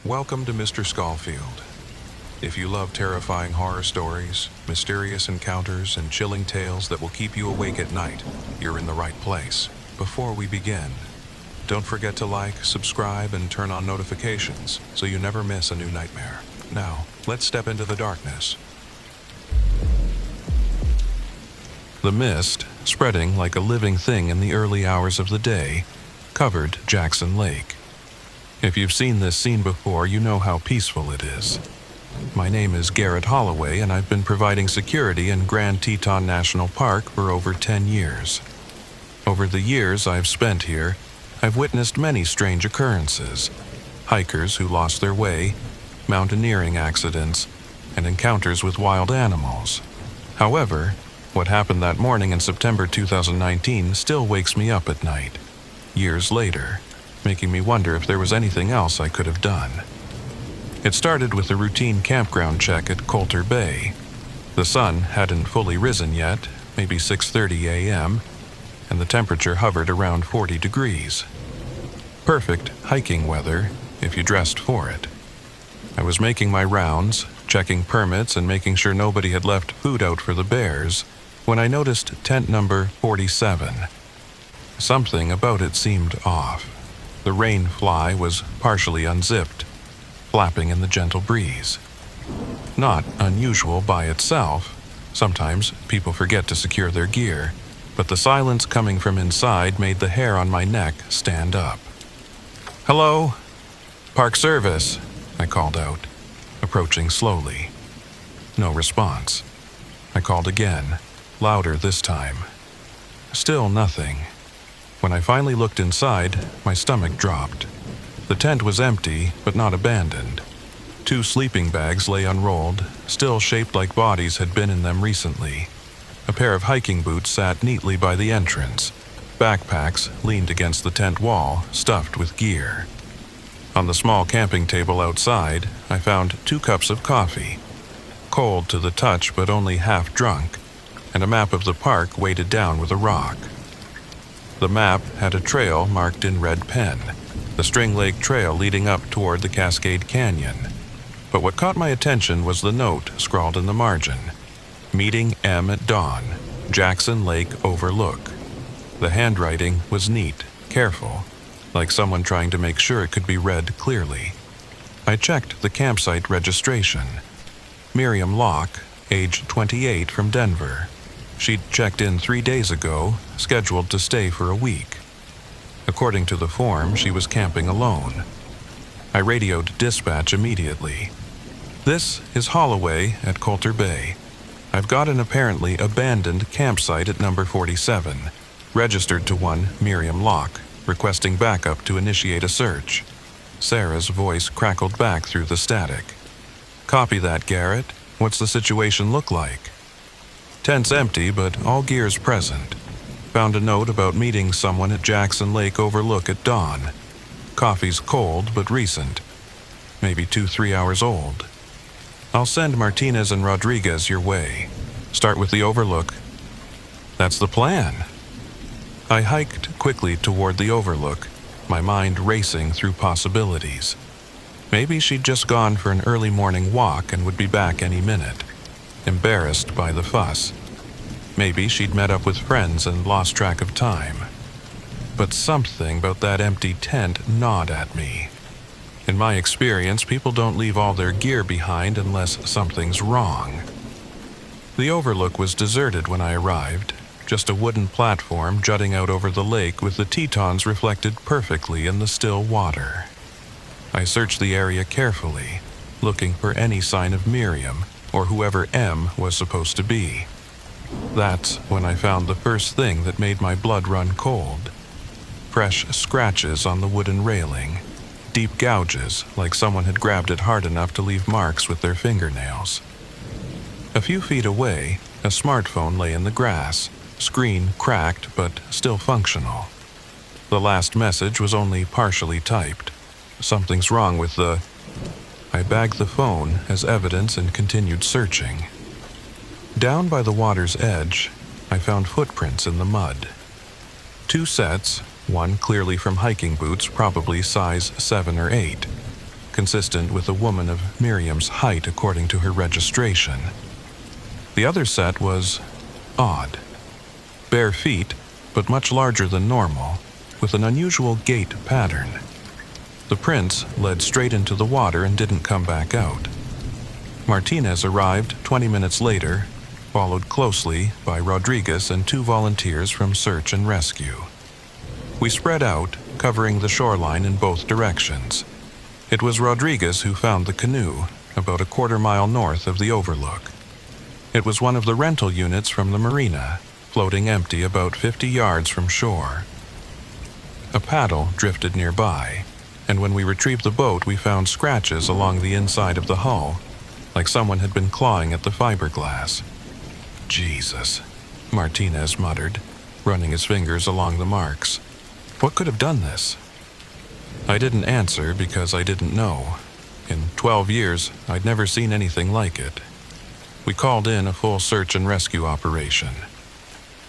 Welcome to Mr. Schofield. If you love terrifying horror stories, mysterious encounters, and chilling tales that will keep you awake at night, you're in the right place. Before we begin, don't forget to like, subscribe, and turn on notifications so you never miss a new nightmare. Now, let's step into the darkness. The mist, spreading like a living thing in the early hours of the day, covered Jackson Lake. If you've seen this scene before, you know how peaceful it is. My name is Garrett Holloway, and I've been providing security in Grand Teton National Park for over 10 years. Over the years I've spent here, I've witnessed many strange occurrences. Hikers who lost their way, mountaineering accidents, and encounters with wild animals. However, what happened that morning in September 2019 still wakes me up at night, years later, making me wonder if there was anything else I could have done. It started with a routine campground check at Colter Bay. The sun hadn't fully risen yet, maybe 6:30 a.m., and the temperature hovered around 40 degrees. Perfect hiking weather if you dressed for it. I was making my rounds, checking permits and making sure nobody had left food out for the bears, when I noticed tent number 47. Something about it seemed off. The rain fly was partially unzipped, flapping in the gentle breeze. Not unusual by itself. Sometimes people forget to secure their gear, but the silence coming from inside made the hair on my neck stand up. "Hello? Park Service," I called out, approaching slowly. No response. I called again, louder this time. Still nothing. When I finally looked inside, my stomach dropped. The tent was empty, but not abandoned. 2 sleeping bags lay unrolled, still shaped like bodies had been in them recently. A pair of hiking boots sat neatly by the entrance. Backpacks leaned against the tent wall, stuffed with gear. On the small camping table outside, I found 2 cups of coffee, cold to the touch but only half drunk, and a map of the park weighted down with a rock. The map had a trail marked in red pen, the String Lake Trail leading up toward the Cascade Canyon. But what caught my attention was the note scrawled in the margin: "Meeting M at dawn, Jackson Lake Overlook." The handwriting was neat, careful, like someone trying to make sure it could be read clearly. I checked the campsite registration. Miriam Locke, age 28, from Denver. She'd checked in 3 days ago, scheduled to stay for a week. According to the form, she was camping alone. I radioed dispatch immediately. "This is Holloway at Colter Bay. I've got an apparently abandoned campsite at number 47, registered to one Miriam Locke, requesting backup to initiate a search." Sarah's voice crackled back through the static. "Copy that, Garrett. What's the situation look like?" "Tent's empty, but all gear's present. Found a note about meeting someone at Jackson Lake Overlook at dawn. Coffee's cold but recent. Maybe 2-3 hours old. I'll send Martinez and Rodriguez your way. Start with the Overlook." "That's the plan." I hiked quickly toward the Overlook, my mind racing through possibilities. Maybe she'd just gone for an early morning walk and would be back any minute, embarrassed by the fuss. Maybe she'd met up with friends and lost track of time. But something about that empty tent gnawed at me. In my experience, people don't leave all their gear behind unless something's wrong. The Overlook was deserted when I arrived, just a wooden platform jutting out over the lake with the Tetons reflected perfectly in the still water. I searched the area carefully, looking for any sign of Miriam or whoever M was supposed to be. That's when I found the first thing that made my blood run cold. Fresh scratches on the wooden railing, deep gouges like someone had grabbed it hard enough to leave marks with their fingernails. A few feet away, a smartphone lay in the grass, screen cracked but still functional. The last message was only partially typed. "Something's wrong with the..." I bagged the phone as evidence and continued searching. Down by the water's edge, I found footprints in the mud. 2 sets, one clearly from hiking boots, probably size 7 or 8, consistent with a woman of Miriam's height according to her registration. The other set was odd. Bare feet, but much larger than normal, with an unusual gait pattern. The prints led straight into the water and didn't come back out. Martinez arrived 20 minutes later, followed closely by Rodriguez and 2 volunteers from search and rescue. We spread out, covering the shoreline in both directions. It was Rodriguez who found the canoe, about a quarter-mile north of the overlook. It was one of the rental units from the marina, floating empty about 50 yards from shore. A paddle drifted nearby, and when we retrieved the boat we found scratches along the inside of the hull, like someone had been clawing at the fiberglass. Jesus, Martinez muttered, running his fingers along the marks. What could have done this? I didn't answer because I didn't know. In 12 years, I'd never seen anything like it. We called in a full search and rescue operation.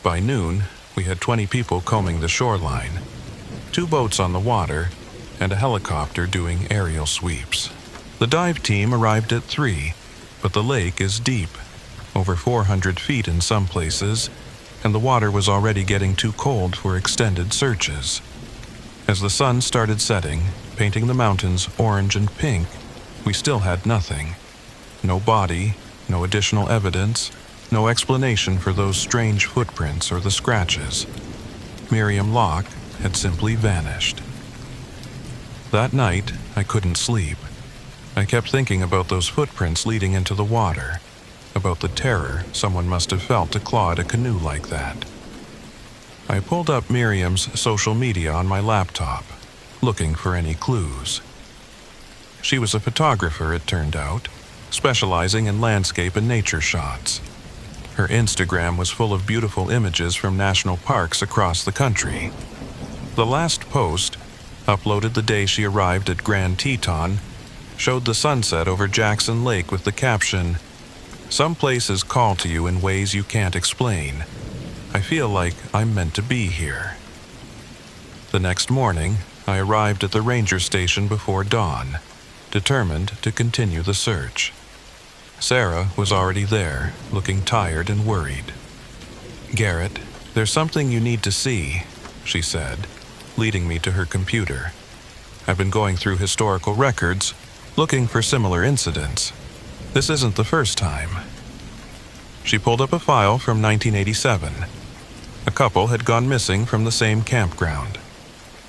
By noon, we had 20 people combing the shoreline, 2 boats on the water, and a helicopter doing aerial sweeps. The dive team arrived at 3, but the lake is deep, over 400 feet in some places, and the water was already getting too cold for extended searches. As the sun started setting, painting the mountains orange and pink, we still had nothing. No body, no additional evidence, no explanation for those strange footprints or the scratches. Miriam Locke had simply vanished. That night, I couldn't sleep. I kept thinking about those footprints leading into the water, about the terror someone must have felt to claw at a canoe like that. I pulled up Miriam's social media on my laptop, looking for any clues. She was a photographer, it turned out, specializing in landscape and nature shots. Her Instagram was full of beautiful images from national parks across the country. The last post, uploaded the day she arrived at Grand Teton, showed the sunset over Jackson Lake with the caption, "Some places call to you in ways you can't explain. I feel like I'm meant to be here." The next morning, I arrived at the ranger station before dawn, determined to continue the search. Sarah was already there, looking tired and worried. "Garrett, there's something you need to see," she said, leading me to her computer. "I've been going through historical records, looking for similar incidents. This isn't the first time." She pulled up a file from 1987. A couple had gone missing from the same campground.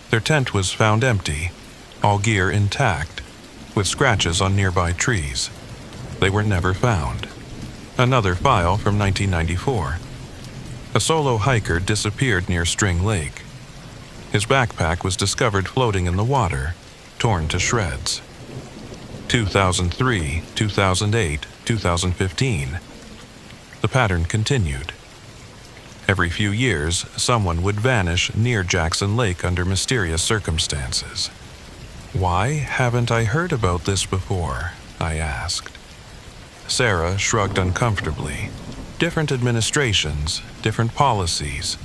Their tent was found empty, all gear intact, with scratches on nearby trees. They were never found. Another file from 1994. A solo hiker disappeared near String Lake. His backpack was discovered floating in the water, torn to shreds. 2003, 2008, 2015. The pattern continued. Every few years, someone would vanish near Jackson Lake under mysterious circumstances. "Why haven't I heard about this before?" I asked. Sarah shrugged uncomfortably. Different administrations, different policies.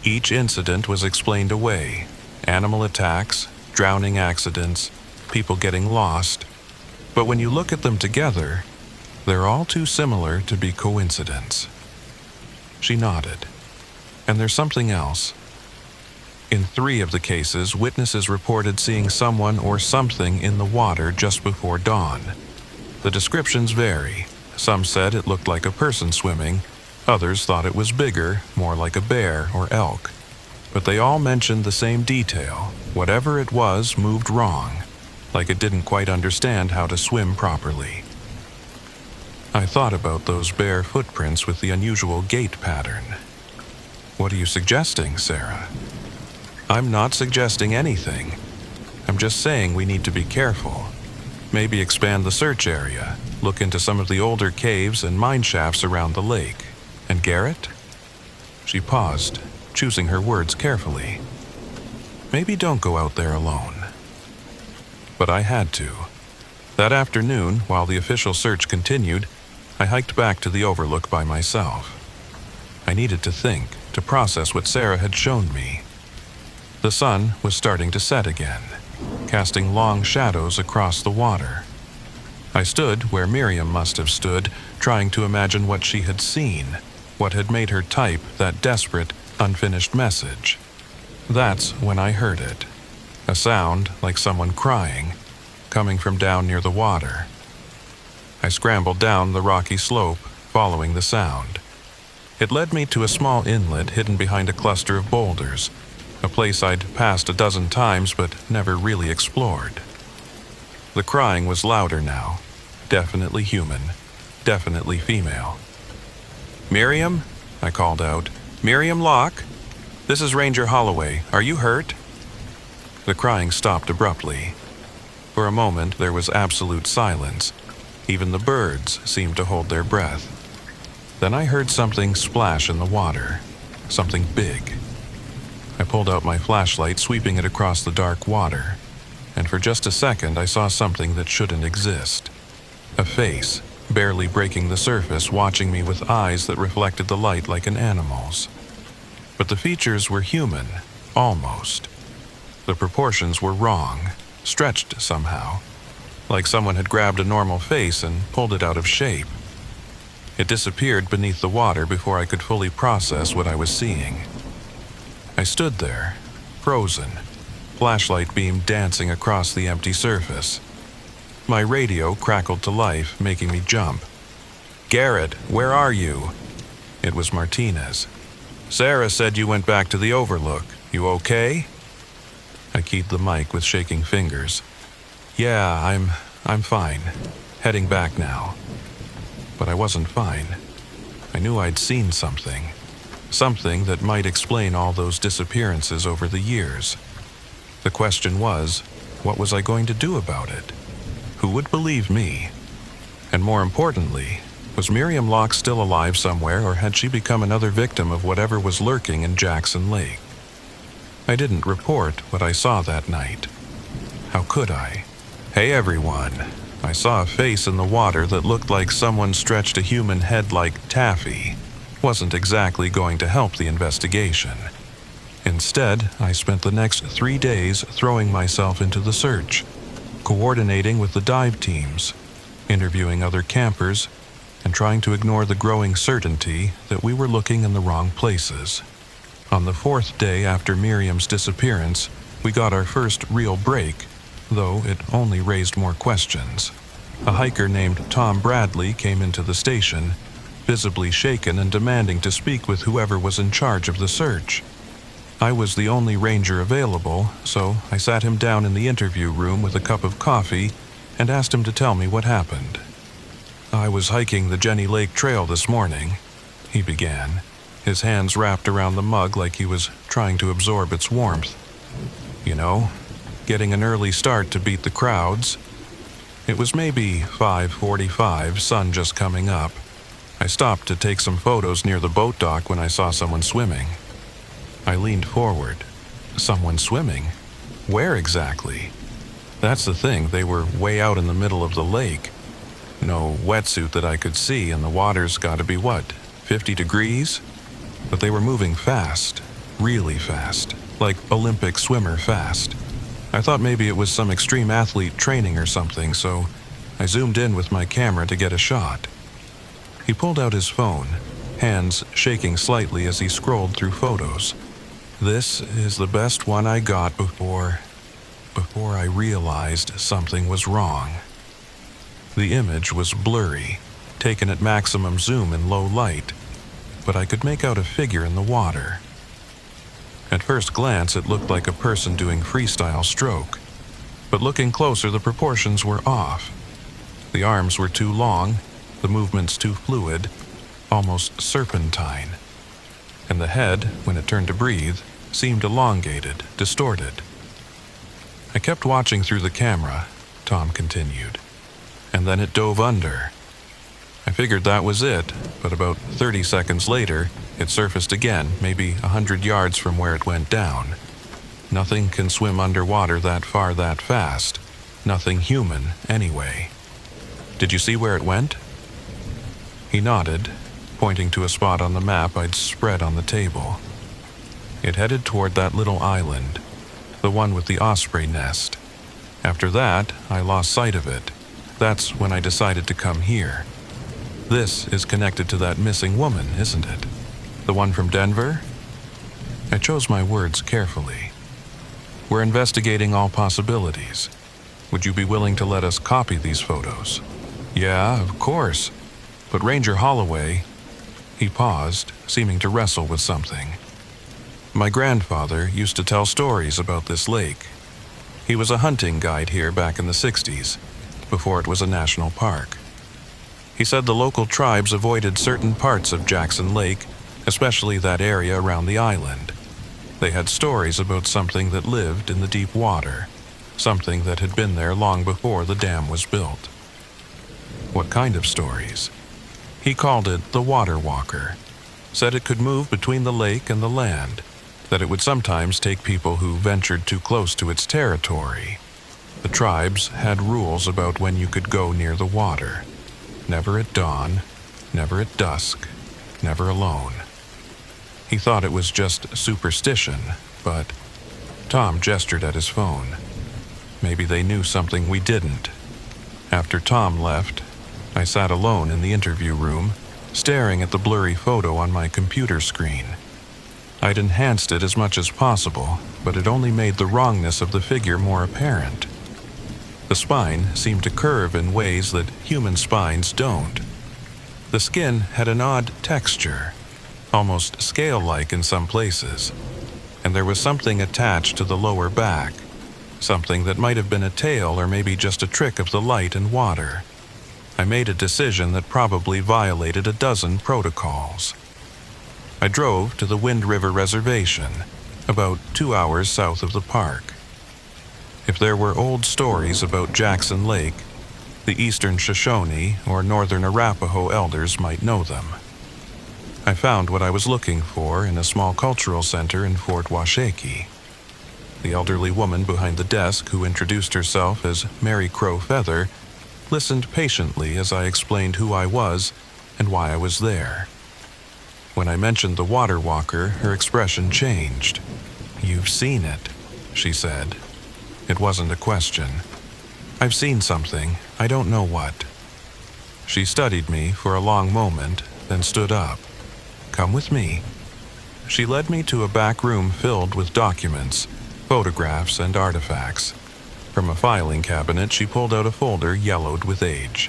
Each incident was explained away. Animal attacks, drowning accidents, people getting lost. But when you look at them together, they're all too similar to be coincidence. She nodded. And there's something else. In 3 of the cases, witnesses reported seeing someone or something in the water just before dawn. The descriptions vary. Some said it looked like a person swimming. Others thought it was bigger, more like a bear or elk. But they all mentioned the same detail. Whatever it was moved wrong, like it didn't quite understand how to swim properly. I thought about those bare footprints with the unusual gait pattern. "What are you suggesting, Sarah?" "I'm not suggesting anything. I'm just saying we need to be careful. Maybe expand the search area, look into some of the older caves and mine shafts around the lake. And Garrett?" She paused, choosing her words carefully. "Maybe don't go out there alone." But I had to. That afternoon, while the official search continued, I hiked back to the overlook by myself. I needed to think, to process what Sarah had shown me. The sun was starting to set again. casting long shadows across the water. I stood where Miriam must have stood, trying to imagine what she had seen, what had made her type that desperate, unfinished message. That's when I heard it. A sound like someone crying, coming from down near the water. I scrambled down the rocky slope, following the sound. It led me to a small inlet hidden behind a cluster of boulders, a place I'd passed a dozen times but never really explored. The crying was louder now, definitely human, definitely female. "Miriam?" I called out. "Miriam Locke? This is Ranger Holloway. Are you hurt?" The crying stopped abruptly. For a moment there was absolute silence. Even the birds seemed to hold their breath. Then I heard something splash in the water, something big. I pulled out my flashlight, sweeping it across the dark water, and for just a second I saw something that shouldn't exist. A face, barely breaking the surface, watching me with eyes that reflected the light like an animal's. But the features were human, almost. The proportions were wrong, stretched somehow, like someone had grabbed a normal face and pulled it out of shape. It disappeared beneath the water before I could fully process what I was seeing. I stood there, frozen, flashlight beam dancing across the empty surface. My radio crackled to life, making me jump. "Garrett, where are you?" It was Martinez. "Sarah said you went back to the Overlook. You okay?" I keyed the mic with shaking fingers. "Yeah, I'm fine. Heading back now." But I wasn't fine. I knew I'd seen something. Something that might explain all those disappearances over the years. The question was, what was I going to do about it? Who would believe me? And more importantly, was Miriam Locke still alive somewhere, or had she become another victim of whatever was lurking in Jackson Lake? I didn't report what I saw that night. How could I? "Hey everyone, I saw a face in the water that looked like someone stretched a human head like taffy." Wasn't exactly going to help the investigation. Instead, I spent the next 3 days throwing myself into the search, coordinating with the dive teams, interviewing other campers, and trying to ignore the growing certainty that we were looking in the wrong places. On the 4th day after Miriam's disappearance, we got our first real break, though it only raised more questions. A hiker named Tom Bradley came into the station, visibly shaken and demanding to speak with whoever was in charge of the search. I was the only ranger available, so I sat him down in the interview room with a cup of coffee and asked him to tell me what happened. "I was hiking the Jenny Lake Trail this morning," he began, his hands wrapped around the mug like he was trying to absorb its warmth. "You know, getting an early start to beat the crowds. It was maybe 5:45, sun just coming up. I stopped to take some photos near the boat dock when I saw someone swimming." I leaned forward. Someone swimming? Where exactly? That's the thing, they were way out in the middle of the lake. No wetsuit that I could see, and the water's gotta be what, 50 degrees? But they were moving fast, really fast, like Olympic swimmer fast. I thought maybe it was some extreme athlete training or something, so I zoomed in with my camera to get a shot. He pulled out his phone, hands shaking slightly as he scrolled through photos. "This is the best one I got before I realized something was wrong." The image was blurry, taken at maximum zoom in low light, but I could make out a figure in the water. At first glance, it looked like a person doing freestyle stroke, but looking closer, the proportions were off. The arms were too long, the movements too fluid, almost serpentine. And the head, when it turned to breathe, seemed elongated, distorted. "I kept watching through the camera," Tom continued, "and then it dove under. I figured that was it, but about 30 seconds later, it surfaced again, maybe 100 yards from where it went down. Nothing can swim underwater that far that fast. Nothing human, anyway. Did you see where it went?" He nodded, pointing to a spot on the map I'd spread on the table. "It headed toward that little island, the one with the osprey nest. After that, I lost sight of it. That's when I decided to come here. This is connected to that missing woman, isn't it? The one from Denver? I chose my words carefully. We're investigating all possibilities. Would you be willing to let us copy these photos? Yeah, of course. But Ranger Holloway... He paused, seeming to wrestle with something. My grandfather used to tell stories about this lake. He was a hunting guide here back in the 60s, before it was a national park. He said the local tribes avoided certain parts of Jackson Lake, especially that area around the island. They had stories about something that lived in the deep water, something that had been there long before the dam was built. What kind of stories? He called it the Water Walker, said it could move between the lake and the land, that it would sometimes take people who ventured too close to its territory. The tribes had rules about when you could go near the water. Never at dawn, never at dusk, never alone. He thought it was just superstition, but Tom gestured at his phone. Maybe they knew something we didn't. After Tom left, I sat alone in the interview room, staring at the blurry photo on my computer screen. I'd enhanced it as much as possible, but it only made the wrongness of the figure more apparent. The spine seemed to curve in ways that human spines don't. The skin had an odd texture, almost scale-like in some places, and there was something attached to the lower back, something that might have been a tail or maybe just a trick of the light and water. I made a decision that probably violated a dozen protocols. I drove to the Wind River Reservation, about 2 hours south of the park. If there were old stories about Jackson Lake, the Eastern Shoshone or Northern Arapaho elders might know them. I found what I was looking for in a small cultural center in Fort Washakie. The elderly woman behind the desk, who introduced herself as Mary Crow Feather, listened patiently as I explained who I was and why I was there. When I mentioned the Water Walker, her expression changed. "You've seen it," she said. It wasn't a question. "I've seen something. I don't know what." She studied me for a long moment, then stood up. "Come with me." She led me to a back room filled with documents, photographs, and artifacts. From a filing cabinet, she pulled out a folder yellowed with age.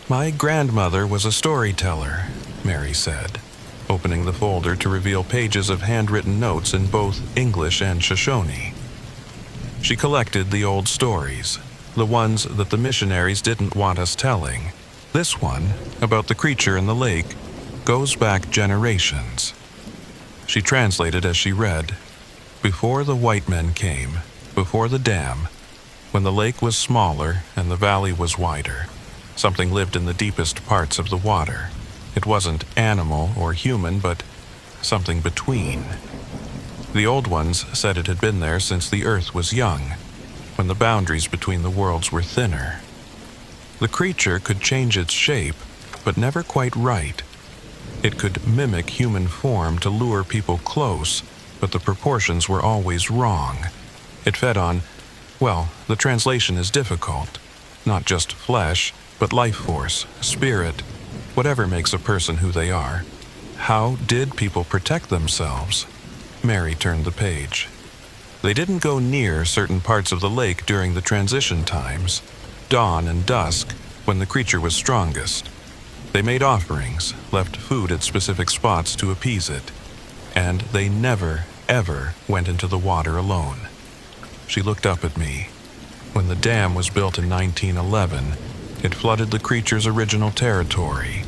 "My grandmother was a storyteller," Mary said, opening the folder to reveal pages of handwritten notes in both English and Shoshone. She collected the old stories, the ones that the missionaries didn't want us telling. This one, about the creature in the lake, goes back generations. She translated as she read, "Before the white men came, before the dam, when the lake was smaller and the valley was wider, something lived in the deepest parts of the water. It wasn't animal or human, but something between. The old ones said it had been there since the earth was young, when the boundaries between the worlds were thinner. The creature could change its shape, but never quite right. It could mimic human form to lure people close, but the proportions were always wrong. It fed on, well, the translation is difficult. Not just flesh, but life force, spirit, whatever makes a person who they are. How did people protect themselves?" Mary turned the page. "They didn't go near certain parts of the lake during the transition times, dawn and dusk, when the creature was strongest. They made offerings, left food at specific spots to appease it, and they never, ever went into the water alone." She looked up at me. "When the dam was built in 1911, it flooded the creature's original territory.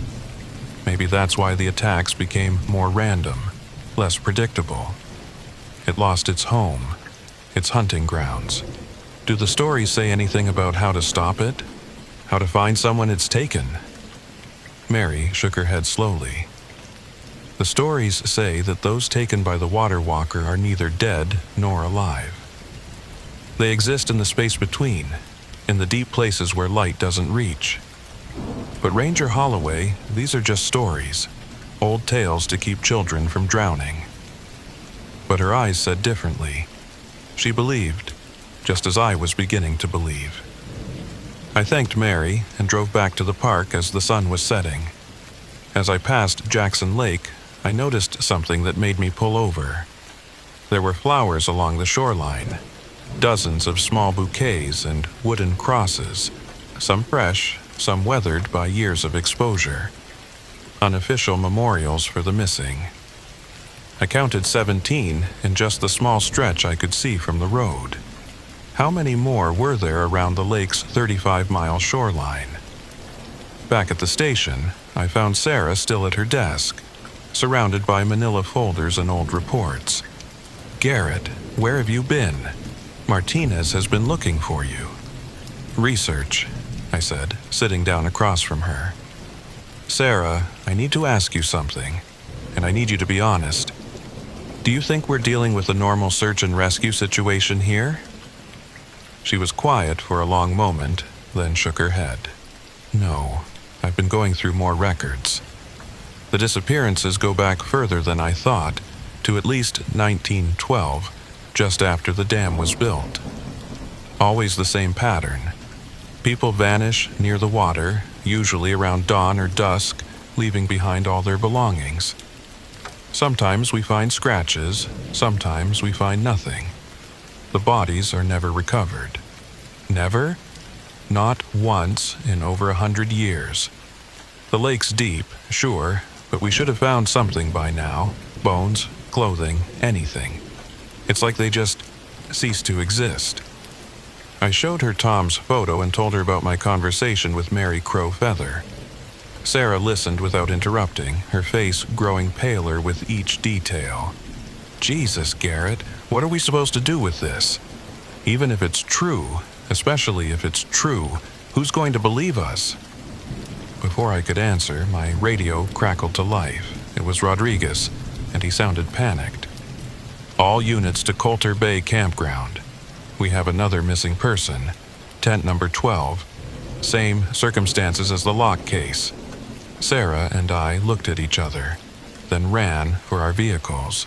Maybe that's why the attacks became more random, less predictable. It lost its home, its hunting grounds. Do the stories say anything about how to stop it? How to find someone it's taken?" Mary shook her head slowly. "The stories say that those taken by the Water Walker are neither dead nor alive. They exist in the space between, in the deep places where light doesn't reach. But Ranger Holloway, these are just stories, old tales to keep children from drowning." But her eyes said differently. She believed. just as I was beginning to believe. I thanked Mary and drove back to the park as the sun was setting. As I passed Jackson Lake, I noticed something that made me pull over. There were flowers along the shoreline, dozens of small bouquets and wooden crosses, some fresh, some weathered by years of exposure. Unofficial memorials for the missing. I counted 17 in just the small stretch I could see from the road. How many more were there around the lake's 35-mile shoreline? Back at the station, I found Sarah still at her desk, surrounded by manila folders and old reports. "Garrett, where have you been? Martinez has been looking for you." "Research," I said, sitting down across from her. "Sarah, I need to ask you something, and I need you to be honest. Do you think we're dealing with a normal search and rescue situation here?" She was quiet for a long moment, then shook her head. "No, I've been going through more records. The disappearances go back further than I thought, to at least 1912, just after the dam was built. Always the same pattern. People vanish near the water, usually around dawn or dusk, leaving behind all their belongings. Sometimes we find scratches, sometimes we find nothing. The bodies are never recovered." "Never?" "Not once in over 100 years. The lake's deep, sure, but we should have found something by now. Bones, clothing, anything. It's like they just cease to exist." I showed her Tom's photo and told her about my conversation with Mary Crow Feather. Sarah listened without interrupting, her face growing paler with each detail. "Jesus, Garrett, what are we supposed to do with this? Even if it's true, especially if it's true, who's going to believe us?" Before I could answer, my radio crackled to life. It was Rodriguez, and he sounded panicked. "All units to Coulter Bay Campground. We have another missing person. Tent number 12. Same circumstances as the lock case." Sarah and I looked at each other, then ran for our vehicles.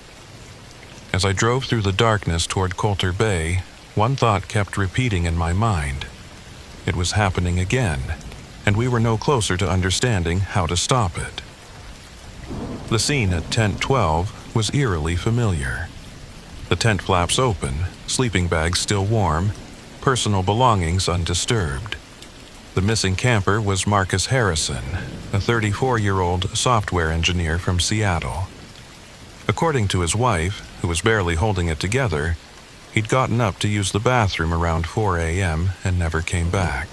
As I drove through the darkness toward Coulter Bay, one thought kept repeating in my mind. It was happening again, and we were no closer to understanding how to stop it. The scene at Tent 12 was eerily familiar. The tent flaps open, sleeping bags still warm, personal belongings undisturbed. The missing camper was Marcus Harrison, a 34-year-old software engineer from Seattle. According to his wife, who was barely holding it together, he'd gotten up to use the bathroom around 4 a.m. and never came back.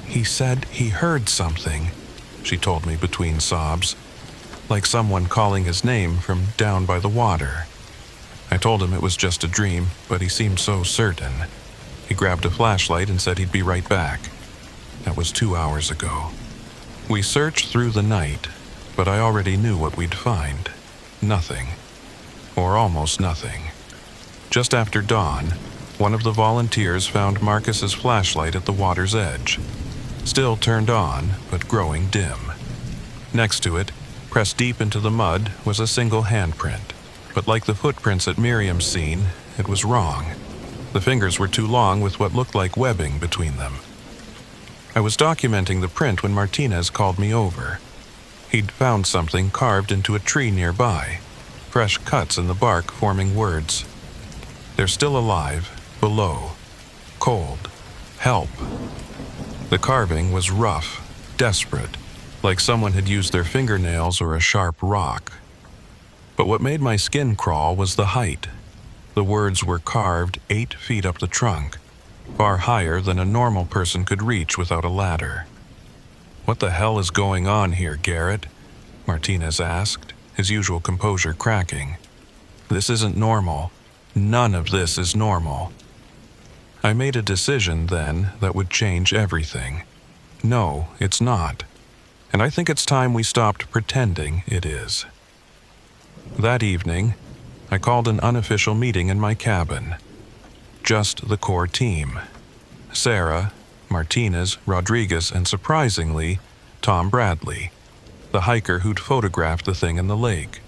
"He said he heard something," she told me between sobs, "like someone calling his name from down by the water." I told him it was just a dream, but he seemed so certain. He grabbed a flashlight and said he'd be right back. That was 2 hours ago. We searched through the night, but I already knew what we'd find. Nothing. Or almost nothing. Just after dawn, one of the volunteers found Marcus's flashlight at the water's edge. Still turned on, but growing dim. Next to it, pressed deep into the mud, was a single handprint. But like the footprints at Miriam's scene, it was wrong. The fingers were too long with what looked like webbing between them. I was documenting the print when Martinez called me over. He'd found something carved into a tree nearby, fresh cuts in the bark forming words. "They're still alive, below. Cold. Help." The carving was rough, desperate, like someone had used their fingernails or a sharp rock. But what made my skin crawl was the height. The words were carved 8 feet up the trunk, far higher than a normal person could reach without a ladder. "What the hell is going on here, Garrett?" Martinez asked, his usual composure cracking. "This isn't normal. None of this is normal." I made a decision then that would change everything. No, it's not. And I think it's time we stopped pretending it is. That evening, I called an unofficial meeting in my cabin. Just the core team. Sarah, Martinez, Rodriguez, and surprisingly, Tom Bradley, the hiker who'd photographed the thing in the lake.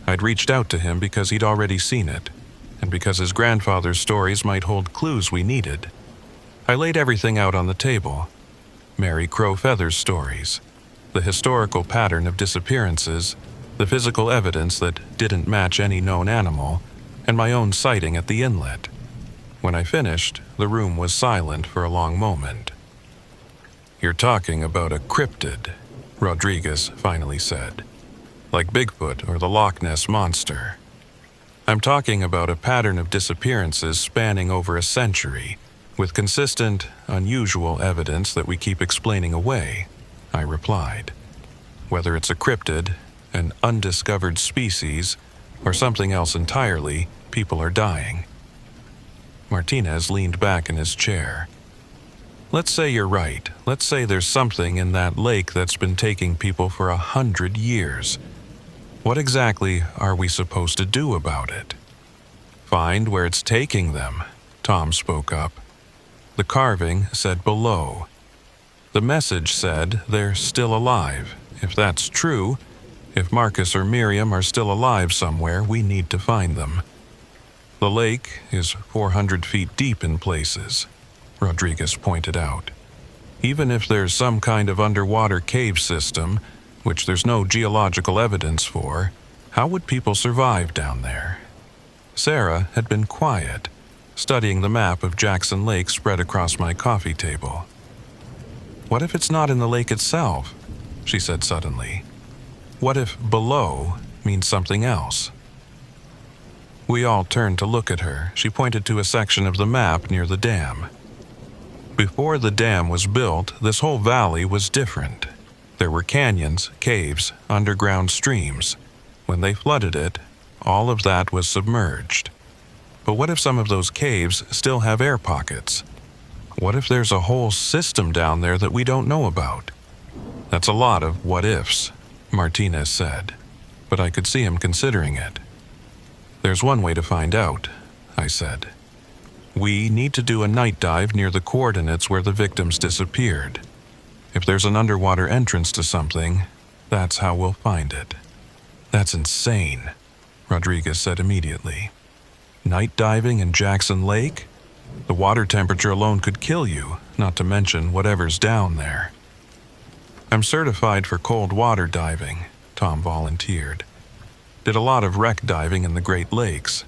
I'd reached out to him because he'd already seen it, and because his grandfather's stories might hold clues we needed. I laid everything out on the table. Mary Crow Feather's stories, the historical pattern of disappearances, the physical evidence that didn't match any known animal, and my own sighting at the inlet. When I finished, the room was silent for a long moment. "You're talking about a cryptid," Rodriguez finally said. "Like Bigfoot or the Loch Ness Monster. I'm talking about a pattern of disappearances spanning over a century, with consistent, unusual evidence that we keep explaining away," I replied. "Whether it's a cryptid, an undiscovered species, or something else entirely, people are dying." Martinez leaned back in his chair. "Let's say you're right. Let's say there's something in that lake that's been taking people for 100 years. What exactly are we supposed to do about it?" "Find where it's taking them," Tom spoke up. "The carving said below. The message said they're still alive. If that's true, if Marcus or Miriam are still alive somewhere, we need to find them. The lake is 400 feet deep in places," Rodriguez pointed out. "Even if there's some kind of underwater cave system, which there's no geological evidence for, how would people survive down there?" Sarah had been quiet, studying the map of Jackson Lake spread across my coffee table. "What if it's not in the lake itself?" she said suddenly. "What if below means something else?" We all turned to look at her. She pointed to a section of the map near the dam. "Before the dam was built, this whole valley was different. There were canyons, caves, underground streams. When they flooded it, all of that was submerged. But what if some of those caves still have air pockets? What if there's a whole system down there that we don't know about?" "That's a lot of what-ifs," Martinez said, but I could see him considering it. "There's one way to find out," I said. "We need to do a night dive near the coordinates where the victims disappeared. If there's an underwater entrance to something, that's how we'll find it." "That's insane," Rodriguez said immediately. "Night diving in Jackson Lake? The water temperature alone could kill you, not to mention whatever's down there." "I'm certified for cold water diving," Tom volunteered. "Did a lot of wreck diving in the Great Lakes.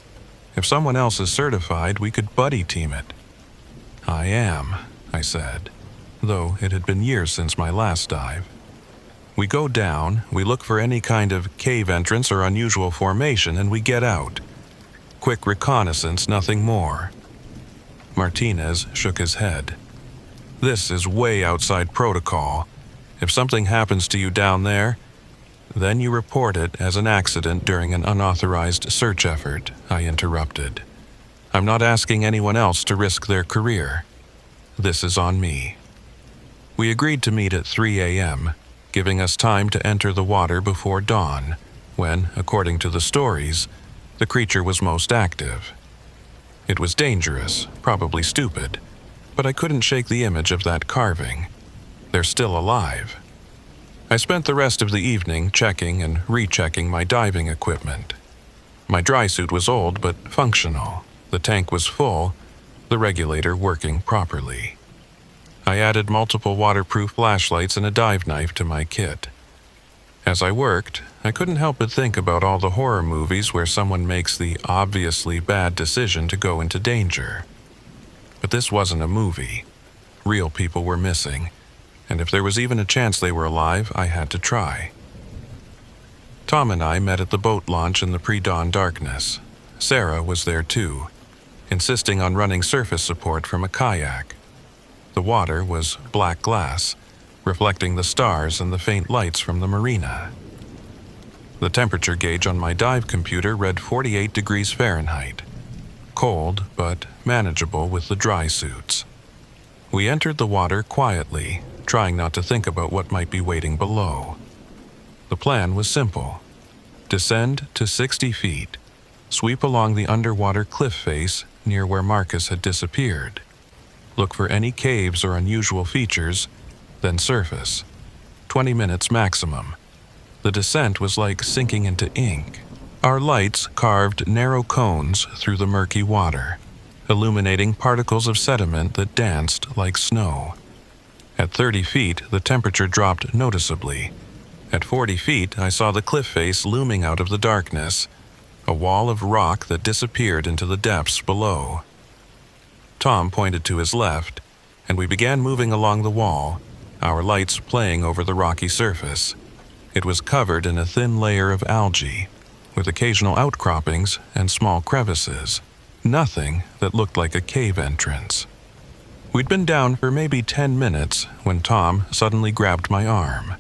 If someone else is certified, we could buddy team it." "I am," I said, though it had been years since my last dive. "We go down, we look for any kind of cave entrance or unusual formation, and we get out. Quick reconnaissance, nothing more." Martinez shook his head. "This is way outside protocol. If something happens to you down there, then you report it as an accident during an unauthorized search effort," I interrupted. "I'm not asking anyone else to risk their career. This is on me." We agreed to meet at 3 a.m., giving us time to enter the water before dawn, when, according to the stories, the creature was most active. It was dangerous, probably stupid, but I couldn't shake the image of that carving. They're still alive. I spent the rest of the evening checking and rechecking my diving equipment. My dry suit was old but functional. The tank was full, the regulator working properly. I added multiple waterproof flashlights and a dive knife to my kit. As I worked, I couldn't help but think about all the horror movies where someone makes the obviously bad decision to go into danger. But this wasn't a movie. Real people were missing, and if there was even a chance they were alive, I had to try. Tom and I met at the boat launch in the pre-dawn darkness. Sarah was there too, insisting on running surface support from a kayak. The water was black glass, reflecting the stars and the faint lights from the marina. The temperature gauge on my dive computer read 48 degrees Fahrenheit. Cold, but manageable with the dry suits. We entered the water quietly, trying not to think about what might be waiting below. The plan was simple. Descend to 60 feet, sweep along the underwater cliff face near where Marcus had disappeared. Look for any caves or unusual features, then surface. 20 minutes maximum. The descent was like sinking into ink. Our lights carved narrow cones through the murky water, illuminating particles of sediment that danced like snow. At 30 feet, the temperature dropped noticeably. At 40 feet, I saw the cliff face looming out of the darkness, a wall of rock that disappeared into the depths below. Tom pointed to his left, and we began moving along the wall, our lights playing over the rocky surface. It was covered in a thin layer of algae, with occasional outcroppings and small crevices. Nothing that looked like a cave entrance. We'd been down for maybe 10 minutes when Tom suddenly grabbed my arm.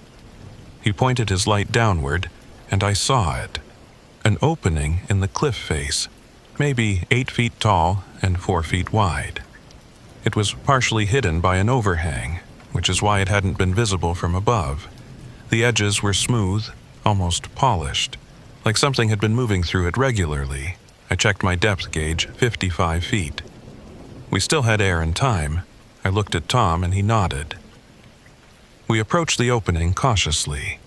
He pointed his light downward, and I saw it. An opening in the cliff face, maybe 8 feet tall and 4 feet wide. It was partially hidden by an overhang, which is why it hadn't been visible from above. The edges were smooth, almost polished, like something had been moving through it regularly. I checked my depth gauge, 55 feet. We still had air and time. I looked at Tom and he nodded. We approached the opening cautiously.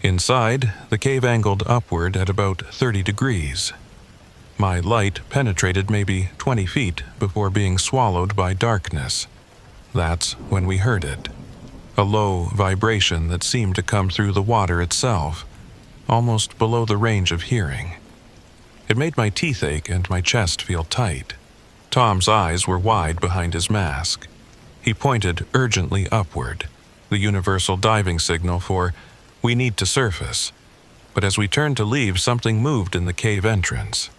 Inside, the cave angled upward at about 30 degrees. My light penetrated maybe 20 feet before being swallowed by darkness. That's when we heard it. A low vibration that seemed to come through the water itself, almost below the range of hearing. It made my teeth ache and my chest feel tight. Tom's eyes were wide behind his mask. He pointed urgently upward, the universal diving signal for, "We need to surface." But as we turned to leave, something moved in the cave entrance.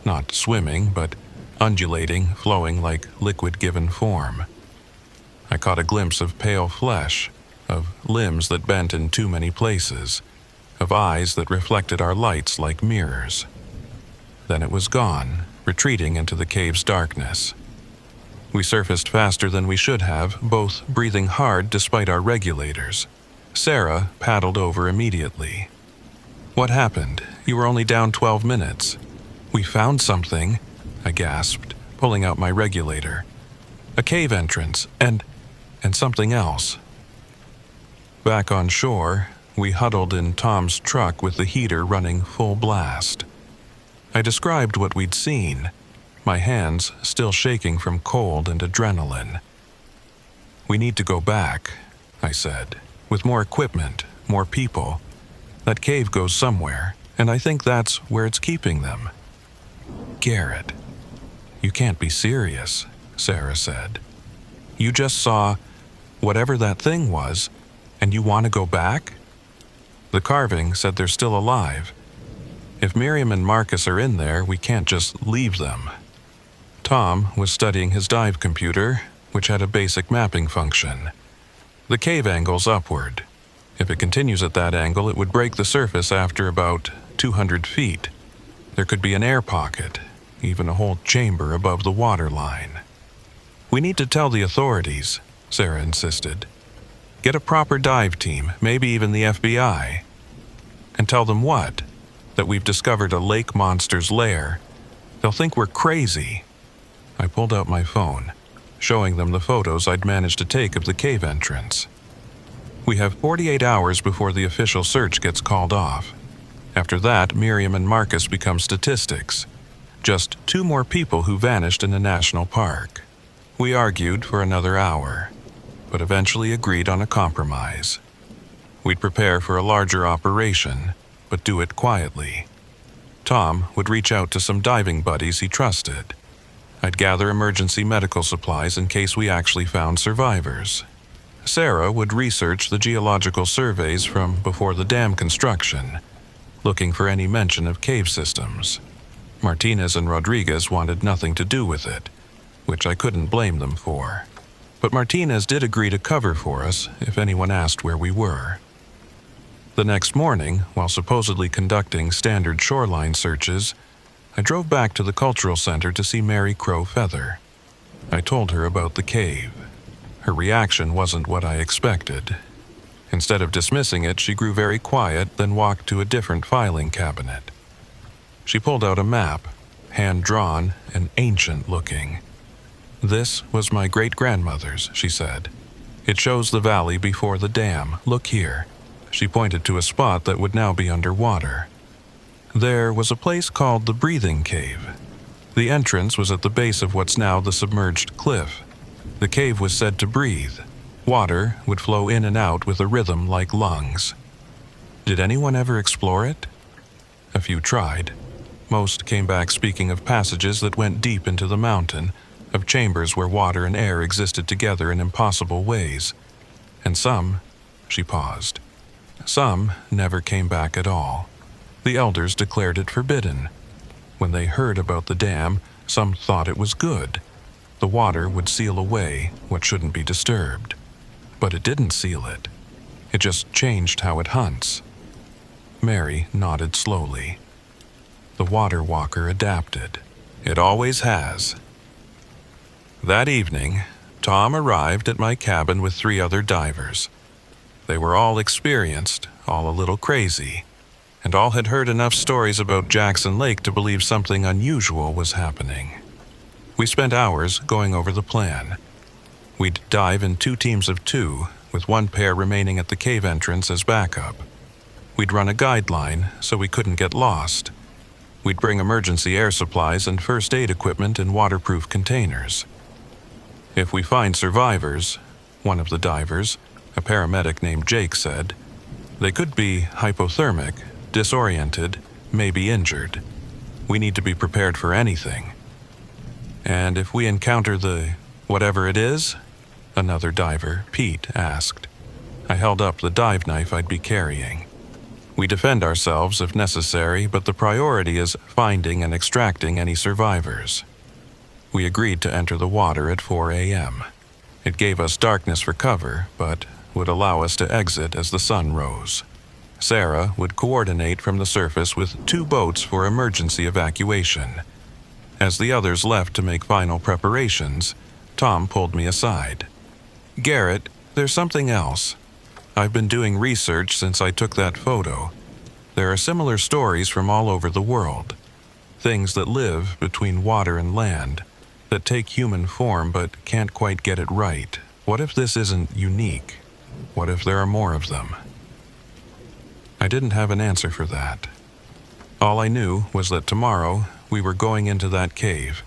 Not swimming, but undulating, flowing like liquid given form. I caught a glimpse of pale flesh, of limbs that bent in too many places, of eyes that reflected our lights like mirrors. Then it was gone, retreating into the cave's darkness. We surfaced faster than we should have, both breathing hard despite our regulators. Sarah paddled over immediately. "What happened? You were only down 12 minutes." "We found something," I gasped, pulling out my regulator. "A cave entrance, and something else." Back on shore, we huddled in Tom's truck with the heater running full blast. I described what we'd seen, my hands still shaking from cold and adrenaline. "We need to go back," I said, "with more equipment, more people. That cave goes somewhere, and I think that's where it's keeping them." "Garrett, you can't be serious," Sarah said. "You just saw whatever that thing was, and you want to go back?" "The carving said they're still alive. If Miriam and Marcus are in there, we can't just leave them." Tom was studying his dive computer, which had a basic mapping function. "The cave angle's upward. If it continues at that angle, it would break the surface after about 200 feet. There could be an air pocket, even a whole chamber above the water line." "We need to tell the authorities," Sarah insisted. "Get a proper dive team, maybe even the FBI. And tell them what? That we've discovered a lake monster's lair. They'll think we're crazy." I pulled out my phone, showing them the photos I'd managed to take of the cave entrance. "We have 48 hours before the official search gets called off. After that, Miriam and Marcus become statistics. Just 2 more people who vanished in a national park." We argued for another hour, but eventually agreed on a compromise. We'd prepare for a larger operation, but do it quietly. Tom would reach out to some diving buddies he trusted. I'd gather emergency medical supplies in case we actually found survivors. Sarah would research the geological surveys from before the dam construction, looking for any mention of cave systems. Martinez and Rodriguez wanted nothing to do with it, which I couldn't blame them for. But Martinez did agree to cover for us if anyone asked where we were. The next morning, while supposedly conducting standard shoreline searches, I drove back to the cultural center to see Mary Crow Feather. I told her about the cave. Her reaction wasn't what I expected. Instead of dismissing it, she grew very quiet, then walked to a different filing cabinet. She pulled out a map, hand-drawn and ancient-looking. "This was my great-grandmother's," she said. "It shows the valley before the dam. Look here." She pointed to a spot that would now be underwater. There was a place called the Breathing Cave. The entrance was at the base of what's now the submerged cliff. The cave was said to breathe. Water would flow in and out with a rhythm like lungs. Did anyone ever explore it? A few tried. Most came back speaking of passages that went deep into the mountain, of chambers where water and air existed together in impossible ways. And some, she paused, some never came back at all. The elders declared it forbidden. When they heard about the dam, some thought it was good. The water would seal away what shouldn't be disturbed. But it didn't seal it. It just changed how it hunts. Mary nodded slowly. The water walker adapted. It always has. That evening, Tom arrived at my cabin with 3 other divers. They were all experienced, all a little crazy, and all had heard enough stories about Jackson Lake to believe something unusual was happening. We spent hours going over the plan. We'd dive in 2 teams of 2, with 1 pair remaining at the cave entrance as backup. We'd run a guideline so we couldn't get lost. We'd bring emergency air supplies and first aid equipment in waterproof containers. If we find survivors, one of the divers, a paramedic named Jake, said, they could be hypothermic, disoriented, maybe injured. We need to be prepared for anything. And if we encounter the whatever it is? Another diver, Pete, asked. I held up the dive knife I'd be carrying. We defend ourselves if necessary, but the priority is finding and extracting any survivors. We agreed to enter the water at 4 a.m. It gave us darkness for cover, but would allow us to exit as the sun rose. Sarah would coordinate from the surface with 2 boats for emergency evacuation. As the others left to make final preparations, Tom pulled me aside. Garrett, there's something else. I've been doing research since I took that photo. There are similar stories from all over the world. Things that live between water and land, that take human form but can't quite get it right. What if this isn't unique? What if there are more of them? I didn't have an answer for that. All I knew was that tomorrow we were going into that cave,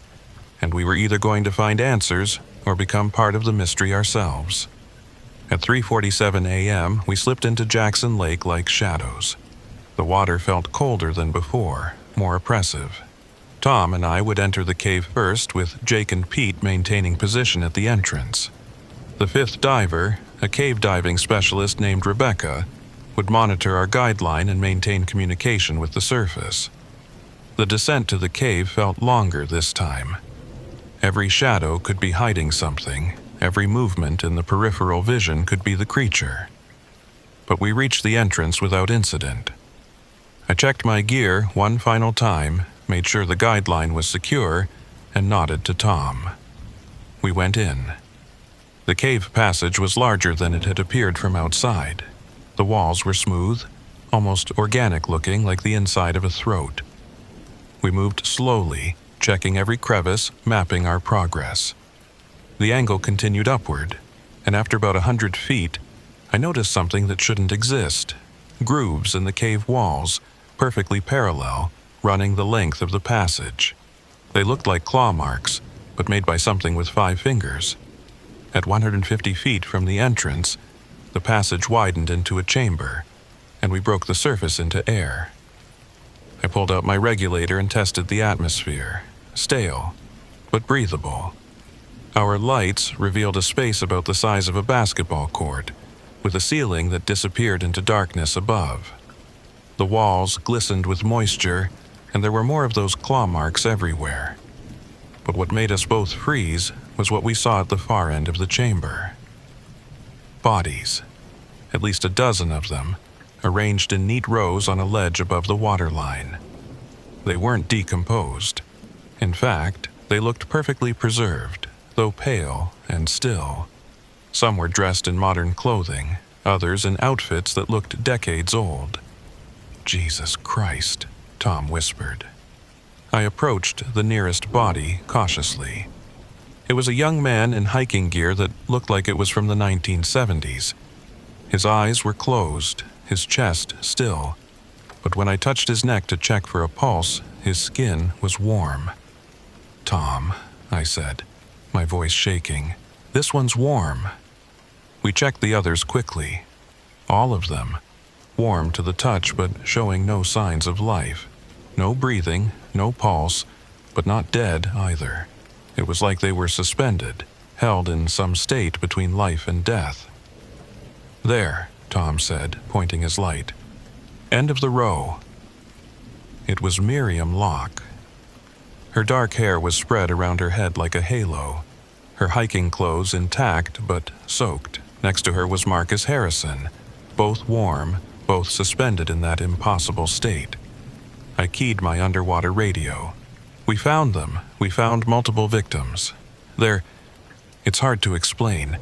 and we were either going to find answers or become part of the mystery ourselves. At 3:47 a.m., we slipped into Jackson Lake like shadows. The water felt colder than before, more oppressive. Tom and I would enter the cave first, with Jake and Pete maintaining position at the entrance. The 5th diver, a cave diving specialist named Rebecca, would monitor our guideline and maintain communication with the surface. The descent to the cave felt longer this time. Every shadow could be hiding something. Every movement in the peripheral vision could be the creature. But we reached the entrance without incident. I checked my gear one final time, made sure the guideline was secure, and nodded to Tom. We went in. The cave passage was larger than it had appeared from outside. The walls were smooth, almost organic-looking, like the inside of a throat. We moved slowly, checking every crevice, mapping our progress. The angle continued upward, and after about 100 feet, I noticed something that shouldn't exist. Grooves in the cave walls, perfectly parallel, running the length of the passage. They looked like claw marks, but made by something with 5 fingers. At 150 feet from the entrance, the passage widened into a chamber, and we broke the surface into air. I pulled out my regulator and tested the atmosphere. Stale, but breathable. Our lights revealed a space about the size of a basketball court, with a ceiling that disappeared into darkness above. The walls glistened with moisture, and there were more of those claw marks everywhere. But what made us both freeze was what we saw at the far end of the chamber. Bodies, at least a dozen of them, arranged in neat rows on a ledge above the waterline. They weren't decomposed. In fact, they looked perfectly preserved, though pale and still. Some were dressed in modern clothing, others in outfits that looked decades old. Jesus Christ, Tom whispered. I approached the nearest body cautiously. It was a young man in hiking gear that looked like it was from the 1970s. His eyes were closed, his chest still, but when I touched his neck to check for a pulse, his skin was warm. "Tom," I said, my voice shaking, "this one's warm." We checked the others quickly. All of them. Warm to the touch, but showing no signs of life. No breathing, no pulse, but not dead either. It was like they were suspended, held in some state between life and death. "There," Tom said, pointing his light. "End of the row." It was Miriam Locke. Her dark hair was spread around her head like a halo. Her hiking clothes intact but soaked. Next to her was Marcus Harrison, both warm, both suspended in that impossible state. I keyed my underwater radio. "We found them. We found multiple victims. It's hard to explain.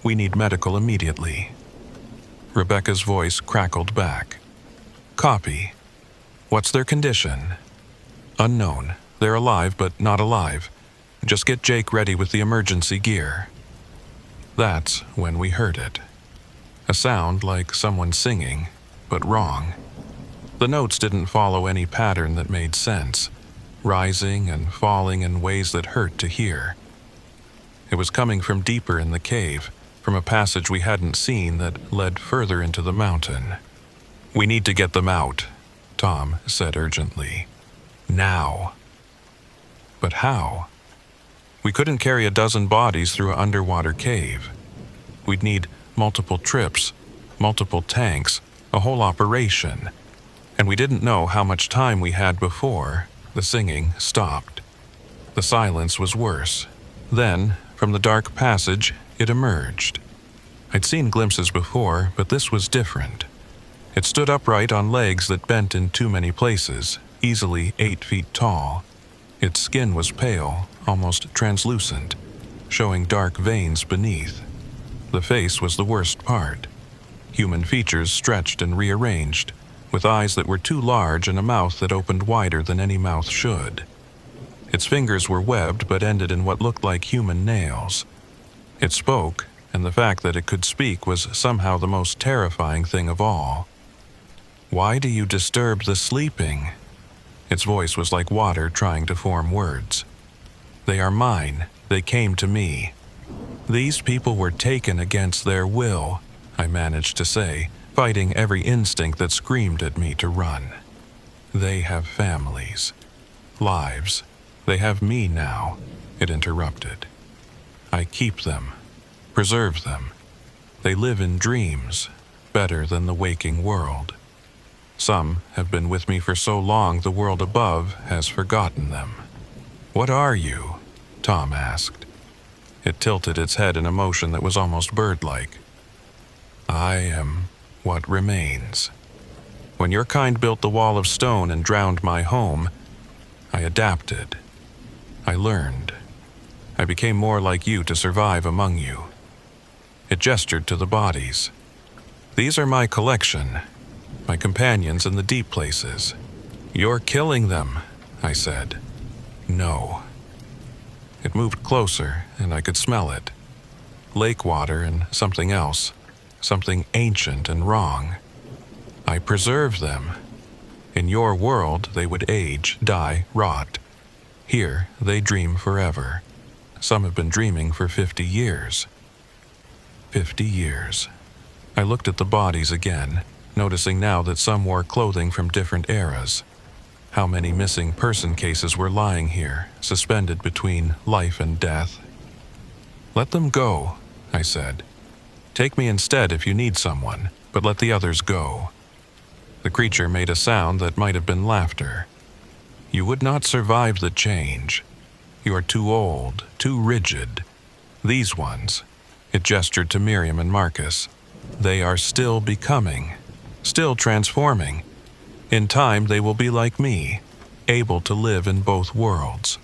We need medical immediately." Rebecca's voice crackled back. "Copy. What's their condition?" "Unknown. They're alive, but not alive. Just get Jake ready with the emergency gear." That's when we heard it. A sound like someone singing, but wrong. The notes didn't follow any pattern that made sense, rising and falling in ways that hurt to hear. It was coming from deeper in the cave, from a passage we hadn't seen that led further into the mountain. "We need to get them out," Tom said urgently. "Now." But how? We couldn't carry a dozen bodies through an underwater cave. We'd need multiple trips, multiple tanks, a whole operation. And we didn't know how much time we had before the singing stopped. The silence was worse. Then, from the dark passage, it emerged. I'd seen glimpses before, but this was different. It stood upright on legs that bent in too many places, easily 8 feet tall. Its skin was pale, almost translucent, showing dark veins beneath. The face was the worst part. Human features stretched and rearranged, with eyes that were too large and a mouth that opened wider than any mouth should. Its fingers were webbed but ended in what looked like human nails. It spoke, and the fact that it could speak was somehow the most terrifying thing of all. "Why do you disturb the sleeping?" Its voice was like water trying to form words. "They are mine. They came to me." "These people were taken against their will," I managed to say, fighting every instinct that screamed at me to run. "They have families, lives. They have me now," it interrupted. "I keep them, preserve them. They live in dreams, better than the waking world. Some have been with me for so long the world above has forgotten them." "What are you?" Tom asked. It tilted its head in a motion that was almost bird-like. "I am what remains. When your kind built the wall of stone and drowned my home, I adapted. I learned. I became more like you to survive among you." It gestured to the bodies. "These are my collection, my companions in the deep places." "You're killing them," I said. "No." It moved closer, and I could smell it. Lake water and something else, something ancient and wrong. "I preserve them. In your world, they would age, die, rot. Here, they dream forever. Some have been dreaming for 50 years. 50 years. I looked at the bodies again, noticing now that some wore clothing from different eras. How many missing person cases were lying here, suspended between life and death? "Let them go," I said. "Take me instead if you need someone, but let the others go." The creature made a sound that might have been laughter. "You would not survive the change. You are too old, too rigid. These ones," it gestured to Miriam and Marcus, "they are still becoming, still transforming. In time they will be like me, able to live in both worlds."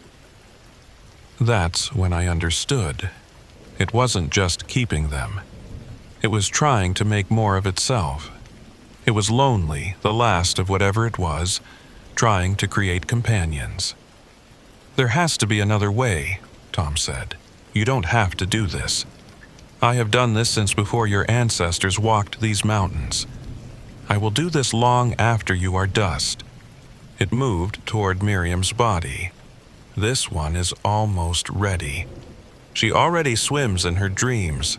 That's when I understood. It wasn't just keeping them. It was trying to make more of itself. It was lonely, the last of whatever it was, trying to create companions. "There has to be another way," Tom said. "You don't have to do this. I have done this since before your ancestors walked these mountains. I will do this long after you are dust." It moved toward Miriam's body. "This one is almost ready. She already swims in her dreams,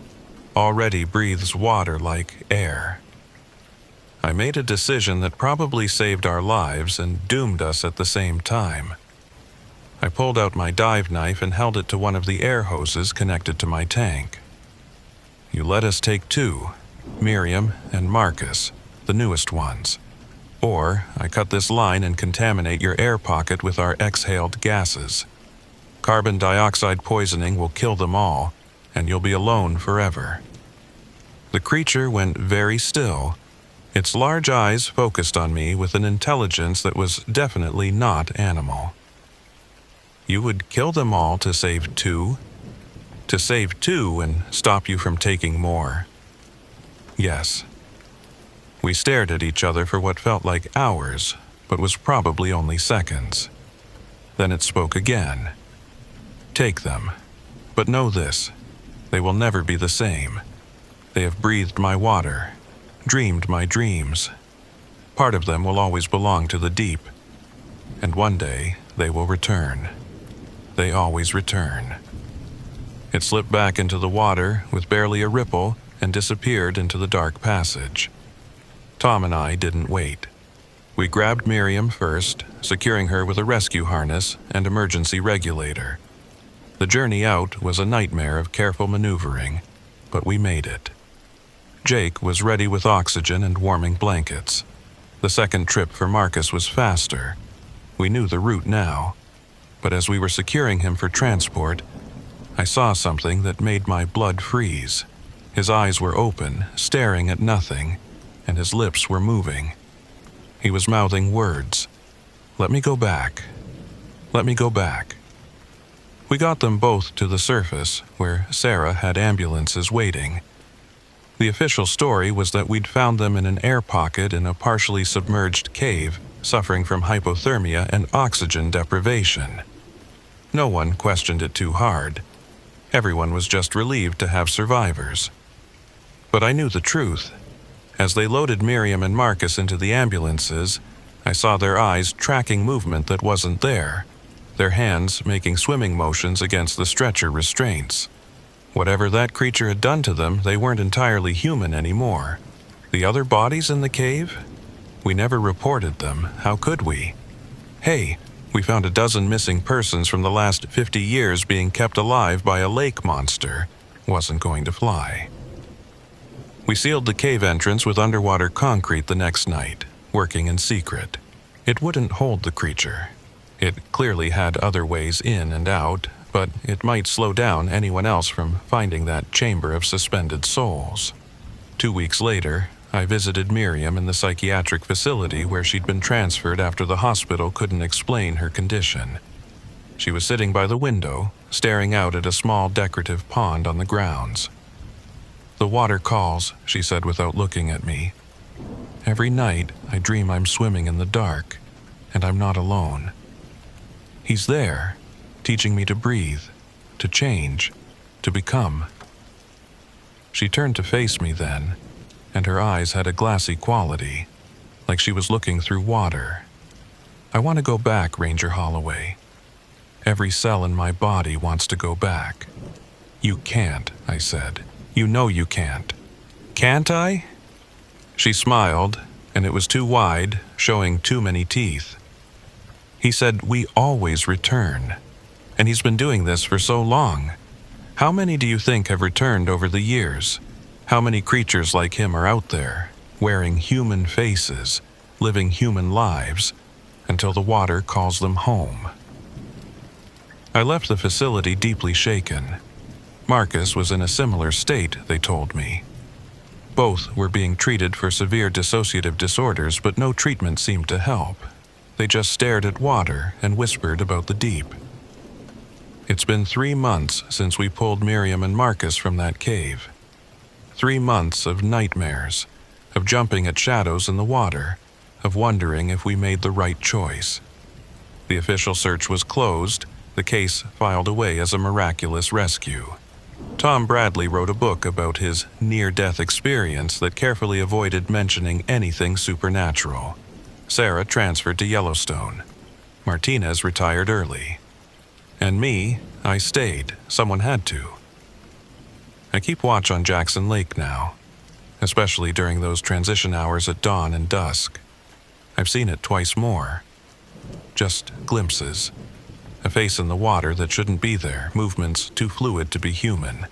already breathes water like air." I made a decision that probably saved our lives and doomed us at the same time. I pulled out my dive knife and held it to one of the air hoses connected to my tank. "You let us take two, Miriam and Marcus, the newest ones. Or I cut this line and contaminate your air pocket with our exhaled gases. Carbon dioxide poisoning will kill them all, and you'll be alone forever." The creature went very still. Its large eyes focused on me with an intelligence that was definitely not animal. "You would kill them all to save two? To save two and stop you from taking more?" "Yes." We stared at each other for what felt like hours, but was probably only seconds. Then it spoke again. "Take them. But know this, they will never be the same. They have breathed my water, dreamed my dreams. Part of them will always belong to the deep. And one day, they will return. They always return." It slipped back into the water with barely a ripple and disappeared into the dark passage. Tom and I didn't wait. We grabbed Miriam first, securing her with a rescue harness and emergency regulator. The journey out was a nightmare of careful maneuvering, but we made it. Jake was ready with oxygen and warming blankets. The second trip for Marcus was faster. We knew the route now, but as we were securing him for transport, I saw something that made my blood freeze. His eyes were open, staring at nothing, and his lips were moving. He was mouthing words. "Let me go back. Let me go back." We got them both to the surface, where Sarah had ambulances waiting. The official story was that we'd found them in an air pocket in a partially submerged cave, suffering from hypothermia and oxygen deprivation. No one questioned it too hard. Everyone was just relieved to have survivors. But I knew the truth. As they loaded Miriam and Marcus into the ambulances, I saw their eyes tracking movement that wasn't there, their hands making swimming motions against the stretcher restraints. Whatever that creature had done to them, they weren't entirely human anymore. The other bodies in the cave? We never reported them. How could we? "Hey, we found a dozen missing persons from the last 50 years being kept alive by a lake monster," wasn't going to fly. We sealed the cave entrance with underwater concrete the next night, working in secret. It wouldn't hold the creature. It clearly had other ways in and out, but it might slow down anyone else from finding that chamber of suspended souls. 2 weeks later, I visited Miriam in the psychiatric facility where she'd been transferred after the hospital couldn't explain her condition. She was sitting by the window, staring out at a small decorative pond on the grounds. "The water calls," she said without looking at me. "Every night, I dream I'm swimming in the dark, and I'm not alone. He's there, teaching me to breathe, to change, to become." She turned to face me then, and her eyes had a glassy quality, like she was looking through water. "I want to go back, Ranger Holloway. Every cell in my body wants to go back." "You can't," I said. "You know you can't." "Can't I?" She smiled, and it was too wide, showing too many teeth. "He said we always return. And he's been doing this for so long. How many do you think have returned over the years? How many creatures like him are out there, wearing human faces, living human lives, until the water calls them home?" I left the facility deeply shaken. Marcus was in a similar state, they told me. Both were being treated for severe dissociative disorders, but no treatment seemed to help. They just stared at water and whispered about the deep. It's been 3 months since we pulled Miriam and Marcus from that cave. 3 months of nightmares, of jumping at shadows in the water, of wondering if we made the right choice. The official search was closed, the case filed away as a miraculous rescue. Tom Bradley wrote a book about his near-death experience that carefully avoided mentioning anything supernatural. Sarah transferred to Yellowstone. Martinez retired early. And me, I stayed. Someone had to. I keep watch on Jackson Lake now, especially during those transition hours at dawn and dusk. I've seen it twice more. Just glimpses. A face in the water that shouldn't be there, movements too fluid to be human.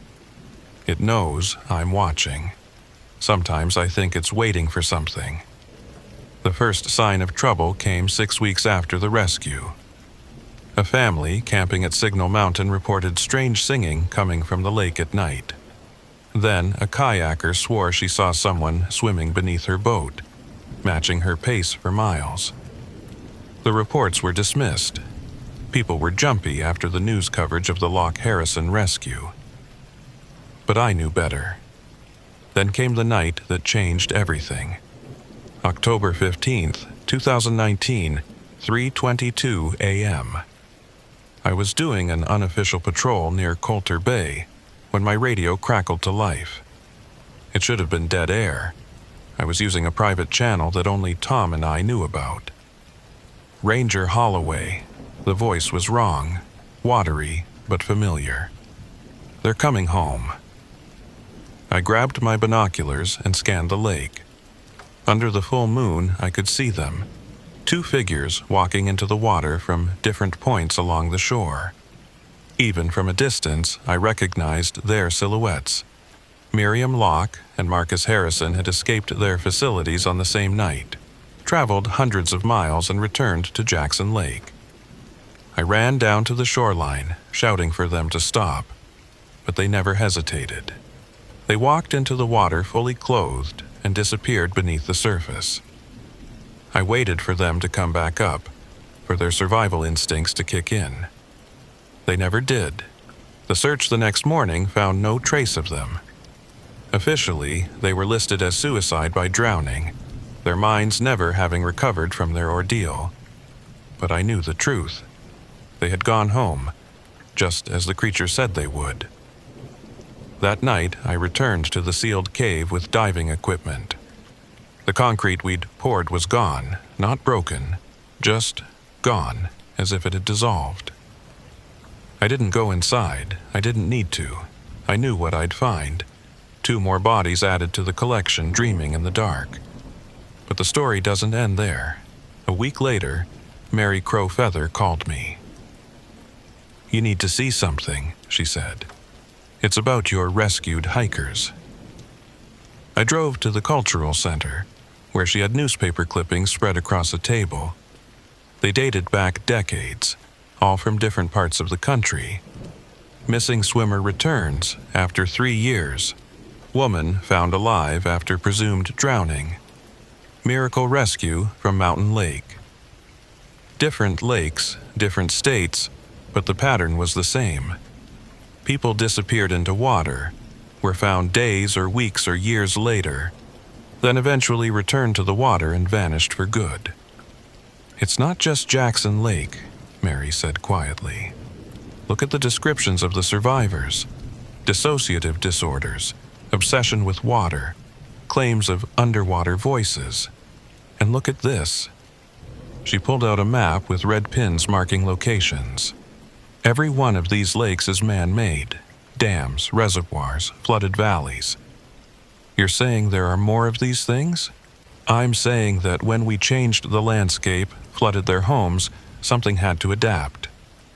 It knows I'm watching. Sometimes I think it's waiting for something. The first sign of trouble came 6 weeks after the rescue. A family camping at Signal Mountain reported strange singing coming from the lake at night. Then a kayaker swore she saw someone swimming beneath her boat, matching her pace for miles. The reports were dismissed. People were jumpy after the news coverage of the Loch Harrison rescue. But I knew better. Then came the night that changed everything. October 15th, 2019, 3:22 a.m. I was doing an unofficial patrol near Coulter Bay when my radio crackled to life. It should have been dead air. I was using a private channel that only Tom and I knew about. Ranger Holloway. The voice was wrong, watery but familiar. They're coming home. I grabbed my binoculars and scanned the lake. Under the full moon, I could see them. 2 figures walking into the water from different points along the shore. Even from a distance, I recognized their silhouettes. Miriam Locke and Marcus Harrison had escaped their facilities on the same night, traveled hundreds of miles and returned to Jackson Lake. I ran down to the shoreline, shouting for them to stop, but they never hesitated. They walked into the water fully clothed and disappeared beneath the surface. I waited for them to come back up, for their survival instincts to kick in. They never did. The search the next morning found no trace of them. Officially, they were listed as suicide by drowning, their minds never having recovered from their ordeal. But I knew the truth. They had gone home, just as the creature said they would. That night, I returned to the sealed cave with diving equipment. The concrete we'd poured was gone, not broken, just gone, as if it had dissolved. I didn't go inside. I didn't need to. I knew what I'd find. 2 more bodies added to the collection, dreaming in the dark. But the story doesn't end there. A week later, Mary Crow Feather called me. "You need to see something," she said. "It's about your rescued hikers." I drove to the cultural center, where she had newspaper clippings spread across a table. They dated back decades, all from different parts of the country. Missing swimmer returns after 3 years. Woman found alive after presumed drowning. Miracle rescue from Mountain Lake. Different lakes, different states, but the pattern was the same. People disappeared into water, were found days or weeks or years later, then eventually returned to the water and vanished for good. "It's not just Jackson Lake," Mary said quietly. "Look at the descriptions of the survivors. Dissociative disorders, obsession with water, claims of underwater voices. And look at this." She pulled out a map with red pins marking locations. Every one of these lakes is man-made. Dams, reservoirs, flooded valleys. "You're saying there are more of these things?" "I'm saying that when we changed the landscape, flooded their homes, something had to adapt.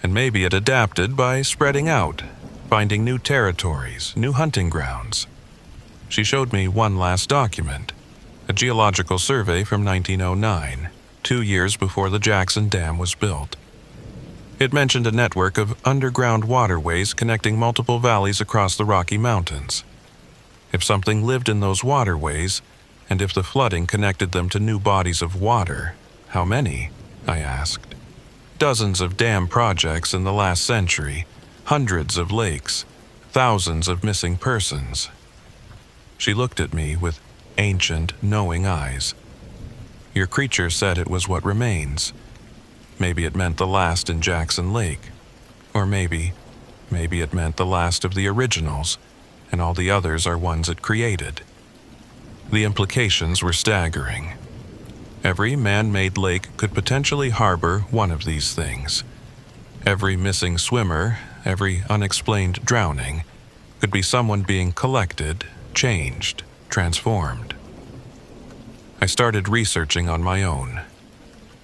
And maybe it adapted by spreading out, finding new territories, new hunting grounds." She showed me one last document, a geological survey from 1909, 2 years before the Jackson Dam was built. It mentioned a network of underground waterways connecting multiple valleys across the Rocky Mountains. If something lived in those waterways, and if the flooding connected them to new bodies of water, how many? I asked. Dozens of dam projects in the last century, hundreds of lakes, thousands of missing persons. She looked at me with ancient, knowing eyes. "Your creature said it was what remains. Maybe it meant the last in Jackson Lake. Or maybe Maybe it meant the last of the originals, and all the others are ones it created. The implications were staggering. Every man-made lake could potentially harbor one of these things. Every missing swimmer, every unexplained drowning, could be someone being collected, changed, transformed. I started researching on my own.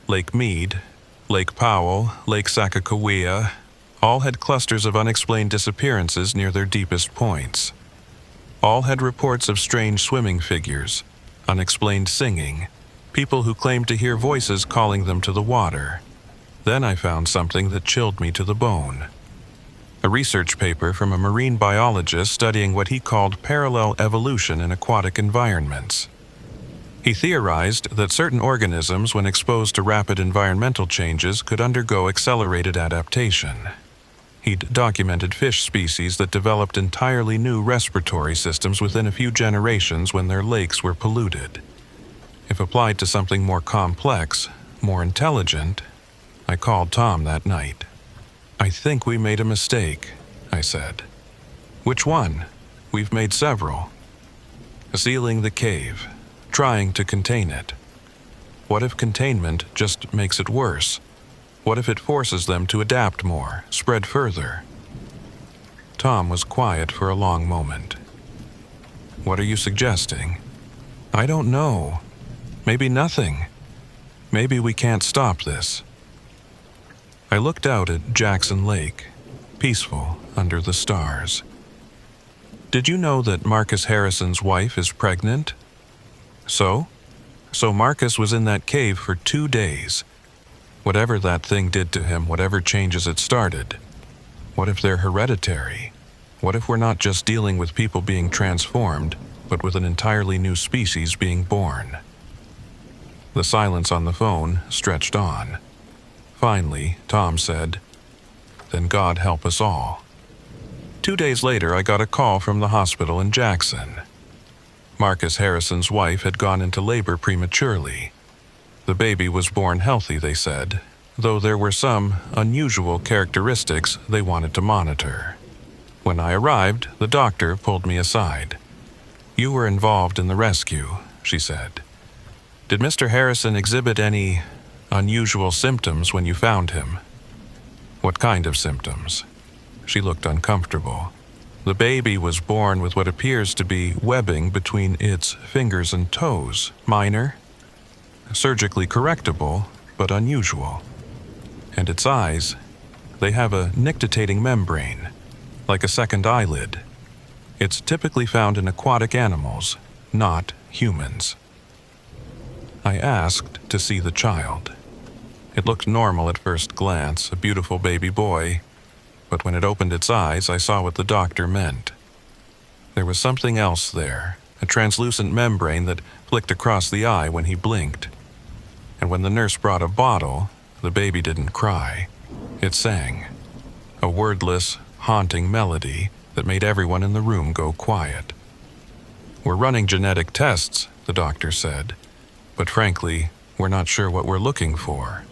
Lake Mead, Lake Powell, Lake Sacagawea, all had clusters of unexplained disappearances near their deepest points. All had reports of strange swimming figures, unexplained singing, people who claimed to hear voices calling them to the water. Then I found something that chilled me to the bone. A research paper from a marine biologist studying what he called parallel evolution in aquatic environments. He theorized that certain organisms, when exposed to rapid environmental changes, could undergo accelerated adaptation. He'd documented fish species that developed entirely new respiratory systems within a few generations when their lakes were polluted. If applied to something more complex, more intelligent, I called Tom that night. "I think we made a mistake," I said. "Which one?" "We've made several." "Sealing the cave, trying to contain it. What if containment just makes it worse? What if it forces them to adapt more, spread further?" Tom was quiet for a long moment. "What are you suggesting?" "I don't know. Maybe nothing. Maybe we can't stop this." I looked out at Jackson Lake, peaceful under the stars. "Did you know that Marcus Harrison's wife is pregnant?" "So? So Marcus was in that cave for 2 days. Whatever that thing did to him, whatever changes it started, what if they're hereditary? What if we're not just dealing with people being transformed, but with an entirely new species being born?" The silence on the phone stretched on. Finally, Tom said, "Then God help us all." 2 days later, I got a call from the hospital in Jackson. Marcus Harrison's wife had gone into labor prematurely. The baby was born healthy, they said, though there were some unusual characteristics they wanted to monitor. When I arrived, the doctor pulled me aside. "You were involved in the rescue," she said. "Did Mr. Harrison exhibit any unusual symptoms when you found him?" "What kind of symptoms?" She looked uncomfortable. "The baby was born with what appears to be webbing between its fingers and toes, minor, surgically correctable, but unusual. And its eyes, they have a nictitating membrane, like a second eyelid. It's typically found in aquatic animals, not humans." I asked to see the child. It looked normal at first glance, a beautiful baby boy, but when it opened its eyes, I saw what the doctor meant. There was something else there, a translucent membrane that flicked across the eye when he blinked. And when the nurse brought a bottle, the baby didn't cry. It sang, a wordless, haunting melody that made everyone in the room go quiet. "We're running genetic tests," the doctor said, "but frankly, we're not sure what we're looking for."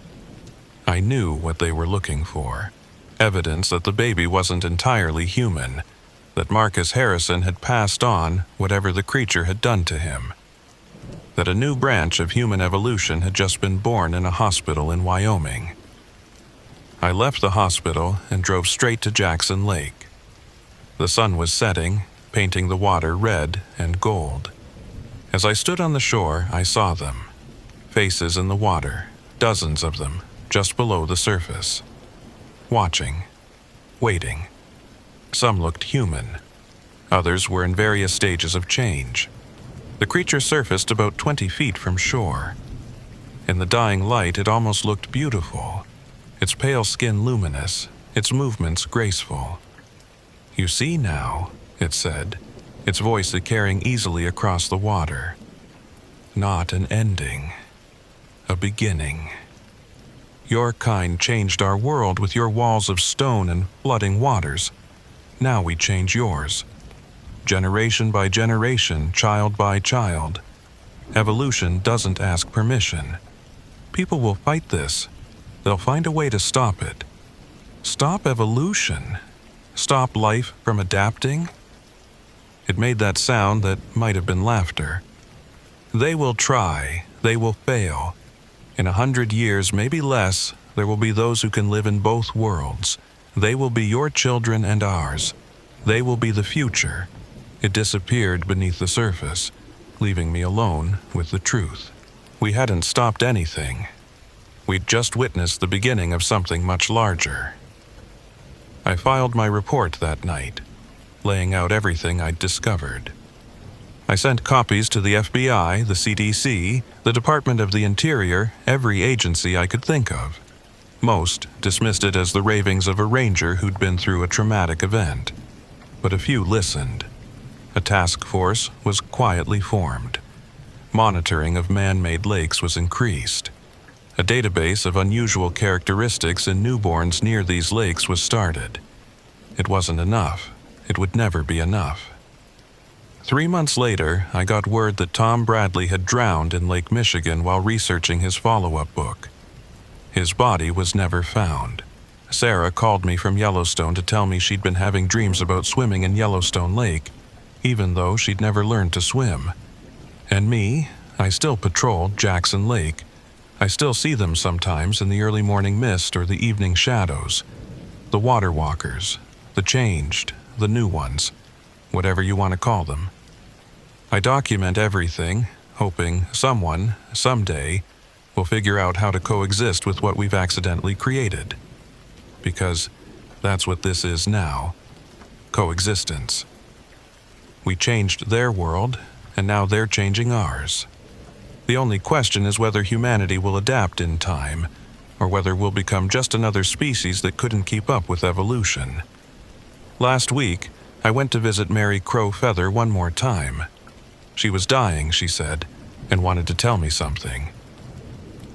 I knew what they were looking for. Evidence that the baby wasn't entirely human, that Marcus Harrison had passed on whatever the creature had done to him. That a new branch of human evolution had just been born in a hospital in Wyoming. I left the hospital and drove straight to Jackson Lake. The sun was setting, painting the water red and gold. As I stood on the shore, I saw them. Faces in the water, dozens of them, just below the surface. Watching, waiting. Some looked human. Others were in various stages of change. The creature surfaced about 20 feet from shore. In the dying light, it almost looked beautiful. Its pale skin luminous, its movements graceful. "You see now," it said, its voice carrying easily across the water. "Not an ending, a beginning. Your kind changed our world with your walls of stone and flooding waters. Now we change yours. Generation by generation, child by child. Evolution doesn't ask permission. People will fight this. They'll find a way to stop it. Stop evolution. stop life from adapting? It made that sound that might have been laughter. They will try, they will fail. In 100 years, maybe less, there will be those who can live in both worlds. They will be your children and ours. They will be the future. It disappeared beneath the surface, leaving me alone with the truth. We hadn't stopped anything. We'd just witnessed the beginning of something much larger. I filed my report that night, laying out everything I'd discovered. I sent copies to the FBI, the CDC, the Department of the Interior, every agency I could think of. Most dismissed it as the ravings of a ranger who'd been through a traumatic event, but a few listened. A task force was quietly formed. Monitoring of man-made lakes was increased. A database of unusual characteristics in newborns near these lakes was started. It wasn't enough. It would never be enough. 3 months later, I got word that Tom Bradley had drowned in Lake Michigan while researching his follow-up book. His body was never found. Sarah called me from Yellowstone to tell me she'd been having dreams about swimming in Yellowstone Lake, even though she'd never learned to swim. And me, I still patrol Jackson Lake. I still see them sometimes in the early morning mist or the evening shadows. The water walkers, the changed, the new ones, whatever you want to call them. I document everything, hoping someone, someday, will figure out how to coexist with what we've accidentally created. Because that's what this is now. Coexistence. We changed their world, and now they're changing ours. The only question is whether humanity will adapt in time, or whether we'll become just another species that couldn't keep up with evolution. Last week, I went to visit Mary Crow Feather one more time. She was dying, she said, and wanted to tell me something.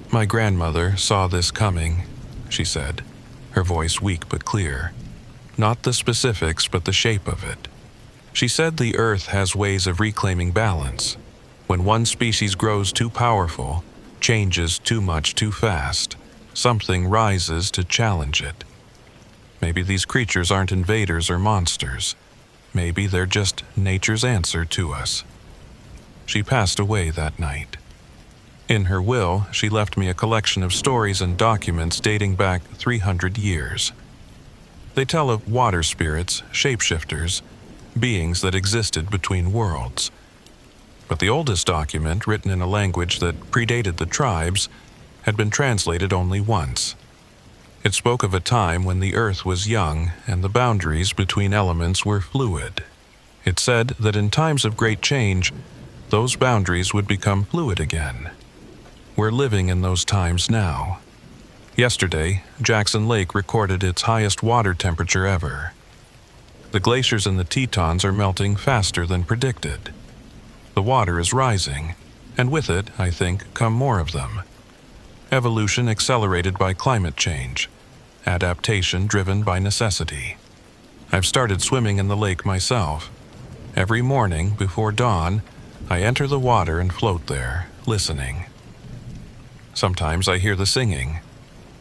My grandmother saw this coming, she said, her voice weak but clear. Not the specifics, but the shape of it. She said the Earth has ways of reclaiming balance. When one species grows too powerful, changes too much too fast, something rises to challenge it. Maybe these creatures aren't invaders or monsters. Maybe they're just nature's answer to us. She passed away that night. In her will, she left me a collection of stories and documents dating back 300 years. They tell of water spirits, shapeshifters, beings that existed between worlds. But the oldest document, written in a language that predated the tribes, had been translated only once. It spoke of a time when the Earth was young and the boundaries between elements were fluid. It said that in times of great change, those boundaries would become fluid again. We're living in those times now. Yesterday, Jackson Lake recorded its highest water temperature ever. The glaciers in the Tetons are melting faster than predicted. The water is rising, and with it, I think, come more of them. Evolution accelerated by climate change. Adaptation driven by necessity. I've started swimming in the lake myself. Every morning, before dawn, I enter the water and float there, listening. Sometimes I hear the singing.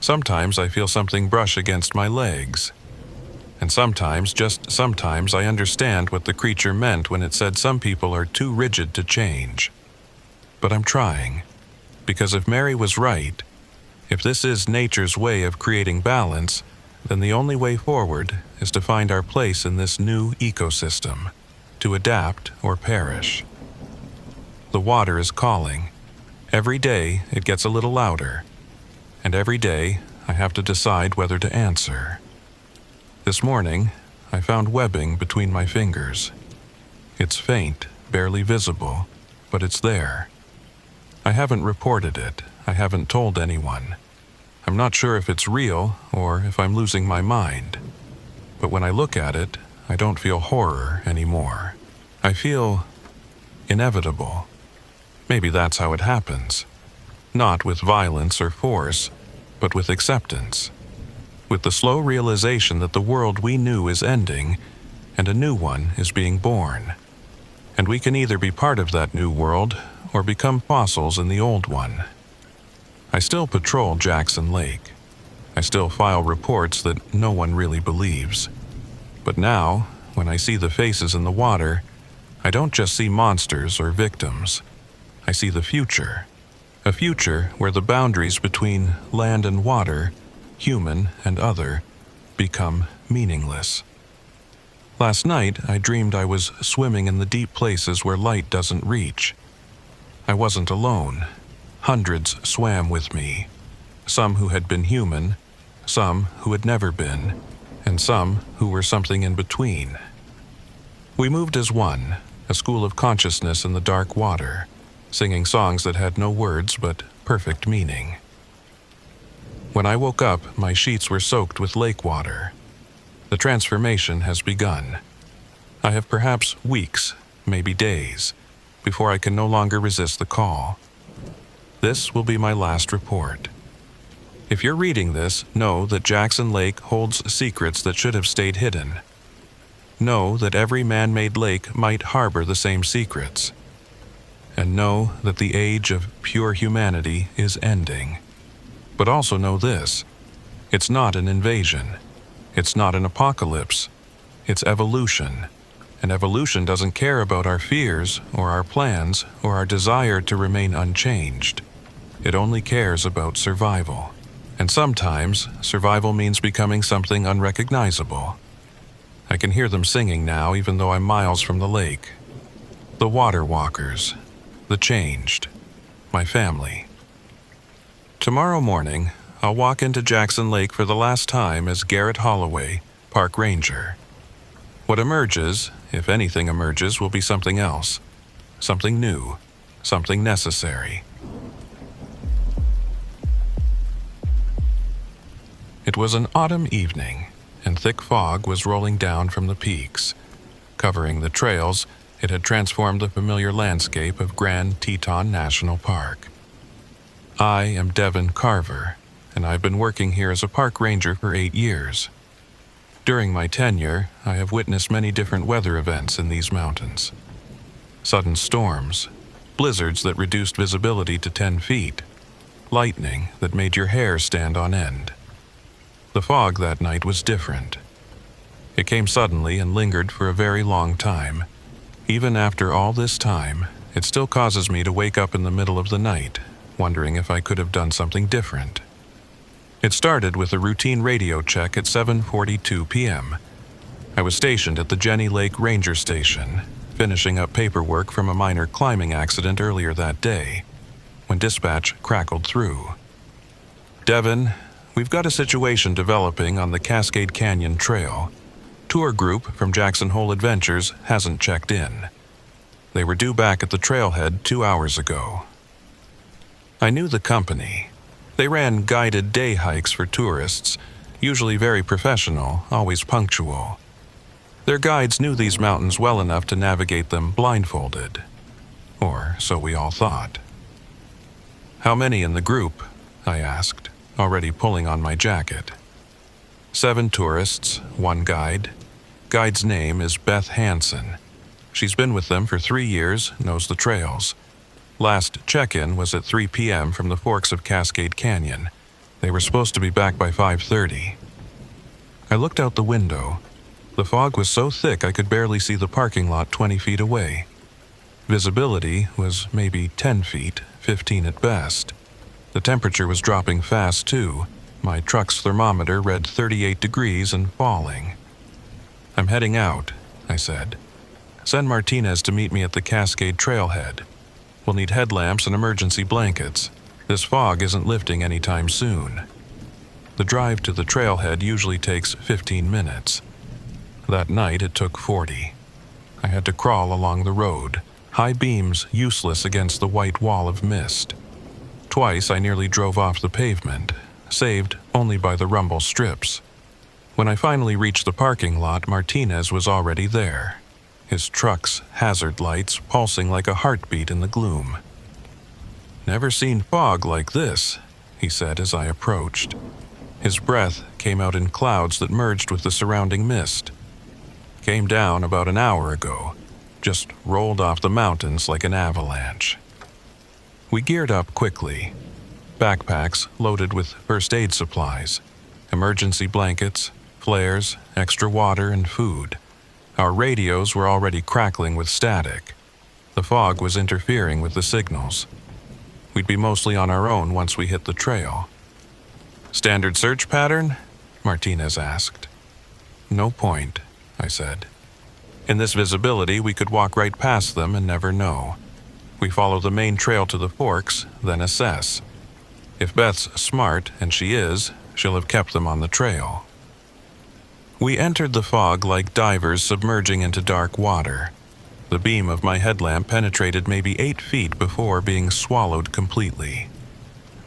Sometimes I feel something brush against my legs. And sometimes, just sometimes, I understand what the creature meant when it said some people are too rigid to change. But I'm trying. Because if Mary was right, if this is nature's way of creating balance, then the only way forward is to find our place in this new ecosystem, to adapt or perish. The water is calling. Every day it gets a little louder, and every day I have to decide whether to answer. This morning, I found webbing between my fingers. It's faint, barely visible, but it's there. I haven't reported it. I haven't told anyone. I'm not sure if it's real or if I'm losing my mind. But when I look at it, I don't feel horror anymore. I feel inevitable. Maybe that's how it happens. Not with violence or force, but with acceptance. With the slow realization that the world we knew is ending and a new one is being born. And we can either be part of that new world or become fossils in the old one. I still patrol Jackson Lake. I still file reports that no one really believes. But now, when I see the faces in the water, I don't just see monsters or victims. I see the future. A future where the boundaries between land and water, human and other, become meaningless. Last night, I dreamed I was swimming in the deep places where light doesn't reach. I wasn't alone. Hundreds swam with me. Some who had been human, some who had never been, and some who were something in between. We moved as one, a school of consciousness in the dark water, singing songs that had no words but perfect meaning. When I woke up, my sheets were soaked with lake water. The transformation has begun. I have perhaps weeks, maybe days, before I can no longer resist the call. This will be my last report. If you're reading this, know that Jackson Lake holds secrets that should have stayed hidden. Know that every man-made lake might harbor the same secrets. And know that the age of pure humanity is ending. But also know this: it's not an invasion. It's not an apocalypse. It's evolution. And evolution doesn't care about our fears or our plans or our desire to remain unchanged. It only cares about survival. And sometimes, survival means becoming something unrecognizable. I can hear them singing now, even though I'm miles from the lake. The water walkers. The changed. My family. Tomorrow morning, I'll walk into Jackson Lake for the last time as Garrett Holloway, Park Ranger. What emerges, if anything emerges, will be something else. Something new. Something necessary. It was an autumn evening, and thick fog was rolling down from the peaks. Covering the trails, it had transformed the familiar landscape of Grand Teton National Park. I am Devin Carver, and I've been working here as a park ranger for 8 years. During my tenure, I have witnessed many different weather events in these mountains. Sudden storms, blizzards that reduced visibility to 10 feet, lightning that made your hair stand on end. The fog that night was different. It came suddenly and lingered for a very long time. Even after all this time, it still causes me to wake up in the middle of the night, wondering if I could have done something different. It started with a routine radio check at 7:42 p.m. I was stationed at the Jenny Lake Ranger Station, finishing up paperwork from a minor climbing accident earlier that day, when dispatch crackled through. Devin, we've got a situation developing on the Cascade Canyon Trail. Tour group from Jackson Hole Adventures hasn't checked in. They were due back at the trailhead 2 hours ago. I knew the company. They ran guided day hikes for tourists, usually very professional, always punctual. Their guides knew these mountains well enough to navigate them blindfolded. Or so we all thought. How many in the group? I asked, already pulling on my jacket. 7 tourists, 1 guide. Guide's name is Beth Hansen. She's been with them for 3 years, knows the trails. Last check-in was at 3 p.m. from the forks of Cascade Canyon. They were supposed to be back by 5:30. I looked out the window. The fog was so thick I could barely see the parking lot 20 feet away. Visibility was maybe 10 feet, 15 at best. The temperature was dropping fast, too. My truck's thermometer read 38 degrees and falling. "I'm heading out," I said. "Send Martinez to meet me at the Cascade trailhead. We'll need headlamps and emergency blankets. This fog isn't lifting anytime soon." The drive to the trailhead usually takes 15 minutes. That night it took 40. I had to crawl along the road, high beams useless against the white wall of mist. Twice I nearly drove off the pavement, saved only by the rumble strips. When I finally reached the parking lot, Martinez was already there, his truck's hazard lights pulsing like a heartbeat in the gloom. "Never seen fog like this," he said as I approached. His breath came out in clouds that merged with the surrounding mist. "Came down about an hour ago, just rolled off the mountains like an avalanche." We geared up quickly. Backpacks loaded with first aid supplies, emergency blankets, flares, extra water, and food. Our radios were already crackling with static. The fog was interfering with the signals. We'd be mostly on our own once we hit the trail. "Standard search pattern?" Martinez asked. "No point," I said. "In this visibility, we could walk right past them and never know. We follow the main trail to the forks, then assess. If Beth's smart, and she is, she'll have kept them on the trail." We entered the fog like divers submerging into dark water. The beam of my headlamp penetrated maybe 8 feet before being swallowed completely.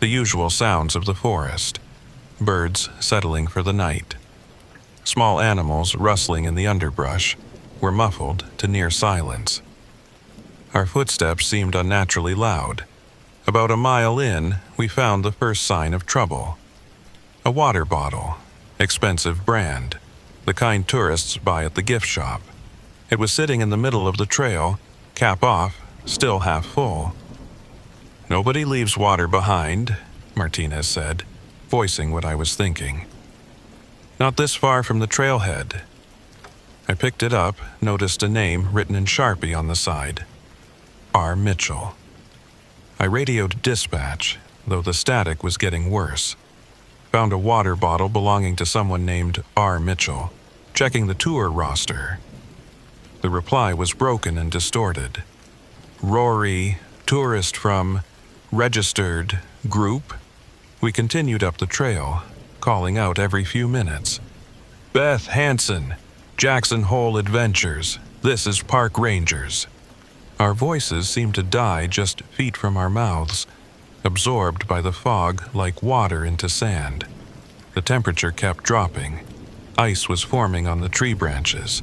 The usual sounds of the forest. Birds settling for the night. Small animals rustling in the underbrush were muffled to near silence. Our footsteps seemed unnaturally loud. About a mile in, we found the first sign of trouble. A water bottle, expensive brand, the kind tourists buy at the gift shop. It was sitting in the middle of the trail, cap off, still half full. "Nobody leaves water behind," Martinez said, voicing what I was thinking. "Not this far from the trailhead." I picked it up, noticed a name written in Sharpie on the side. R. Mitchell. I radioed dispatch, though the static was getting worse. Found a water bottle belonging to someone named R. Mitchell, checking the tour roster. The reply was broken and distorted. "Rory, tourist from registered group." We continued up the trail, calling out every few minutes. "Beth Hansen, Jackson Hole Adventures. This is Park Rangers." Our voices seemed to die just feet from our mouths, absorbed by the fog like water into sand. The temperature kept dropping. Ice was forming on the tree branches,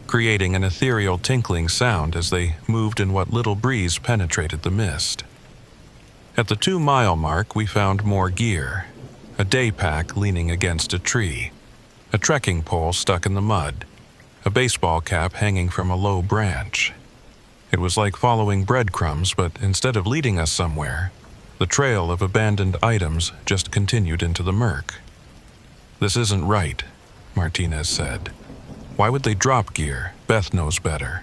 creating an ethereal tinkling sound as they moved in what little breeze penetrated the mist. At the 2-mile mark, we found more gear. A day pack leaning against a tree, a trekking pole stuck in the mud, a baseball cap hanging from a low branch. It was like following breadcrumbs, but instead of leading us somewhere, the trail of abandoned items just continued into the murk. "This isn't right," Martinez said. "Why would they drop gear? Beth knows better."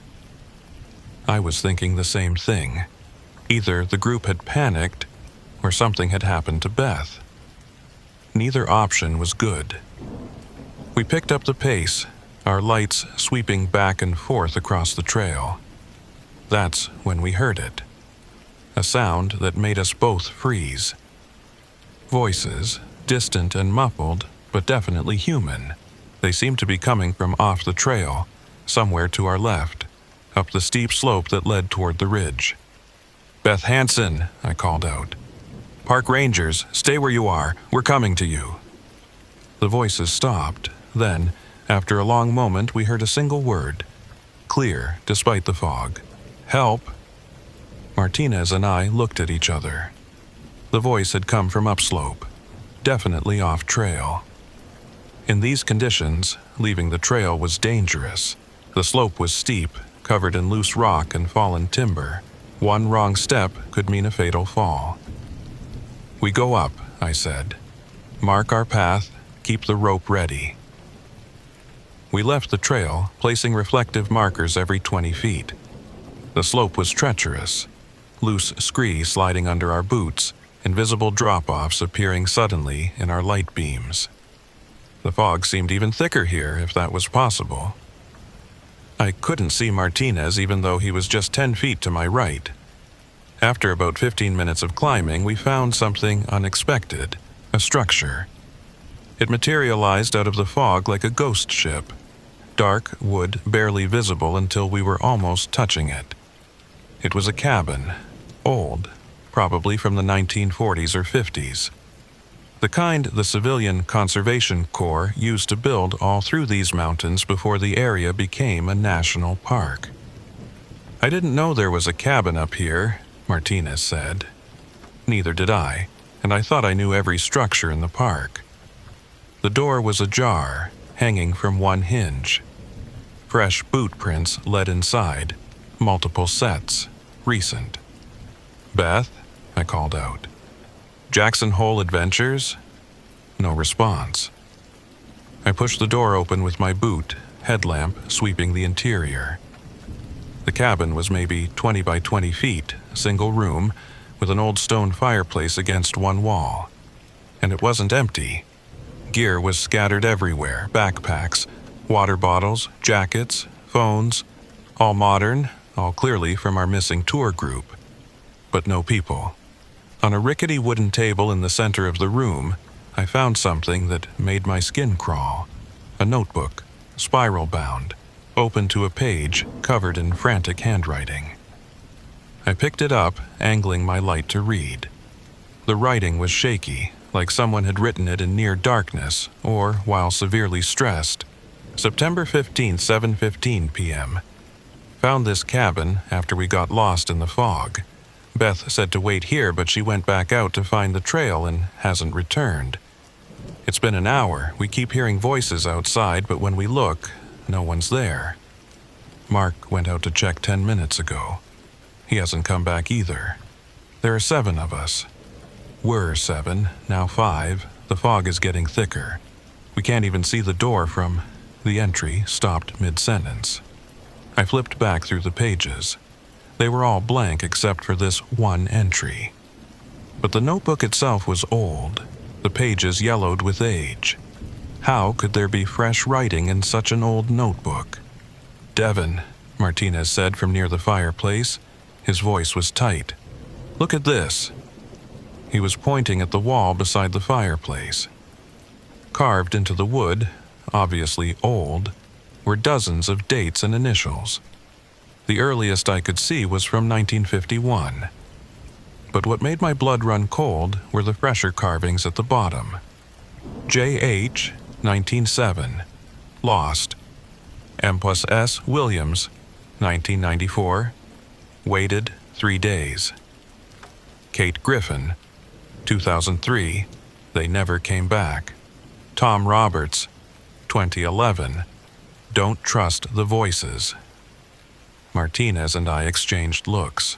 I was thinking the same thing. Either the group had panicked, or something had happened to Beth. Neither option was good. We picked up the pace, our lights sweeping back and forth across the trail. That's when we heard it. A sound that made us both freeze. Voices, distant and muffled, but definitely human. They seemed to be coming from off the trail, somewhere to our left, up the steep slope that led toward the ridge. "Beth Hansen," I called out. "Park Rangers, stay where you are. We're coming to you." The voices stopped. Then, after a long moment, we heard a single word, clear despite the fog. "Help." Martinez and I looked at each other. The voice had come from upslope, definitely off trail. In these conditions, leaving the trail was dangerous. The slope was steep, covered in loose rock and fallen timber. One wrong step could mean a fatal fall. "We go up," I said. "Mark our path, keep the rope ready." We left the trail, placing reflective markers every 20 feet. The slope was treacherous, loose scree sliding under our boots, invisible drop-offs appearing suddenly in our light beams. The fog seemed even thicker here, if that was possible. I couldn't see Martinez even though he was just 10 feet to my right. After about 15 minutes of climbing, we found something unexpected, a structure. It materialized out of the fog like a ghost ship. Dark wood barely visible until we were almost touching it. It was a cabin, old, probably from the 1940s or 50s. The kind the Civilian Conservation Corps used to build all through these mountains before the area became a national park. "I didn't know there was a cabin up here," Martinez said. Neither did I, and I thought I knew every structure in the park. The door was ajar, hanging from one hinge. Fresh boot prints led inside, multiple sets, recent. "Beth?" I called out. "Jackson Hole Adventures?" No response. I pushed the door open with my boot, headlamp sweeping the interior. The cabin was maybe 20 by 20 feet, single room, with an old stone fireplace against one wall. And it wasn't empty. Gear was scattered everywhere, backpacks, water bottles, jackets, phones, all modern, all clearly from our missing tour group. But no people. On a rickety wooden table in the center of the room, I found something that made my skin crawl. A notebook, spiral-bound, open to a page covered in frantic handwriting. I picked it up, angling my light to read. The writing was shaky, like someone had written it in near darkness or while severely stressed. September 15, 7:15 p.m. Found this cabin after we got lost in the fog. Beth said to wait here, but she went back out to find the trail and hasn't returned. It's been an hour. We keep hearing voices outside, but when we look, no one's there. Mark went out to check 10 minutes ago. He hasn't come back either. There are 7 of us. Were 7, now 5. The fog is getting thicker. We can't even see the door from the entry stopped mid-sentence. I flipped back through the pages. They were all blank except for this one entry. But the notebook itself was old, the pages yellowed with age. How could there be fresh writing in such an old notebook? "Devin," Martinez said from near the fireplace. His voice was tight. "Look at this." He was pointing at the wall beside the fireplace. Carved into the wood, obviously old, were dozens of dates and initials. The earliest I could see was from 1951. But what made my blood run cold were the fresher carvings at the bottom. J.H., 1907, lost. M+S. Williams, 1994, waited 3 days. Kate Griffin, 2003, they never came back. Tom Roberts, 2011, don't trust the voices. Martinez and I exchanged looks.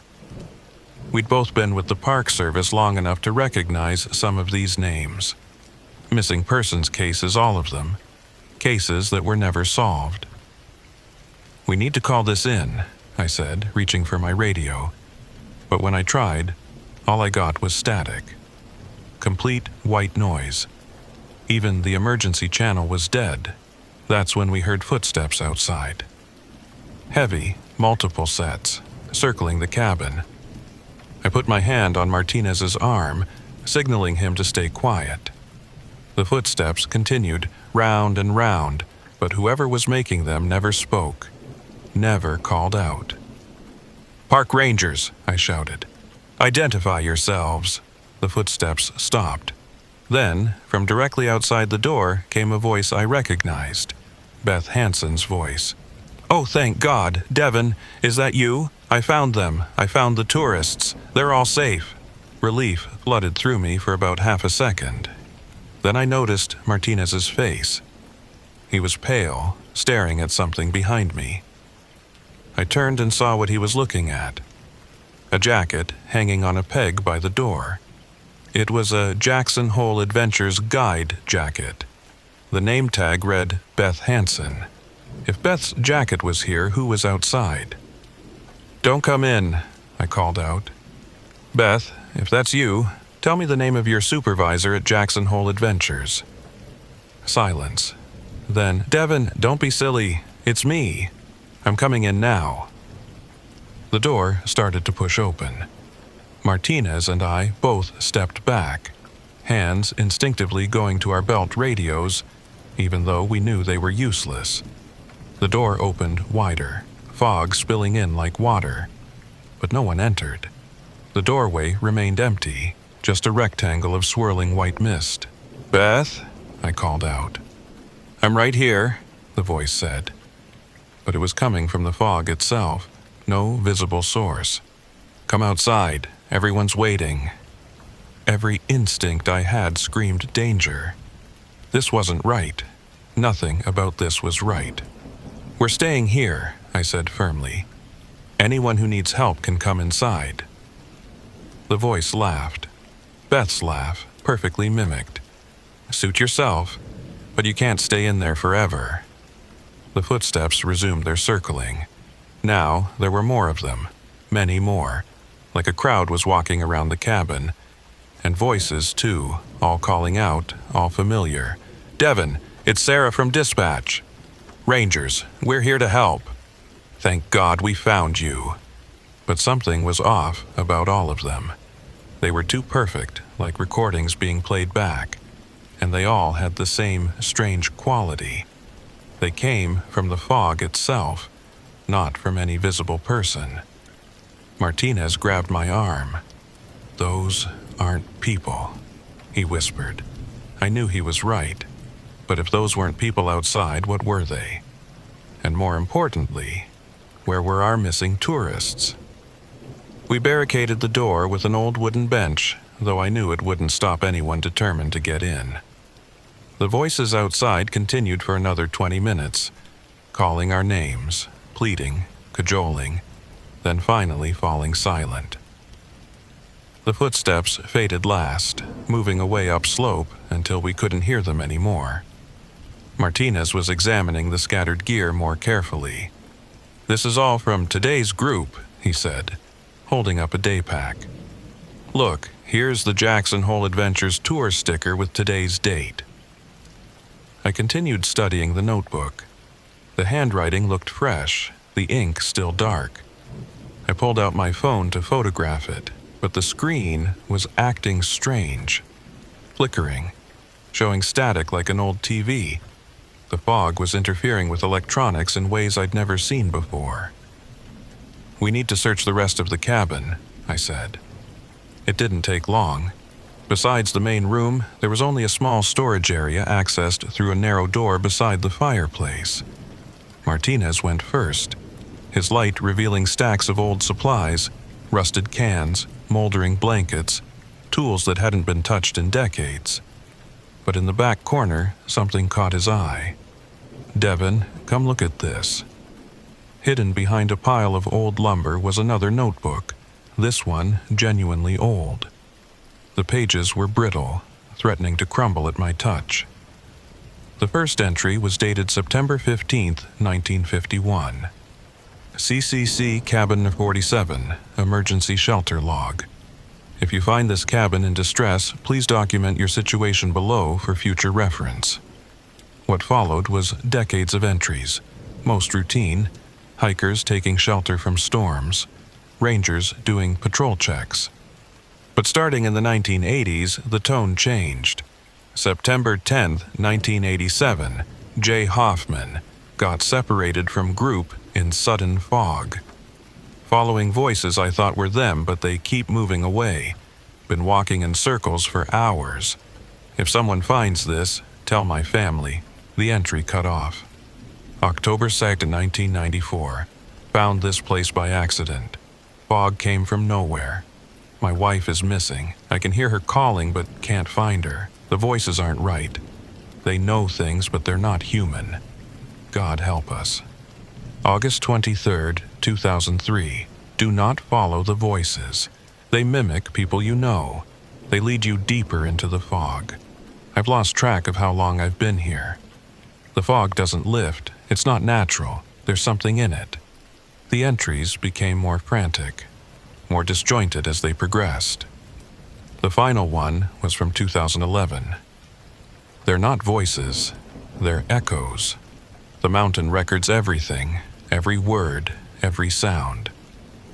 We'd both been with the Park Service long enough to recognize some of these names. Missing persons cases, all of them. Cases that were never solved. "We need to call this in," I said, reaching for my radio. But when I tried, all I got was static. Complete white noise. Even the emergency channel was dead. That's when we heard footsteps outside. Heavy, multiple sets, circling the cabin. I put my hand on Martinez's arm, signaling him to stay quiet. The footsteps continued, round and round, but whoever was making them never spoke, never called out. "Park Rangers," I shouted. "Identify yourselves." The footsteps stopped. Then, from directly outside the door, came a voice I recognized. Beth Hanson's voice. "Oh, thank God. Devin, is that you? I found them. I found the tourists. They're all safe." Relief flooded through me for about half a second. Then I noticed Martinez's face. He was pale, staring at something behind me. I turned and saw what he was looking at. A jacket hanging on a peg by the door. It was a Jackson Hole Adventures Guide jacket. The name tag read Beth Hanson. If Beth's jacket was here, who was outside? "Don't come in," I called out. "Beth, if that's you, tell me the name of your supervisor at Jackson Hole Adventures." Silence. Then, "Devin, don't be silly. It's me. I'm coming in now." The door started to push open. Martinez and I both stepped back, hands instinctively going to our belt radios, even though we knew they were useless. The door opened wider, fog spilling in like water, but no one entered. The doorway remained empty, just a rectangle of swirling white mist. "Beth?" I called out. "I'm right here," the voice said. But it was coming from the fog itself, no visible source. "Come outside. Everyone's waiting." Every instinct I had screamed danger. This wasn't right. Nothing about this was right. "We're staying here," I said firmly. "Anyone who needs help can come inside." The voice laughed. Beth's laugh, perfectly mimicked. "Suit yourself. but you can't stay in there forever. The footsteps resumed their circling. Now there were more of them, many more, like a crowd was walking around the cabin. And voices, too, all calling out, all familiar. "Devin, it's Sarah from Dispatch. Rangers, we're here to help. Thank God we found you." But something was off about all of them. They were too perfect, like recordings being played back, and they all had the same strange quality. They came from the fog itself, not from any visible person. Martinez grabbed my arm. "Those aren't people," he whispered. I knew he was right, but if those weren't people outside, what were they? And more importantly, where were our missing tourists? We barricaded the door with an old wooden bench, though I knew it wouldn't stop anyone determined to get in. The voices outside continued for another 20 minutes, calling our names, pleading, cajoling, then finally falling silent. The footsteps faded last, moving away upslope until we couldn't hear them anymore. Martinez was examining the scattered gear more carefully. "This is all from today's group," he said, holding up a day pack. "Look, here's the Jackson Hole Adventures tour sticker with today's date." I continued studying the notebook. The handwriting looked fresh, the ink still dark. I pulled out my phone to photograph it, but the screen was acting strange, flickering, showing static like an old TV. The fog was interfering with electronics in ways I'd never seen before. "We need to search the rest of the cabin," I said. It didn't take long. Besides the main room, there was only a small storage area accessed through a narrow door beside the fireplace. Martinez went first, his light revealing stacks of old supplies, rusted cans, moldering blankets, tools that hadn't been touched in decades. But in the back corner, something caught his eye. "Devin, come look at this." Hidden behind a pile of old lumber was another notebook, this one genuinely old. The pages were brittle, threatening to crumble at my touch. The first entry was dated September 15th, 1951. CCC Cabin 47, Emergency Shelter Log. If you find this cabin in distress, please document your situation below for future reference. What followed was decades of entries, most routine, hikers taking shelter from storms, rangers doing patrol checks. But starting in the 1980s, the tone changed. September 10th, 1987, Jay Hoffman got separated from group in sudden fog. Following voices I thought were them, but they keep moving away. Been walking in circles for hours. If someone finds this, tell my family. The entry cut off. October 2nd, 1994. Found this place by accident. Fog came from nowhere. My wife is missing. I can hear her calling but can't find her. The voices aren't right. They know things, but they're not human. God help us. August 23rd, 2003. Do not follow the voices. They mimic people you know. They lead you deeper into the fog. I've lost track of how long I've been here. The fog doesn't lift. It's not natural. There's something in it. The entries became more frantic, more disjointed as they progressed. The final one was from 2011. They're not voices. They're echoes. The mountain records everything, every word, every sound.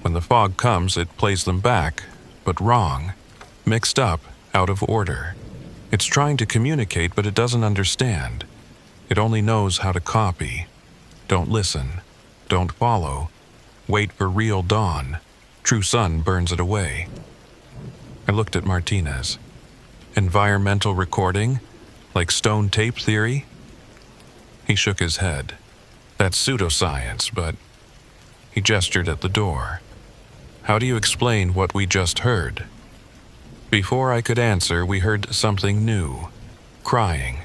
When the fog comes, it plays them back, but wrong, mixed up, out of order. It's trying to communicate, but it doesn't understand. It only knows how to copy. Don't listen. Don't follow. Wait for real dawn. True sun burns it away. I looked at Martinez. Environmental recording? Like stone tape theory? He shook his head. That's pseudoscience, but... He gestured at the door. How do you explain what we just heard? Before I could answer, we heard something new. Crying.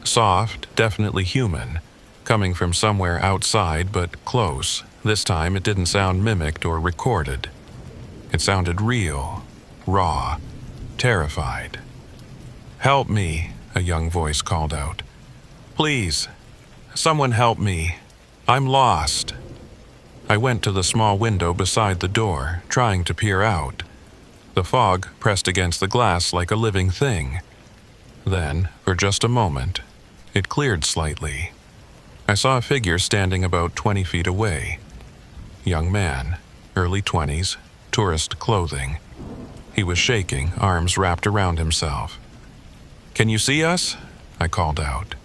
Soft, definitely human. Coming from somewhere outside, but close. This time it didn't sound mimicked or recorded. It sounded real, raw, terrified. "Help me," a young voice called out. Please, someone help me. I'm lost." I went to the small window beside the door, trying to peer out. The fog pressed against the glass like a living thing. Then, for just a moment, it cleared slightly. I saw a figure standing about 20 feet away. Young man, early 20s, tourist clothing. He was shaking, arms wrapped around himself. "Can you see us?" I called out.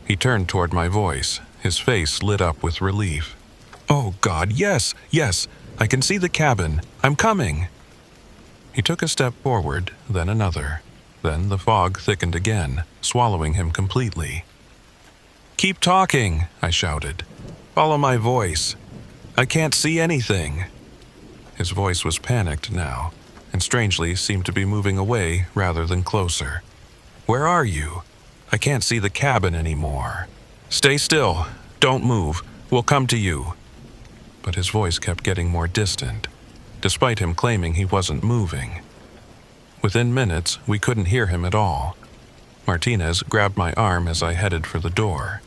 He turned toward my voice, his face lit up with relief. "Oh God, yes, yes, I can see the cabin. I'm coming." He took a step forward, then another. Then the fog thickened again, swallowing him completely. "Keep talking," I shouted. "Follow my voice. I can't see anything." His voice was panicked now, and strangely seemed to be moving away rather than closer. "Where are you? I can't see the cabin anymore." "Stay still. Don't move. We'll come to you." But his voice kept getting more distant, despite him claiming he wasn't moving. Within minutes, we couldn't hear him at all. Martinez grabbed my arm as I headed for the door.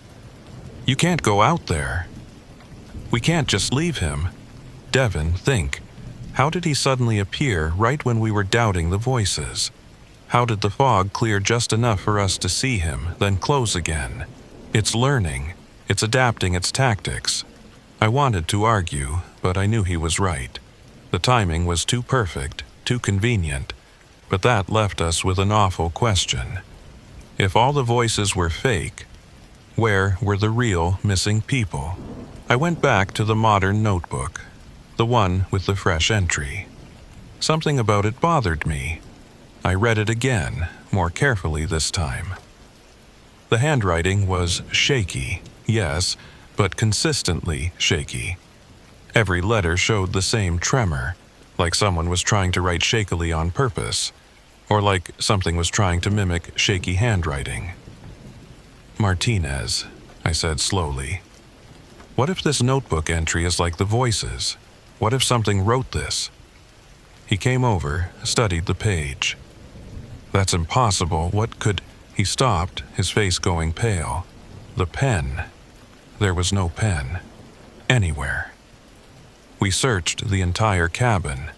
"You can't go out there. We can't just leave him." Devin, think. How did he suddenly appear right when we were doubting the voices? How did the fog clear just enough for us to see him, then close again? It's learning. It's adapting its tactics. I wanted to argue, but I knew he was right. The timing was too perfect, too convenient, but that left us with an awful question. If all the voices were fake, where were the real missing people? I went back to the modern notebook, the one with the fresh entry. Something about it bothered me. I read it again, more carefully this time. The handwriting was shaky, yes, but consistently shaky. Every letter showed the same tremor, like someone was trying to write shakily on purpose, or like something was trying to mimic shaky handwriting. "Martinez," I said slowly. "What if this notebook entry is like the voices? What if something wrote this?" He came over, studied the page. "That's impossible. What could—" He stopped, his face going pale. The pen. There was no pen. Anywhere. We searched the entire cabin.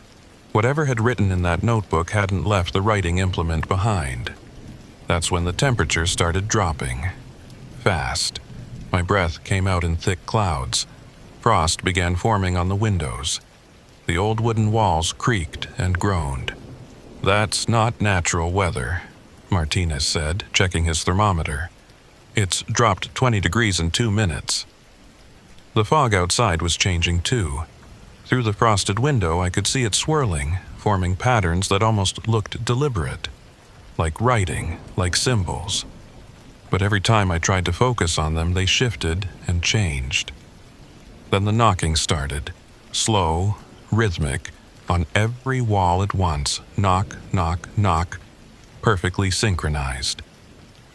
Whatever had written in that notebook hadn't left the writing implement behind. That's when the temperature started dropping. Fast. My breath came out in thick clouds. Frost began forming on the windows. The old wooden walls creaked and groaned. "That's not natural weather," Martinez said, checking his thermometer. "It's dropped 20 degrees in 2 minutes." The fog outside was changing too. Through the frosted window, I could see it swirling, forming patterns that almost looked deliberate. Like writing, like symbols. But every time I tried to focus on them, they shifted and changed. Then the knocking started. Slow, rhythmic, on every wall at once. Knock, knock, knock. Perfectly synchronized.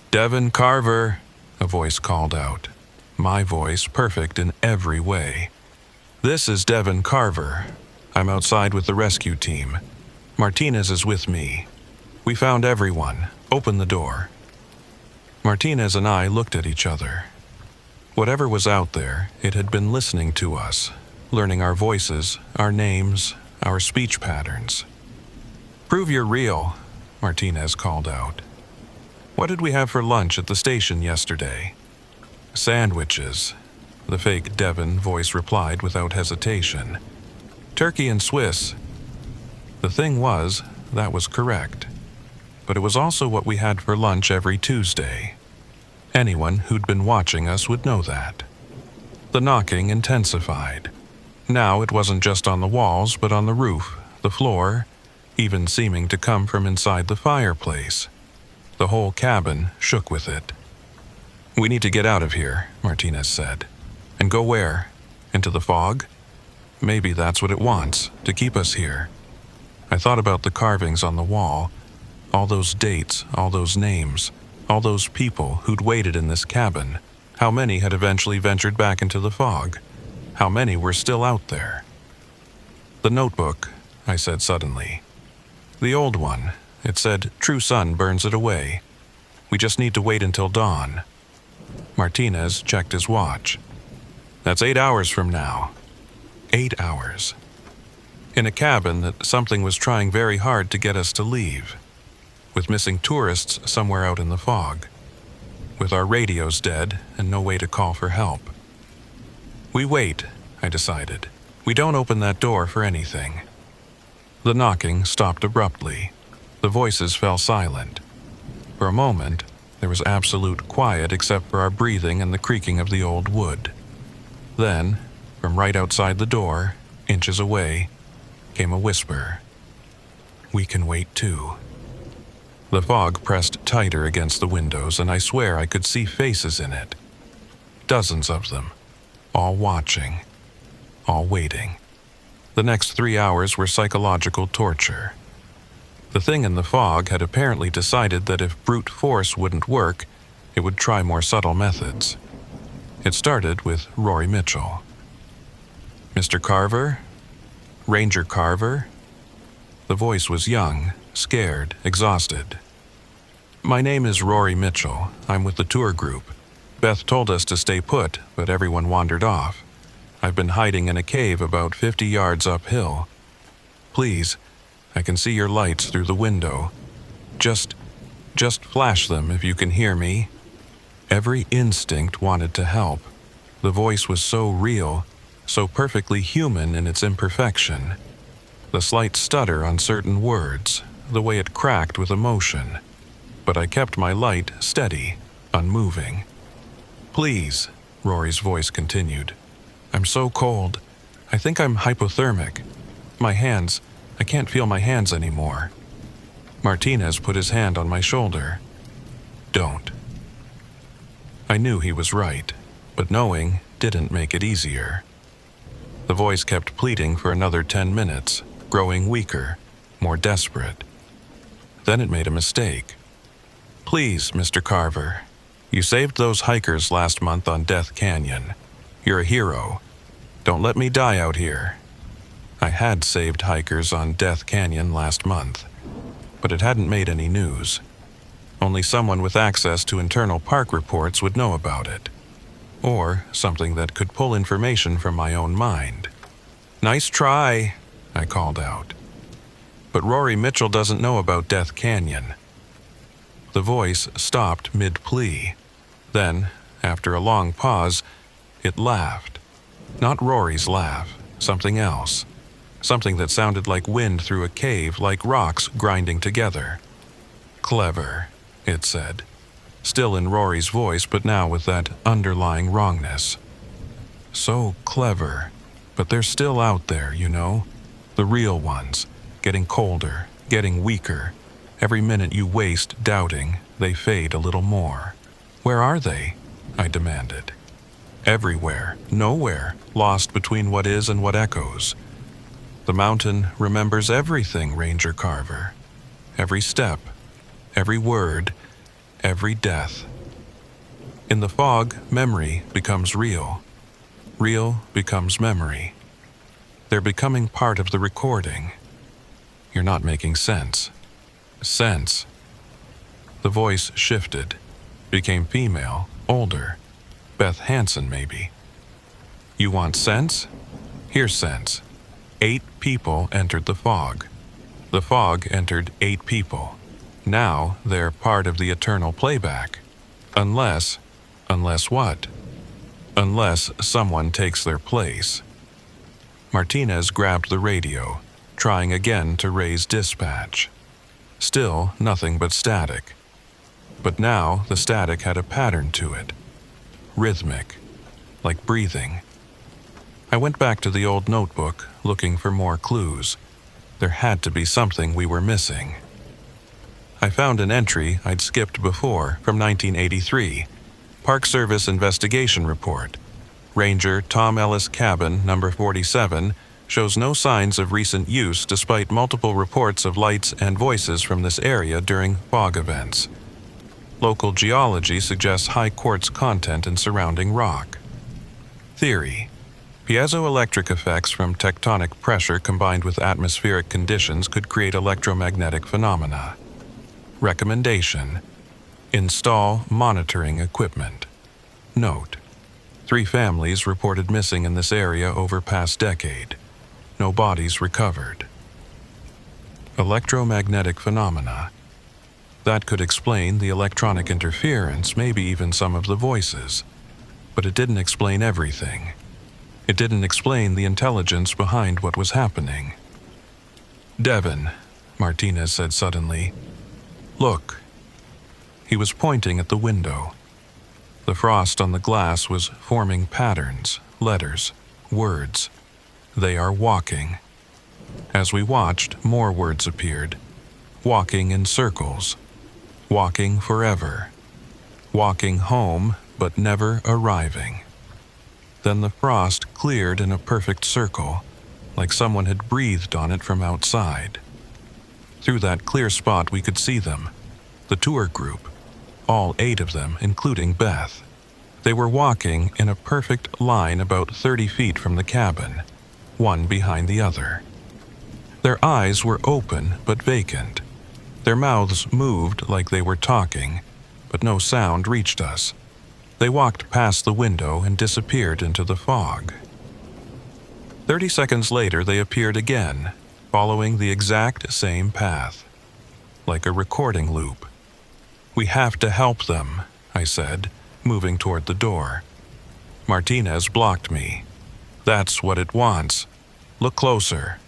"Devin Carver," a voice called out. My voice perfect in every way. "This is Devin Carver. I'm outside with the rescue team. Martinez is with me. We found everyone. Open the door." Martinez and I looked at each other. Whatever was out there, it had been listening to us, learning our voices, our names, our speech patterns. "Prove you're real," Martinez called out. "What did we have for lunch at the station yesterday?" "Sandwiches," the fake Devin voice replied without hesitation. "Turkey and Swiss." The thing was, that was correct. But it was also what we had for lunch every Tuesday. Anyone who'd been watching us would know that. The knocking intensified. Now it wasn't just on the walls, but on the roof, the floor, even seeming to come from inside the fireplace. The whole cabin shook with it. "We need to get out of here," Martinez said. "And go where? Into the fog? Maybe that's what it wants, to keep us here." I thought about the carvings on the wall, all those dates, all those names, all those people who'd waited in this cabin. How many had eventually ventured back into the fog? How many were still out there? "The notebook," I said suddenly. "The old one. It said, 'True sun burns it away.' We just need to wait until dawn." Martinez checked his watch. That's 8 hours from now. 8 hours. In a cabin that something was trying very hard to get us to leave. With missing tourists somewhere out in the fog. With our radios dead and no way to call for help. We wait, I decided. We don't open that door for anything. The knocking stopped abruptly. The voices fell silent. For a moment, there was absolute quiet except for our breathing and the creaking of the old wood. Then, from right outside the door, inches away, came a whisper. We can wait too. The fog pressed tighter against the windows, and I swear I could see faces in it. Dozens of them, all watching, all waiting. The next 3 hours were psychological torture. The thing in the fog had apparently decided that if brute force wouldn't work, it would try more subtle methods. It started with Rory Mitchell. Mr. Carver? Ranger Carver? The voice was young, scared, exhausted. My name is Rory Mitchell. I'm with the tour group. Beth told us to stay put, but everyone wandered off. I've been hiding in a cave about 50 yards uphill. Please, I can see your lights through the window. Just flash them if you can hear me. Every instinct wanted to help. The voice was so real, so perfectly human in its imperfection. The slight stutter on certain words, the way it cracked with emotion. But I kept my light steady, unmoving. Please, Rory's voice continued. I'm so cold. I think I'm hypothermic. My hands, I can't feel my hands anymore. Martinez put his hand on my shoulder. Don't. I knew he was right, but knowing didn't make it easier. The voice kept pleading for another 10 minutes, growing weaker, more desperate. Then it made a mistake. Please, Mr. Carver, you saved those hikers last month on Death Canyon. You're a hero. Don't let me die out here. I had saved hikers on Death Canyon last month, but it hadn't made any news. Only someone with access to internal park reports would know about it. Or something that could pull information from my own mind. Nice try, I called out. But Rory Mitchell doesn't know about Death Canyon. The voice stopped mid-plea. Then, after a long pause, it laughed. Not Rory's laugh, something else. Something that sounded like wind through a cave, like rocks grinding together. Clever, it said. Still in Rory's voice, but now with that underlying wrongness. So clever, but they're still out there, you know. The real ones, getting colder, getting weaker. Every minute you waste doubting, they fade a little more. Where are they? I demanded. Everywhere, nowhere, lost between what is and what echoes. The mountain remembers everything, Ranger Carver. Every step, every word, every death. In the fog, memory becomes real. Real becomes memory. They're becoming part of the recording. You're not making sense. Sense. The voice shifted, became female, older. Beth Hansen, maybe. You want sense? Here's sense. 8 people entered the fog. The fog entered 8 people. Now they're part of the eternal playback. Unless what? Unless someone takes their place. Martinez grabbed the radio, trying again to raise dispatch. Still nothing but static. But now the static had a pattern to it. Rhythmic, like breathing. I went back to the old notebook, looking for more clues. There had to be something we were missing. I found an entry I'd skipped before from 1983. Park Service Investigation Report. Ranger Tom Ellis Cabin, number 47, shows no signs of recent use despite multiple reports of lights and voices from this area during fog events. Local geology suggests high quartz content in surrounding rock. Theory. Piezoelectric effects from tectonic pressure combined with atmospheric conditions could create electromagnetic phenomena. Recommendation. Install monitoring equipment. Note: 3 families reported missing in this area over past decade. No bodies recovered. Electromagnetic phenomena. That could explain the electronic interference, maybe even some of the voices. But it didn't explain everything. It didn't explain the intelligence behind what was happening. "Devin," Martinez said suddenly, "look." He was pointing at the window. The frost on the glass was forming patterns, letters, words. "They are walking." As we watched, more words appeared. Walking in circles. Walking forever. Walking home, but never arriving. Then the frost cleared in a perfect circle, like someone had breathed on it from outside. Through that clear spot we could see them, the tour group, all 8 of them, including Beth. They were walking in a perfect line about 30 feet from the cabin, one behind the other. Their eyes were open but vacant. Their mouths moved like they were talking, but no sound reached us. They walked past the window and disappeared into the fog. 30 seconds later, they appeared again, following the exact same path, like a recording loop. "We have to help them," I said, moving toward the door. Martinez blocked me. "That's what it wants. Look closer."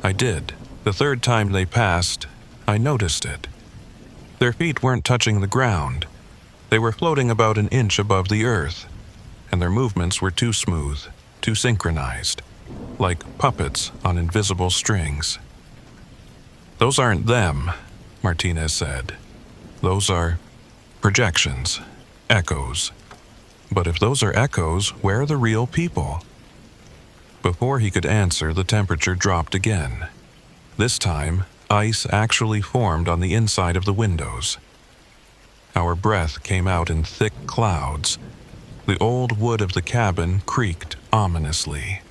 I did. The 3rd time they passed, I noticed it. Their feet weren't touching the ground. They were floating about an inch above the earth, and their movements were too smooth, too synchronized, like puppets on invisible strings. "Those aren't them," Martinez said. "Those are projections, echoes. But if those are echoes, where are the real people?" Before he could answer, the temperature dropped again. This time, ice actually formed on the inside of the windows. Our breath came out in thick clouds. The old wood of the cabin creaked ominously.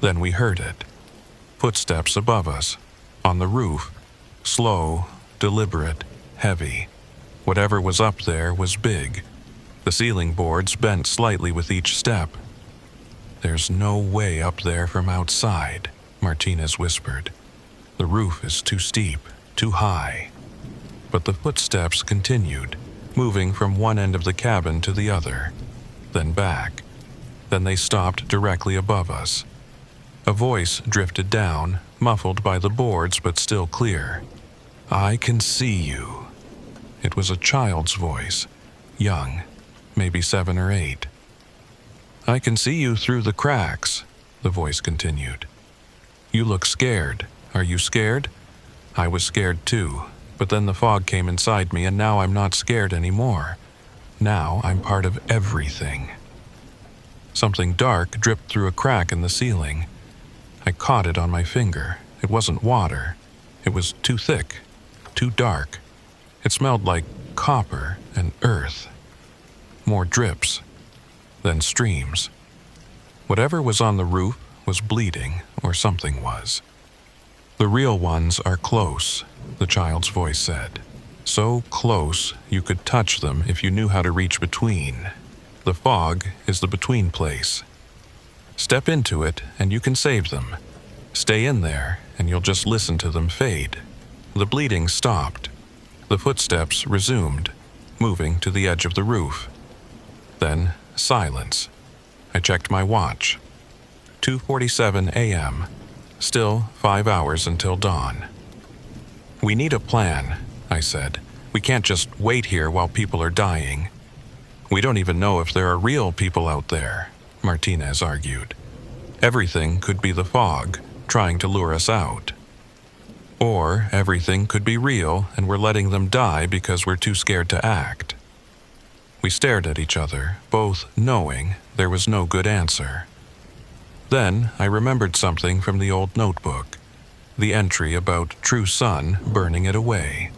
Then we heard it. Footsteps above us, on the roof, slow, deliberate, heavy. Whatever was up there was big. The ceiling boards bent slightly with each step. "There's no way up there from outside," Martinez whispered. "The roof is too steep, too high." But the footsteps continued, moving from one end of the cabin to the other, then back. Then they stopped directly above us. A voice drifted down, muffled by the boards but still clear. "I can see you." It was a child's voice, young, maybe 7 or 8. "I can see you through the cracks," the voice continued. "You look scared. Are you scared?" I was scared too, but then the fog came inside me and now I'm not scared anymore. Now I'm part of everything. Something dark dripped through a crack in the ceiling. I caught it on my finger. It wasn't water. It was too thick, too dark. It smelled like copper and earth. More drips, then streams. Whatever was on the roof was bleeding, or something was. "The real ones are close," the child's voice said. "So close you could touch them if you knew how to reach between. The fog is the between place. Step into it and you can save them. Stay in there and you'll just listen to them fade." The bleeding stopped. The footsteps resumed, moving to the edge of the roof. Then silence. I checked my watch. 2:47 a.m. Still 5 hours until dawn. "We need a plan," I said. "We can't just wait here while people are dying." "We don't even know if there are real people out there," Martinez argued. "Everything could be the fog, trying to lure us out. Or everything could be real and we're letting them die because we're too scared to act." We stared at each other, both knowing there was no good answer. Then I remembered something from the old notebook, the entry about True Sun burning it away.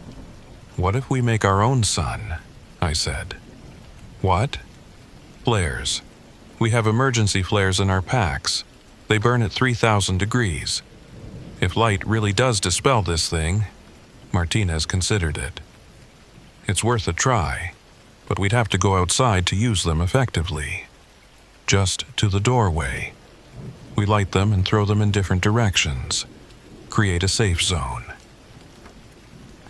"What if we make our own sun?" I said. "What?" "Flares. We have emergency flares in our packs. They burn at 3,000 degrees. If light really does dispel this thing," Martinez considered it, "it's worth a try. but we'd have to go outside to use them effectively. Just to the doorway. We light them and throw them in different directions. Create a safe zone.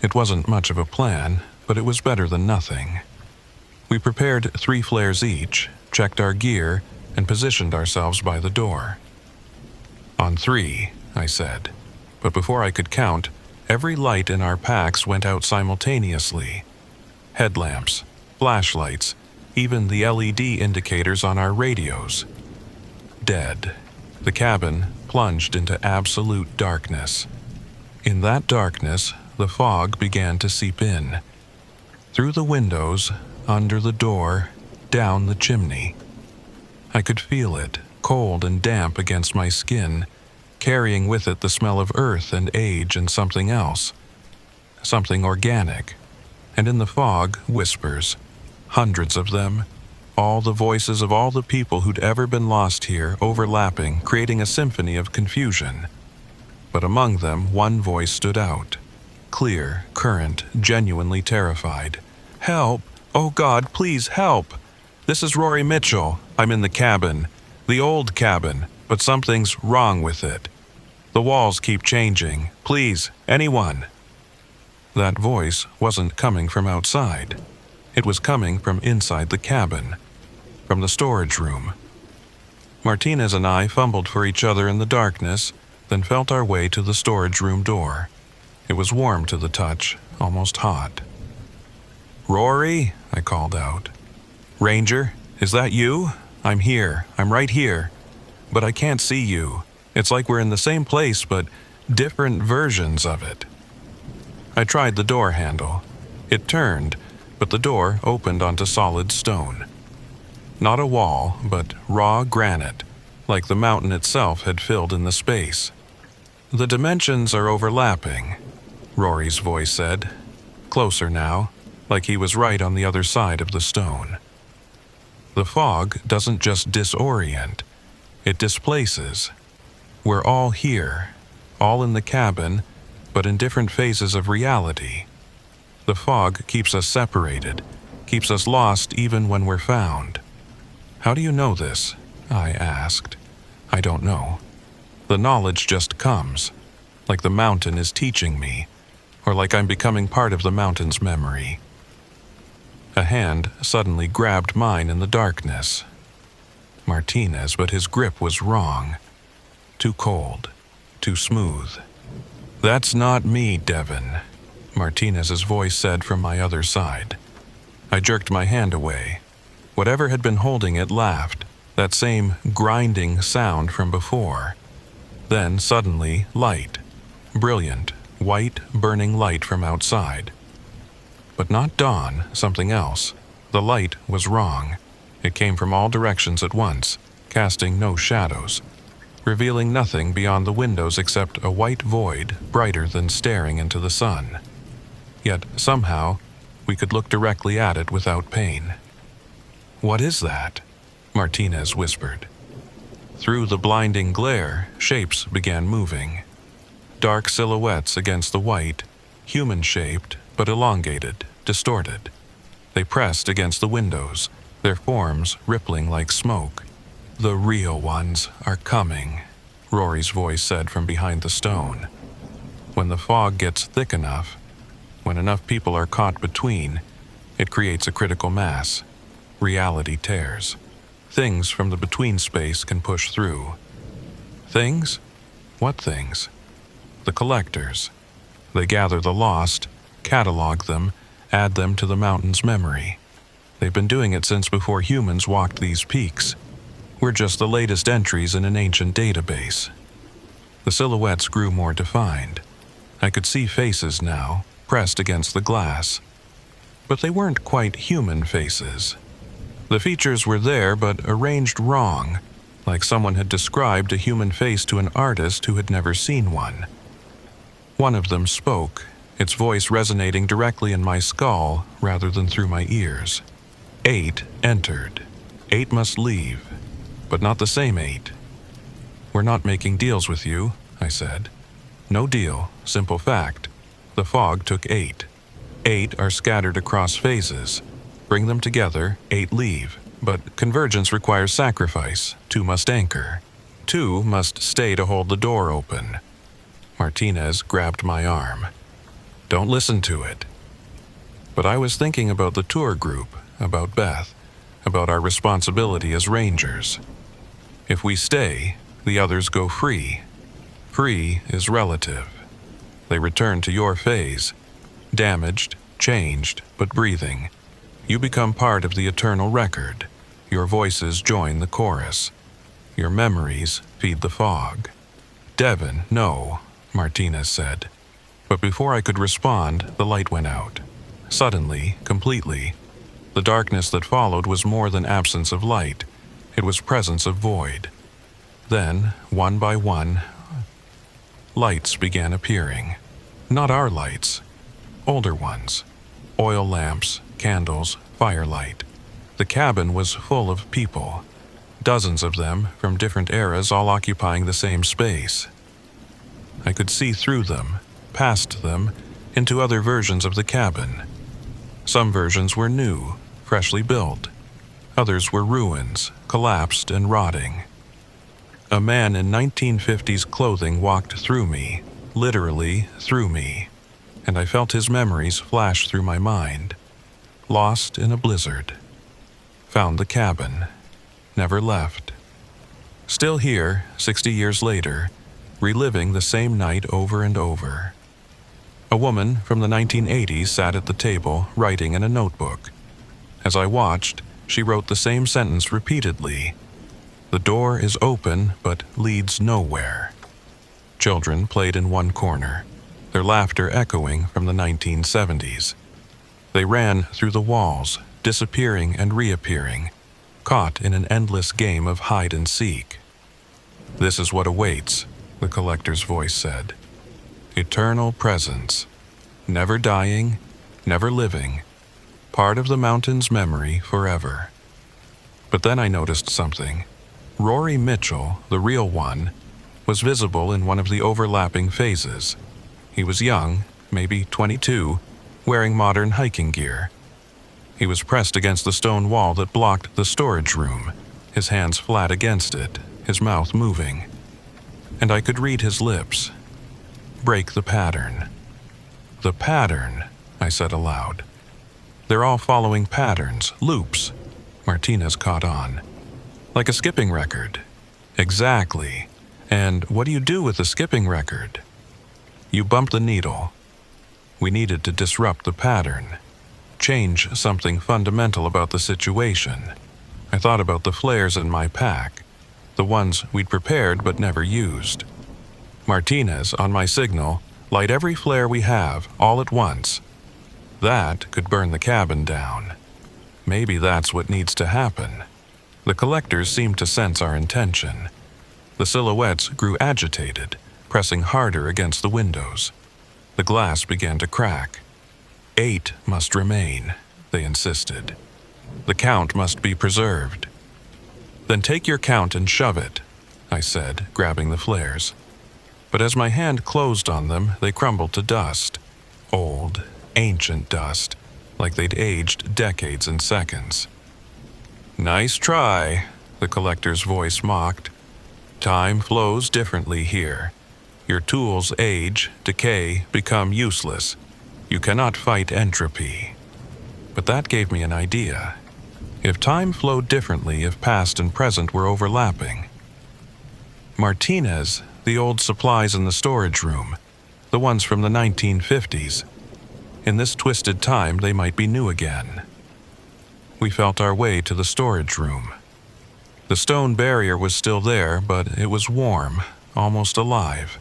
It wasn't much of a plan, but it was better than nothing. We prepared 3 flares each, checked our gear, and positioned ourselves by the door. On 3, I said, but before I could count, every light in our packs went out simultaneously. Headlamps, flashlights, even the LED indicators on our radios. Dead. The cabin plunged into absolute darkness. In that darkness, the fog began to seep in. Through the windows, under the door, down the chimney. I could feel it, cold and damp against my skin, carrying with it the smell of earth and age and something else. Something organic. And in the fog, whispers. Hundreds of them. All the voices of all the people who'd ever been lost here, overlapping, creating a symphony of confusion. But among them, one voice stood out. Clear, current, genuinely terrified. "Help! Oh God, please help! This is Rory Mitchell. I'm in the cabin. The old cabin, but something's wrong with it. The walls keep changing. Please, anyone!" That voice wasn't coming from outside. It was coming from inside the cabin. From the storage room. Martinez and I fumbled for each other in the darkness, then felt our way to the storage room door. It was warm to the touch, almost hot. "Rory," I called out. "Ranger, is that you? I'm here. I'm right here. But I can't see you. It's like we're in the same place, but different versions of it." I tried the door handle. It turned, but the door opened onto solid stone. Not a wall, but raw granite, like the mountain itself had filled in the space. "The dimensions are overlapping," Rory's voice said. Closer now, like he was right on the other side of the stone. "The fog doesn't just disorient, it displaces. We're all here, all in the cabin, but in different phases of reality. The fog keeps us separated, keeps us lost even when we're found." "How do you know this?" I asked. "I don't know. The knowledge just comes, like the mountain is teaching me, or like I'm becoming part of the mountain's memory." A hand suddenly grabbed mine in the darkness. Martinez, but his grip was wrong. Too cold, too smooth. "That's not me, Devin," Martinez's voice said from my other side. I jerked my hand away. Whatever had been holding it laughed, that same grinding sound from before. Then suddenly, light. Brilliant, white, burning light from outside. But not dawn, something else. The light was wrong. It came from all directions at once, casting no shadows, revealing nothing beyond the windows except a white void brighter than staring into the sun. Yet, somehow, we could look directly at it without pain. "What is that?" Martinez whispered. Through the blinding glare, shapes began moving. Dark silhouettes against the white, human-shaped, but elongated, distorted. They pressed against the windows, their forms rippling like smoke. "The real ones are coming," Rory's voice said from behind the stone. "When the fog gets thick enough, when enough people are caught between, it creates a critical mass. Reality tears. Things from the between space can push through." "Things? What things?" "The collectors. They gather the lost, catalog them, add them to the mountain's memory. They've been doing it since before humans walked these peaks. We're just the latest entries in an ancient database." The silhouettes grew more defined. I could see faces now, pressed against the glass. But they weren't quite human faces. The features were there but arranged wrong, like someone had described a human face to an artist who had never seen one. One of them spoke, its voice resonating directly in my skull rather than through my ears. 8 entered. 8 must leave, but not the same 8. "We're not making deals with you," I said. "No deal, simple fact. The fog took 8. 8 are scattered across phases. Bring them together, 8 leave. But convergence requires sacrifice. 2 must anchor. 2 must stay to hold the door open. Martinez grabbed my arm. Don't listen to it. But I was thinking about the tour group, about Beth, about our responsibility as rangers. If we stay, the others go free. Free is relative. They return to your phase, damaged, changed, but breathing. You become part of the eternal record. Your voices join the chorus. Your memories feed the fog. Devin, no, Martinez said. But before I could respond, the light went out. Suddenly, completely. The darkness that followed was more than absence of light. It was presence of void. Then, one by one, lights began appearing. Not our lights. Older ones. Oil lamps, candles, firelight. The cabin was full of people. Dozens of them, from different eras, all occupying the same space. I could see through them, past them, into other versions of the cabin. Some versions were new, freshly built. Others were ruins, collapsed and rotting. A man in 1950s clothing walked through me, literally through me, and I felt his memories flash through my mind. Lost in a blizzard. Found the cabin. Never left. Still here, 60 years later, reliving the same night over and over. A woman from the 1980s sat at the table, writing in a notebook. As I watched, she wrote the same sentence repeatedly. The door is open, but leads nowhere. Children played in one corner, their laughter echoing from the 1970s. They ran through the walls, disappearing and reappearing, caught in an endless game of hide and seek. This is what awaits, the collector's voice said. Eternal presence. Never dying, never living. Part of the mountain's memory forever. But then I noticed something. Rory Mitchell, the real one, was visible in one of the overlapping phases. He was young, maybe 22, wearing modern hiking gear. He was pressed against the stone wall that blocked the storage room, his hands flat against it, his mouth moving. And I could read his lips. Break the pattern. The pattern, I said aloud. They're all following patterns, loops. Martinez caught on. Like a skipping record. Exactly. And what do you do with a skipping record? You bump the needle. We needed to disrupt the pattern. Change something fundamental about the situation. I thought about the flares in my pack. The ones we'd prepared but never used. Martinez, on my signal, light every flare we have, all at once. That could burn the cabin down. Maybe that's what needs to happen. The collectors seemed to sense our intention. The silhouettes grew agitated, pressing harder against the windows. The glass began to crack. 8 must remain, they insisted. The count must be preserved. Then take your count and shove it, I said, grabbing the flares. But as my hand closed on them, they crumbled to dust. Old, ancient dust, like they'd aged decades and seconds. Nice try, the collector's voice mocked. Time flows differently here. Your tools age, decay, become useless. You cannot fight entropy. But that gave me an idea. If time flowed differently if past and present were overlapping. Martinez, the old supplies in the storage room, the ones from the 1950s. In this twisted time, they might be new again. We felt our way to the storage room. The stone barrier was still there, but it was warm, almost alive.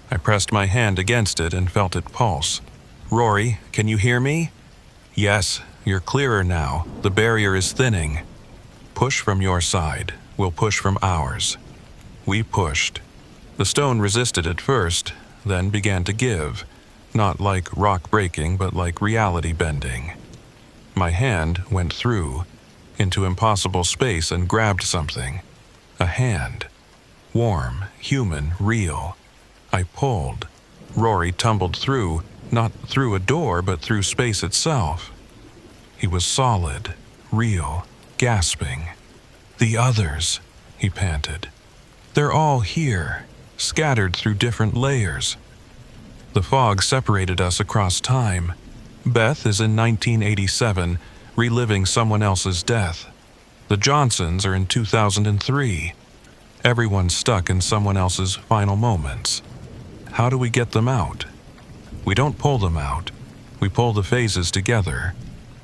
I pressed my hand against it and felt it pulse. Rory, can you hear me? Yes, you're clearer now. The barrier is thinning. Push from your side. We'll push from ours. We pushed. The stone resisted at first, then began to give, not like rock breaking, but like reality bending. My hand went through, into impossible space and grabbed something. A hand. Warm, human, real. I pulled. Rory tumbled through, not through a door, but through space itself. He was solid, real, gasping. "The others," he panted. "They're all here, scattered through different layers." The fog separated us across time. Beth is in 1987, reliving someone else's death. The Johnsons are in 2003. Everyone's stuck in someone else's final moments. How do we get them out? We don't pull them out. We pull the phases together,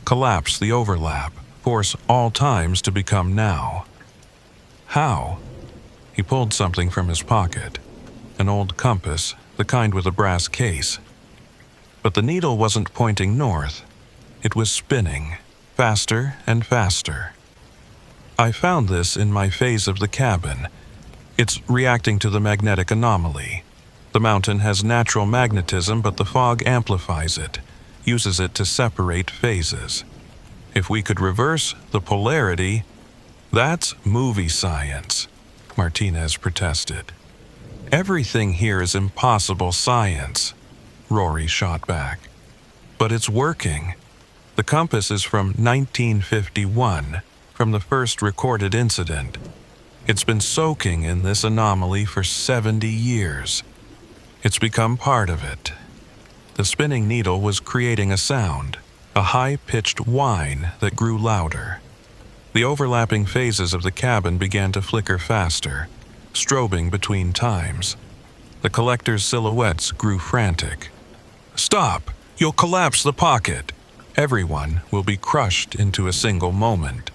collapse the overlap, force all times to become now. How? He pulled something from his pocket, an old compass, the kind with a brass case. But the needle wasn't pointing north. It was spinning, faster and faster. I found this in my phase of the cabin. It's reacting to the magnetic anomaly. The mountain has natural magnetism, but the fog amplifies it, uses it to separate phases. If we could reverse the polarity, that's movie science, Martinez protested. Everything here is impossible science, Rory shot back. But it's working. The compass is from 1951, from the first recorded incident. It's been soaking in this anomaly for 70 years. It's become part of it. The spinning needle was creating a sound, a high-pitched whine that grew louder. The overlapping phases of the cabin began to flicker faster, strobing between times. The collector's silhouettes grew frantic. "Stop! You'll collapse the pocket! Everyone will be crushed into a single moment."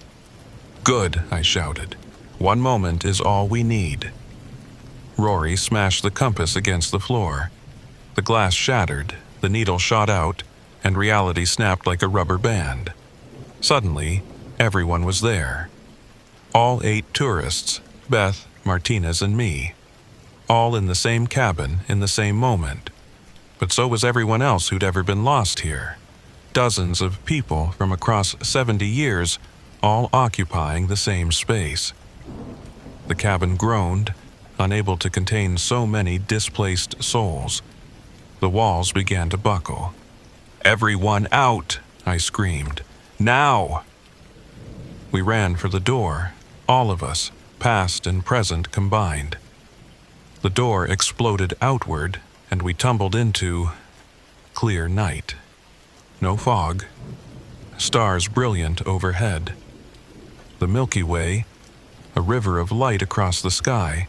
"Good," I shouted. "One moment is all we need." Rory smashed the compass against the floor. The glass shattered, the needle shot out, and reality snapped like a rubber band. Suddenly, everyone was there. All 8 tourists, Beth, Martinez, and me. All in the same cabin, in the same moment. But so was everyone else who'd ever been lost here. Dozens of people from across 70 years, all occupying the same space. The cabin groaned, unable to contain so many displaced souls. The walls began to buckle. "Everyone out!" I screamed. "Now!" We ran for the door, all of us, past and present combined. The door exploded outward, and we tumbled into clear night. No fog. Stars brilliant overhead. The Milky Way, a river of light across the sky.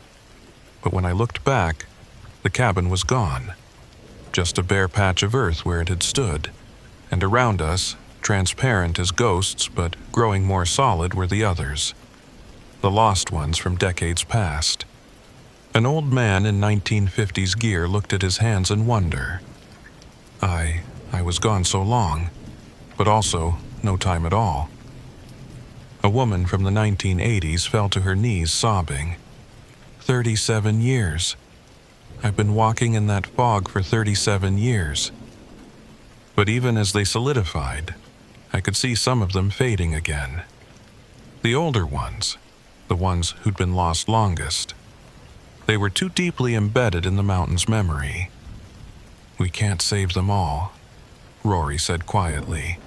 But when I looked back, the cabin was gone. Just a bare patch of earth where it had stood, and around us, transparent as ghosts but growing more solid, were the others. The lost ones from decades past. An old man in 1950s gear looked at his hands in wonder. I was gone so long, but also no time at all. A woman from the 1980s fell to her knees sobbing. 37 years. I've been walking in that fog for 37 years. But even as they solidified, I could see some of them fading again. The older ones, the ones who'd been lost longest. They were too deeply embedded in the mountain's memory. "We can't save them all," Rory said quietly.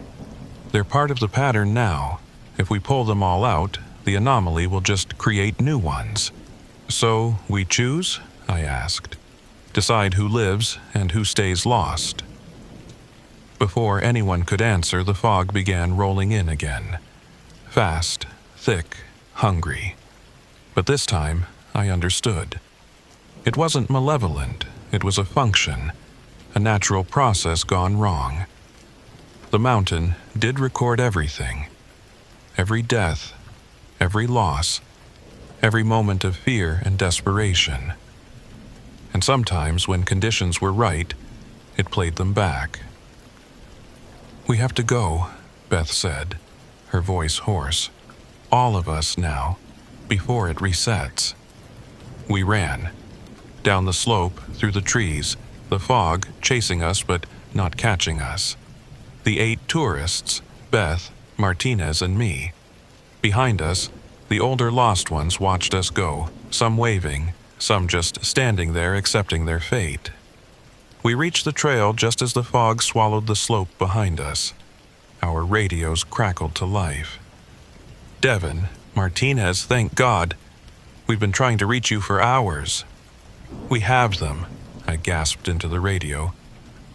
"They're part of the pattern now. If we pull them all out, the anomaly will just create new ones." "So we choose?" I asked. "Decide who lives and who stays lost." Before anyone could answer, the fog began rolling in again. Fast, thick, hungry. But this time, I understood. It wasn't malevolent, it was a function, a natural process gone wrong. The mountain did record everything. Every death, every loss, every moment of fear and desperation. And sometimes, when conditions were right, it played them back. "We have to go," Beth said, her voice hoarse. "All of us now, before it resets." We ran. Down the slope, through the trees, the fog chasing us but not catching us. The 8 tourists, Beth, Martinez, and me. Behind us, the older lost ones watched us go, some waving, some just standing there accepting their fate. We reached the trail just as the fog swallowed the slope behind us. Our radios crackled to life. "Devin, Martinez, thank God. We've been trying to reach you for hours." "We have them," I gasped into the radio.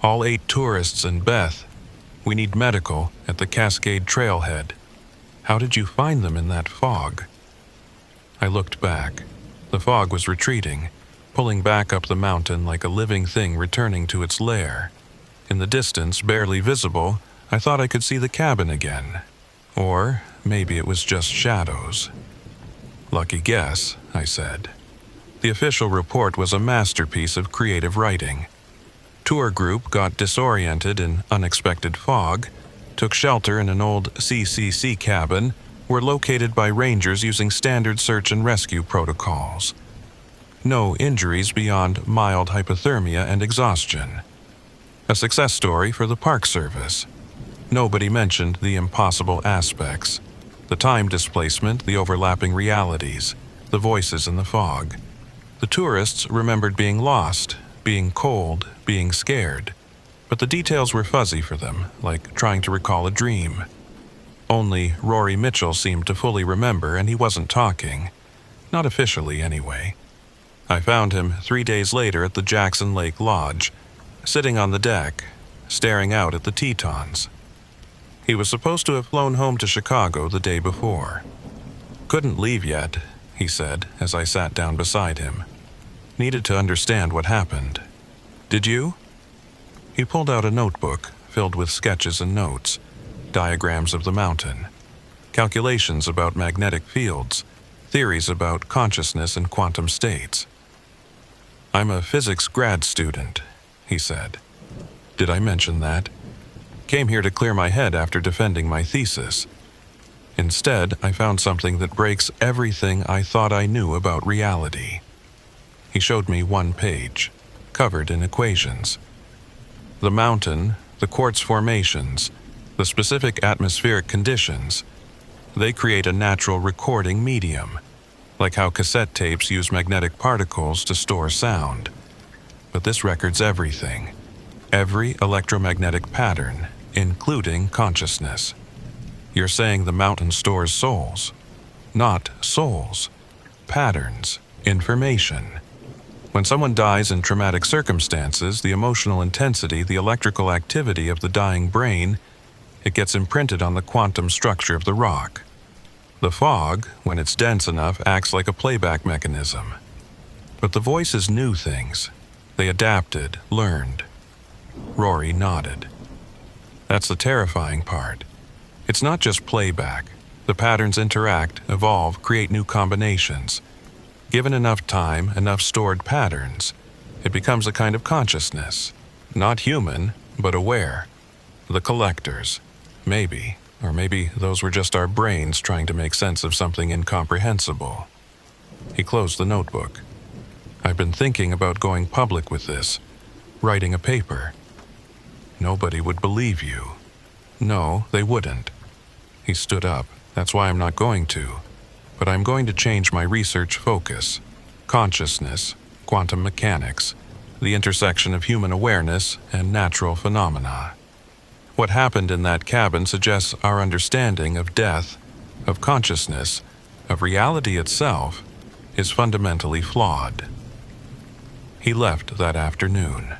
"All 8 tourists and Beth. We need medical at the Cascade Trailhead. How did you find them in that fog?" I looked back. The fog was retreating, pulling back up the mountain like a living thing returning to its lair. In the distance, barely visible, I thought I could see the cabin again. Or maybe it was just shadows. "Lucky guess," I said. The official report was a masterpiece of creative writing. Tour group got disoriented in unexpected fog, took shelter in an old CCC cabin, were located by rangers using standard search and rescue protocols. No injuries beyond mild hypothermia and exhaustion. A success story for the Park Service. Nobody mentioned the impossible aspects. The time displacement, the overlapping realities, the voices in the fog. The tourists remembered being lost, being cold, being scared. But the details were fuzzy for them, like trying to recall a dream. Only Rory Mitchell seemed to fully remember, and he wasn't talking. Not officially, anyway. I found him 3 days later at the Jackson Lake Lodge, sitting on the deck, staring out at the Tetons. He was supposed to have flown home to Chicago the day before. "Couldn't leave yet," he said as I sat down beside him. "Needed to understand what happened. Did you?" He pulled out a notebook filled with sketches and notes, diagrams of the mountain, calculations about magnetic fields, theories about consciousness and quantum states. "I'm a physics grad student," he said. "Did I mention that? Came here to clear my head after defending my thesis. Instead, I found something that breaks everything I thought I knew about reality." He showed me one page, covered in equations. The mountain, the quartz formations, the specific atmospheric conditions, they create a natural recording medium, like how cassette tapes use magnetic particles to store sound. But this records everything, every electromagnetic pattern, including consciousness. You're saying the mountain stores souls. Not souls. Patterns. Information. When someone dies in traumatic circumstances, the emotional intensity, the electrical activity of the dying brain, it gets imprinted on the quantum structure of the rock. The fog, when it's dense enough, acts like a playback mechanism. But the voices knew things. They adapted, learned. Rory nodded. That's the terrifying part. It's not just playback. The patterns interact, evolve, create new combinations. Given enough time, enough stored patterns, it becomes a kind of consciousness. Not human, but aware. The collectors. Maybe. Or maybe those were just our brains trying to make sense of something incomprehensible. He closed the notebook. "I've been thinking about going public with this, writing a paper." "Nobody would believe you." "No, they wouldn't." He stood up. "That's why I'm not going to. But I'm going to change my research focus. Consciousness, quantum mechanics, the intersection of human awareness and natural phenomena. What happened in that cabin suggests our understanding of death, of consciousness, of reality itself, is fundamentally flawed." He left that afternoon.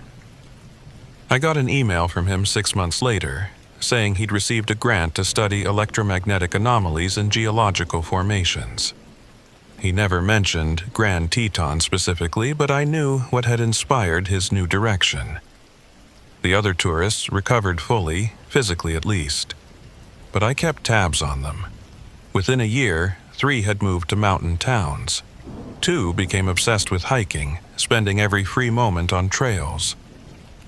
I got an email from him 6 months later, saying he'd received a grant to study electromagnetic anomalies in geological formations. He never mentioned Grand Teton specifically, but I knew what had inspired his new direction. The other tourists recovered fully, physically at least. But I kept tabs on them. Within a year, 3 had moved to mountain towns. 2 became obsessed with hiking, spending every free moment on trails.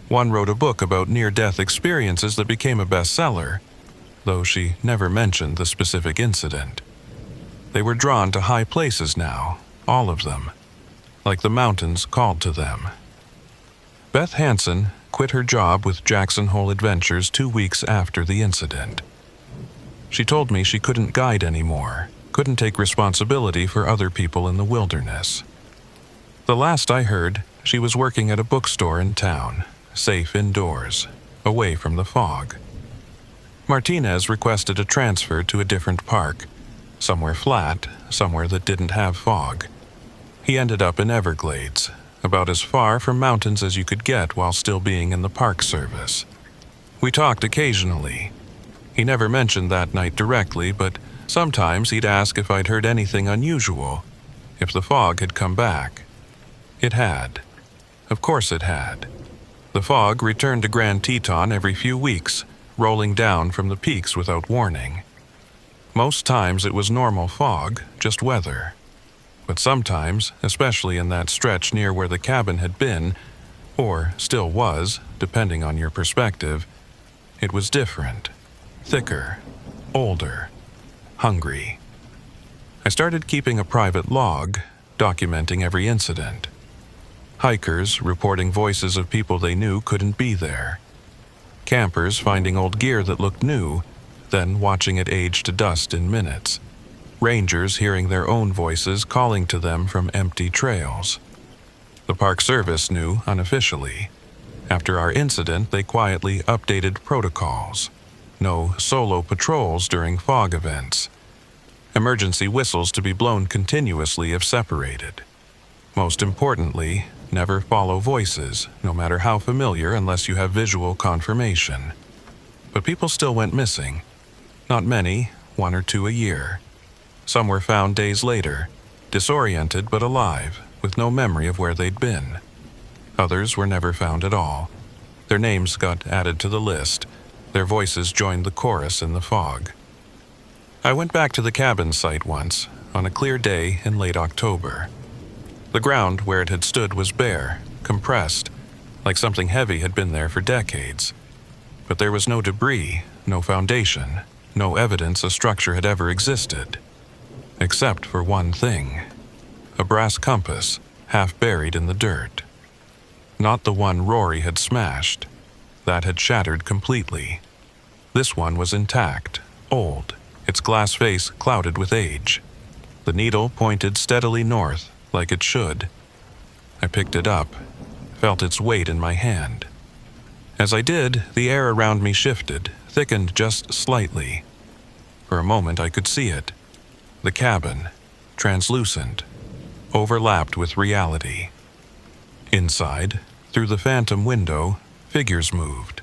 1 wrote a book about near-death experiences that became a bestseller, though she never mentioned the specific incident. They were drawn to high places now, all of them, like the mountains called to them. Beth Hansen quit her job with Jackson Hole Adventures 2 weeks after the incident. She told me she couldn't guide anymore, couldn't take responsibility for other people in the wilderness. The last I heard, she was working at a bookstore in town, safe indoors, away from the fog. Martinez requested a transfer to a different park, Somewhere flat, somewhere that didn't have fog. He ended up in Everglades, about as far from mountains as you could get while still being in the Park Service. We talked occasionally. He never mentioned that night directly, but sometimes he'd ask if I'd heard anything unusual, if the fog had come back. It had. Of course it had. The fog returned to Grand Teton every few weeks, rolling down from the peaks without warning. Most times it was normal fog, just weather. But sometimes, especially in that stretch near where the cabin had been, or still was, depending on your perspective, it was different, thicker, older, hungry. I started keeping a private log, documenting every incident. Hikers reporting voices of people they knew couldn't be there. Campers finding old gear that looked new, then watching it age to dust in minutes. Rangers hearing their own voices calling to them from empty trails. The Park Service knew unofficially. After our incident, they quietly updated protocols. No solo patrols during fog events. Emergency whistles to be blown continuously if separated. Most importantly, never follow voices, no matter how familiar, unless you have visual confirmation. But people still went missing. Not many, 1 or 2 a year. Some were found days later, disoriented but alive, with no memory of where they'd been. Others were never found at all. Their names got added to the list. Their voices joined the chorus in the fog. I went back to the cabin site once, on a clear day in late October. The ground where it had stood was bare, compressed, like something heavy had been there for decades. But there was no debris, no foundation, no evidence a structure had ever existed. Except for one thing. A brass compass, half buried in the dirt. Not the one Rory had smashed. That had shattered completely. This one was intact, old, its glass face clouded with age. The needle pointed steadily north, like it should. I picked it up, felt its weight in my hand. As I did, the air around me shifted, thickened just slightly. For a moment I could see it. The cabin, translucent, overlapped with reality. Inside, through the phantom window, figures moved.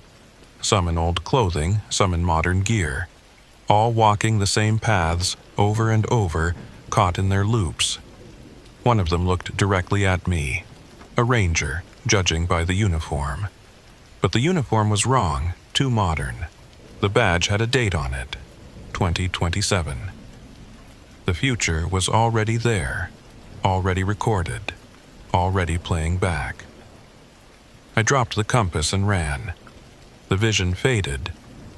Some in old clothing, some in modern gear. All walking the same paths, over and over, caught in their loops. One of them looked directly at me. A ranger, judging by the uniform. But the uniform was wrong, too modern. The badge had a date on it, 2027. The future was already there, already recorded, already playing back. I dropped the compass and ran. The vision faded,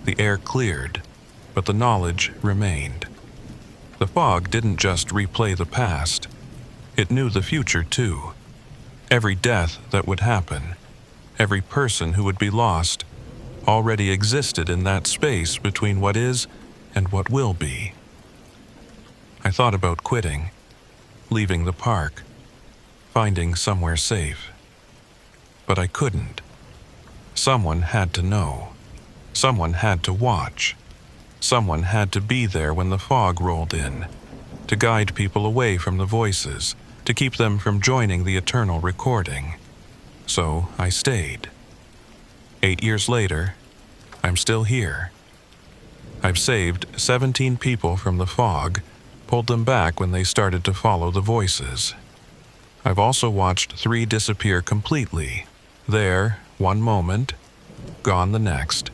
the air cleared, but the knowledge remained. The fog didn't just replay the past, it knew the future too. Every death that would happen, every person who would be lost, already existed in that space between what is and what will be. I thought about quitting, leaving the park, finding somewhere safe. But I couldn't. Someone had to know. Someone had to watch. Someone had to be there when the fog rolled in, to guide people away from the voices, to keep them from joining the eternal recording. So I stayed. 8 years later, I'm still here. I've saved 17 people from the fog, pulled them back when they started to follow the voices. I've also watched 3 disappear completely. There, one moment, gone the next.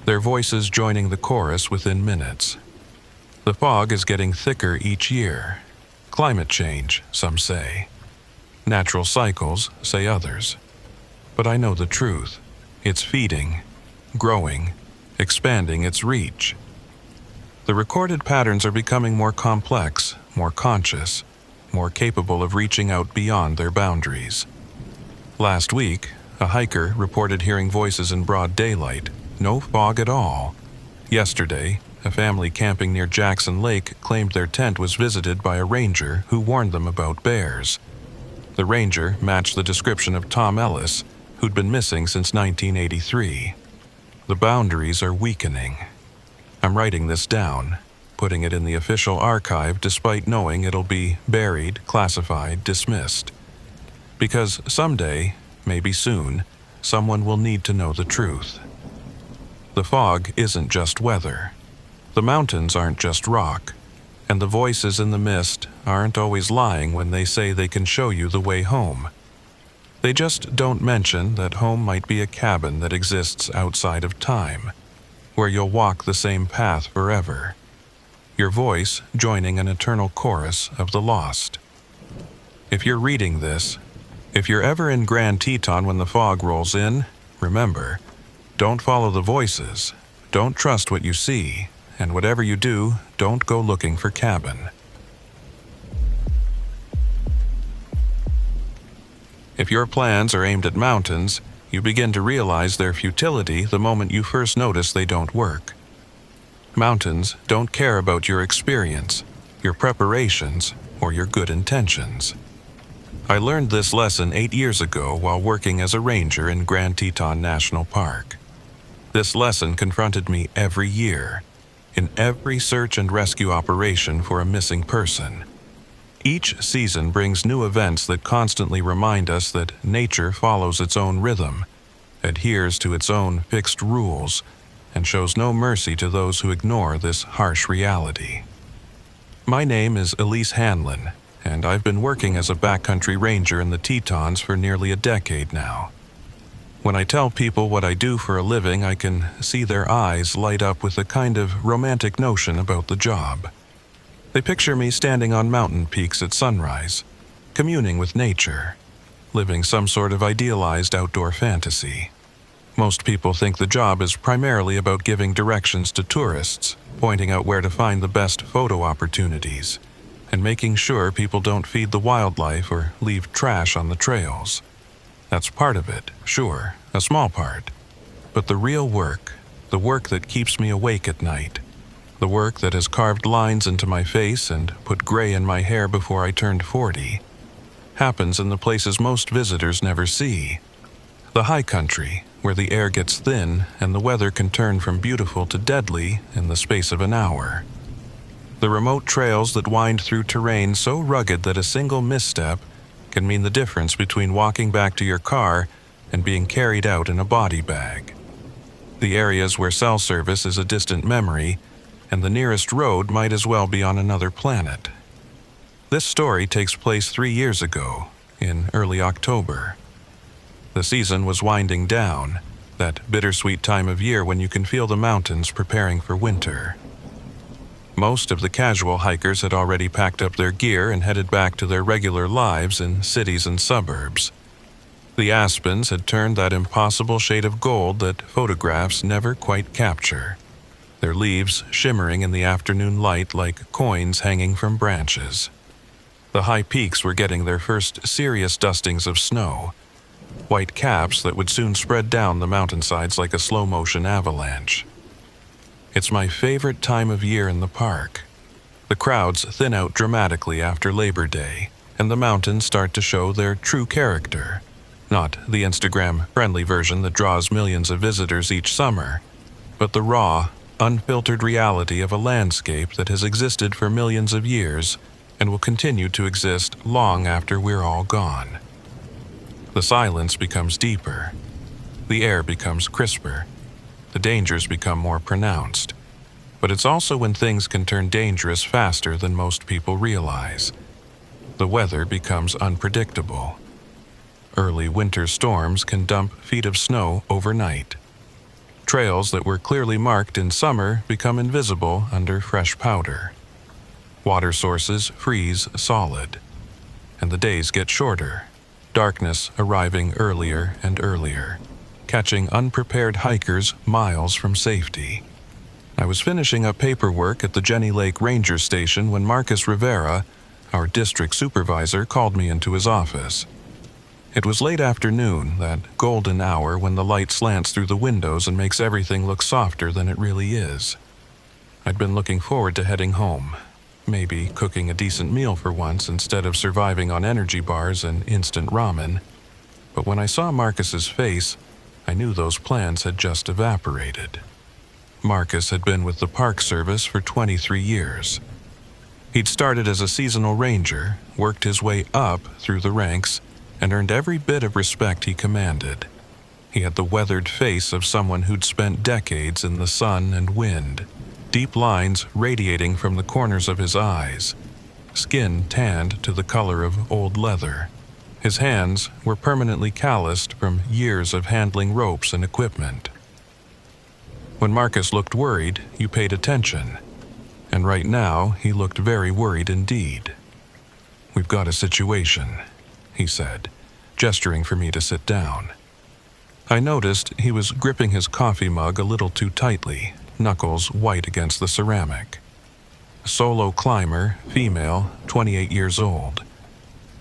Their voices joining the chorus within minutes. The fog is getting thicker each year. Climate change, some say. Natural cycles, say others. But I know the truth. It's feeding, growing, expanding its reach. The recorded patterns are becoming more complex, more conscious, more capable of reaching out beyond their boundaries. Last week, a hiker reported hearing voices in broad daylight, no fog at all. Yesterday, a family camping near Jackson Lake claimed their tent was visited by a ranger who warned them about bears. The ranger matched the description of Tom Ellis, who'd been missing since 1983. The boundaries are weakening. I'm writing this down. putting it in the official archive despite knowing it'll be buried, classified, dismissed. Because someday, maybe soon, someone will need to know the truth. The fog isn't just weather. The mountains aren't just rock. And the voices in the mist aren't always lying when they say they can show you the way home. They just don't mention that home might be a cabin that exists outside of time, where you'll walk the same path forever. Your voice joining an eternal chorus of the lost. If you're reading this, if you're ever in Grand Teton when the fog rolls in, remember, don't follow the voices, don't trust what you see, and whatever you do, don't go looking for cabin. If your plans are aimed at mountains, you begin to realize their futility the moment you first notice they don't work. Mountains don't care about your experience, your preparations, or your good intentions. I learned this lesson 8 years ago while working as a ranger in Grand Teton National Park. This lesson confronted me every year, in every search and rescue operation for a missing person. Each season brings new events that constantly remind us that nature follows its own rhythm, adheres to its own fixed rules, and shows no mercy to those who ignore this harsh reality. My name is Elise Hanlon, and I've been working as a backcountry ranger in the Tetons for nearly a decade now. When I tell people what I do for a living, I can see their eyes light up with a kind of romantic notion about the job. They picture me standing on mountain peaks at sunrise, communing with nature, living some sort of idealized outdoor fantasy. Most people think the job is primarily about giving directions to tourists, pointing out where to find the best photo opportunities, and making sure people don't feed the wildlife or leave trash on the trails. That's part of it, sure, a small part. But the real work, the work that keeps me awake at night, the work that has carved lines into my face and put gray in my hair before I turned 40, happens in the places most visitors never see. The high country, where the air gets thin and the weather can turn from beautiful to deadly in the space of an hour. The remote trails that wind through terrain so rugged that a single misstep can mean the difference between walking back to your car and being carried out in a body bag. The areas where cell service is a distant memory, and the nearest road might as well be on another planet. This story takes place 3 years ago, in early October. The season was winding down, that bittersweet time of year when you can feel the mountains preparing for winter. Most of the casual hikers had already packed up their gear and headed back to their regular lives in cities and suburbs. The aspens had turned that impossible shade of gold that photographs never quite capture, their leaves shimmering in the afternoon light like coins hanging from branches. The high peaks were getting their first serious dustings of snow, white caps that would soon spread down the mountainsides like a slow-motion avalanche. It's my favorite time of year in the park. The crowds thin out dramatically after Labor Day, and the mountains start to show their true character. Not the Instagram-friendly version that draws millions of visitors each summer, but the raw, unfiltered reality of a landscape that has existed for millions of years and will continue to exist long after we're all gone. The silence becomes deeper. The air becomes crisper. The dangers become more pronounced. But it's also when things can turn dangerous faster than most people realize. The weather becomes unpredictable. Early winter storms can dump feet of snow overnight. Trails that were clearly marked in summer become invisible under fresh powder. Water sources freeze solid, and the days get shorter, darkness arriving earlier and earlier, catching unprepared hikers miles from safety. I was finishing up paperwork at the Jenny Lake Ranger Station when Marcus Rivera, our district supervisor, called me into his office. It was late afternoon, that golden hour when the light slants through the windows and makes everything look softer than it really is. I'd been looking forward to heading home, maybe cooking a decent meal for once instead of surviving on energy bars and instant ramen. But when I saw Marcus's face, I knew those plans had just evaporated. Marcus had been with the Park Service for 23 years. He'd started as a seasonal ranger, worked his way up through the ranks, and earned every bit of respect he commanded. He had the weathered face of someone who'd spent decades in the sun and wind, deep lines radiating from the corners of his eyes, skin tanned to the color of old leather. His hands were permanently calloused from years of handling ropes and equipment. When Marcus looked worried, you paid attention, and right now he looked very worried indeed. "We've got a situation," he said, gesturing for me to sit down. I noticed he was gripping his coffee mug a little too tightly, knuckles white against the ceramic. Solo climber, female, 28 years old.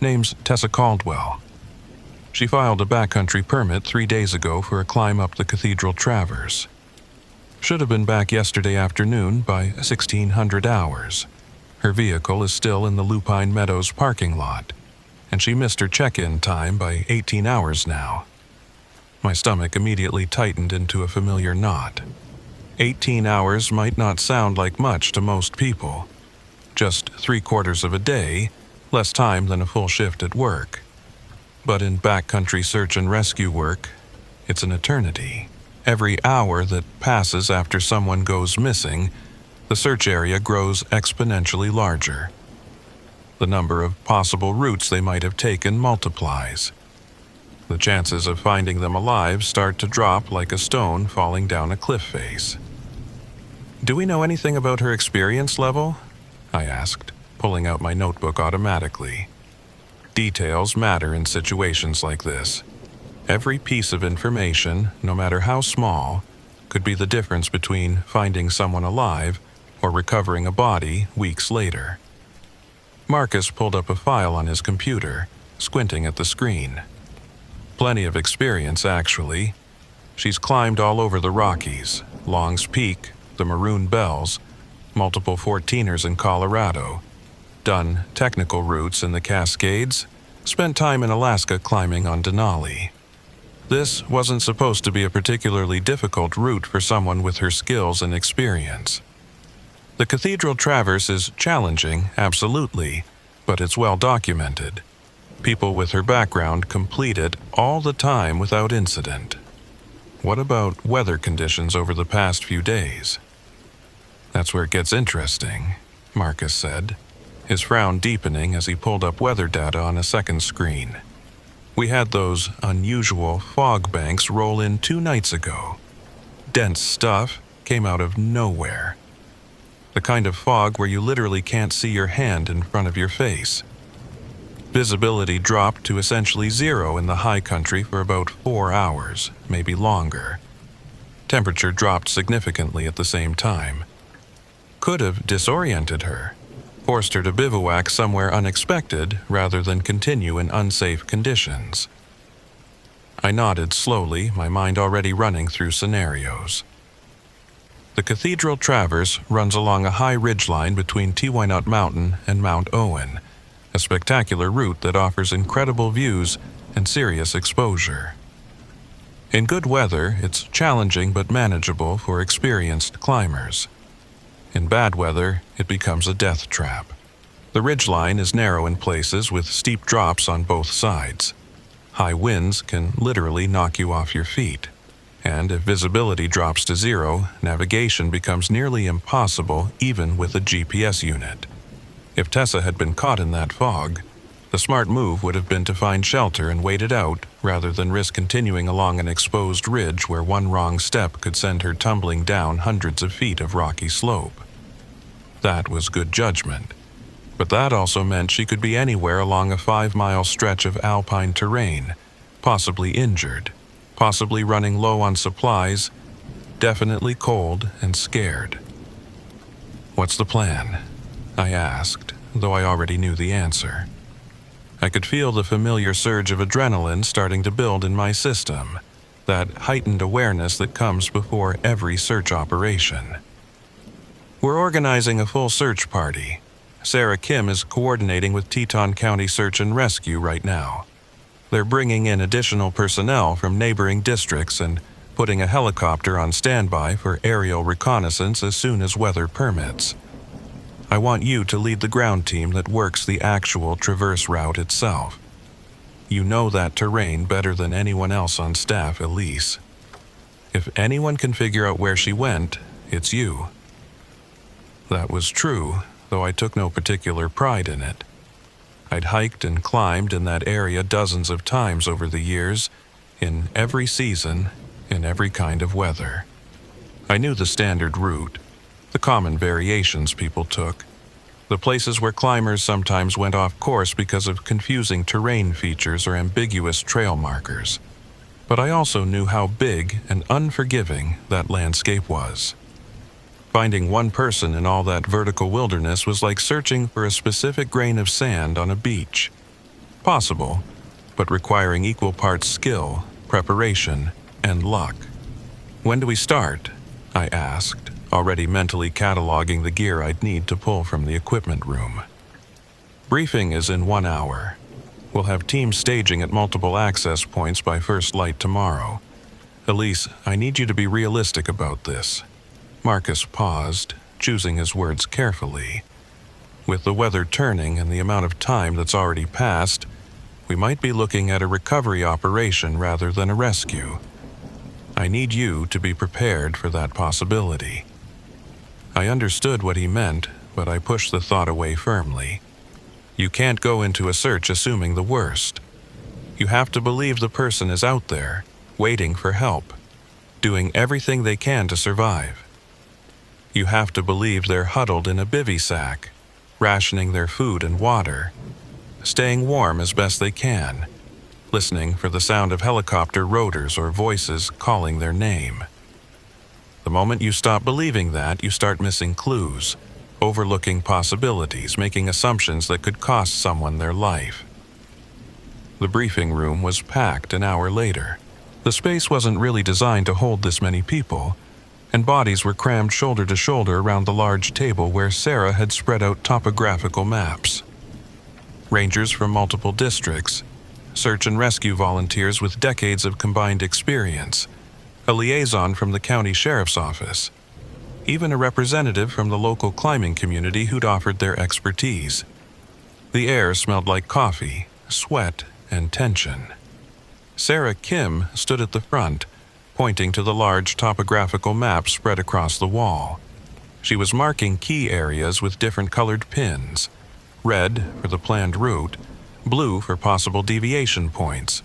Name's Tessa Caldwell. She filed a backcountry permit 3 days ago for a climb up the Cathedral Traverse. Should have been back yesterday afternoon by 1600 hours. Her vehicle is still in the Lupine Meadows parking lot, and she missed her check-in time by 18 hours now. My stomach immediately tightened into a familiar knot. 18 hours might not sound like much to most people. Just 3/4 of a day, less time than a full shift at work. But in backcountry search and rescue work, it's an eternity. Every hour that passes after someone goes missing, the search area grows exponentially larger. The number of possible routes they might have taken multiplies. The chances of finding them alive start to drop like a stone falling down a cliff face. "Do we know anything about her experience level?" I asked, pulling out my notebook automatically. Details matter in situations like this. Every piece of information, no matter how small, could be the difference between finding someone alive or recovering a body weeks later. Marcus pulled up a file on his computer, squinting at the screen. Plenty of experience, actually. She's climbed all over the Rockies, Long's Peak, the Maroon Bells, multiple 14ers in Colorado, done technical routes in the Cascades, spent time in Alaska climbing on Denali. This wasn't supposed to be a particularly difficult route for someone with her skills and experience. The Cathedral Traverse is challenging, absolutely, but it's well documented. People with her background complete it all the time without incident. What about weather conditions over the past few days? "That's where it gets interesting," Marcus said, his frown deepening as he pulled up weather data on a second screen. "We had those unusual fog banks roll in 2 nights ago. Dense stuff came out of nowhere. The kind of fog where you literally can't see your hand in front of your face. Visibility dropped to essentially zero in the high country for about 4 hours, maybe longer. Temperature dropped significantly at the same time. Could have disoriented her, forced her to bivouac somewhere unexpected rather than continue in unsafe conditions." I nodded slowly, my mind already running through scenarios. The Cathedral Traverse runs along a high ridgeline between Teewynut Mountain and Mount Owen, a spectacular route that offers incredible views and serious exposure. In good weather, it's challenging but manageable for experienced climbers. In bad weather, it becomes a death trap. The ridgeline is narrow in places with steep drops on both sides. High winds can literally knock you off your feet. And if visibility drops to zero, navigation becomes nearly impossible even with a GPS unit. If Tessa had been caught in that fog, the smart move would have been to find shelter and wait it out rather than risk continuing along an exposed ridge where one wrong step could send her tumbling down hundreds of feet of rocky slope. That was good judgment, but that also meant she could be anywhere along a 5-mile stretch of alpine terrain, possibly injured, possibly running low on supplies, definitely cold and scared. "What's the plan?" I asked, though I already knew the answer. I could feel the familiar surge of adrenaline starting to build in my system, that heightened awareness that comes before every search operation. "We're organizing a full search party. Sarah Kim is coordinating with Teton County Search and Rescue right now. They're bringing in additional personnel from neighboring districts and putting a helicopter on standby for aerial reconnaissance as soon as weather permits. I want you to lead the ground team that works the actual traverse route itself. You know that terrain better than anyone else on staff, Elise. If anyone can figure out where she went, it's you. That was true, though I took no particular pride in it. I'd hiked and climbed in that area dozens of times over the years, in every season, in every kind of weather. I knew the standard route, the common variations people took, the places where climbers sometimes went off course because of confusing terrain features or ambiguous trail markers. But I also knew how big and unforgiving that landscape was. Finding one person in all that vertical wilderness was like searching for a specific grain of sand on a beach. Possible, but requiring equal parts skill, preparation, and luck. "When do we start?" I asked, already mentally cataloging the gear I'd need to pull from the equipment room. "Briefing is in 1 hour. We'll have teams staging at multiple access points by first light tomorrow. Elise, I need you to be realistic about this." Marcus paused, choosing his words carefully. "With the weather turning and the amount of time that's already passed, we might be looking at a recovery operation rather than a rescue. I need you to be prepared for that possibility." I understood what he meant, but I pushed the thought away firmly. You can't go into a search assuming the worst. You have to believe the person is out there, waiting for help, doing everything they can to survive. You have to believe they're huddled in a bivy sack, rationing their food and water, staying warm as best they can, listening for the sound of helicopter rotors or voices calling their name. The moment you stop believing that, you start missing clues, overlooking possibilities, making assumptions that could cost someone their life. The briefing room was packed an hour later. The space wasn't really designed to hold this many people, and bodies were crammed shoulder to shoulder around the large table where Sarah had spread out topographical maps. Rangers from multiple districts, search and rescue volunteers with decades of combined experience, a liaison from the county sheriff's office, even a representative from the local climbing community who'd offered their expertise. The air smelled like coffee, sweat, and tension. Sarah Kim stood at the front, pointing to the large topographical map spread across the wall. She was marking key areas with different colored pins: red for the planned route, blue for possible deviation points,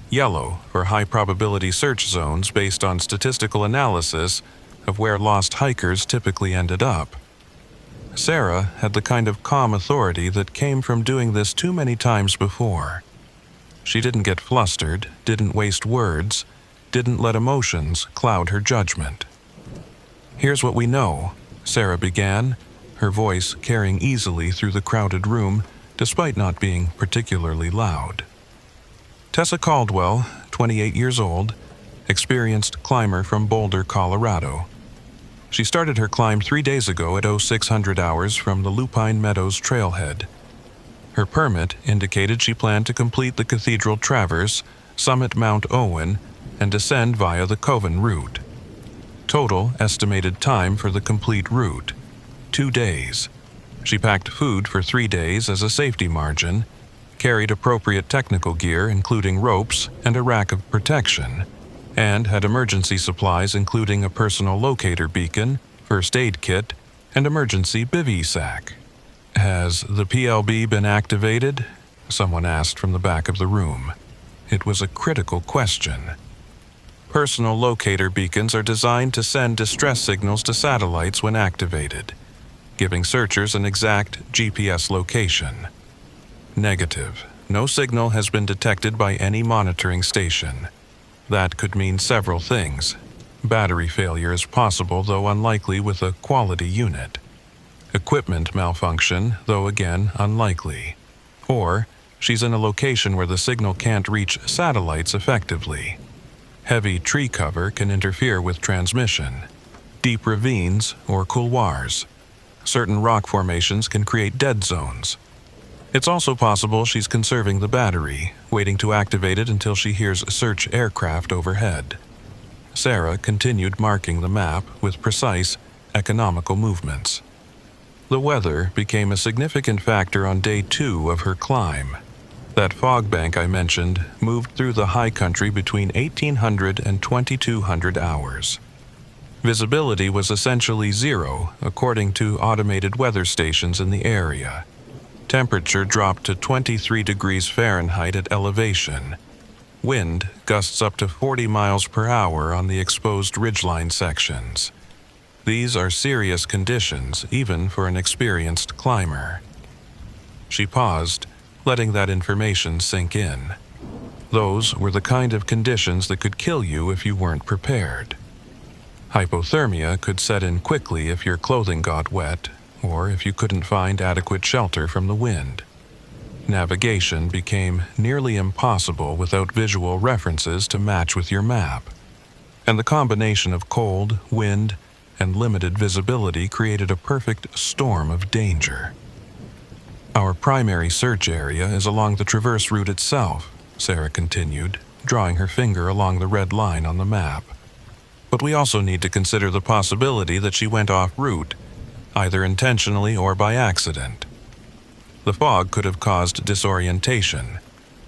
yellow for high-probability search zones based on statistical analysis of where lost hikers typically ended up. Sarah had the kind of calm authority that came from doing this too many times before. She didn't get flustered, didn't waste words, didn't let emotions cloud her judgment. "Here's what we know," Sarah began, her voice carrying easily through the crowded room despite not being particularly loud. Tessa Caldwell, 28 years old, experienced climber from Boulder, Colorado. She started her climb 3 days ago at 0600 hours from the Lupine Meadows trailhead. Her permit indicated she planned to complete the Cathedral Traverse, summit Mount Owen, and descend via the Coven route. Total estimated time for the complete route: 2 days. She packed food for 3 days as a safety margin, carried appropriate technical gear including ropes and a rack of protection, and had emergency supplies including a personal locator beacon, first aid kit, and emergency bivy sack. "Has the PLB been activated?" someone asked from the back of the room. It was a critical question. Personal locator beacons are designed to send distress signals to satellites when activated, giving searchers an exact GPS location. Negative. No signal has been detected by any monitoring station. That could mean several things. Battery failure is possible, though unlikely with a quality unit. Equipment malfunction, though again unlikely. Or she's in a location where the signal can't reach satellites effectively. Heavy tree cover can interfere with transmission. Deep ravines or couloirs. Certain rock formations can create dead zones. It's also possible she's conserving the battery, waiting to activate it until she hears search aircraft overhead. Sarah continued marking the map with precise, economical movements. The weather became a significant factor on day 2 of her climb. That fog bank I mentioned moved through the high country between 1800 and 2200 hours. Visibility was essentially zero, according to automated weather stations in the area. Temperature dropped to 23 degrees Fahrenheit at elevation. Wind gusts up to 40 miles per hour on the exposed ridgeline sections. These are serious conditions, even for an experienced climber. She paused, letting that information sink in. Those were the kind of conditions that could kill you if you weren't prepared. Hypothermia could set in quickly if your clothing got wet, or if you couldn't find adequate shelter from the wind. Navigation became nearly impossible without visual references to match with your map. And the combination of cold, wind, and limited visibility created a perfect storm of danger. Our primary search area is along the traverse route itself, Sarah continued, drawing her finger along the red line on the map. But we also need to consider the possibility that she went off route, either intentionally or by accident. The fog could have caused disorientation.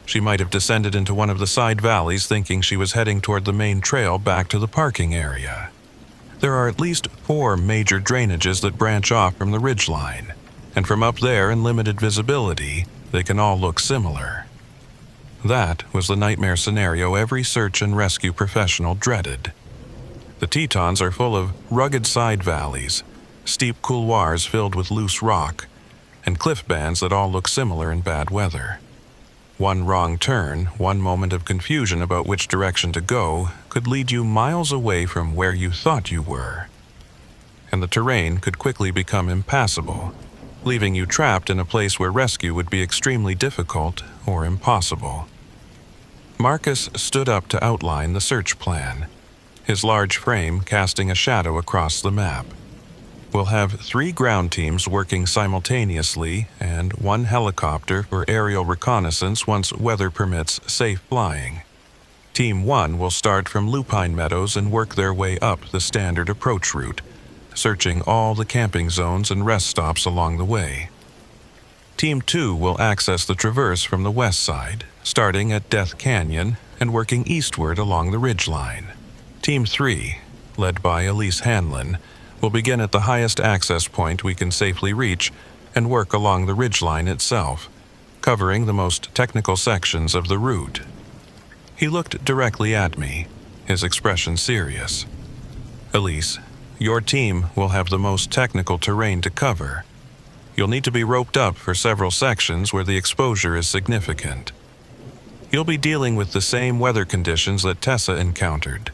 She might have descended into one of the side valleys thinking she was heading toward the main trail back to the parking area. There are at least 4 major drainages that branch off from the ridgeline, and from up there in limited visibility, they can all look similar. That was the nightmare scenario every search and rescue professional dreaded. The Tetons are full of rugged side valleys, steep couloirs filled with loose rock, and cliff bands that all look similar in bad weather. One wrong turn, one moment of confusion about which direction to go, could lead you miles away from where you thought you were. And the terrain could quickly become impassable, leaving you trapped in a place where rescue would be extremely difficult or impossible. Marcus stood up to outline the search plan, his large frame casting a shadow across the map. We'll have 3 ground teams working simultaneously and 1 helicopter for aerial reconnaissance once weather permits safe flying. Team 1 will start from Lupine Meadows and work their way up the standard approach route, searching all the camping zones and rest stops along the way. Team 2 will access the traverse from the west side, starting at Death Canyon and working eastward along the ridgeline. Team 3, led by Elise Hanlon, will begin at the highest access point we can safely reach and work along the ridgeline itself, covering the most technical sections of the route. He looked directly at me, his expression serious. Elise, your team will have the most technical terrain to cover. You'll need to be roped up for several sections where the exposure is significant. You'll be dealing with the same weather conditions that Tessa encountered,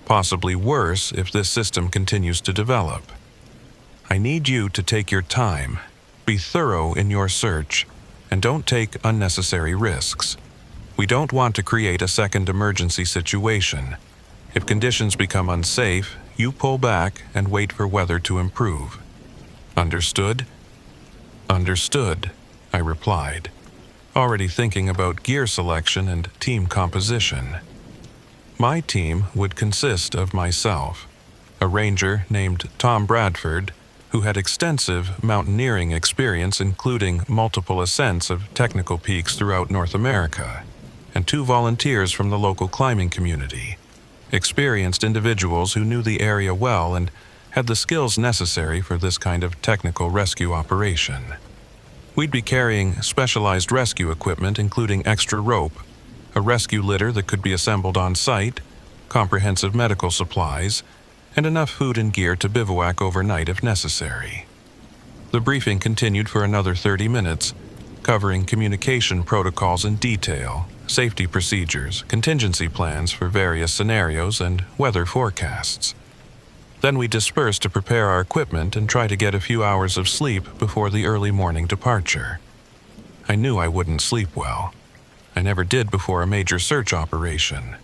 possibly worse if this system continues to develop. I need you to take your time, be thorough in your search, and don't take unnecessary risks. We don't want to create a second emergency situation. If conditions become unsafe, you pull back and wait for weather to improve. Understood? Understood, I replied, already thinking about gear selection and team composition. My team would consist of myself, a ranger named Tom Bradford, who had extensive mountaineering experience including multiple ascents of technical peaks throughout North America, and 2 volunteers from the local climbing community, experienced individuals who knew the area well and had the skills necessary for this kind of technical rescue operation. We'd be carrying specialized rescue equipment including extra rope, a rescue litter that could be assembled on site, comprehensive medical supplies, and enough food and gear to bivouac overnight if necessary. The briefing continued for another 30 minutes, covering communication protocols in detail, safety procedures, contingency plans for various scenarios, and weather forecasts. Then we dispersed to prepare our equipment and try to get a few hours of sleep before the early morning departure. I knew I wouldn't sleep well. I never did before a major search operation.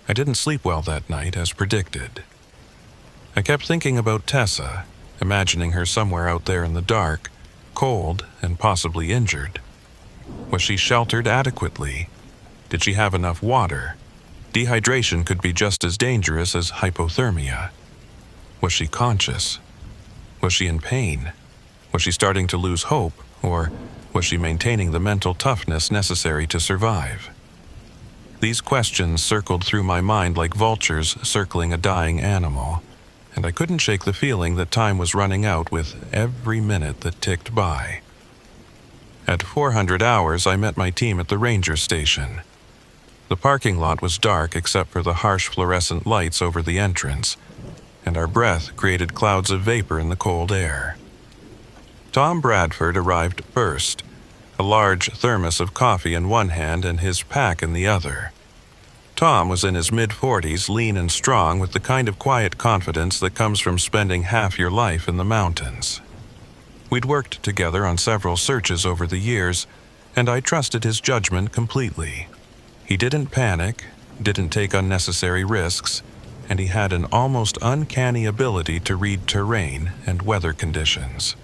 I didn't sleep well that night as predicted. I kept thinking about Tessa, imagining her somewhere out there in the dark, cold and possibly injured. Was she sheltered adequately? Did she have enough water? Dehydration could be just as dangerous as hypothermia. Was she conscious? Was she in pain? Was she starting to lose hope, or was she maintaining the mental toughness necessary to survive? These questions circled through my mind like vultures circling a dying animal, and I couldn't shake the feeling that time was running out with every minute that ticked by. At 400 hours, I met my team at the ranger station. The parking lot was dark except for the harsh fluorescent lights over the entrance, and our breath created clouds of vapor in the cold air. Tom Bradford arrived first, a large thermos of coffee in one hand and his pack in the other. Tom was in his mid-40s, lean and strong, with the kind of quiet confidence that comes from spending half your life in the mountains. We'd worked together on several searches over the years, and I trusted his judgment completely. He didn't panic, didn't take unnecessary risks, and he had an almost uncanny ability to read terrain and weather conditions.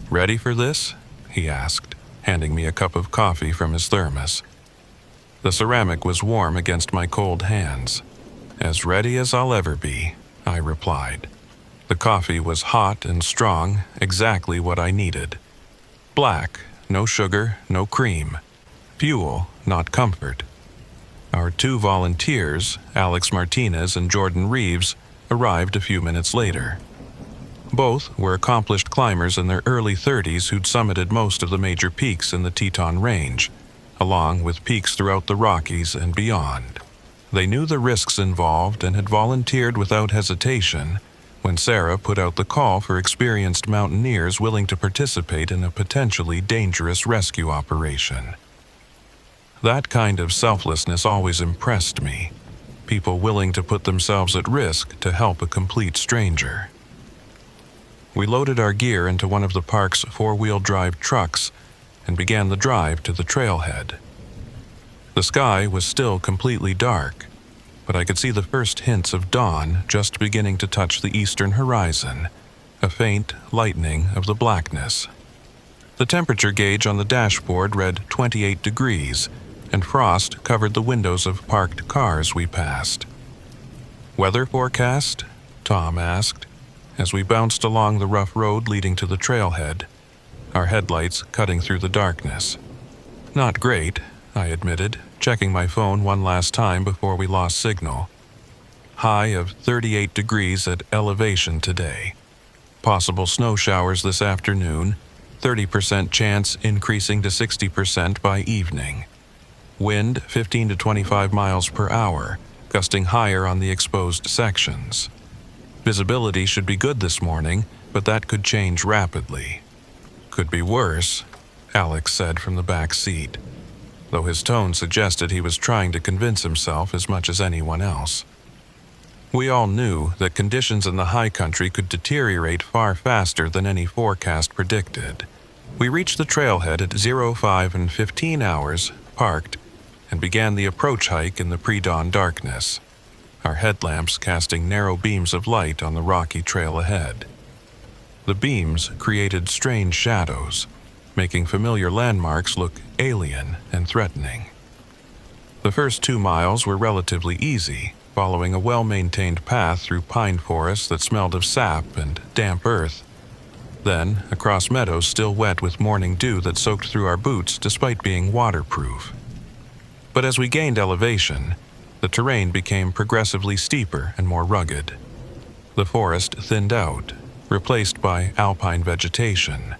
"Ready for this?" he asked, handing me a cup of coffee from his thermos. The ceramic was warm against my cold hands. "As ready as I'll ever be," I replied. The coffee was hot and strong, exactly what I needed. Black, no sugar, no cream. Fuel, not comfort. Our two volunteers, Alex Martinez and Jordan Reeves, arrived a few minutes later. Both were accomplished climbers in their early 30s who'd summited most of the major peaks in the Teton Range, along with peaks throughout the Rockies and beyond. They knew the risks involved and had volunteered without hesitation when Sarah put out the call for experienced mountaineers willing to participate in a potentially dangerous rescue operation. That kind of selflessness always impressed me, people willing to put themselves at risk to help a complete stranger. We loaded our gear into one of the park's four-wheel drive trucks and began the drive to the trailhead. The sky was still completely dark, but I could see the first hints of dawn just beginning to touch the eastern horizon, a faint lightening of the blackness. The temperature gauge on the dashboard read 28 degrees, and frost covered the windows of parked cars we passed. "Weather forecast?" Tom asked, as we bounced along the rough road leading to the trailhead, our headlights cutting through the darkness. "Not great," I admitted, checking my phone one last time before we lost signal. "High of 38 degrees at elevation today. Possible snow showers this afternoon, 30% chance increasing to 60% by evening. Wind 15 to 25 miles per hour, gusting higher on the exposed sections. Visibility should be good this morning, but that could change rapidly." "Could be worse," Alex said from the back seat, though his tone suggested he was trying to convince himself as much as anyone else. We all knew that conditions in the high country could deteriorate far faster than any forecast predicted. We reached the trailhead at 05 and 15 hours, parked, and began the approach hike in the pre-dawn darkness, our headlamps casting narrow beams of light on the rocky trail ahead. The beams created strange shadows, making familiar landmarks look alien and threatening. The first 2 miles were relatively easy, following a well-maintained path through pine forests that smelled of sap and damp earth. Then, across meadows still wet with morning dew that soaked through our boots despite being waterproof. But as we gained elevation, the terrain became progressively steeper and more rugged. The forest thinned out, replaced by alpine vegetation,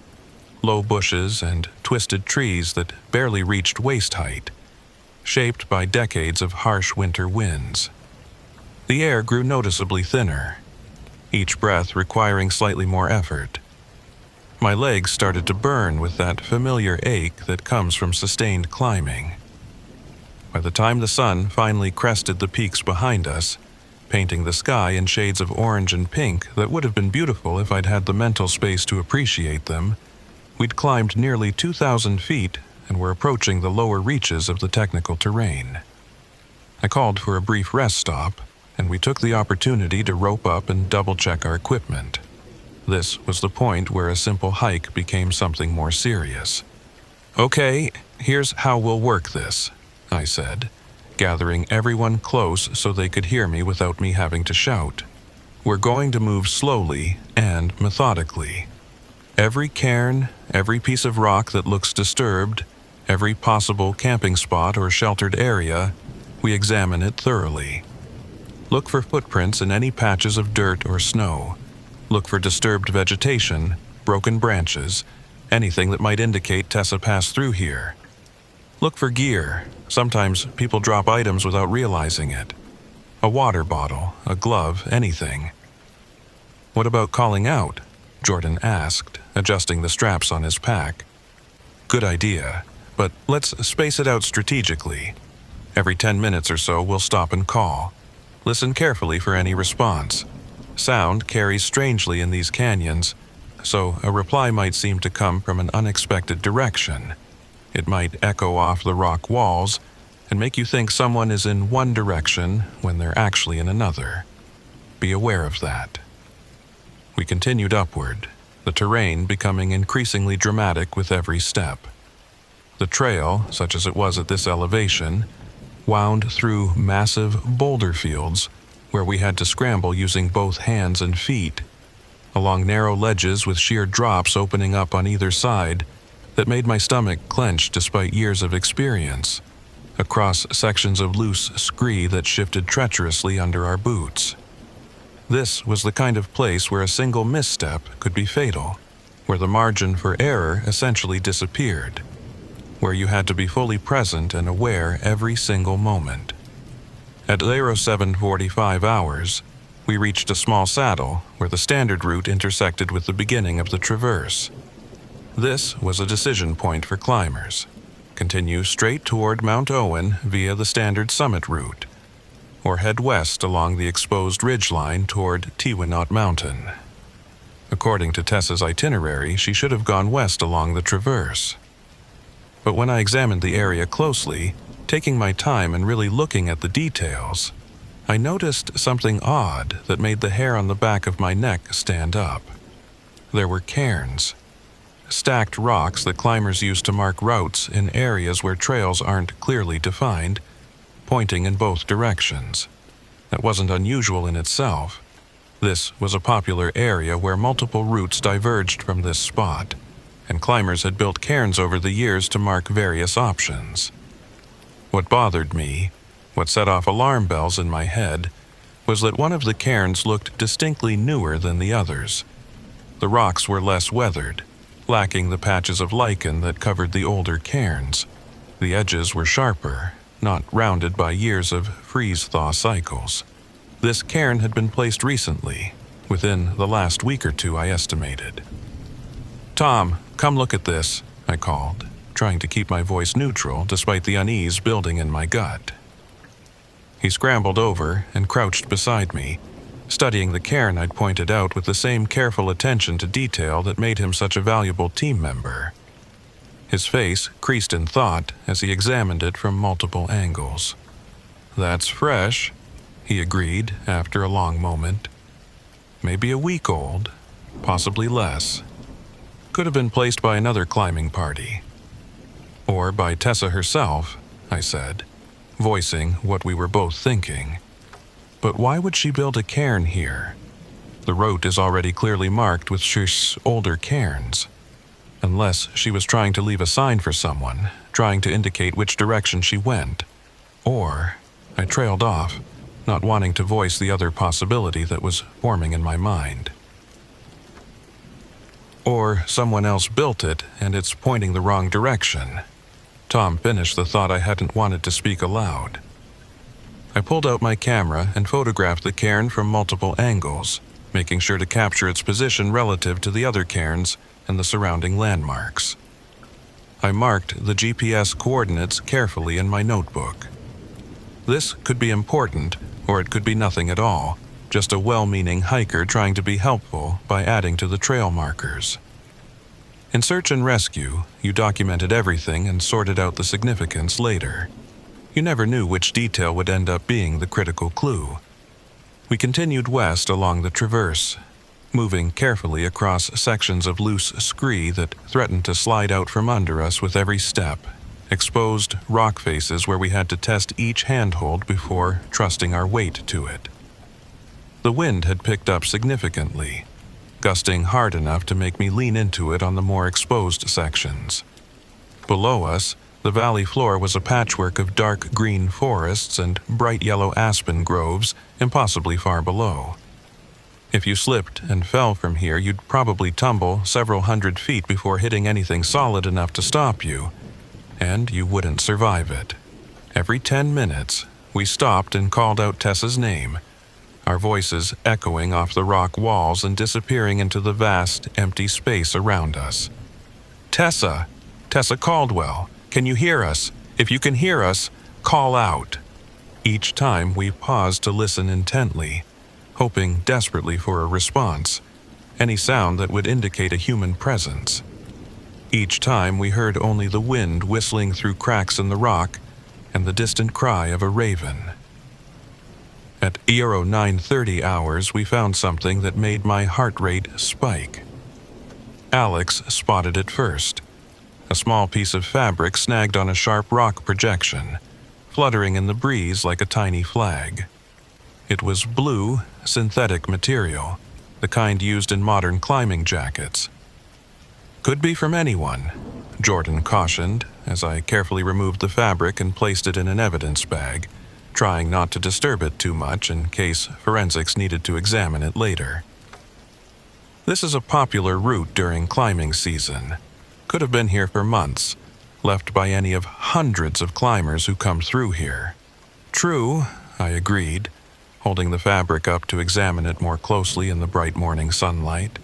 low bushes and twisted trees that barely reached waist height, shaped by decades of harsh winter winds. The air grew noticeably thinner, each breath requiring slightly more effort. My legs started to burn with that familiar ache that comes from sustained climbing. By the time the sun finally crested the peaks behind us, painting the sky in shades of orange and pink that would have been beautiful if I'd had the mental space to appreciate them, we'd climbed nearly 2,000 feet and were approaching the lower reaches of the technical terrain. I called for a brief rest stop, and we took the opportunity to rope up and double-check our equipment. This was the point where a simple hike became something more serious. "Okay, here's how we'll work this," I said, gathering everyone close so they could hear me without me having to shout. We're going to move slowly and methodically. Every cairn, every piece of rock that looks disturbed, every possible camping spot or sheltered area, we examine it thoroughly. Look for footprints in any patches of dirt or snow. Look for disturbed vegetation, broken branches, anything that might indicate Tessa passed through here. Look for gear. Sometimes people drop items without realizing it. A water bottle, a glove, anything. What about calling out? Jordan asked, adjusting the straps on his pack. Good idea, but let's space it out strategically. Every 10 minutes or so, we'll stop and call. Listen carefully for any response. Sound carries strangely in these canyons, so a reply might seem to come from an unexpected direction. It might echo off the rock walls and make you think someone is in one direction when they're actually in another. Be aware of that. We continued upward, the terrain becoming increasingly dramatic with every step. The trail, such as it was at this elevation, wound through massive boulder fields where we had to scramble using both hands and feet, along narrow ledges with sheer drops opening up on either side that made my stomach clench despite years of experience, across sections of loose scree that shifted treacherously under our boots. This was the kind of place where a single misstep could be fatal, where the margin for error essentially disappeared, where you had to be fully present and aware every single moment. At 07:45 hours, we reached a small saddle where the standard route intersected with the beginning of the traverse. This was a decision point for climbers. Continue straight toward Mount Owen via the standard summit route, or head west along the exposed ridgeline toward Teewinot Mountain. According to Tessa's itinerary, she should have gone west along the traverse. But when I examined the area closely, taking my time and really looking at the details, I noticed something odd that made the hair on the back of my neck stand up. There were cairns. Stacked rocks that climbers use to mark routes in areas where trails aren't clearly defined, pointing in both directions. That wasn't unusual in itself. This was a popular area where multiple routes diverged from this spot, and climbers had built cairns over the years to mark various options. What bothered me, what set off alarm bells in my head, was that one of the cairns looked distinctly newer than the others. The rocks were less weathered, lacking the patches of lichen that covered the older cairns. The edges were sharper, not rounded by years of freeze-thaw cycles. This cairn had been placed recently, within the last week or two, I estimated. "Tom, come look at this," I called, trying to keep my voice neutral despite the unease building in my gut. He scrambled over and crouched beside me, studying the cairn I'd pointed out with the same careful attention to detail that made him such a valuable team member. His face creased in thought as he examined it from multiple angles. "That's fresh," he agreed after a long moment. "Maybe a week old, possibly less. Could have been placed by another climbing party. Or by Tessa herself," I said, voicing what we were both thinking. "But why would she build a cairn here? The route is already clearly marked with Shish's older cairns. Unless she was trying to leave a sign for someone, trying to indicate which direction she went. Or," I trailed off, not wanting to voice the other possibility that was forming in my mind. "Or someone else built it and it's pointing the wrong direction." Tom finished the thought I hadn't wanted to speak aloud. I pulled out my camera and photographed the cairn from multiple angles, making sure to capture its position relative to the other cairns and the surrounding landmarks. I marked the GPS coordinates carefully in my notebook. This could be important, or it could be nothing at all, just a well-meaning hiker trying to be helpful by adding to the trail markers. In search and rescue, you documented everything and sorted out the significance later. You never knew which detail would end up being the critical clue. We continued west along the traverse, moving carefully across sections of loose scree that threatened to slide out from under us with every step. exposed rock faces where we had to test each handhold before trusting our weight to it. The wind had picked up significantly, gusting hard enough to make me lean into it on the more exposed sections. Below us, the valley floor was a patchwork of dark green forests and bright yellow aspen groves impossibly far below. If you slipped and fell from here, you'd probably tumble several hundred feet before hitting anything solid enough to stop you, and you wouldn't survive it. Every 10 minutes, we stopped and called out Tessa's name, our voices echoing off the rock walls and disappearing into the vast, empty space around us. Tessa! Tessa Caldwell! Can you hear us? If you can hear us, call out. Each time we paused to listen intently, hoping desperately for a response, any sound that would indicate a human presence. Each time we heard only the wind whistling through cracks in the rock and the distant cry of a raven. At 0930 hours, we found something that made my heart rate spike. Alex spotted it first. A small piece of fabric snagged on a sharp rock projection, fluttering in the breeze like a tiny flag. It was blue, synthetic material, the kind used in modern climbing jackets. Could be from anyone, Jordan cautioned as I carefully removed the fabric and placed it in an evidence bag, trying not to disturb it too much in case forensics needed to examine it later. This is a popular route during climbing season. Could have been here for months, left by any of hundreds of climbers who come through here. True, I agreed, holding the fabric up to examine it more closely in the bright morning sunlight.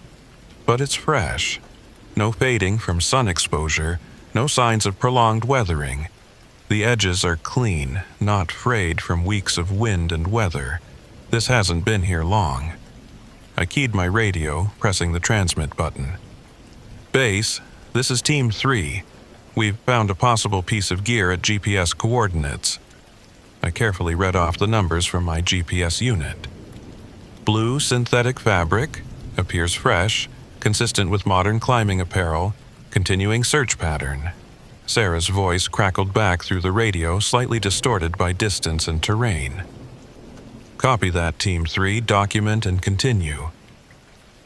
But it's fresh. No fading from sun exposure, no signs of prolonged weathering. The edges are clean, not frayed from weeks of wind and weather. This hasn't been here long. I keyed my radio, pressing the transmit button. Base, this is Team 3. We've found a possible piece of gear at GPS coordinates. I carefully read off the numbers from my GPS unit. Blue synthetic fabric, appears fresh, consistent with modern climbing apparel, continuing search pattern. Sarah's voice crackled back through the radio, slightly distorted by distance and terrain. Copy that, Team 3, document and continue.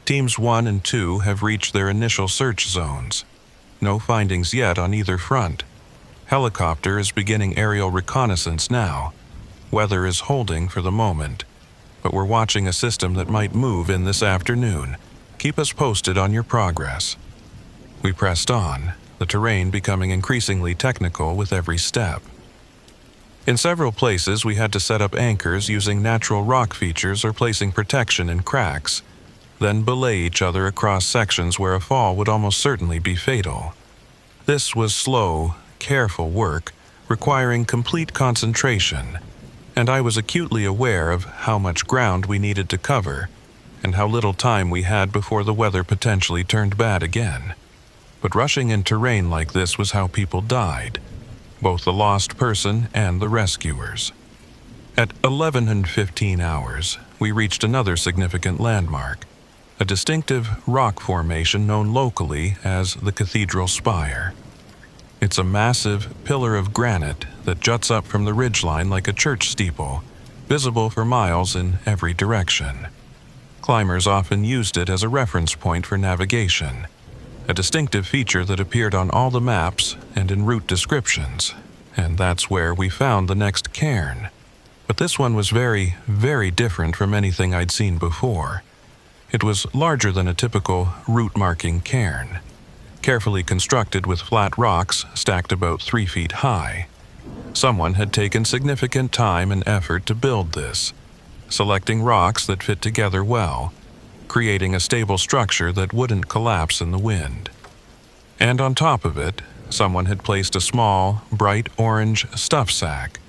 Teams 1 and 2 have reached their initial search zones. No findings yet on either front. Helicopter is beginning aerial reconnaissance now. Weather is holding for the moment, but we're watching a system that might move in this afternoon. Keep us posted on your progress. We pressed on, the terrain becoming increasingly technical with every step. In several places, we had to set up anchors using natural rock features or placing protection in cracks, then belay each other across sections where a fall would almost certainly be fatal. This was slow, careful work, requiring complete concentration, and I was acutely aware of how much ground we needed to cover and how little time we had before the weather potentially turned bad again. But rushing in terrain like this was how people died, both the lost person and the rescuers. At 11:15 hours, we reached another significant landmark, a distinctive rock formation known locally as the Cathedral Spire. It's a massive pillar of granite that juts up from the ridgeline like a church steeple, visible for miles in every direction. Climbers often used it as a reference point for navigation, a distinctive feature that appeared on all the maps and in route descriptions, and that's where we found the next cairn. But this one was very, very different from anything I'd seen before. It was larger than a typical route-marking cairn, carefully constructed with flat rocks stacked about 3 feet high. Someone had taken significant time and effort to build this, selecting rocks that fit together well, creating a stable structure that wouldn't collapse in the wind. And on top of it, someone had placed a small, bright orange stuff sack,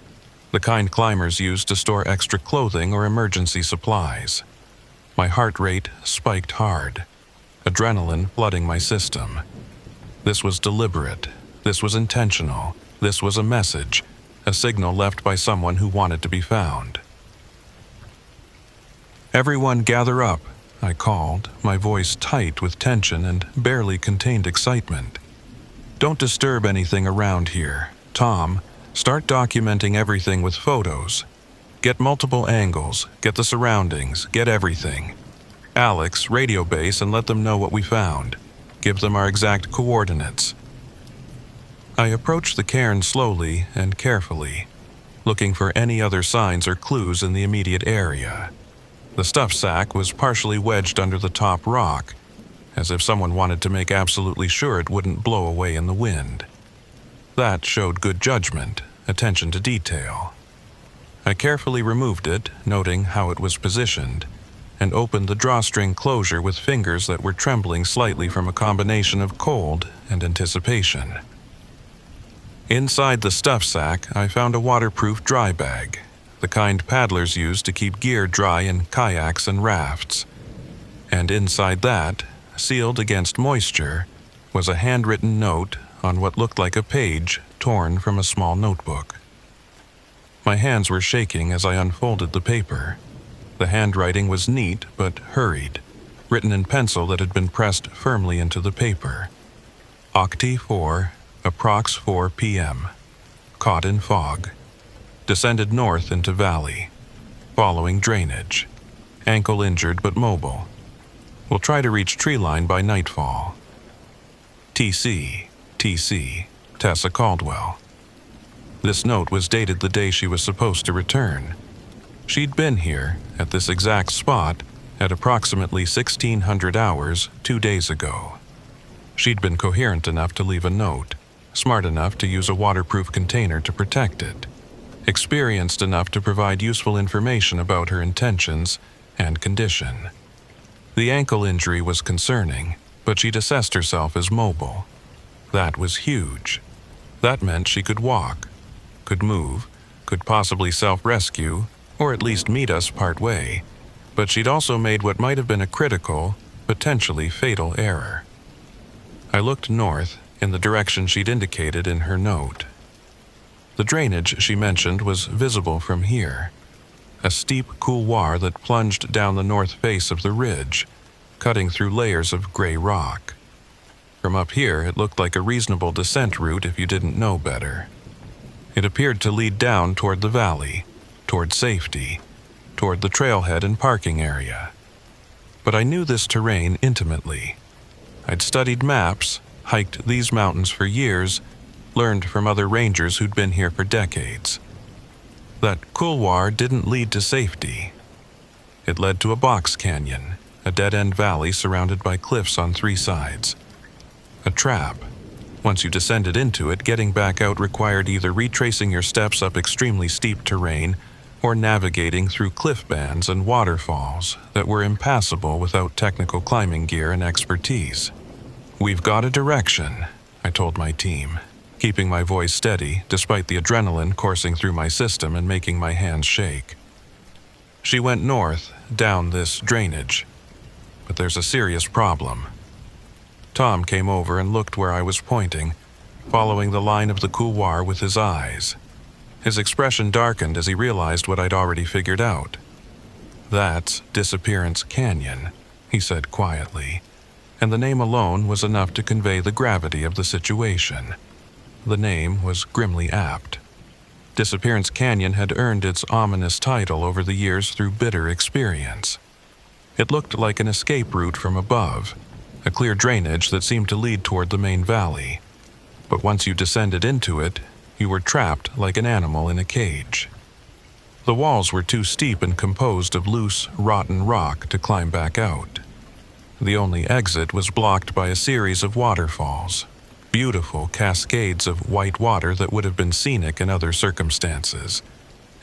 the kind climbers use to store extra clothing or emergency supplies. My heart rate spiked hard, adrenaline flooding my system. This was deliberate. This was intentional. This was a message, a signal left by someone who wanted to be found. "Everyone gather up," I called, my voice tight with tension and barely contained excitement. "Don't disturb anything around here. Tom, start documenting everything with photos. Get multiple angles, get the surroundings, get everything. Alex, radio base and let them know what we found. Give them our exact coordinates. I approached the cairn slowly and carefully, looking for any other signs or clues in the immediate area. The stuff sack was partially wedged under the top rock, as if someone wanted to make absolutely sure it wouldn't blow away in the wind. That showed good judgment, attention to detail. I carefully removed it, noting how it was positioned, and opened the drawstring closure with fingers that were trembling slightly from a combination of cold and anticipation. Inside the stuff sack, I found a waterproof dry bag, the kind paddlers use to keep gear dry in kayaks and rafts. And inside that, sealed against moisture, was a handwritten note on what looked like a page torn from a small notebook. My hands were shaking as I unfolded the paper. The handwriting was neat but hurried, written in pencil that had been pressed firmly into the paper. Octi 4, approx 4 p.m. Caught in fog. Descended north into valley. Following drainage. Ankle injured but mobile. Will try to reach tree line by nightfall. TC, Tessa Caldwell. This note was dated the day she was supposed to return. She'd been here, at this exact spot, at approximately 1600 hours 2 days ago. She'd been coherent enough to leave a note, smart enough to use a waterproof container to protect it, experienced enough to provide useful information about her intentions and condition. The ankle injury was concerning, but she'd assessed herself as mobile. That was huge. That meant she could walk, could move, could possibly self-rescue, or at least meet us part-way, but she'd also made what might have been a critical, potentially fatal error. I looked north, in the direction she'd indicated in her note. The drainage she mentioned was visible from here, a steep couloir that plunged down the north face of the ridge, cutting through layers of gray rock. From up here, it looked like a reasonable descent route if you didn't know better. It appeared to lead down toward the valley, toward safety, toward the trailhead and parking area. But I knew this terrain intimately. I'd studied maps, hiked these mountains for years, learned from other rangers who'd been here for decades. That couloir didn't lead to safety. It led to a box canyon, a dead-end valley surrounded by cliffs on 3 sides. A trap. Once you descended into it, getting back out required either retracing your steps up extremely steep terrain or navigating through cliff bands and waterfalls that were impassable without technical climbing gear and expertise. "We've got a direction," I told my team, keeping my voice steady despite the adrenaline coursing through my system and making my hands shake. She went north, down this drainage. But there's a serious problem. Tom came over and looked where I was pointing, following the line of the couloir with his eyes. His expression darkened as he realized what I'd already figured out. "That's Disappearance Canyon," he said quietly, and the name alone was enough to convey the gravity of the situation. The name was grimly apt. Disappearance Canyon had earned its ominous title over the years through bitter experience. It looked like an escape route from above, a clear drainage that seemed to lead toward the main valley. But once you descended into it, you were trapped like an animal in a cage. The walls were too steep and composed of loose, rotten rock to climb back out. The only exit was blocked by a series of waterfalls, beautiful cascades of white water that would have been scenic in other circumstances,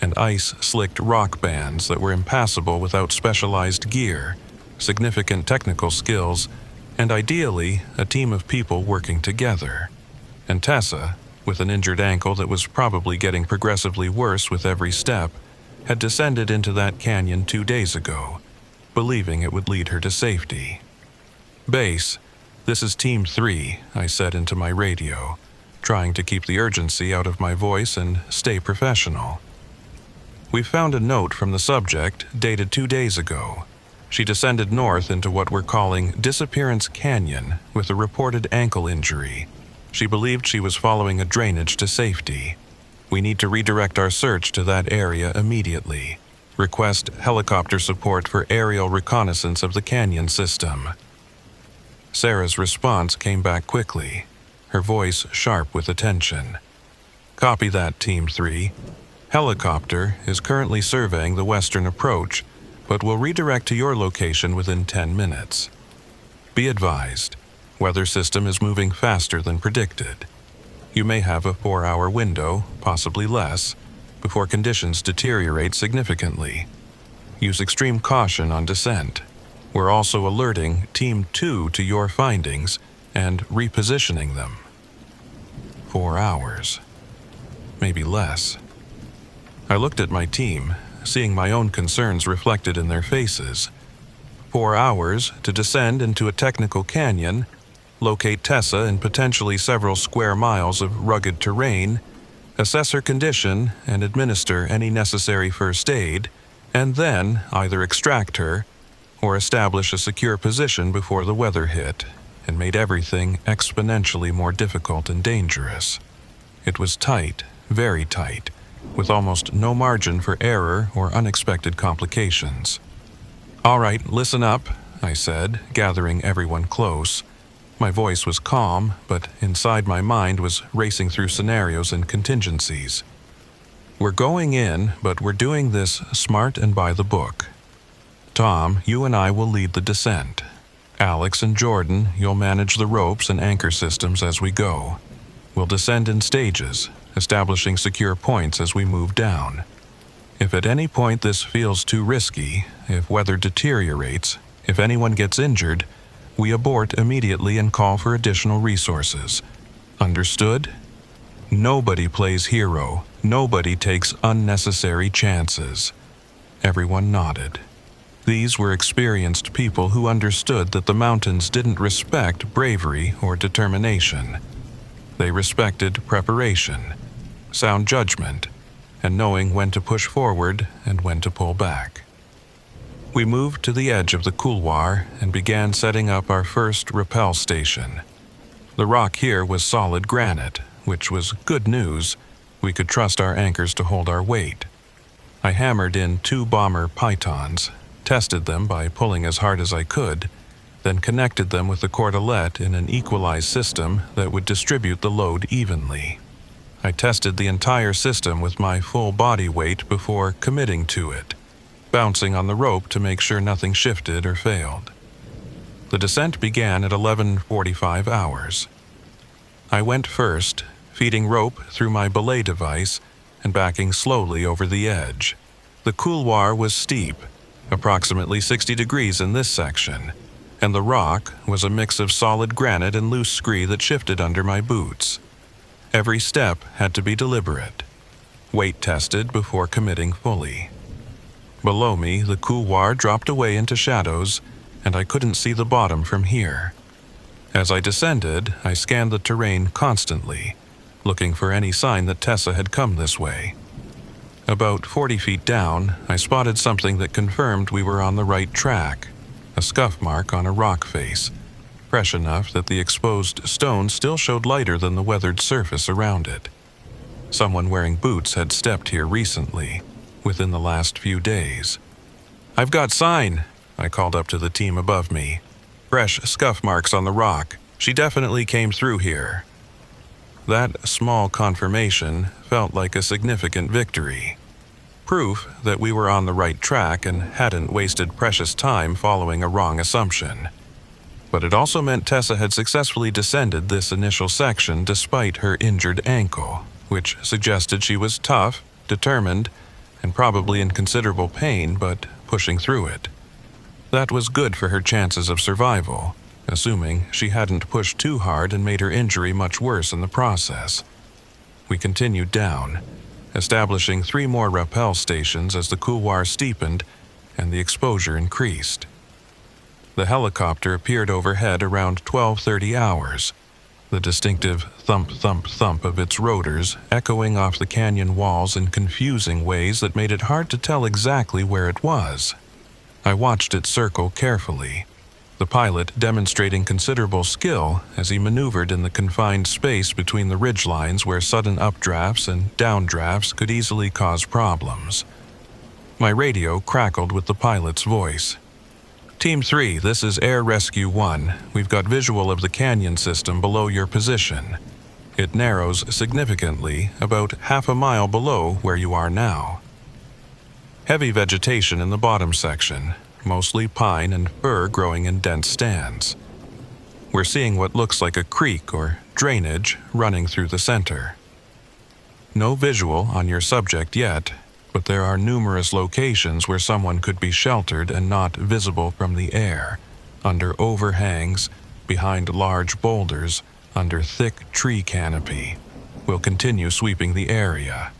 and ice-slicked rock bands that were impassable without specialized gear, significant technical skills, and ideally, a team of people working together. And Tessa, with an injured ankle that was probably getting progressively worse with every step, had descended into that canyon 2 days ago, believing it would lead her to safety. "Base, this is Team 3, I said into my radio, trying to keep the urgency out of my voice and stay professional. "We found a note from the subject dated 2 days ago. She descended north into what we're calling Disappearance Canyon with a reported ankle injury. She believed she was following a drainage to safety. We need to redirect our search to that area immediately. Request helicopter support for aerial reconnaissance of the canyon system. Sarah's response came back quickly, her voice sharp with attention. Copy that, Team 3. Helicopter is currently surveying the western approach, but will redirect to your location within 10 minutes. Be advised, weather system is moving faster than predicted. You may have a 4-hour window, possibly less, before conditions deteriorate significantly. Use extreme caution on descent. We're also alerting Team 2 to your findings and repositioning them. 4 hours. Maybe less. I looked at my team, seeing my own concerns reflected in their faces. 4 hours to descend into a technical canyon, locate Tessa in potentially several square miles of rugged terrain, assess her condition and administer any necessary first aid, and then either extract her or establish a secure position before the weather hit and made everything exponentially more difficult and dangerous. It was tight, very tight, with almost no margin for error or unexpected complications. "All right, listen up," I said, gathering everyone close. My voice was calm, but inside my mind was racing through scenarios and contingencies. "We're going in, but we're doing this smart and by the book. Tom, you and I will lead the descent. Alex and Jordan, you'll manage the ropes and anchor systems as we go. We'll descend in stages, establishing secure points as we move down. If at any point this feels too risky, if weather deteriorates, if anyone gets injured, we abort immediately and call for additional resources. Understood? Nobody plays hero. Nobody takes unnecessary chances." Everyone nodded. These were experienced people who understood that the mountains didn't respect bravery or determination. They respected preparation, sound judgment, and knowing when to push forward and when to pull back. We moved to the edge of the couloir and began setting up our first rappel station. The rock here was solid granite, which was good news. We could trust our anchors to hold our weight. I hammered in 2 bomber pythons, tested them by pulling as hard as I could, then connected them with the cordelette in an equalized system that would distribute the load evenly. I tested the entire system with my full body weight before committing to it, bouncing on the rope to make sure nothing shifted or failed. The descent began at 11:45 hours. I went first, feeding rope through my belay device and backing slowly over the edge. The couloir was steep, approximately 60 degrees in this section, and the rock was a mix of solid granite and loose scree that shifted under my boots. Every step had to be deliberate, weight tested before committing fully. Below me, the couloir dropped away into shadows, and I couldn't see the bottom from here. As I descended, I scanned the terrain constantly, looking for any sign that Tessa had come this way. About 40 feet down, I spotted something that confirmed we were on the right track, a scuff mark on a rock face, fresh enough that the exposed stone still showed lighter than the weathered surface around it. Someone wearing boots had stepped here recently, within the last few days. "I've got sign," I called up to the team above me. "Fresh scuff marks on the rock. She definitely came through here." That small confirmation felt like a significant victory. Proof that we were on the right track and hadn't wasted precious time following a wrong assumption. But it also meant Tessa had successfully descended this initial section despite her injured ankle, which suggested she was tough, determined, and probably in considerable pain, but pushing through it. That was good for her chances of survival, assuming she hadn't pushed too hard and made her injury much worse in the process. We continued down, establishing 3 more rappel stations as the couloir steepened and the exposure increased. The helicopter appeared overhead around 12:30 hours, the distinctive thump-thump-thump of its rotors echoing off the canyon walls in confusing ways that made it hard to tell exactly where it was. I watched it circle carefully, the pilot demonstrating considerable skill as he maneuvered in the confined space between the ridge lines where sudden updrafts and downdrafts could easily cause problems. My radio crackled with the pilot's voice. "Team 3, this is Air Rescue 1. We've got visual of the canyon system below your position. It narrows significantly, about half a mile below where you are now. Heavy vegetation in the bottom section, mostly pine and fir growing in dense stands. We're seeing what looks like a creek or drainage running through the center. No visual on your subject yet, but there are numerous locations where someone could be sheltered and not visible from the air, under overhangs, behind large boulders, under thick tree canopy. We'll continue sweeping the area."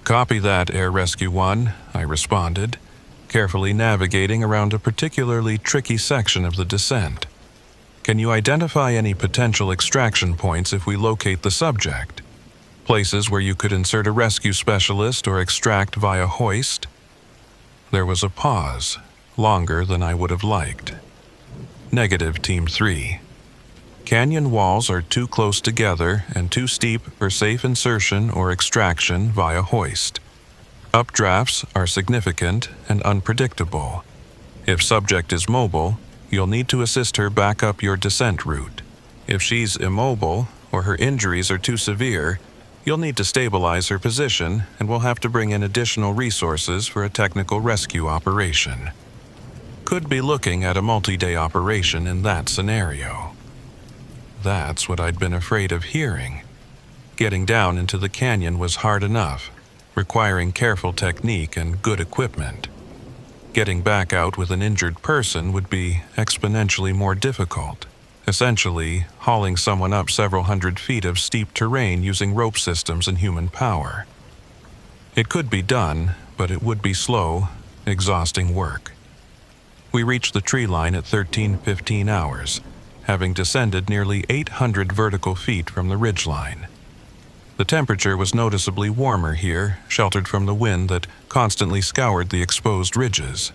"Copy that, Air Rescue 1, I responded, carefully navigating around a particularly tricky section of the descent. "Can you identify any potential extraction points if we locate the subject? Places where you could insert a rescue specialist or extract via hoist?" There was a pause, longer than I would have liked. "Negative, Team 3. Canyon walls are too close together and too steep for safe insertion or extraction via hoist. Updrafts are significant and unpredictable. If subject is mobile, you'll need to assist her back up your descent route. If she's immobile or her injuries are too severe, you'll need to stabilize her position and we'll have to bring in additional resources for a technical rescue operation. Could be looking at a multi-day operation in that scenario." That's what I'd been afraid of hearing. Getting down into the canyon was hard enough, requiring careful technique and good equipment. Getting back out with an injured person would be exponentially more difficult, essentially hauling someone up several hundred feet of steep terrain using rope systems and human power. It could be done, but it would be slow, exhausting work. We reached the tree line at 13:15 hours, having descended nearly 800 vertical feet from the ridgeline. The temperature was noticeably warmer here, sheltered from the wind that constantly scoured the exposed ridges.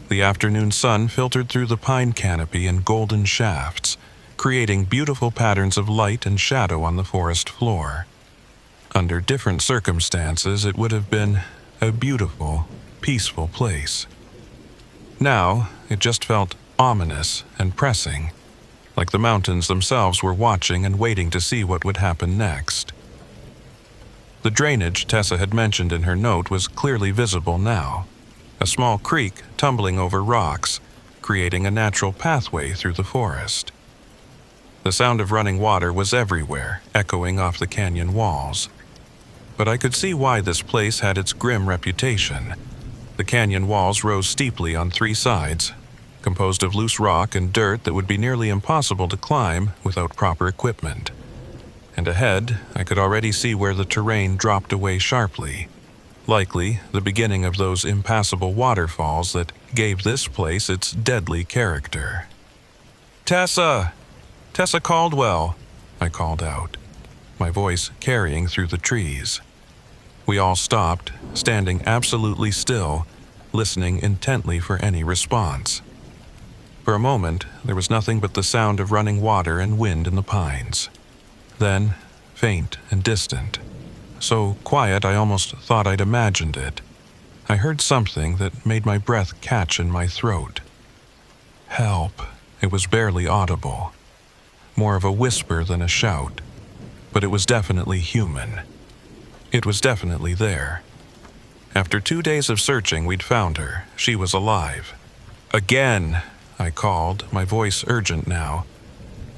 The afternoon sun filtered through the pine canopy in golden shafts, creating beautiful patterns of light and shadow on the forest floor. Under different circumstances, it would have been a beautiful, peaceful place. Now, it just felt ominous and pressing, like the mountains themselves were watching and waiting to see what would happen next. The drainage Tessa had mentioned in her note was clearly visible now, a small creek tumbling over rocks, creating a natural pathway through the forest. The sound of running water was everywhere, echoing off the canyon walls. But I could see why this place had its grim reputation. The canyon walls rose steeply on 3 sides, composed of loose rock and dirt that would be nearly impossible to climb without proper equipment. And ahead, I could already see where the terrain dropped away sharply, likely the beginning of those impassable waterfalls that gave this place its deadly character. "Tessa! Tessa Caldwell!" I called out, my voice carrying through the trees. We all stopped, standing absolutely still, listening intently for any response. For a moment, there was nothing but the sound of running water and wind in the pines. Then, faint and distant, so quiet I almost thought I'd imagined it, I heard something that made my breath catch in my throat. Help. It was barely audible. More of a whisper than a shout, but it was definitely human. It was definitely there. After 2 days of searching, we'd found her. She was alive. "Again!" I called, my voice urgent now.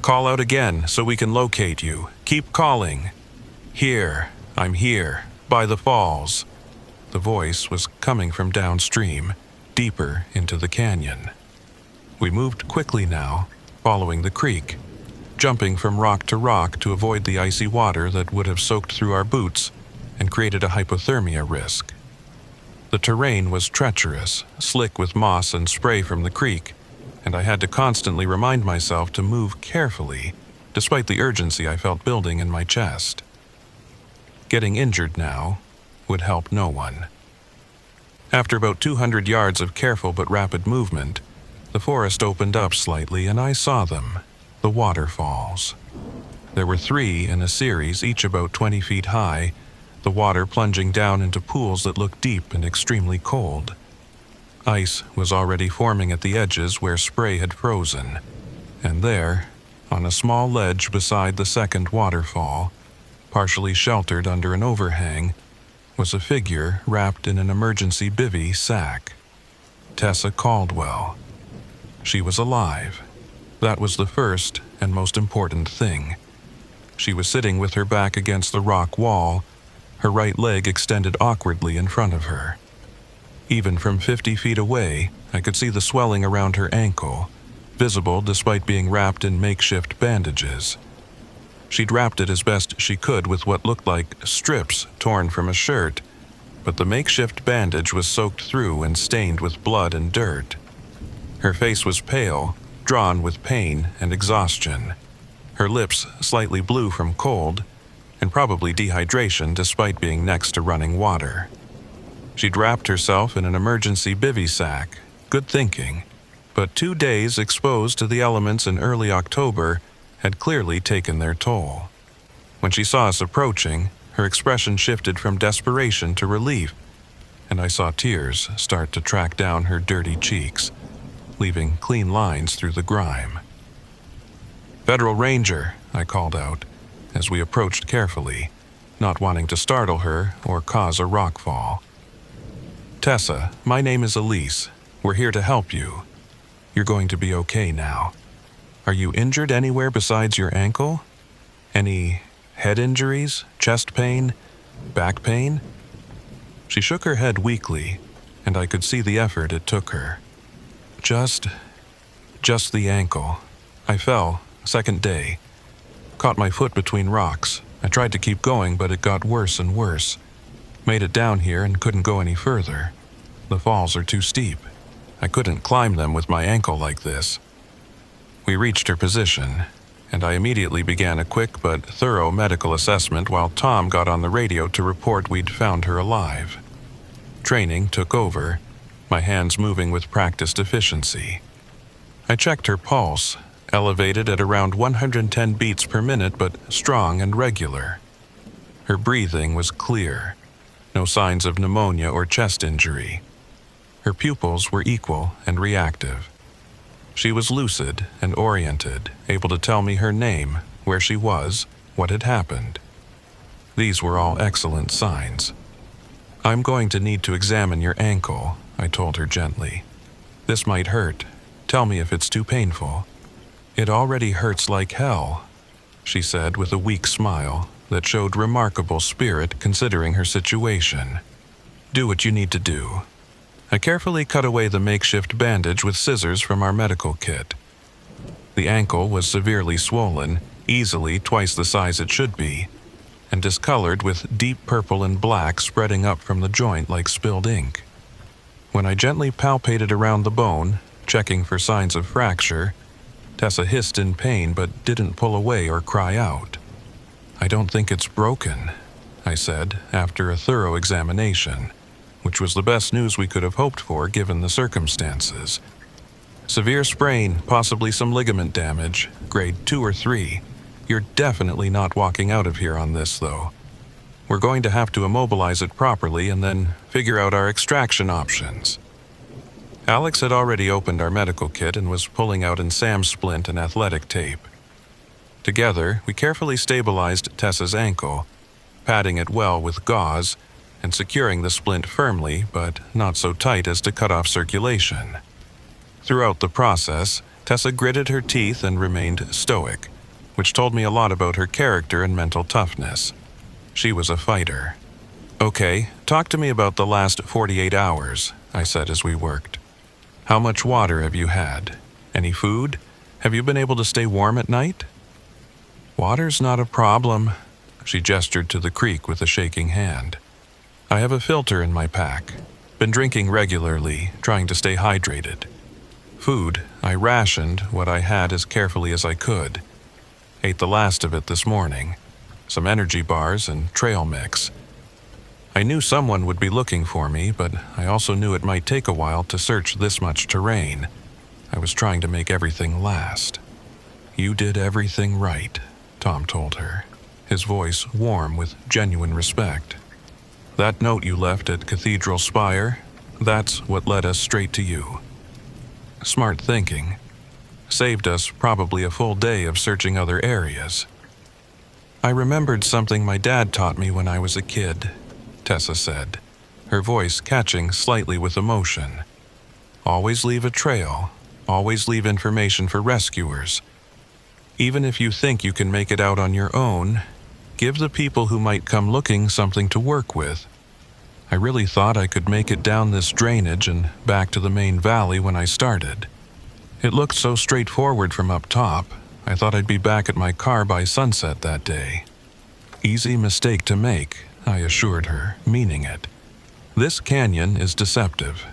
"Call out again so we can locate you. Keep calling." "Here, I'm here, by the falls." The voice was coming from downstream, deeper into the canyon. We moved quickly now, following the creek, jumping from rock to rock to avoid the icy water that would have soaked through our boots and created a hypothermia risk. The terrain was treacherous, slick with moss and spray from the creek, and I had to constantly remind myself to move carefully, despite the urgency I felt building in my chest. Getting injured now would help no one. After about 200 yards of careful but rapid movement, The forest opened up slightly and I saw them, the waterfalls. There were 3 in a series, each about 20 feet high, the water plunging down into pools that looked deep and extremely cold. Ice was already forming at the edges where spray had frozen, and there, on a small ledge beside the second waterfall, partially sheltered under an overhang, was a figure wrapped in an emergency bivy sack. Tessa Caldwell. She was alive. That was the first and most important thing. She was sitting with her back against the rock wall, her right leg extended awkwardly in front of her. Even from 50 feet away, I could see the swelling around her ankle, visible despite being wrapped in makeshift bandages. She'd wrapped it as best she could with what looked like strips torn from a shirt, but the makeshift bandage was soaked through and stained with blood and dirt. Her face was pale, drawn with pain and exhaustion, her lips slightly blue from cold, and probably dehydration despite being next to running water. She'd wrapped herself in an emergency bivy sack, good thinking, but 2 days exposed to the elements in early October had clearly taken their toll. When she saw us approaching, her expression shifted from desperation to relief, and I saw tears start to track down her dirty cheeks, leaving clean lines through the grime. "Federal Ranger," I called out, as we approached carefully, not wanting to startle her or cause a rockfall. "Tessa, my name is Elise. We're here to help you. You're going to be okay now. Are you injured anywhere besides your ankle? Any head injuries, chest pain, back pain?" She shook her head weakly, and I could see the effort it took her. Just the ankle. I fell, second day. Caught my foot between rocks. I tried to keep going, but it got worse and worse. Made it down here and couldn't go any further. The falls are too steep. I couldn't climb them with my ankle like this. We reached her position, and I immediately began a quick but thorough medical assessment while Tom got on the radio to report we'd found her alive. Training took over, my hands moving with practiced efficiency. I checked her pulse, elevated at around 110 beats per minute but strong and regular. Her breathing was clear, no signs of pneumonia or chest injury. Her pupils were equal and reactive. She was lucid and oriented, able to tell me her name, where she was, what had happened. These were all excellent signs. "I'm going to need to examine your ankle," I told her gently. "This might hurt. Tell me if it's too painful." "It already hurts like hell," she said with a weak smile that showed remarkable spirit considering her situation. "Do what you need to do." I carefully cut away the makeshift bandage with scissors from our medical kit. The ankle was severely swollen, easily twice the size it should be, and discolored with deep purple and black spreading up from the joint like spilled ink. When I gently palpated around the bone, checking for signs of fracture, Tessa hissed in pain but didn't pull away or cry out. "I don't think it's broken," I said after a thorough examination, which was the best news we could have hoped for given the circumstances. "Severe sprain, possibly some ligament damage, grade 2 or 3. You're definitely not walking out of here on this, though. We're going to have to immobilize it properly and then figure out our extraction options." Alex had already opened our medical kit and was pulling out Sam splint and athletic tape. Together, we carefully stabilized Tessa's ankle, padding it well with gauze, and securing the splint firmly, but not so tight as to cut off circulation. Throughout the process, Tessa gritted her teeth and remained stoic, which told me a lot about her character and mental toughness. She was a fighter. "Okay, talk to me about the last 48 hours, I said as we worked. "How much water have you had? Any food? Have you been able to stay warm at night?" "Water's not a problem," she gestured to the creek with a shaking hand. "I have a filter in my pack. Been drinking regularly, trying to stay hydrated. Food, I rationed what I had as carefully as I could. Ate the last of it this morning. Some energy bars and trail mix. I knew someone would be looking for me, but I also knew it might take a while to search this much terrain. I was trying to make everything last. You did everything right, Tom told her, his voice warm with genuine respect. That note you left at Cathedral Spire, that's what led us straight to you. Smart thinking. Saved us probably a full day of searching other areas. I remembered something my dad taught me when I was a kid, Tessa said, her voice catching slightly with emotion. Always leave a trail. Always leave information for rescuers. Even if you think you can make it out on your own, give the people who might come looking something to work with. I really thought I could make it down this drainage and back to the main valley when I started. It looked so straightforward from up top, I thought I'd be back at my car by sunset that day. Easy mistake to make, I assured her, meaning it. This canyon is deceptive.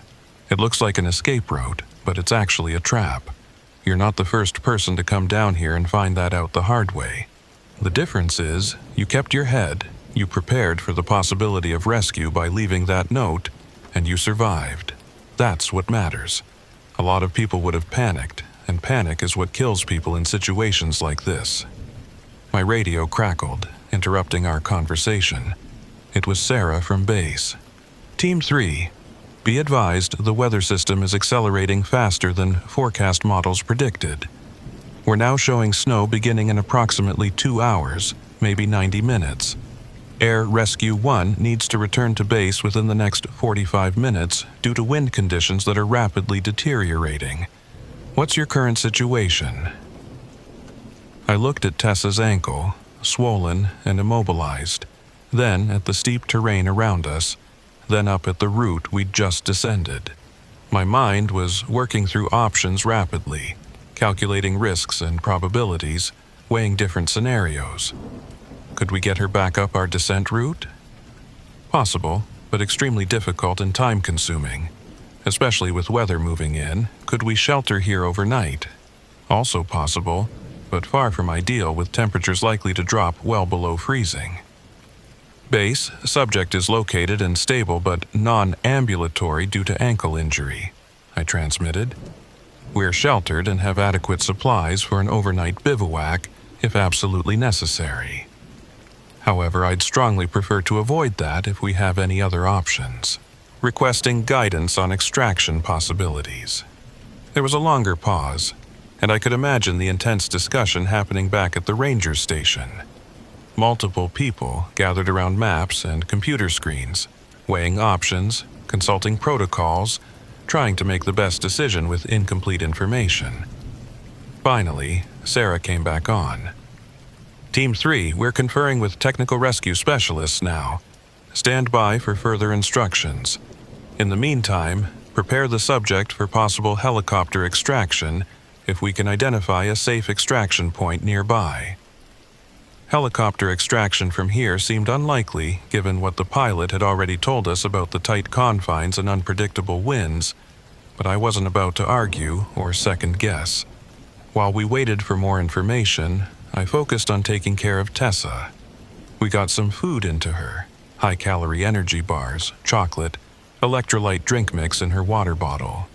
It looks like an escape route, but it's actually a trap. You're not the first person to come down here and find that out the hard way. The difference is, you kept your head, you prepared for the possibility of rescue by leaving that note, and you survived. That's what matters. A lot of people would have panicked, and panic is what kills people in situations like this. My radio crackled, interrupting our conversation. It was Sarah from base. Team 3. Be advised the weather system is accelerating faster than forecast models predicted. We're now showing snow beginning in approximately 2 hours, maybe 90 minutes. Air Rescue 1 needs to return to base within the next 45 minutes due to wind conditions that are rapidly deteriorating. What's your current situation? I looked at Tessa's ankle, swollen and immobilized, then at the steep terrain around us, then up at the route we'd just descended. My mind was working through options rapidly, calculating risks and probabilities, weighing different scenarios. Could we get her back up our descent route? Possible, but extremely difficult and time-consuming. Especially with weather moving in, could we shelter here overnight? Also possible, but far from ideal with temperatures likely to drop well below freezing. Base, subject is located and stable but non-ambulatory due to ankle injury, I transmitted. We're sheltered and have adequate supplies for an overnight bivouac if absolutely necessary. However, I'd strongly prefer to avoid that if we have any other options. Requesting guidance on extraction possibilities. There was a longer pause, and I could imagine the intense discussion happening back at the ranger station. Multiple people gathered around maps and computer screens, weighing options, consulting protocols, trying to make the best decision with incomplete information. Finally, Sarah came back on. Team 3, we're conferring with technical rescue specialists now. Stand by for further instructions. In the meantime, prepare the subject for possible helicopter extraction if we can identify a safe extraction point nearby. Helicopter extraction from here seemed unlikely given what the pilot had already told us about the tight confines and unpredictable winds, but I wasn't about to argue or second guess. While we waited for more information, I focused on taking care of Tessa. We got some food into her, high-calorie energy bars, chocolate, electrolyte drink mix in her water bottle.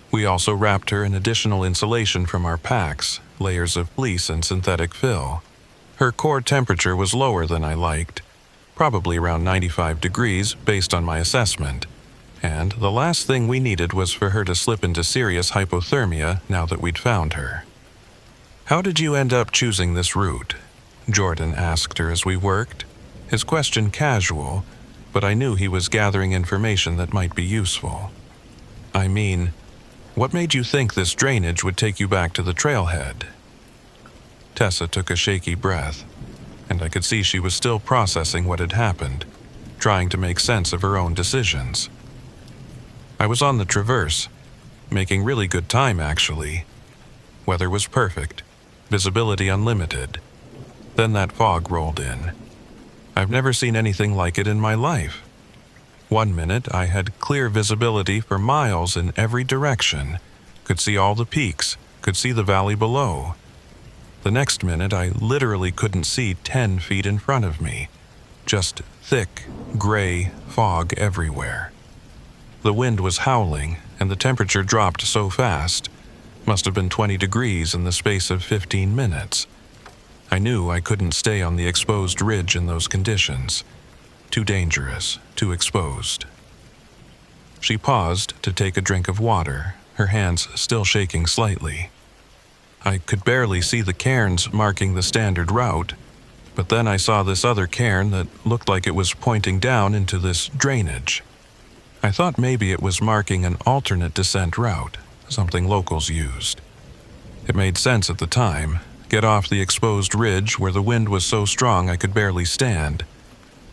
We also wrapped her in additional insulation from our packs, layers of fleece and synthetic fill. Her core temperature was lower than I liked, probably around 95 degrees based on my assessment, and the last thing we needed was for her to slip into serious hypothermia now that we'd found her. How did you end up choosing this route? Jordan asked her as we worked, his question casual, but I knew he was gathering information that might be useful. I mean, what made you think this drainage would take you back to the trailhead? Tessa took a shaky breath, and I could see she was still processing what had happened, trying to make sense of her own decisions. I was on the Traverse, making really good time actually. Weather was perfect, visibility unlimited. Then that fog rolled in. I've never seen anything like it in my life. 1 minute I had clear visibility for miles in every direction, could see all the peaks, could see the valley below. The next minute I literally couldn't see 10 feet in front of me, just thick, gray fog everywhere. The wind was howling and the temperature dropped so fast, Must have been 20 degrees in the space of 15 minutes. I knew I couldn't stay on the exposed ridge in those conditions. Too dangerous, too exposed. She paused to take a drink of water, her hands still shaking slightly. I could barely see the cairns marking the standard route, but then I saw this other cairn that looked like it was pointing down into this drainage. I thought maybe it was marking an alternate descent route, something locals used. It made sense at the time. Get off the exposed ridge where the wind was so strong I could barely stand.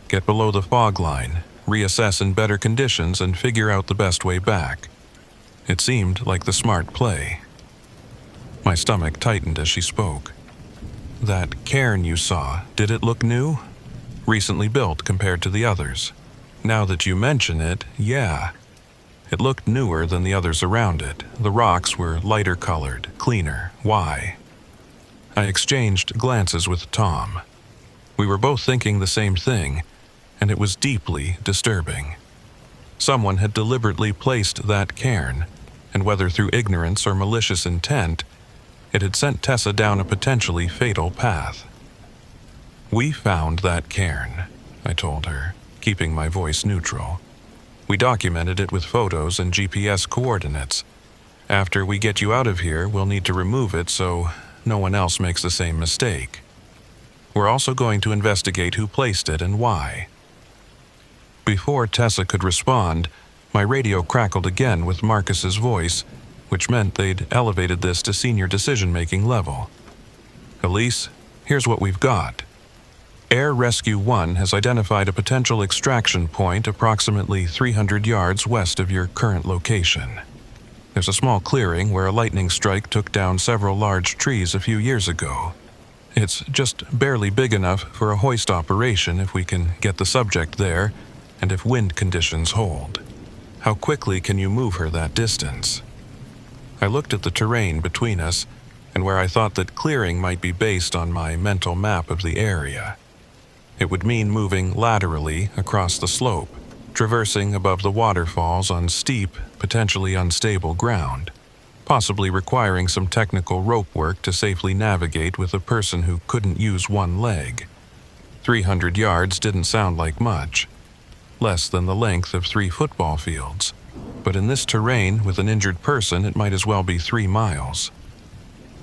Get below the fog line, reassess in better conditions, and figure out the best way back. It seemed like the smart play. My stomach tightened as she spoke. That cairn you saw, did it look new? Recently built compared to the others? Now that you mention it, yeah. It looked newer than the others around it. The rocks were lighter colored, cleaner. Why? I exchanged glances with Tom. We were both thinking the same thing, and it was deeply disturbing. Someone had deliberately placed that cairn, and whether through ignorance or malicious intent, it had sent Tessa down a potentially fatal path. We found that cairn, I told her, keeping my voice neutral. We documented it with photos and GPS coordinates. After we get you out of here, we'll need to remove it so no one else makes the same mistake. We're also going to investigate who placed it and why. Before Tessa could respond, my radio crackled again with Marcus's voice, which meant they'd elevated this to senior decision-making level. Elise, here's what we've got. Air Rescue 1 has identified a potential extraction point approximately 300 yards west of your current location. There's a small clearing where a lightning strike took down several large trees a few years ago. It's just barely big enough for a hoist operation if we can get the subject there and if wind conditions hold. How quickly can you move her that distance? I looked at the terrain between us and where I thought that clearing might be based on my mental map of the area. It would mean moving laterally across the slope, traversing above the waterfalls on steep, potentially unstable ground, possibly requiring some technical rope work to safely navigate with a person who couldn't use one leg. 300 yards didn't sound like much, less than the length of 3 football fields, but in this terrain with an injured person it might as well be 3 miles.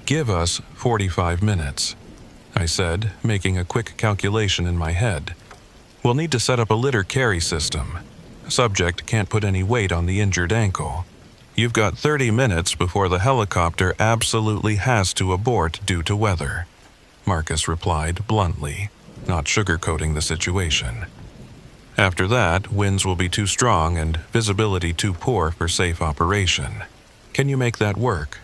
Give us 45 minutes, I said, making a quick calculation in my head. We'll need to set up a litter carry system. Subject can't put any weight on the injured ankle. You've got 30 minutes before the helicopter absolutely has to abort due to weather, Marcus replied bluntly, not sugarcoating the situation. After that, winds will be too strong and visibility too poor for safe operation. Can you make that work?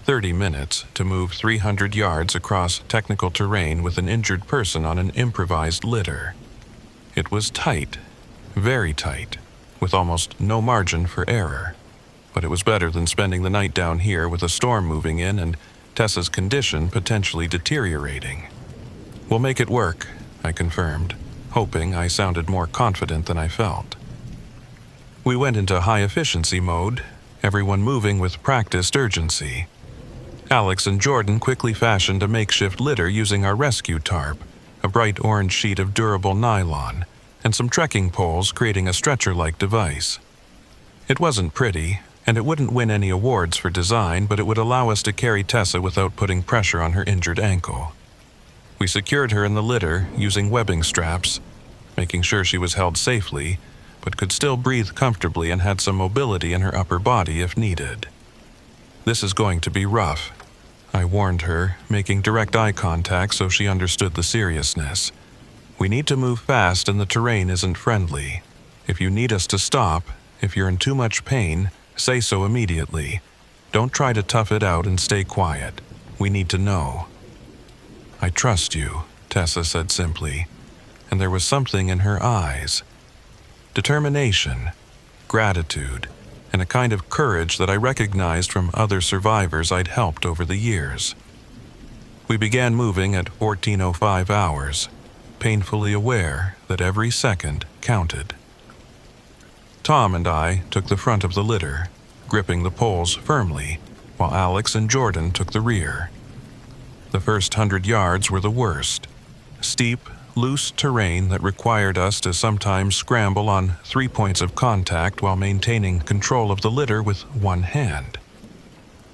30 minutes to move 300 yards across technical terrain with an injured person on an improvised litter. It was tight, very tight, with almost no margin for error. But it was better than spending the night down here with a storm moving in and Tessa's condition potentially deteriorating. We'll make it work, I confirmed, hoping I sounded more confident than I felt. We went into high-efficiency mode, everyone moving with practiced urgency. Alex and Jordan quickly fashioned a makeshift litter using our rescue tarp, a bright orange sheet of durable nylon, and some trekking poles creating a stretcher-like device. It wasn't pretty, and it wouldn't win any awards for design, but it would allow us to carry Tessa without putting pressure on her injured ankle. We secured her in the litter using webbing straps, making sure she was held safely, but could still breathe comfortably and had some mobility in her upper body if needed. This is going to be rough, I warned her, making direct eye contact so she understood the seriousness. We need to move fast and the terrain isn't friendly. If you need us to stop, if you're in too much pain, say so immediately. Don't try to tough it out and stay quiet. We need to know. I trust you, Tessa said simply, and there was something in her eyes. Determination, gratitude, and a kind of courage that I recognized from other survivors I'd helped over the years. We began moving at 14:05 hours, painfully aware that every second counted. Tom and I took the front of the litter, gripping the poles firmly, while Alex and Jordan took the rear. The first 100 yards were the worst. Steep, loose terrain that required us to sometimes scramble on 3 points of contact while maintaining control of the litter with one hand.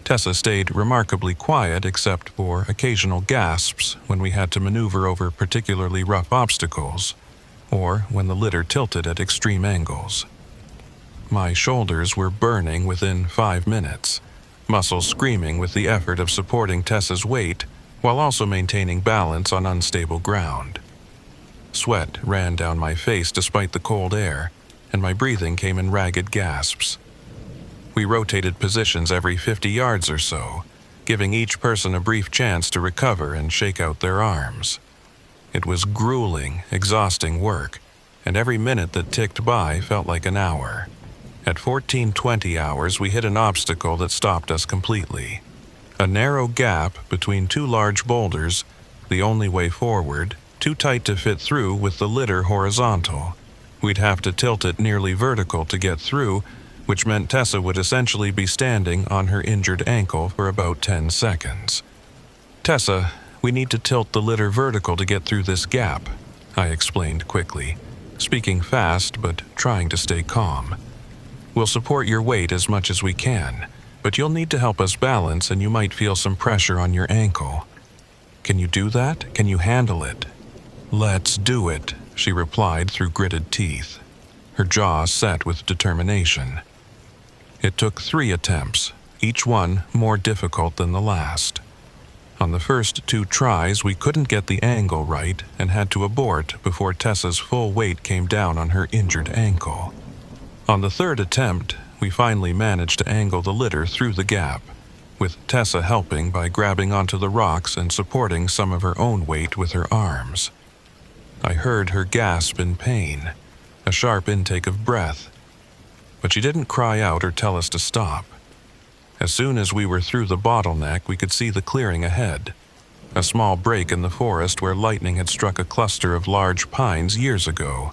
Tessa stayed remarkably quiet except for occasional gasps when we had to maneuver over particularly rough obstacles, or when the litter tilted at extreme angles. My shoulders were burning within 5 minutes, muscles screaming with the effort of supporting Tessa's weight while also maintaining balance on unstable ground. Sweat ran down my face despite the cold air, and my breathing came in ragged gasps. We rotated positions every 50 yards or so, giving each person a brief chance to recover and shake out their arms. It was grueling, exhausting work, and every minute that ticked by felt like an hour. At 14:20 hours, we hit an obstacle that stopped us completely. A narrow gap between two large boulders, the only way forward, too tight to fit through with the litter horizontal. We'd have to tilt it nearly vertical to get through, which meant Tessa would essentially be standing on her injured ankle for about 10 seconds. "Tessa, we need to tilt the litter vertical to get through this gap," I explained quickly, speaking fast but trying to stay calm. "We'll support your weight as much as we can, but you'll need to help us balance and you might feel some pressure on your ankle. Can you do that? Can you handle it?" "Let's do it," she replied through gritted teeth, her jaw set with determination. It took 3 attempts, each one more difficult than the last. On the first 2 tries, we couldn't get the angle right and had to abort before Tessa's full weight came down on her injured ankle. On the 3rd attempt, we finally managed to angle the litter through the gap, with Tessa helping by grabbing onto the rocks and supporting some of her own weight with her arms. I heard her gasp in pain, a sharp intake of breath, but she didn't cry out or tell us to stop. As soon as we were through the bottleneck, we could see the clearing ahead, a small break in the forest where lightning had struck a cluster of large pines years ago,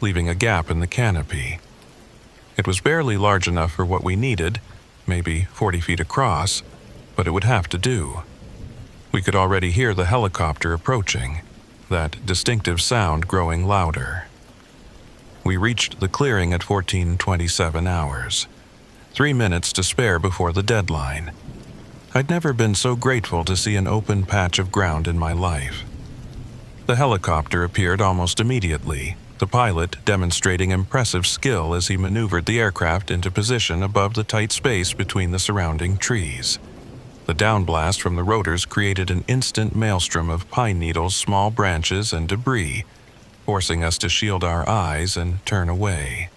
leaving a gap in the canopy. It was barely large enough for what we needed, maybe 40 feet across, but it would have to do. We could already hear the helicopter approaching, that distinctive sound growing louder. We reached the clearing at 14:27 hours, 3 minutes to spare before the deadline. I'd never been so grateful to see an open patch of ground in my life. The helicopter appeared almost immediately, the pilot demonstrating impressive skill as he maneuvered the aircraft into position above the tight space between the surrounding trees. The downblast from the rotors created an instant maelstrom of pine needles, small branches, and debris, forcing us to shield our eyes and turn away.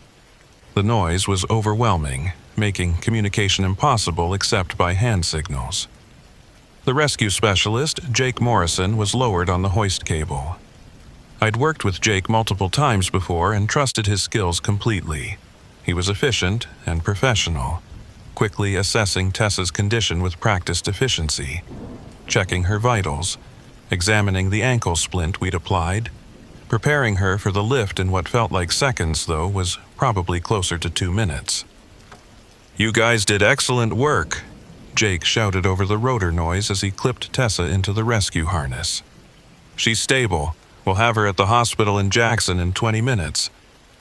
The noise was overwhelming, making communication impossible except by hand signals. The rescue specialist, Jake Morrison, was lowered on the hoist cable. I'd worked with Jake multiple times before and trusted his skills completely. He was efficient and professional, quickly assessing Tessa's condition with practiced efficiency, checking her vitals, examining the ankle splint we'd applied. Preparing her for the lift in what felt like seconds, though, was probably closer to 2 minutes. "You guys did excellent work," Jake shouted over the rotor noise as he clipped Tessa into the rescue harness. "She's stable. We'll have her at the hospital in Jackson in 20 minutes,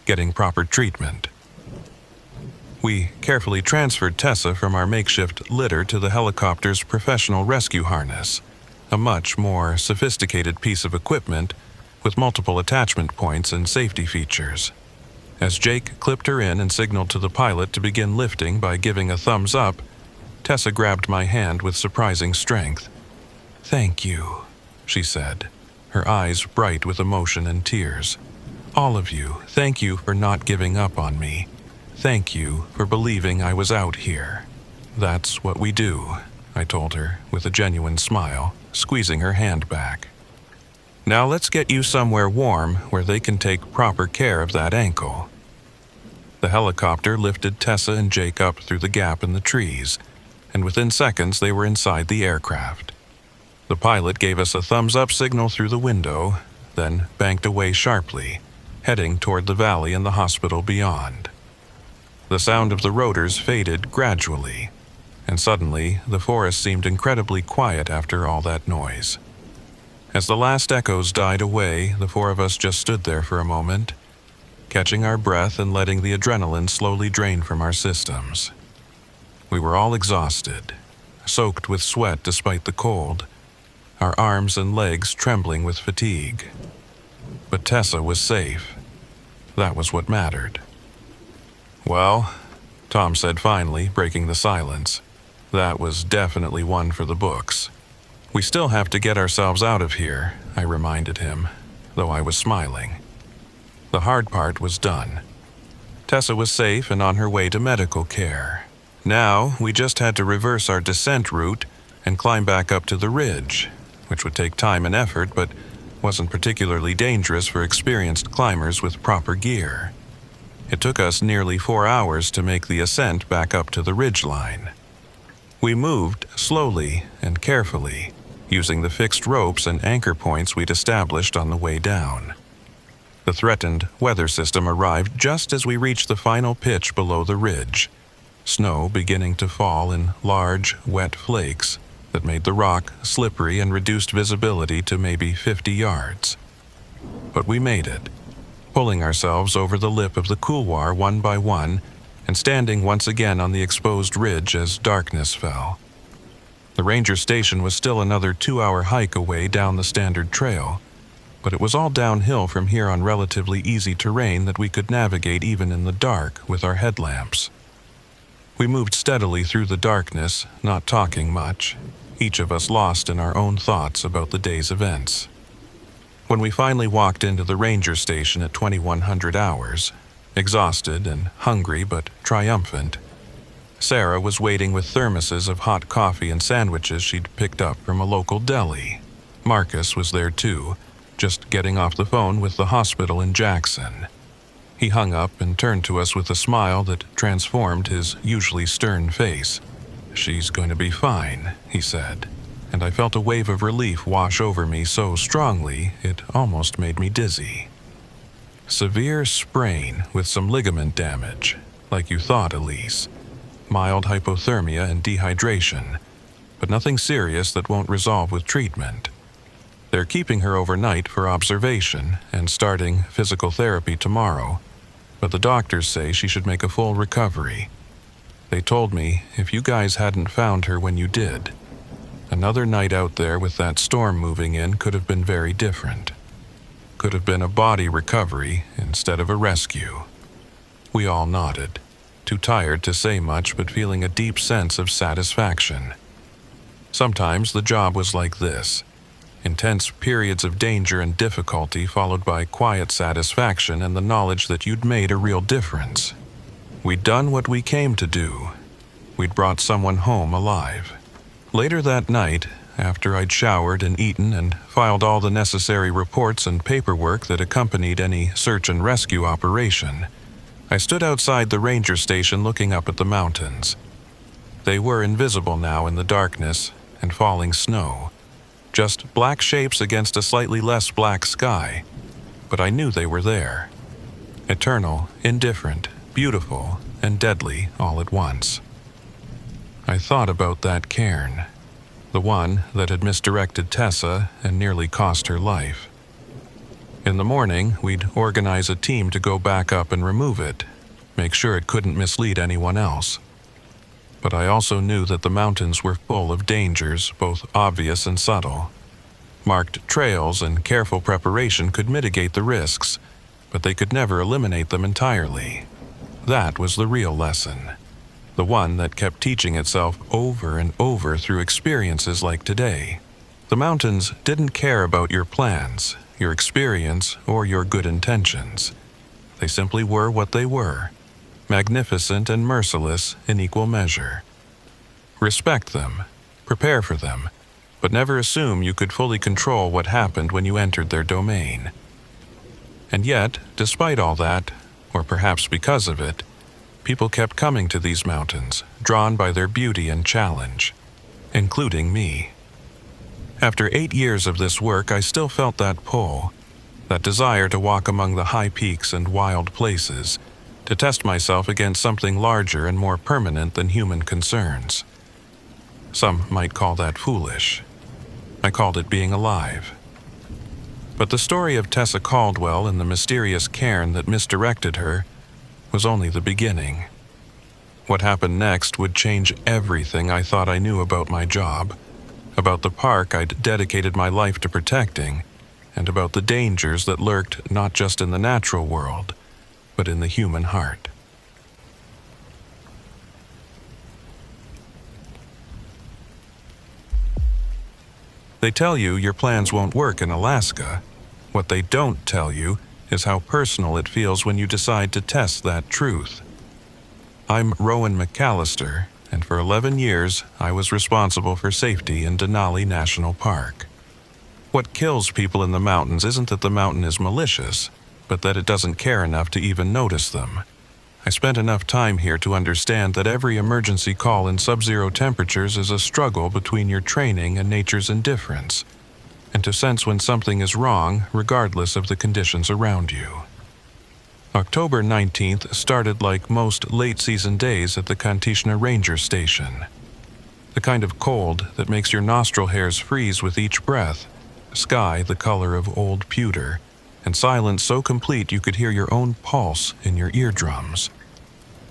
getting proper treatment." We carefully transferred Tessa from our makeshift litter to the helicopter's professional rescue harness, a much more sophisticated piece of equipment with multiple attachment points and safety features. As Jake clipped her in and signaled to the pilot to begin lifting by giving a thumbs up, Tessa grabbed my hand with surprising strength. "Thank you," she said, her eyes bright with emotion and tears. "All of you, thank you for not giving up on me. Thank you for believing I was out here." "That's what we do," I told her with a genuine smile, squeezing her hand back. "Now let's get you somewhere warm where they can take proper care of that ankle." The helicopter lifted Tessa and Jake up through the gap in the trees, and within seconds they were inside the aircraft. The pilot gave us a thumbs-up signal through the window, then banked away sharply, heading toward the valley and the hospital beyond. The sound of the rotors faded gradually. and suddenly the forest seemed incredibly quiet after all that noise. As the last echoes died away, the four of us just stood there for a moment, catching our breath and letting the adrenaline slowly drain from our systems. We were all exhausted, soaked with sweat despite the cold, our arms and legs trembling with fatigue. But Tessa was safe. That was what mattered. "Well," Tom said finally, breaking the silence, "that was definitely one for the books. We still have to get ourselves out of here," I reminded him, though I was smiling. The hard part was done. Tessa was safe and on her way to medical care. Now, we just had to reverse our descent route and climb back up to the ridge, which would take time and effort, but wasn't particularly dangerous for experienced climbers with proper gear. It took us nearly 4 hours to make the ascent back up to the ridgeline. We moved slowly and carefully, using the fixed ropes and anchor points we'd established on the way down. The threatened weather system arrived just as we reached the final pitch below the ridge, snow beginning to fall in large, wet flakes that made the rock slippery and reduced visibility to maybe 50 yards. But we made it, pulling ourselves over the lip of the couloir one by one and standing once again on the exposed ridge as darkness fell. The ranger station was still another 2-hour hike away down the standard trail, but it was all downhill from here on relatively easy terrain that we could navigate even in the dark with our headlamps. We moved steadily through the darkness, not talking much, each of us lost in our own thoughts about the day's events. When we finally walked into the ranger station at 2100 hours, exhausted and hungry but triumphant, Sarah was waiting with thermoses of hot coffee and sandwiches she'd picked up from a local deli. Marcus was there too, just getting off the phone with the hospital in Jackson. He hung up and turned to us with a smile that transformed his usually stern face. "She's going to be fine," he said, and I felt a wave of relief wash over me so strongly it almost made me dizzy. Severe sprain with some ligament damage, like you thought, Elise. Mild hypothermia and dehydration, but nothing serious that won't resolve with treatment. They're keeping her overnight for observation and starting physical therapy tomorrow, but the doctors say she should make a full recovery. They told me if you guys hadn't found her when you did, another night out there with that storm moving in could have been very different. Could have been a body recovery instead of a rescue. We all nodded, too tired to say much but feeling a deep sense of satisfaction. Sometimes the job was like this. Intense periods of danger and difficulty followed by quiet satisfaction and the knowledge that you'd made a real difference. We'd done what we came to do. We'd brought someone home alive. Later that night, after I'd showered and eaten and filed all the necessary reports and paperwork that accompanied any search and rescue operation, I stood outside the ranger station looking up at the mountains. They were invisible now in the darkness and falling snow, just black shapes against a slightly less black sky, but I knew they were there. Eternal, indifferent, beautiful, and deadly all at once. I thought about that cairn, the one that had misdirected Tessa and nearly cost her life. In the morning, we'd organize a team to go back up and remove it, make sure it couldn't mislead anyone else. But I also knew that the mountains were full of dangers, both obvious and subtle. Marked trails and careful preparation could mitigate the risks, but they could never eliminate them entirely. That was the real lesson, the one that kept teaching itself over and over through experiences like today. The mountains didn't care about your plans, your experience, or your good intentions. They simply were what they were, magnificent and merciless in equal measure. Respect them, prepare for them, but never assume you could fully control what happened when you entered their domain. And yet, despite all that, or perhaps because of it, people kept coming to these mountains, drawn by their beauty and challenge, including me. After 8 years of this work, I still felt that pull, that desire to walk among the high peaks and wild places, to test myself against something larger and more permanent than human concerns. Some might call that foolish. I called it being alive. But the story of Tessa Caldwell and the mysterious cairn that misdirected her was only the beginning. What happened next would change everything I thought I knew about my job, about the park I'd dedicated my life to protecting, and about the dangers that lurked not just in the natural world, but in the human heart. They tell you your plans won't work in Alaska. What they don't tell you is how personal it feels when you decide to test that truth. I'm Rowan McAllister, and for 11 years I was responsible for safety in Denali National Park. What kills people in the mountains isn't that the mountain is malicious, but that it doesn't care enough to even notice them. I spent enough time here to understand that every emergency call in sub-zero temperatures is a struggle between your training and nature's indifference, and to sense when something is wrong regardless of the conditions around you. October 19th started like most late-season days at the Kantishna Ranger Station. The kind of cold that makes your nostril hairs freeze with each breath, sky the color of old pewter, and silence so complete you could hear your own pulse in your eardrums.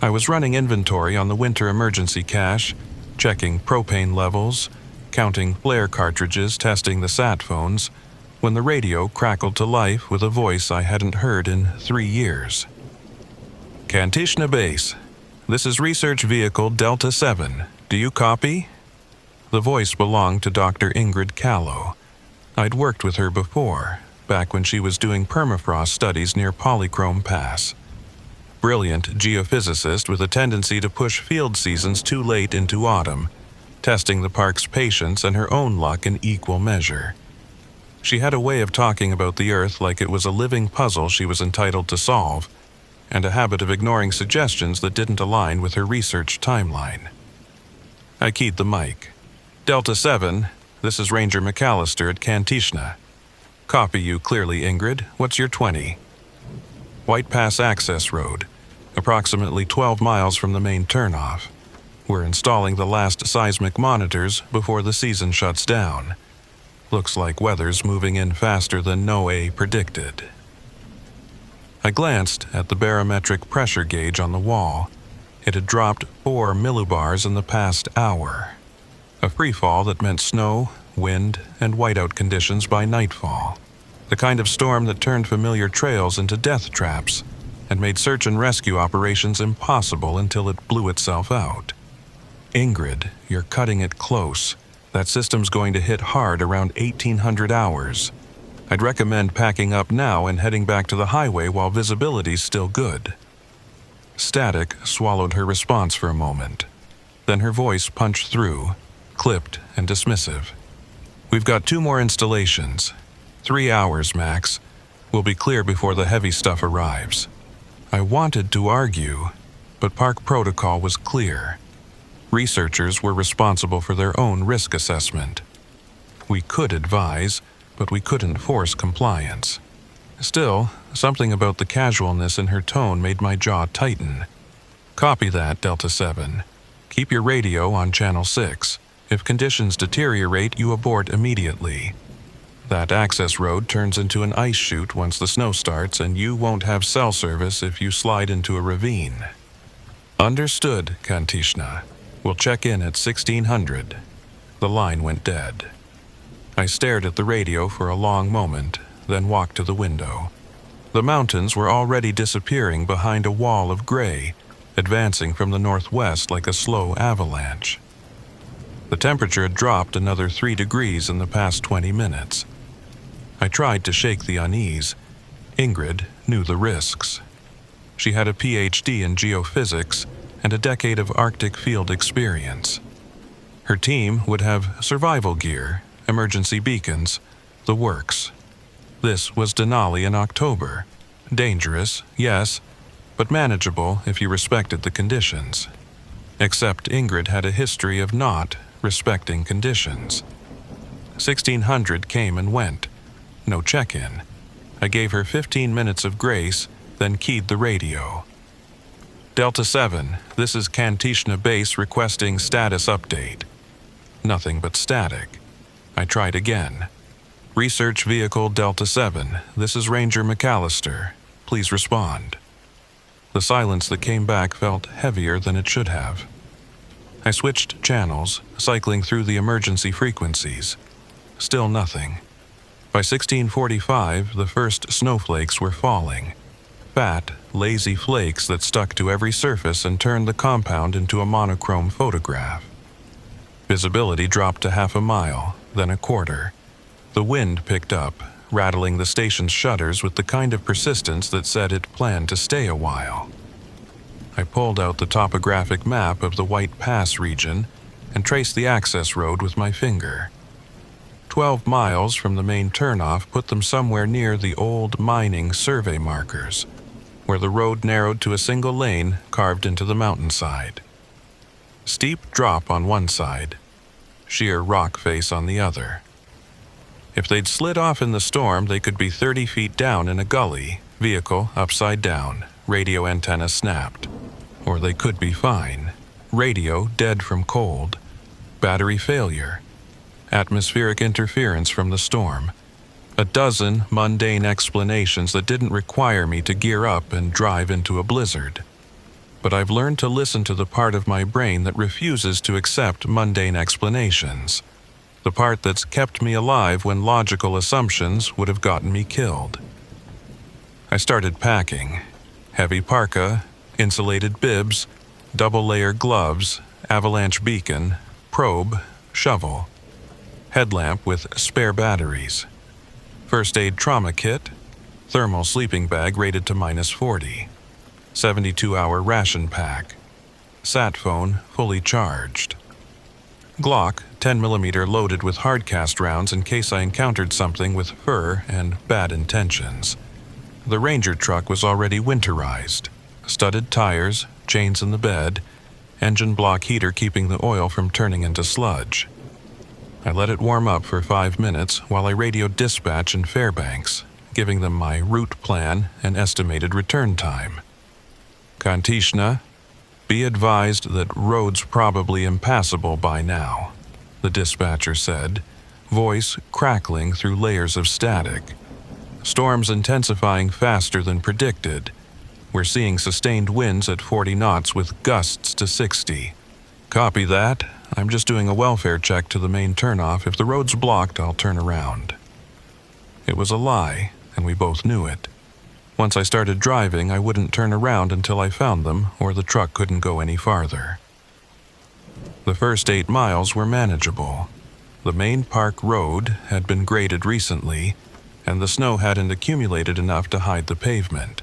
I was running inventory on the winter emergency cache, checking propane levels, counting flare cartridges, testing the sat phones, when the radio crackled to life with a voice I hadn't heard in 3 years. Kantishna Base, this is Research Vehicle Delta 7. Do you copy? The voice belonged to Dr. Ingrid Callow. I'd worked with her before, back when she was doing permafrost studies near Polychrome Pass. Brilliant geophysicist with a tendency to push field seasons too late into autumn, testing the park's patience and her own luck in equal measure. She had a way of talking about the Earth like it was a living puzzle she was entitled to solve, and a habit of ignoring suggestions that didn't align with her research timeline. I keyed the mic. Delta 7, this is Ranger McAllister at Kantishna. Copy you clearly, Ingrid. What's your 20? White Pass Access Road, approximately 12 miles from the main turnoff. We're installing the last seismic monitors before the season shuts down. Looks like weather's moving in faster than NOAA predicted. I glanced at the barometric pressure gauge on the wall. It had dropped 4 millibars in the past hour. A freefall that meant snow, wind, and whiteout conditions by nightfall. The kind of storm that turned familiar trails into death traps and made search and rescue operations impossible until it blew itself out. Ingrid, you're cutting it close. That system's going to hit hard around 1800 hours. I'd recommend packing up now and heading back to the highway while visibility's still good. Static swallowed her response for a moment. Then her voice punched through, clipped and dismissive. We've got 2 more installations. 3 hours, max. We'll be clear before the heavy stuff arrives. I wanted to argue, but park protocol was clear. Researchers were responsible for their own risk assessment. We could advise, but we couldn't force compliance. Still, something about the casualness in her tone made my jaw tighten. Copy that, Delta 7. Keep your radio on Channel 6. If conditions deteriorate, you abort immediately. That access road turns into an ice chute once the snow starts, and you won't have cell service if you slide into a ravine. Understood, Kantishna. We'll check in at 1600. The line went dead. I stared at the radio for a long moment, then walked to the window. The mountains were already disappearing behind a wall of gray, advancing from the northwest like a slow avalanche. The temperature had dropped another 3 degrees in the past 20 minutes. I tried to shake the unease. Ingrid knew the risks. She had a PhD in geophysics and a decade of Arctic field experience. Her team would have survival gear, emergency beacons, the works. This was Denali in October. Dangerous, yes, but manageable if you respected the conditions. Except Ingrid had a history of not respecting conditions. 1600 came and went. No check-in. I gave her 15 minutes of grace, then keyed the radio. Delta 7, this is Kantishna Base requesting status update. Nothing but static. I tried again. Research Vehicle Delta 7, this is Ranger McAllister. Please respond. The silence that came back felt heavier than it should have. I switched channels, cycling through the emergency frequencies. Still nothing. By 1645, the first snowflakes were falling. Fat, lazy flakes that stuck to every surface and turned the compound into a monochrome photograph. Visibility dropped to half a mile, then a quarter. The wind picked up, rattling the station's shutters with the kind of persistence that said it planned to stay a while. I pulled out the topographic map of the White Pass region and traced the access road with my finger. 12 miles from the main turnoff put them somewhere near the old mining survey markers, where the road narrowed to a single lane carved into the mountainside. Steep drop on one side, sheer rock face on the other. If they'd slid off in the storm, they could be 30 feet down in a gully, vehicle upside down, radio antenna snapped. Or they could be fine, radio dead from cold, battery failure, atmospheric interference from the storm. A dozen mundane explanations that didn't require me to gear up and drive into a blizzard. But I've learned to listen to the part of my brain that refuses to accept mundane explanations. The part that's kept me alive when logical assumptions would have gotten me killed. I started packing. Heavy parka, insulated bibs, double-layer gloves, avalanche beacon, probe, shovel. Headlamp with spare batteries. First aid trauma kit, thermal sleeping bag rated to -40. 72-hour ration pack. Sat phone fully charged. Glock 10mm loaded with hardcast rounds in case I encountered something with fur and bad intentions. The Ranger truck was already winterized. Studded tires, chains in the bed, engine block heater keeping the oil from turning into sludge. I let it warm up for 5 minutes while I radioed dispatch in Fairbanks, giving them my route plan and estimated return time. Kantishna, be advised that road's probably impassable by now, the dispatcher said, voice crackling through layers of static. Storms intensifying faster than predicted. We're seeing sustained winds at 40 knots with gusts to 60. Copy that. I'm just doing a welfare check to the main turnoff. If the road's blocked, I'll turn around. It was a lie, and we both knew it. Once I started driving, I wouldn't turn around until I found them, or the truck couldn't go any farther. The first 8 miles were manageable. The main park road had been graded recently, and the snow hadn't accumulated enough to hide the pavement.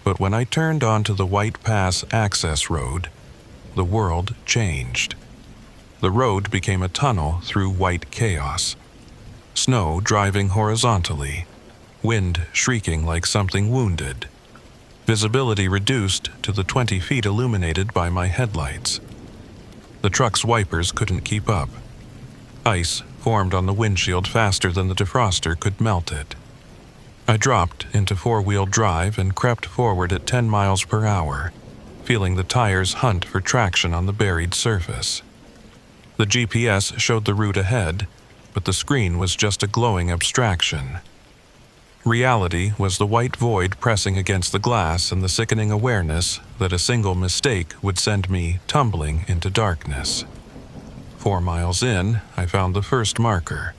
But when I turned onto the White Pass access road, the world changed. The road became a tunnel through white chaos. Snow driving horizontally, wind shrieking like something wounded. Visibility reduced to the 20 feet illuminated by my headlights. The truck's wipers couldn't keep up. Ice formed on the windshield faster than the defroster could melt it. I dropped into 4-wheel drive and crept forward at 10 miles per hour, feeling the tires hunt for traction on the buried surface. The GPS showed the route ahead, but the screen was just a glowing abstraction. Reality was the white void pressing against the glass and the sickening awareness that a single mistake would send me tumbling into darkness. 4 miles in, I found the first marker,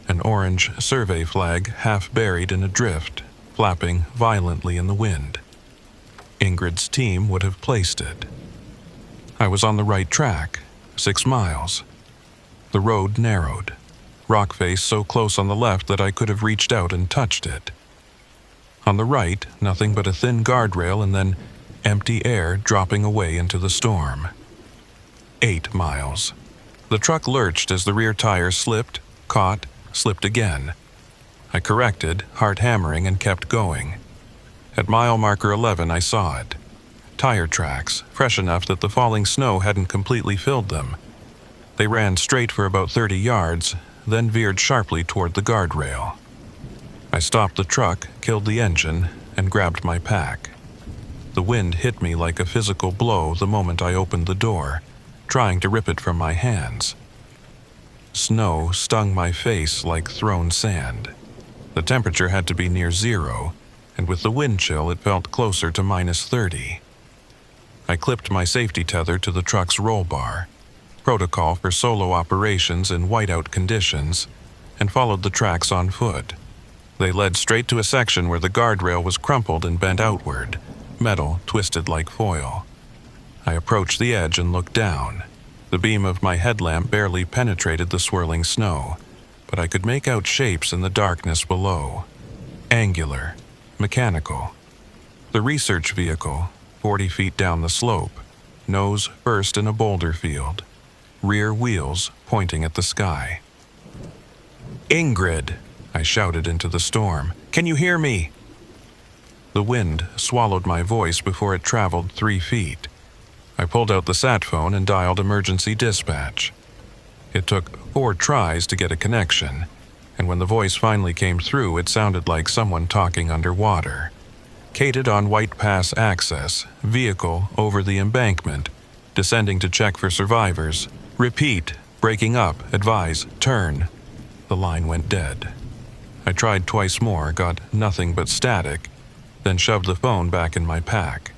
an orange survey flag half buried in a drift, flapping violently in the wind. Ingrid's team would have placed it. I was on the right track, 6 miles. The road narrowed, rock face so close on the left that I could have reached out and touched it. On the right, nothing but a thin guardrail and then empty air dropping away into the storm. 8 miles. The truck lurched as the rear tire slipped, caught, slipped again. I corrected, heart hammering, and kept going. At mile marker 11, I saw it. Tire tracks, fresh enough that the falling snow hadn't completely filled them. They ran straight for about 30 yards, then veered sharply toward the guardrail. I stopped the truck, killed the engine, and grabbed my pack. The wind hit me like a physical blow the moment I opened the door, trying to rip it from my hands. snow stung my face like thrown sand. The temperature had to be near zero, and with the wind chill it felt closer to -30. I clipped my safety tether to the truck's roll bar, protocol for solo operations in whiteout conditions, and followed the tracks on foot. They led straight to a section where the guardrail was crumpled and bent outward, metal twisted like foil. I approached the edge and looked down. The beam of my headlamp barely penetrated the swirling snow, but I could make out shapes in the darkness below. Angular, mechanical. The research vehicle, 40 feet down the slope, nose first in a boulder field, rear wheels pointing at the sky. "Ingrid!" I shouted into the storm. "Can you hear me?" The wind swallowed my voice before it traveled 3 feet. I pulled out the sat phone and dialed emergency dispatch. It took 4 tries to get a connection, and when the voice finally came through, it sounded like someone talking underwater. "Cated on White Pass access, vehicle over the embankment, descending to check for survivors. Repeat, breaking up, advise, turn." The line went dead. I tried twice more, got nothing but static, then shoved the phone back in my pack.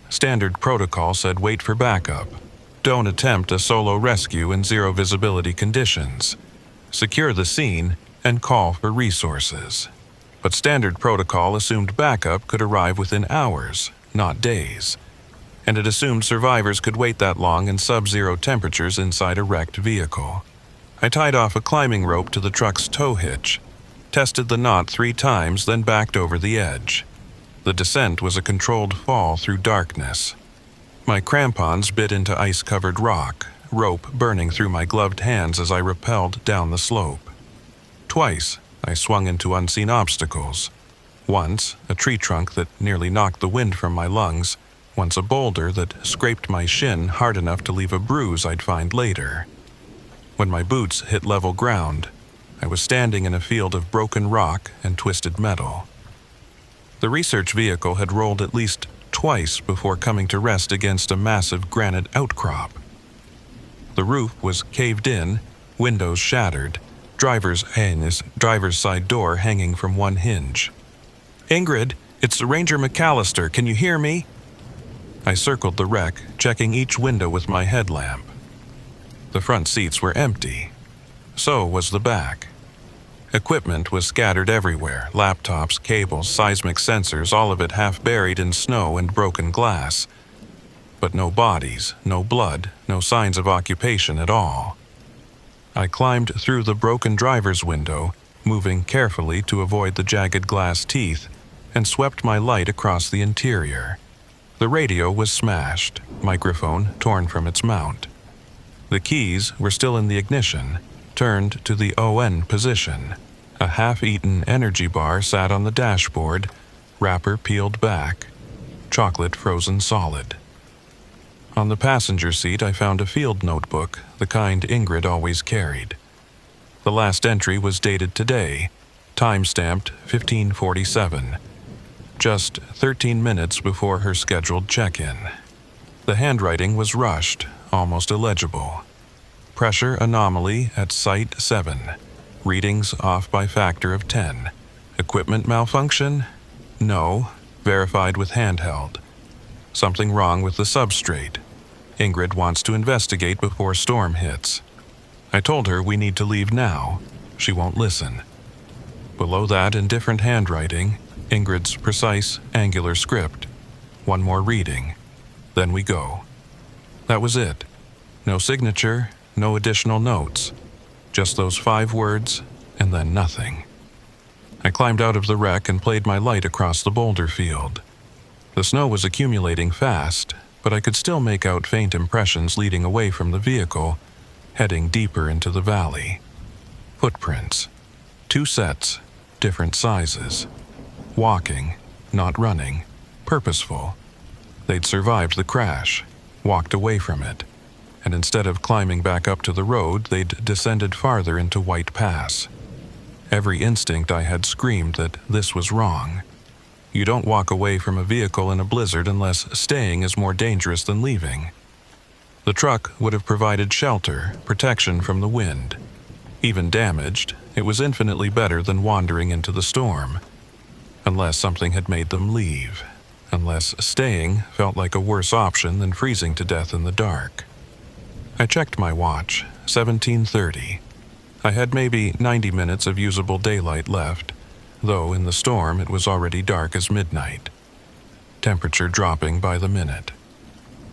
Standard protocol said wait for backup. Don't attempt a solo rescue in zero visibility conditions. Secure the scene and call for resources. But standard protocol assumed backup could arrive within hours, not days. And it assumed survivors could wait that long in sub-zero temperatures inside a wrecked vehicle. I tied off a climbing rope to the truck's tow hitch, tested the knot 3 times, then backed over the edge. The descent was a controlled fall through darkness. My crampons bit into ice-covered rock, rope burning through my gloved hands as I rappelled down the slope. Twice, I swung into unseen obstacles. Once, a tree trunk that nearly knocked the wind from my lungs, once a boulder that scraped my shin hard enough to leave a bruise I'd find later. When my boots hit level ground, I was standing in a field of broken rock and twisted metal. The research vehicle had rolled at least twice before coming to rest against a massive granite outcrop. The roof was caved in, windows shattered, driver's side door hanging from one hinge. "Ingrid, it's Ranger McAllister. Can you hear me?" I circled the wreck, checking each window with my headlamp. The front seats were empty. So was the back. Equipment was scattered everywhere, laptops, cables, seismic sensors, all of it half buried in snow and broken glass. But no bodies, no blood, no signs of occupation at all. I climbed through the broken driver's window, moving carefully to avoid the jagged glass teeth, and swept my light across the interior. The radio was smashed, microphone torn from its mount. The keys were still in the ignition, turned to the ON position. A half-eaten energy bar sat on the dashboard, wrapper peeled back, chocolate frozen solid. On the passenger seat, I found a field notebook, the kind Ingrid always carried. The last entry was dated today, time-stamped 1547, just 13 minutes before her scheduled check-in. The handwriting was rushed, almost illegible. Pressure anomaly at Site 7. Readings off by factor of 10. Equipment malfunction? No. Verified with handheld. Something wrong with the substrate. Ingrid wants to investigate before storm hits. I told her we need to leave now. She won't listen. Below that, in different handwriting, Ingrid's precise, angular script. One more reading. Then we go. That was it. No signature, no additional notes. Just those 5 words, and then nothing. I climbed out of the wreck and played my light across the boulder field. The snow was accumulating fast, but I could still make out faint impressions leading away from the vehicle, heading deeper into the valley. Footprints. 2 sets, different sizes. Walking, not running, purposeful. They'd survived the crash, walked away from it, and instead of climbing back up to the road, they'd descended farther into White Pass. Every instinct I had screamed that this was wrong. You don't walk away from a vehicle in a blizzard unless staying is more dangerous than leaving. The truck would have provided shelter, protection from the wind. Even damaged, it was infinitely better than wandering into the storm. Unless something had made them leave. Unless staying felt like a worse option than freezing to death in the dark. I checked my watch, 17:30. I had maybe 90 minutes of usable daylight left, though in the storm it was already dark as midnight. Temperature dropping by the minute.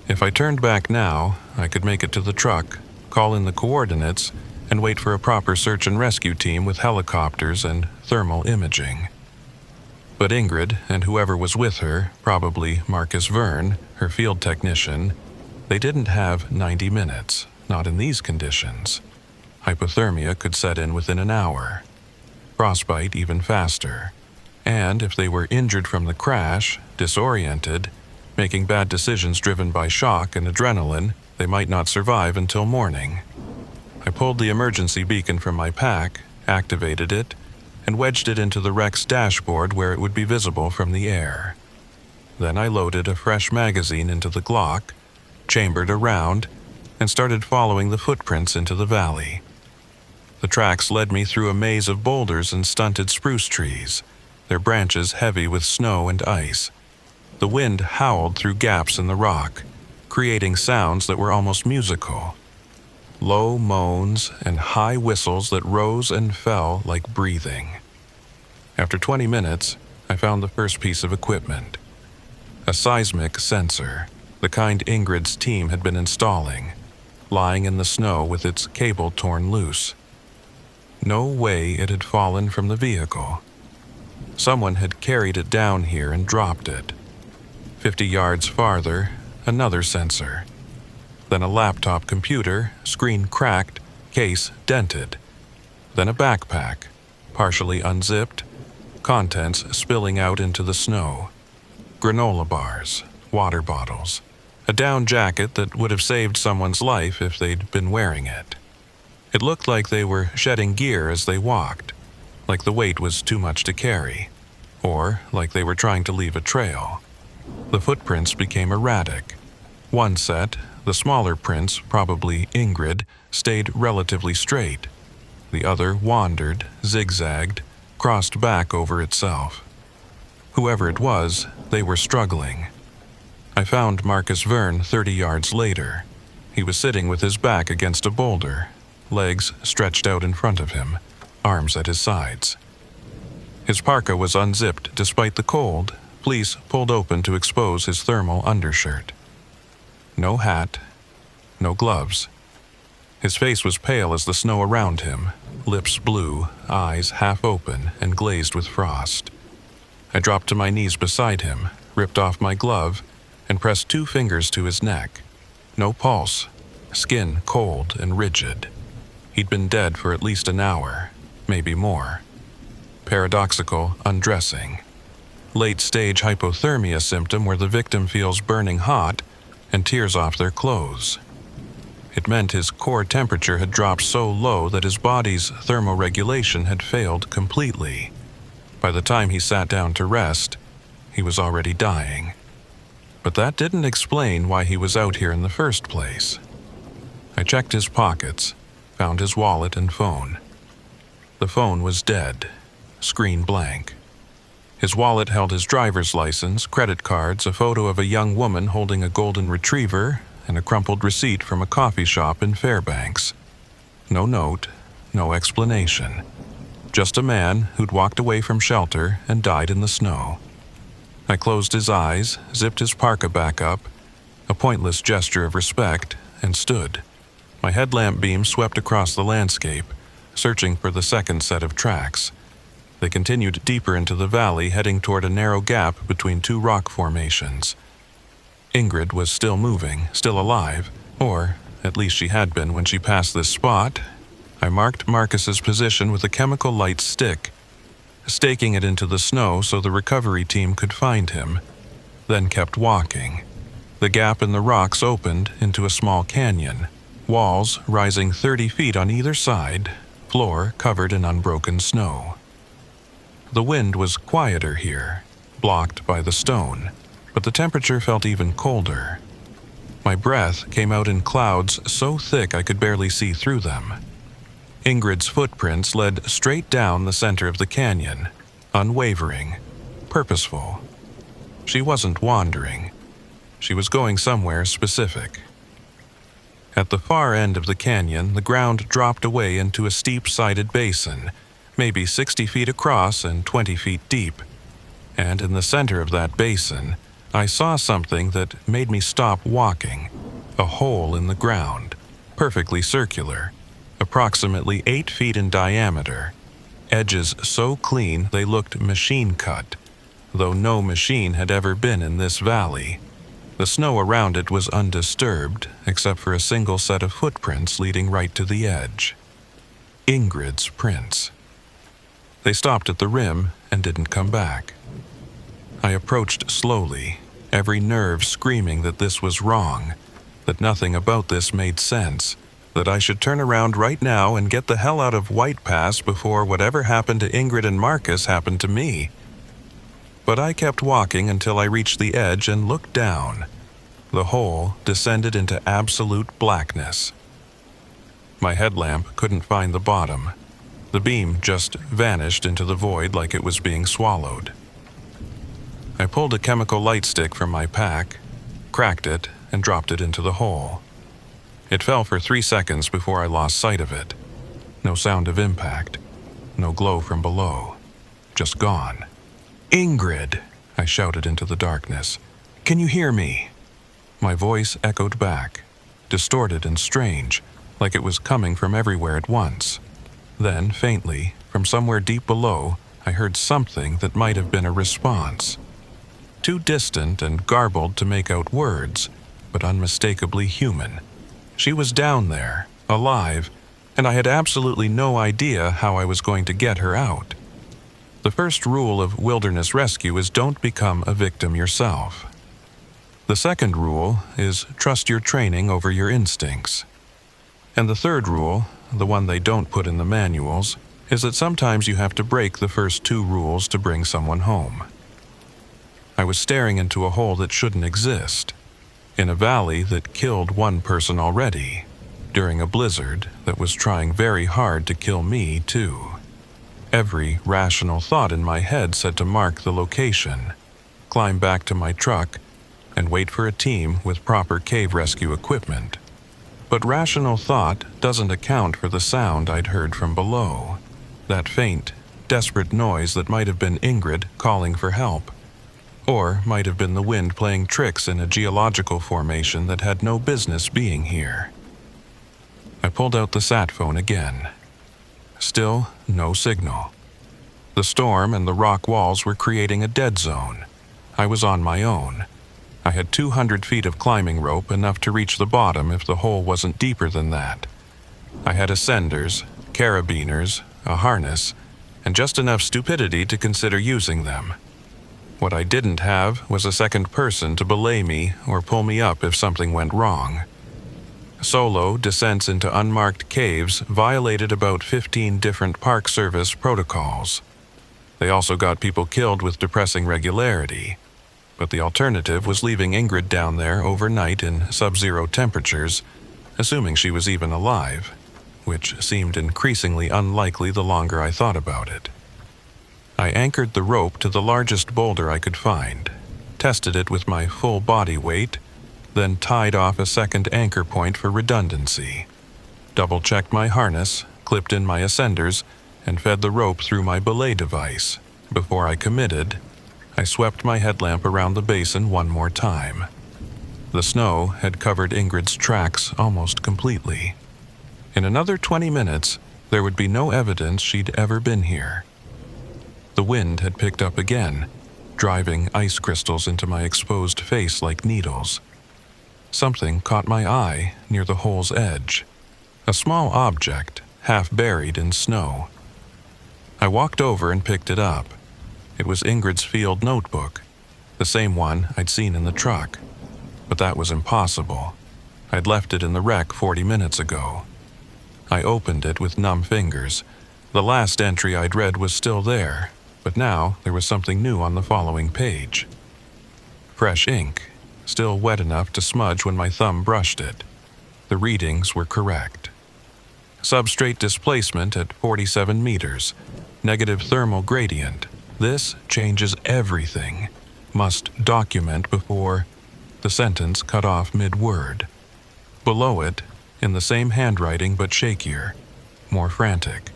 If I turned back now, I could make it to the truck, call in the coordinates, and wait for a proper search and rescue team with helicopters and thermal imaging. But Ingrid and whoever was with her, probably Marcus Verne, her field technician, they didn't have 90 minutes, not in these conditions. Hypothermia could set in within an hour. Frostbite even faster. And if they were injured from the crash, disoriented, making bad decisions driven by shock and adrenaline, they might not survive until morning. I pulled the emergency beacon from my pack, activated it, and wedged it into the wreck's dashboard where it would be visible from the air. Then I loaded a fresh magazine into the Glock, chambered around, and started following the footprints into the valley. The tracks led me through a maze of boulders and stunted spruce trees, their branches heavy with snow and ice. The wind howled through gaps in the rock, creating sounds that were almost musical. Low moans and high whistles that rose and fell like breathing. After 20 minutes, I found the first piece of equipment. A seismic sensor, the kind Ingrid's team had been installing, lying in the snow with its cable torn loose. No way it had fallen from the vehicle. Someone had carried it down here and dropped it. 50 yards farther, another sensor. Then a laptop computer, screen cracked, case dented. Then a backpack, partially unzipped, contents spilling out into the snow. Granola bars, water bottles, a down jacket that would have saved someone's life if they'd been wearing it. It looked like they were shedding gear as they walked, like the weight was too much to carry, or like they were trying to leave a trail. The footprints became erratic. One set, the smaller prints, probably Ingrid, stayed relatively straight. The other wandered, zigzagged, crossed back over itself. Whoever it was, they were struggling. I found Marcus Verne 30 yards later. He was sitting with his back against a boulder, legs stretched out in front of him, arms at his sides. His parka was unzipped despite the cold, fleece pulled open to expose his thermal undershirt. No hat, no gloves. His face was pale as the snow around him, lips blue, eyes half open and glazed with frost. I dropped to my knees beside him, ripped off my glove, and pressed 2 fingers to his neck. No pulse, skin cold and rigid. He'd been dead for at least an hour, maybe more. Paradoxical undressing. Late-stage hypothermia symptom where the victim feels burning hot and tears off their clothes. It meant his core temperature had dropped so low that his body's thermoregulation had failed completely. By the time he sat down to rest, he was already dying. But that didn't explain why he was out here in the first place. I checked his pockets, found his wallet and phone. The phone was dead, screen blank. His wallet held his driver's license, credit cards, a photo of a young woman holding a golden retriever, and a crumpled receipt from a coffee shop in Fairbanks. No note, no explanation. Just a man who'd walked away from shelter and died in the snow. I closed his eyes, zipped his parka back up, a pointless gesture of respect, and stood. My headlamp beam swept across the landscape, searching for the second set of tracks. They continued deeper into the valley, heading toward a narrow gap between 2 rock formations. Ingrid was still moving, still alive, or at least she had been when she passed this spot. I marked Marcus's position with a chemical light stick, staking it into the snow so the recovery team could find him, then kept walking. The gap in the rocks opened into a small canyon, walls rising 30 feet on either side, floor covered in unbroken snow. The wind was quieter here, blocked by the stone, but the temperature felt even colder. My breath came out in clouds so thick I could barely see through them. Ingrid's footprints led straight down the center of the canyon, unwavering, purposeful. She wasn't wandering. She was going somewhere specific. At the far end of the canyon, the ground dropped away into a steep-sided basin, maybe 60 feet across and 20 feet deep. And in the center of that basin, I saw something that made me stop walking. A hole in the ground, perfectly circular, approximately 8 feet in diameter. Edges so clean they looked machine-cut, though no machine had ever been in this valley. The snow around it was undisturbed, except for a single set of footprints leading right to the edge. Ingrid's prints. They stopped at the rim and didn't come back. I approached slowly, every nerve screaming that this was wrong, that nothing about this made sense, that I should turn around right now and get the hell out of White Pass before whatever happened to Ingrid and Marcus happened to me. But I kept walking until I reached the edge and looked down. The hole descended into absolute blackness. My headlamp couldn't find the bottom. The beam just vanished into the void like it was being swallowed. I pulled a chemical light stick from my pack, cracked it, and dropped it into the hole. It fell for 3 seconds before I lost sight of it. No sound of impact, no glow from below, just gone. "Ingrid!" I shouted into the darkness. "Can you hear me?" My voice echoed back, distorted and strange, like it was coming from everywhere at once. Then, faintly, from somewhere deep below, I heard something that might have been a response. Too distant and garbled to make out words, but unmistakably human. She was down there, alive, and I had absolutely no idea how I was going to get her out. The first rule of wilderness rescue is don't become a victim yourself. The second rule is trust your training over your instincts. And the third rule, the one they don't put in the manuals, is that sometimes you have to break the first 2 rules to bring someone home. I was staring into a hole that shouldn't exist, in a valley that killed 1 person already, during a blizzard that was trying very hard to kill me too. Every rational thought in my head said to mark the location, climb back to my truck, and wait for a team with proper cave rescue equipment. But rational thought doesn't account for the sound I'd heard from below, that faint, desperate noise that might have been Ingrid calling for help, or might have been the wind playing tricks in a geological formation that had no business being here. I pulled out the sat phone again. Still no signal. The storm and the rock walls were creating a dead zone. I was on my own. I had 200 feet of climbing rope, enough to reach the bottom if the hole wasn't deeper than that. I had ascenders, carabiners, a harness, and just enough stupidity to consider using them. What I didn't have was a second person to belay me or pull me up if something went wrong. Solo descents into unmarked caves violated about 15 different Park Service protocols. They also got people killed with depressing regularity, but the alternative was leaving Ingrid down there overnight in sub-zero temperatures, assuming she was even alive, which seemed increasingly unlikely the longer I thought about it. I anchored the rope to the largest boulder I could find, tested it with my full body weight, then tied off a second anchor point for redundancy, double-checked my harness, clipped in my ascenders, and fed the rope through my belay device. Before I committed, I swept my headlamp around the basin 1 more time. The snow had covered Ingrid's tracks almost completely. In another 20 minutes, there would be no evidence she'd ever been here. The wind had picked up again, driving ice crystals into my exposed face like needles. Something caught my eye near the hole's edge, a small object half buried in snow. I walked over and picked it up. It was Ingrid's field notebook, the same one I'd seen in the truck. But that was impossible. I'd left it in the wreck 40 minutes ago. I opened it with numb fingers. The last entry I'd read was still there, but now there was something new on the following page. Fresh ink, still wet enough to smudge when my thumb brushed it. The readings were correct. Substrate displacement at 47 meters. Negative thermal gradient. This changes everything. Must document before. The sentence cut off mid-word. Below it, in the same handwriting but shakier, more frantic.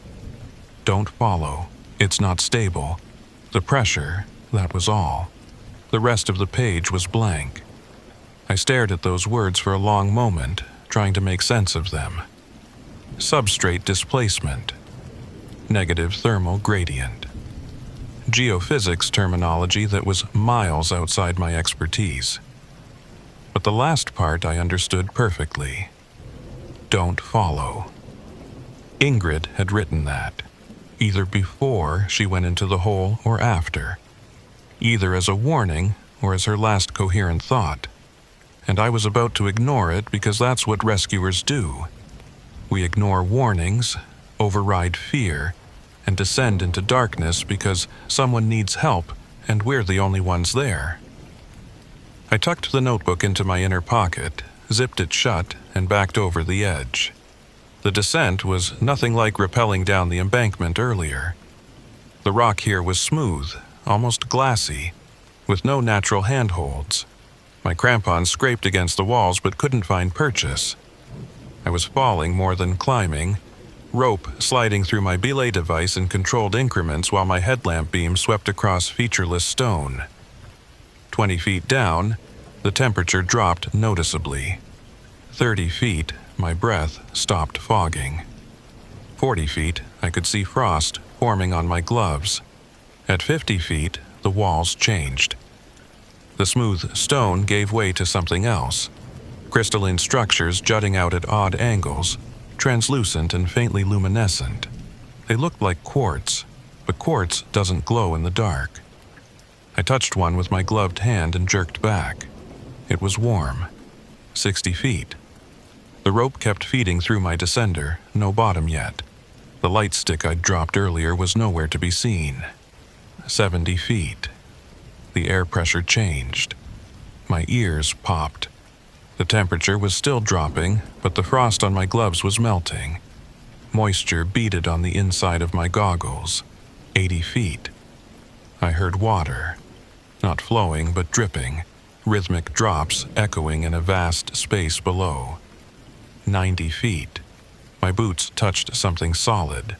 Don't follow. It's not stable. The pressure, that was all. The rest of the page was blank. I stared at those words for a long moment, trying to make sense of them. Substrate displacement. Negative thermal gradient. Geophysics terminology that was miles outside my expertise. But the last part I understood perfectly. Don't follow. Ingrid had written that, either before she went into the hole or after, either as a warning or as her last coherent thought, and I was about to ignore it because that's what rescuers do. We ignore warnings, override fear, and descend into darkness because someone needs help and we're the only ones there. I tucked the notebook into my inner pocket, zipped it shut, and backed over the edge. The descent was nothing like rappelling down the embankment earlier. The rock here was smooth, almost glassy, with no natural handholds. My crampons scraped against the walls but couldn't find purchase. I was falling more than climbing, rope sliding through my belay device in controlled increments while my headlamp beam swept across featureless stone. 20 feet down, the temperature dropped noticeably. 30 feet, my breath stopped fogging. 40 feet, I could see frost forming on my gloves. At 50 feet, the walls changed. The smooth stone gave way to something else. Crystalline structures jutting out at odd angles, translucent and faintly luminescent. They looked like quartz, but quartz doesn't glow in the dark. I touched one with my gloved hand and jerked back. It was warm. 60 feet. The rope kept feeding through my descender, no bottom yet. The light stick I'd dropped earlier was nowhere to be seen. 70 feet. The air pressure changed. My ears popped. The temperature was still dropping, but the frost on my gloves was melting. Moisture beaded on the inside of my goggles. 80 feet. I heard water. Not flowing, but dripping. Rhythmic drops echoing in a vast space below. 90 feet. My boots touched something solid.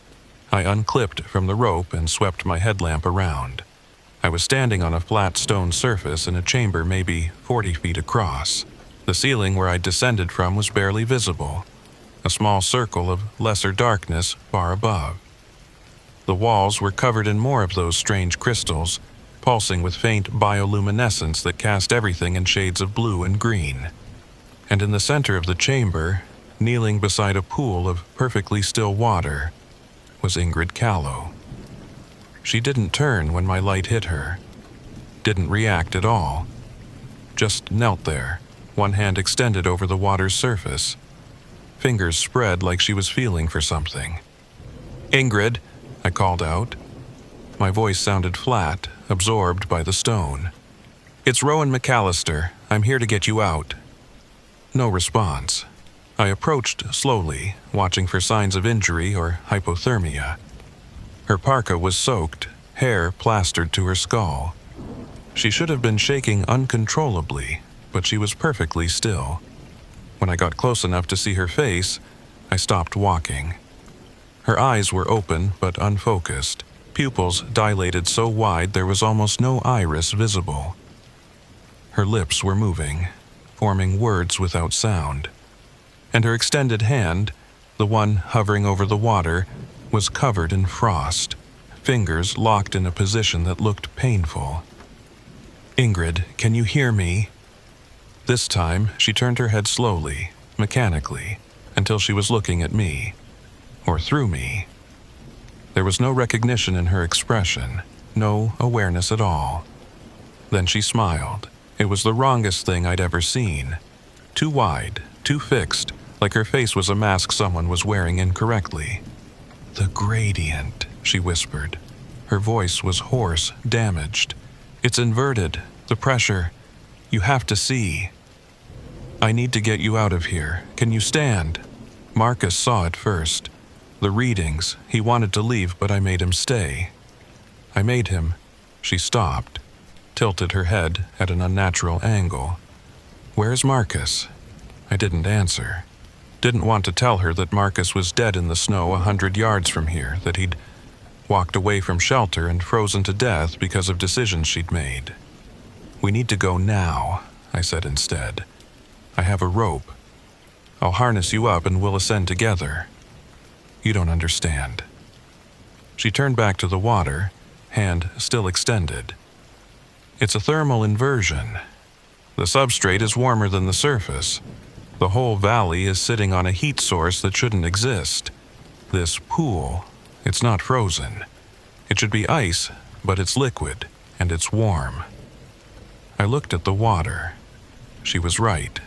I unclipped from the rope and swept my headlamp around. I was standing on a flat stone surface in a chamber maybe 40 feet across. The ceiling where I'd descended from was barely visible. A small circle of lesser darkness far above. The walls were covered in more of those strange crystals, pulsing with faint bioluminescence that cast everything in shades of blue and green. And in the center of the chamber, kneeling beside a pool of perfectly still water, was Ingrid Callow. She didn't turn when my light hit her. Didn't react at all. Just knelt there, one hand extended over the water's surface. Fingers spread like she was feeling for something. "Ingrid," I called out. My voice sounded flat, absorbed by the stone. "It's Rowan McAllister. I'm here to get you out." No response. I approached slowly, watching for signs of injury or hypothermia. Her parka was soaked, hair plastered to her skull. She should have been shaking uncontrollably, but she was perfectly still. When I got close enough to see her face, I stopped walking. Her eyes were open but unfocused, pupils dilated so wide there was almost no iris visible. Her lips were moving, forming words without sound. And her extended hand, the one hovering over the water, was covered in frost, fingers locked in a position that looked painful. "Ingrid, can you hear me?" This time, she turned her head slowly, mechanically, until she was looking at me, or through me. There was no recognition in her expression, no awareness at all. Then she smiled. It was the wrongest thing I'd ever seen. Too wide, too fixed, like her face was a mask someone was wearing incorrectly. "The gradient," she whispered. Her voice was hoarse, damaged. "It's inverted. The pressure. You have to see. I need to get you out of here. Can you stand?" Marcus saw it first. The readings, he wanted to leave, but I made him stay. I made him. She stopped, tilted her head at an unnatural angle. Where's Marcus? I didn't answer. Didn't want to tell her that Marcus was dead in the snow 100 yards from here, that he'd walked away from shelter and frozen to death because of decisions she'd made. We need to go now, I said instead. I have a rope. I'll harness you up and we'll ascend together. You don't understand. She turned back to the water, hand still extended. It's a thermal inversion. The substrate is warmer than the surface. The whole valley is sitting on a heat source that shouldn't exist. This pool, it's not frozen. It should be ice, but it's liquid, and it's warm. I looked at the water. She was right.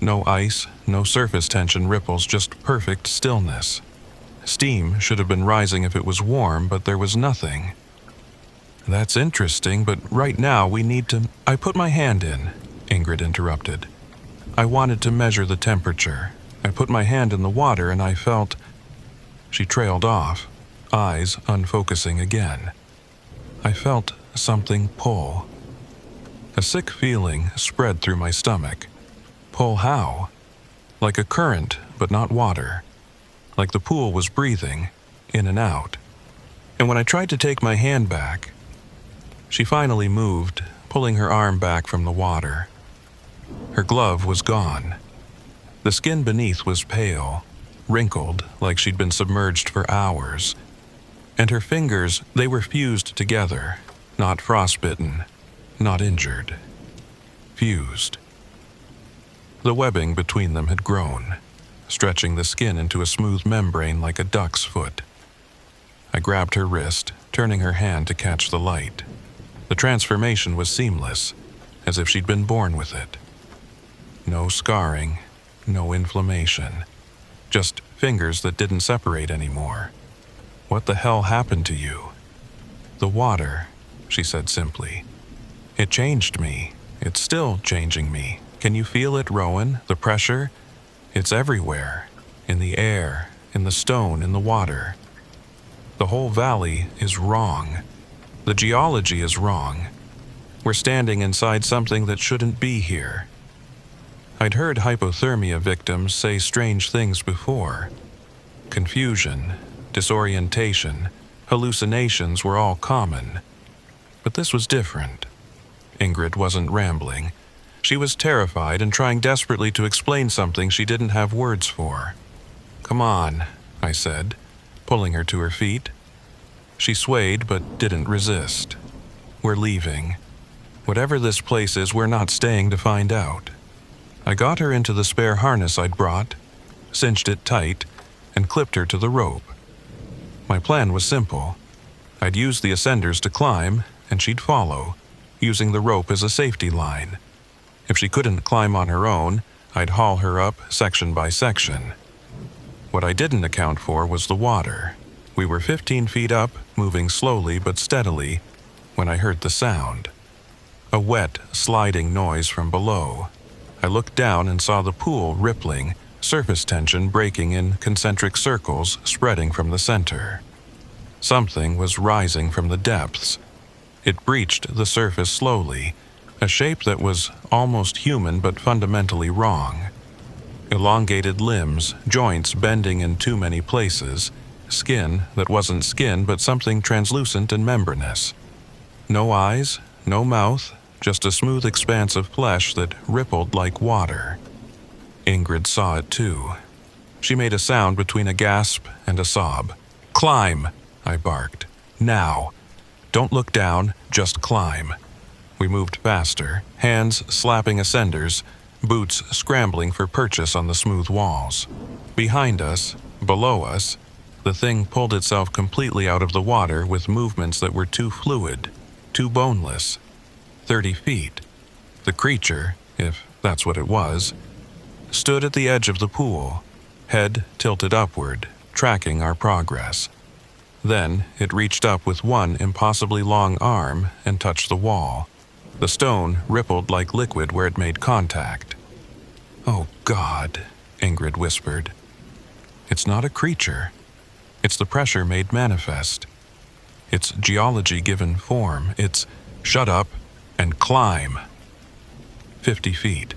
No ice, no surface tension ripples, just perfect stillness. Steam should have been rising if it was warm, but there was nothing. That's interesting, but right now we need to... I put my hand in, Ingrid interrupted. I wanted to measure the temperature. I put my hand in the water and I felt... She trailed off, eyes unfocusing again. I felt something pull. A sick feeling spread through my stomach. Pull how? Like a current, but not water. Like the pool was breathing, in and out. And when I tried to take my hand back, she finally moved, pulling her arm back from the water. Her glove was gone. The skin beneath was pale, wrinkled like she'd been submerged for hours. And her fingers, they were fused together, not frostbitten, not injured. Fused. The webbing between them had grown, stretching the skin into a smooth membrane like a duck's foot. I grabbed her wrist, turning her hand to catch the light. The transformation was seamless, as if she'd been born with it. No scarring, no inflammation. Just fingers that didn't separate anymore. What the hell happened to you? The water, she said simply. It changed me. It's still changing me. Can you feel it, Rowan? The pressure? It's everywhere. In the air, in the stone, in the water. The whole valley is wrong. The geology is wrong. We're standing inside something that shouldn't be here. I'd heard hypothermia victims say strange things before. Confusion, disorientation, hallucinations were all common. But this was different. Ingrid wasn't rambling. She was terrified and trying desperately to explain something she didn't have words for. Come on, I said, pulling her to her feet. She swayed but didn't resist. We're leaving. Whatever this place is, we're not staying to find out. I got her into the spare harness I'd brought, cinched it tight, and clipped her to the rope. My plan was simple. I'd use the ascenders to climb, and she'd follow, using the rope as a safety line. If she couldn't climb on her own, I'd haul her up section by section. What I didn't account for was the water. We were 15 feet up, moving slowly but steadily, when I heard the sound. A wet, sliding noise from below. I looked down and saw the pool rippling, surface tension breaking in concentric circles spreading from the center. Something was rising from the depths. It breached the surface slowly, a shape that was almost human but fundamentally wrong. Elongated limbs, joints bending in too many places, skin that wasn't skin but something translucent and membranous. No eyes, no mouth, just a smooth expanse of flesh that rippled like water. Ingrid saw it too. She made a sound between a gasp and a sob. "Climb!" I barked. "Now! Don't look down, just climb." We moved faster, hands slapping ascenders, boots scrambling for purchase on the smooth walls. Behind us, below us, the thing pulled itself completely out of the water with movements that were too fluid, too boneless. 30 feet. The creature, if that's what it was, stood at the edge of the pool, head tilted upward, tracking our progress. Then it reached up with one impossibly long arm and touched the wall. The stone rippled like liquid where it made contact. "Oh God," Ingrid whispered. "It's not a creature. It's the pressure made manifest. It's geology given form. It's shut up and climb. 50 feet.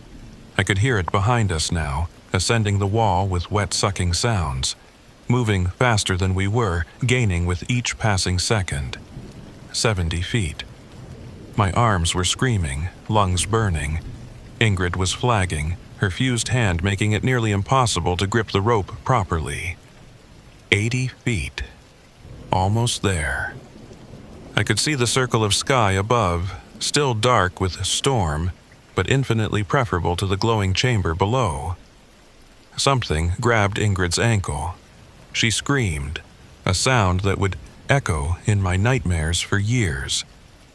I could hear it behind us now, ascending the wall with wet-sucking sounds, moving faster than we were, gaining with each passing second. 70 feet. My arms were screaming, lungs burning. Ingrid was flagging, her fused hand making it nearly impossible to grip the rope properly. 80 feet. Almost there. I could see the circle of sky above, still dark with storm, but infinitely preferable to the glowing chamber below. Something grabbed Ingrid's ankle. She screamed, a sound that would echo in my nightmares for years,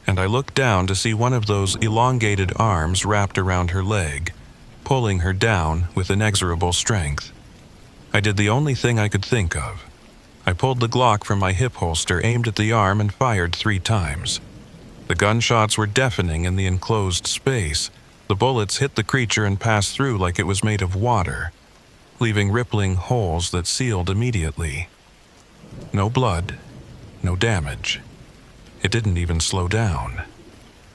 and I looked down to see one of those elongated arms wrapped around her leg, pulling her down with inexorable strength. I did the only thing I could think of. I pulled the Glock from my hip holster, aimed at the arm, and fired 3 times. The gunshots were deafening in the enclosed space. The bullets hit the creature and passed through like it was made of water, leaving rippling holes that sealed immediately. No blood, no damage. It didn't even slow down.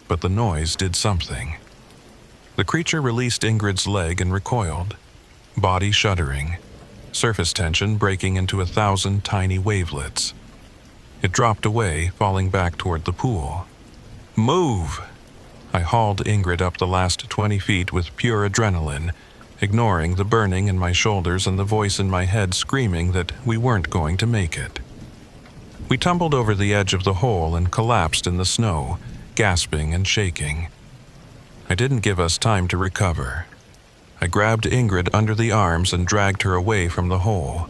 But the noise did something. The creature released Ingrid's leg and recoiled, body shuddering, surface tension breaking into 1,000 tiny wavelets. It dropped away, falling back toward the pool. Move! I hauled Ingrid up the last 20 feet with pure adrenaline, ignoring the burning in my shoulders and the voice in my head screaming that we weren't going to make it. We tumbled over the edge of the hole and collapsed in the snow, gasping and shaking. I didn't give us time to recover. I grabbed Ingrid under the arms and dragged her away from the hole,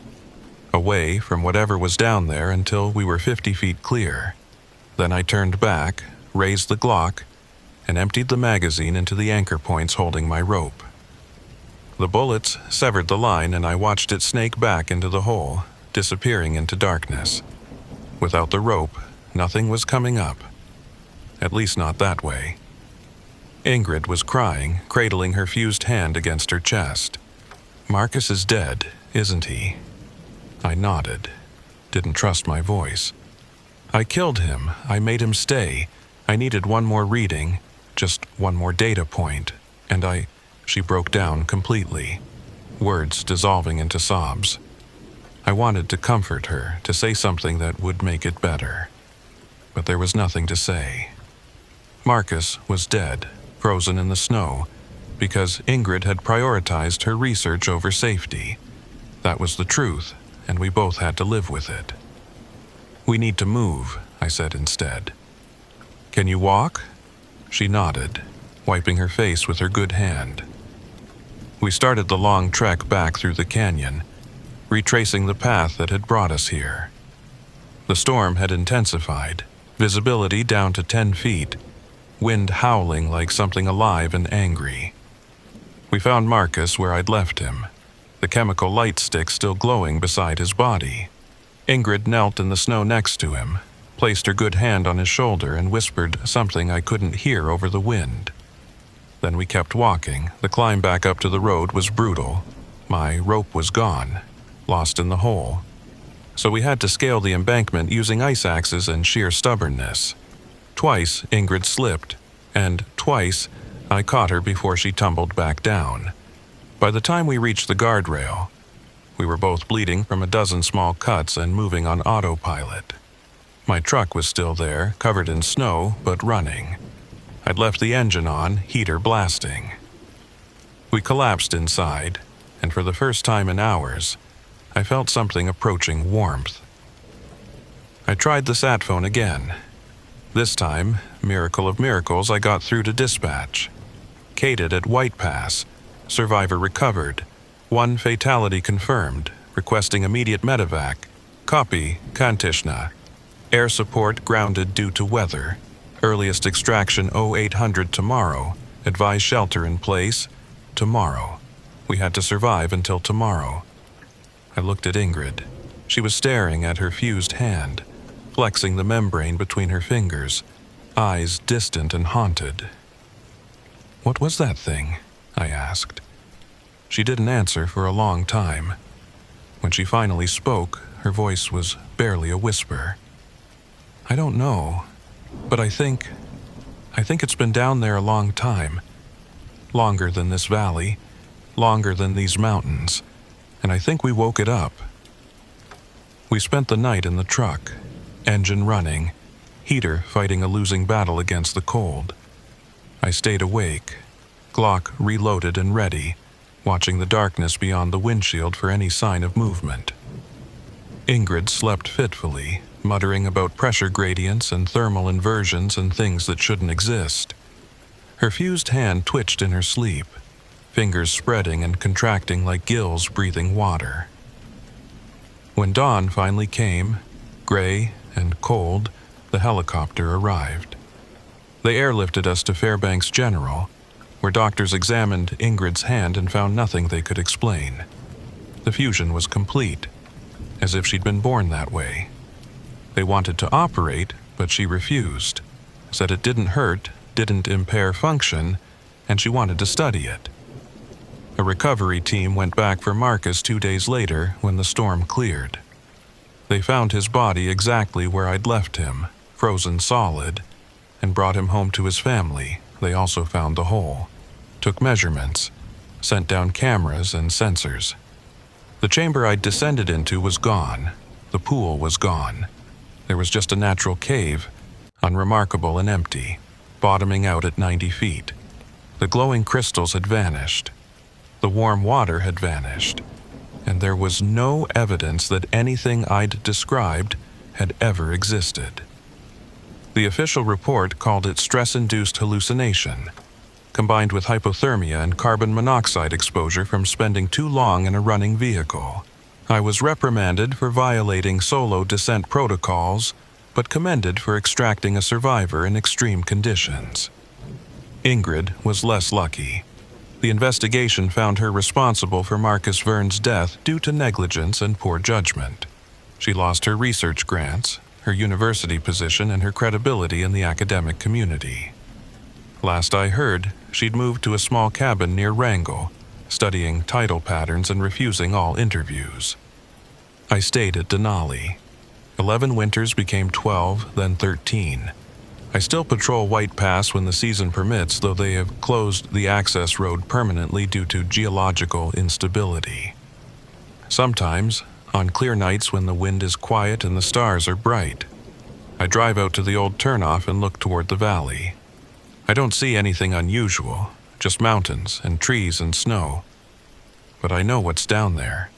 away from whatever was down there until we were 50 feet clear. Then I turned back, raised the Glock, and emptied the magazine into the anchor points holding my rope. The bullets severed the line and I watched it snake back into the hole, disappearing into darkness. Without the rope, nothing was coming up. At least not that way. Ingrid was crying, cradling her fused hand against her chest. Marcus is dead, isn't he? I nodded. Didn't trust my voice. I killed him. I made him stay. I needed one more reading, just one more data point, and She broke down completely, words dissolving into sobs. I wanted to comfort her, to say something that would make it better. But there was nothing to say. Marcus was dead, frozen in the snow, because Ingrid had prioritized her research over safety. That was the truth, and we both had to live with it. We need to move, I said instead. Can you walk? She nodded, wiping her face with her good hand. We started the long trek back through the canyon, retracing the path that had brought us here. The storm had intensified, visibility down to 10 feet, wind howling like something alive and angry. We found Marcus where I'd left him, the chemical light stick still glowing beside his body. Ingrid knelt in the snow next to him, placed her good hand on his shoulder and whispered something I couldn't hear over the wind. Then we kept walking. The climb back up to the road was brutal. My rope was gone, lost in the hole. So we had to scale the embankment using ice axes and sheer stubbornness. Twice Ingrid slipped, and twice I caught her before she tumbled back down. By the time we reached the guardrail, we were both bleeding from a dozen small cuts and moving on autopilot. My truck was still there, covered in snow, but running. I'd left the engine on, heater blasting. We collapsed inside, and for the first time in hours, I felt something approaching warmth. I tried the sat phone again. This time, miracle of miracles, I got through to dispatch. Cated at White Pass. Survivor recovered. 1 fatality confirmed, requesting immediate medevac. Copy, Kantishna. Air support grounded due to weather. Earliest extraction 0800 tomorrow. Advise shelter in place. Tomorrow. We had to survive until tomorrow. I looked at Ingrid. She was staring at her fused hand, flexing the membrane between her fingers, eyes distant and haunted. What was that thing? I asked. She didn't answer for a long time. When she finally spoke, her voice was barely a whisper. "I don't know, but I think it's been down there a long time. Longer than this valley, longer than these mountains, and I think we woke it up." We spent the night in the truck, engine running, heater fighting a losing battle against the cold. I stayed awake, Glock reloaded and ready, watching the darkness beyond the windshield for any sign of movement. Ingrid slept fitfully, muttering about pressure gradients and thermal inversions and things that shouldn't exist. Her fused hand twitched in her sleep, fingers spreading and contracting like gills breathing water. When dawn finally came, gray and cold, the helicopter arrived. They airlifted us to Fairbanks General, where doctors examined Ingrid's hand and found nothing they could explain. The fusion was complete, as if she'd been born that way. They wanted to operate, but she refused, said it didn't hurt, didn't impair function, and she wanted to study it. A recovery team went back for Marcus 2 days later when the storm cleared. They found his body exactly where I'd left him, frozen solid, and brought him home to his family. They also found the hole, took measurements, sent down cameras and sensors. The chamber I'd descended into was gone. The pool was gone. There was just a natural cave, unremarkable and empty, bottoming out at 90 feet. The glowing crystals had vanished. The warm water had vanished, and there was no evidence that anything I'd described had ever existed. The official report called it stress-induced hallucination, combined with hypothermia and carbon monoxide exposure from spending too long in a running vehicle. I was reprimanded for violating solo descent protocols, but commended for extracting a survivor in extreme conditions. Ingrid was less lucky. The investigation found her responsible for Marcus Verne's death due to negligence and poor judgment. She lost her research grants, her university position, and her credibility in the academic community. Last I heard, she'd moved to a small cabin near Wrangell, studying tidal patterns and refusing all interviews. I stayed at Denali. 11 winters became 12, then 13. I still patrol White Pass when the season permits, though they have closed the access road permanently due to geological instability. Sometimes, on clear nights when the wind is quiet and the stars are bright, I drive out to the old turnoff and look toward the valley. I don't see anything unusual, just mountains and trees and snow. But I know what's down there.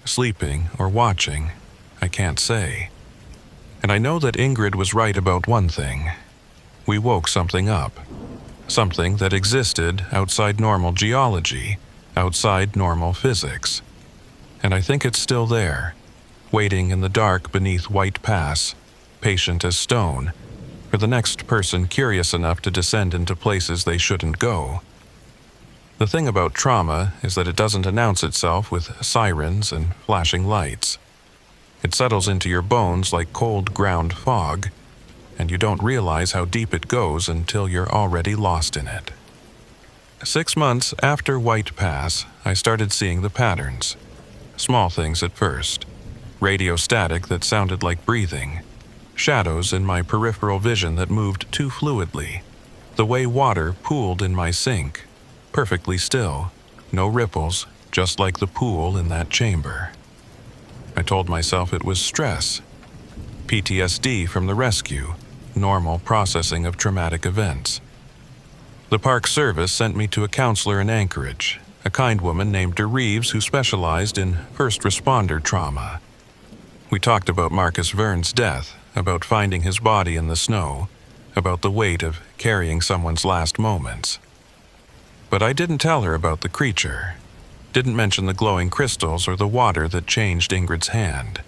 Sleeping or watching, I can't say. And I know that Ingrid was right about one thing. We woke something up. Something that existed outside normal geology, outside normal physics. And I think it's still there, waiting in the dark beneath White Pass, patient as stone, for the next person curious enough to descend into places they shouldn't go. The thing about trauma is that it doesn't announce itself with sirens and flashing lights. It settles into your bones like cold ground fog, and you don't realize how deep it goes until you're already lost in it. 6 months after White Pass, I started seeing the patterns. Small things at first. Radio static that sounded like breathing. Shadows in my peripheral vision that moved too fluidly. The way water pooled in my sink. Perfectly still. No ripples, just like the pool in that chamber. I told myself it was stress. PTSD from the rescue. Normal processing of traumatic events. The Park Service sent me to a counselor in Anchorage, a kind woman named Reeves who specialized in first responder trauma. We talked about Marcus Verne's death, about finding his body in the snow, about the weight of carrying someone's last moments. But I didn't tell her about the creature. Didn't mention the glowing crystals or the water that changed Ingrid's hand.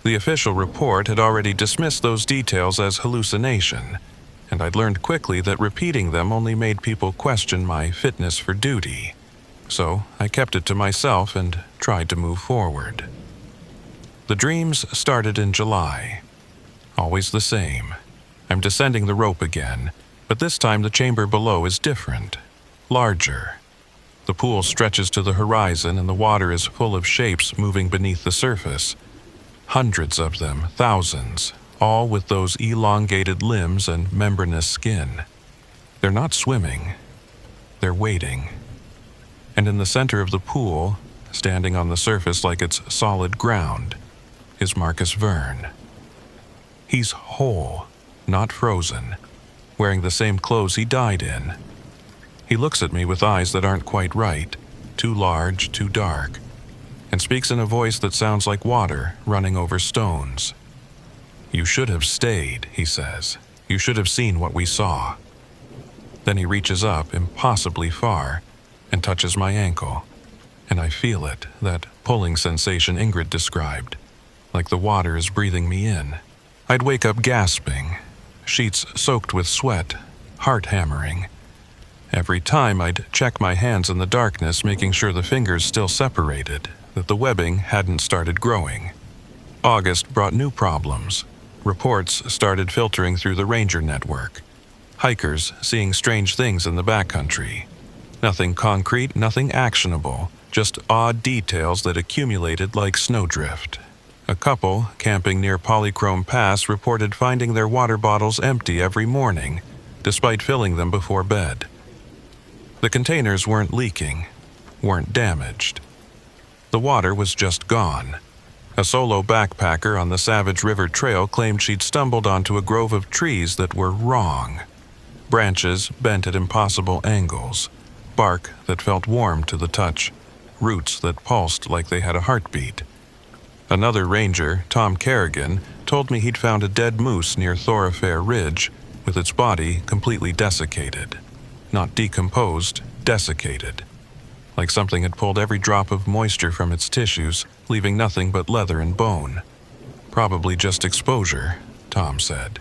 The official report had already dismissed those details as hallucination, and I'd learned quickly that repeating them only made people question my fitness for duty. So I kept it to myself and tried to move forward. The dreams started in July. Always the same. I'm descending the rope again, but this time the chamber below is different. Larger. The pool stretches to the horizon and the water is full of shapes moving beneath the surface. Hundreds of them, thousands, all with those elongated limbs and membranous skin. They're not swimming. They're waiting. And in the center of the pool, standing on the surface like it's solid ground, is Marcus Verne. He's whole, not frozen, wearing the same clothes he died in. He looks at me with eyes that aren't quite right, too large, too dark, and speaks in a voice that sounds like water running over stones. "You should have stayed," he says. "You should have seen what we saw." Then he reaches up impossibly far and touches my ankle, and I feel it, that pulling sensation Ingrid described, like the water is breathing me in. I'd wake up gasping, sheets soaked with sweat, heart hammering. Every time I'd check my hands in the darkness, making sure the fingers still separated, that the webbing hadn't started growing. August brought new problems. Reports started filtering through the ranger network. Hikers seeing strange things in the backcountry. Nothing concrete, nothing actionable, just odd details that accumulated like snowdrift. A couple camping near Polychrome Pass reported finding their water bottles empty every morning, despite filling them before bed. The containers weren't leaking, weren't damaged. The water was just gone. A solo backpacker on the Savage River Trail claimed she'd stumbled onto a grove of trees that were wrong. Branches bent at impossible angles, bark that felt warm to the touch, roots that pulsed like they had a heartbeat. Another ranger, Tom Kerrigan, told me he'd found a dead moose near Thoroughfare Ridge with its body completely desiccated. Not decomposed, desiccated. Like something had pulled every drop of moisture from its tissues, leaving nothing but leather and bone. Probably just exposure, Tom said.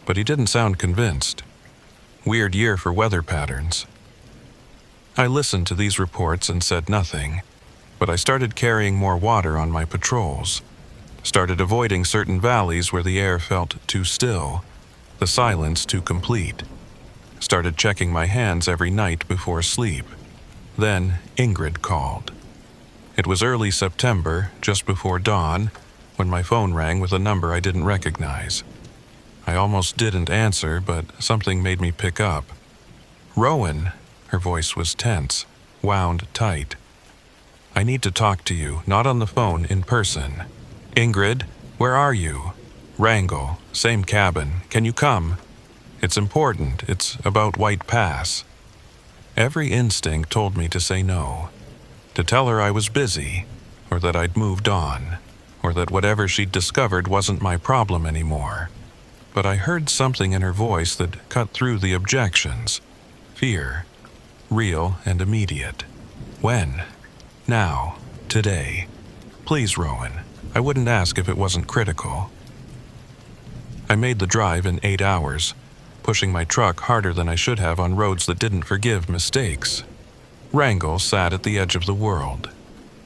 But he didn't sound convinced. Weird year for weather patterns. I listened to these reports and said nothing, but I started carrying more water on my patrols. Started avoiding certain valleys where the air felt too still, the silence too complete. Started checking my hands every night before sleep. Then Ingrid called. It was early September, just before dawn, when my phone rang with a number I didn't recognize. I almost didn't answer, but something made me pick up. "Rowan," her voice was tense, wound tight. "I need to talk to you, not on the phone, in person." "Ingrid, where are you?" "Wrangell, same cabin. Can you come?" "It's important. It's about White Pass." Every instinct told me to say no, to tell her I was busy, or that I'd moved on, or that whatever she'd discovered wasn't my problem anymore. But I heard something in her voice that cut through the objections. Fear. Real and immediate. "When?" "Now. Today. Please, Rowan. I wouldn't ask if it wasn't critical." I made the drive in 8 hours, pushing my truck harder than I should have on roads that didn't forgive mistakes. Wrangell sat at the edge of the world.